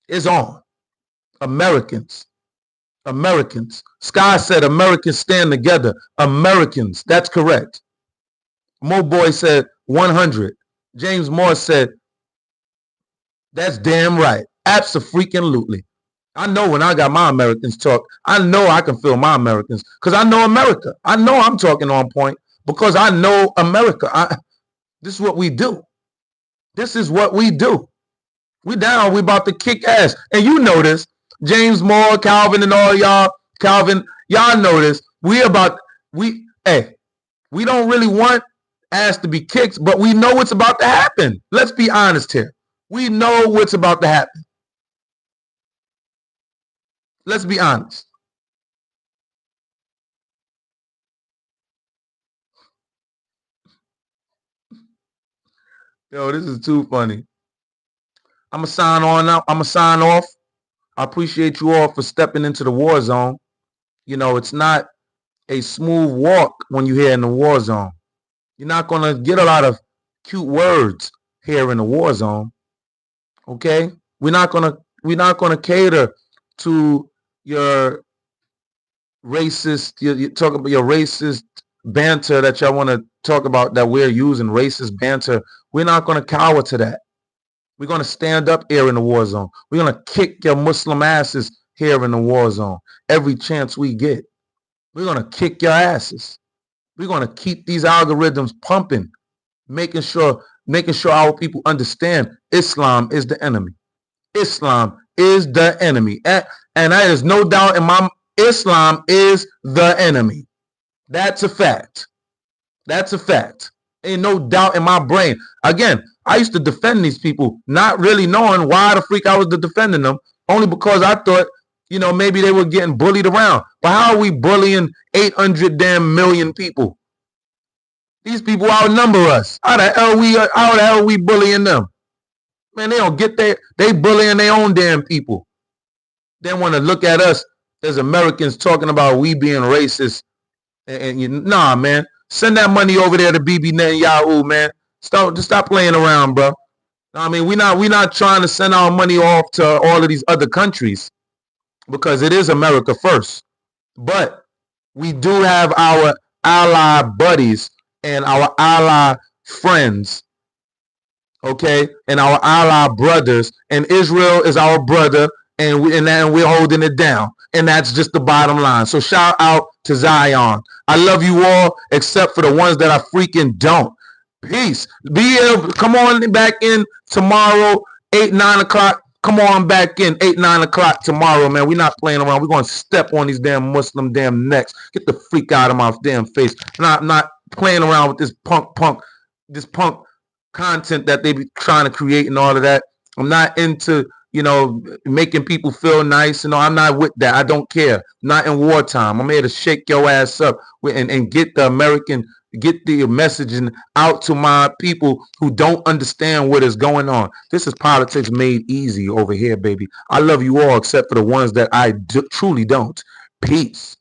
it's on. Americans. Sky said Americans stand together. Americans, that's correct. Mo Boy said 100. James Moore said, that's damn right. Abso-freaking-lutely. I know when I got my Americans talk, I know I can feel my Americans because I know America. I know I'm talking on point because I know America. This is what we do. This is what we do. We down. We about to kick ass. And you know this. James Moore, Calvin, and all y'all. Calvin, y'all know this. We don't really want ass to be kicked, but we know what's about to happen. Let's be honest here. We know what's about to happen. Let's be honest. Yo, this is too funny. I'm going to sign on now. I'm going to sign off. I appreciate you all for stepping into the war zone. You know, it's not a smooth walk when you're here in the war zone. You're not going to get a lot of cute words here in the war zone. Okay? We're not going to cater to your racist, you talk about your racist banter that y'all want to talk about, that we're using racist banter. We're not going to cower to that. We're going to stand up here in the war zone. We're going to kick your Muslim asses here in the war zone every chance we get. We're going to kick your asses. We're going to keep these algorithms pumping, making sure our people understand Islam is the enemy. Islam is the enemy. And there is no doubt in my Islam is the enemy. That's a fact. That's a fact. Ain't no doubt in my brain. Again, I used to defend these people, not really knowing why the freak I was defending them, only because I thought, you know, maybe they were getting bullied around. But how are we bullying 800 damn million people? These people outnumber us. How the hell are we bullying them? Man, they don't get there. They bullying their own damn people. They want to look at us as Americans talking about we being racist. Nah, man. Send that money over there to Bibi Netanyahu, man. Stop playing around, bro. I mean, we're not trying to send our money off to all of these other countries because it is America first. But we do have our ally buddies and our ally friends, okay, and our ally brothers. And Israel is our brother, and we're holding it down. And that's just the bottom line. So shout out to Zion. I love you all, except for the ones that I freaking don't. Peace. Come on back in tomorrow, 8, 9 o'clock. Come on back in 8, 9 o'clock tomorrow, man. We're not playing around. We're going to step on these damn Muslim damn necks. Get the freak out of my damn face. I'm not playing around with this punk content that they be trying to create and all of that. I'm not into, you know, making people feel nice. You know, I'm not with that. I don't care. Not in wartime. I'm here to shake your ass up and get the messaging out to my people who don't understand what is going on. This is politics made easy over here, baby. I love you all except for the ones that I truly don't. Peace.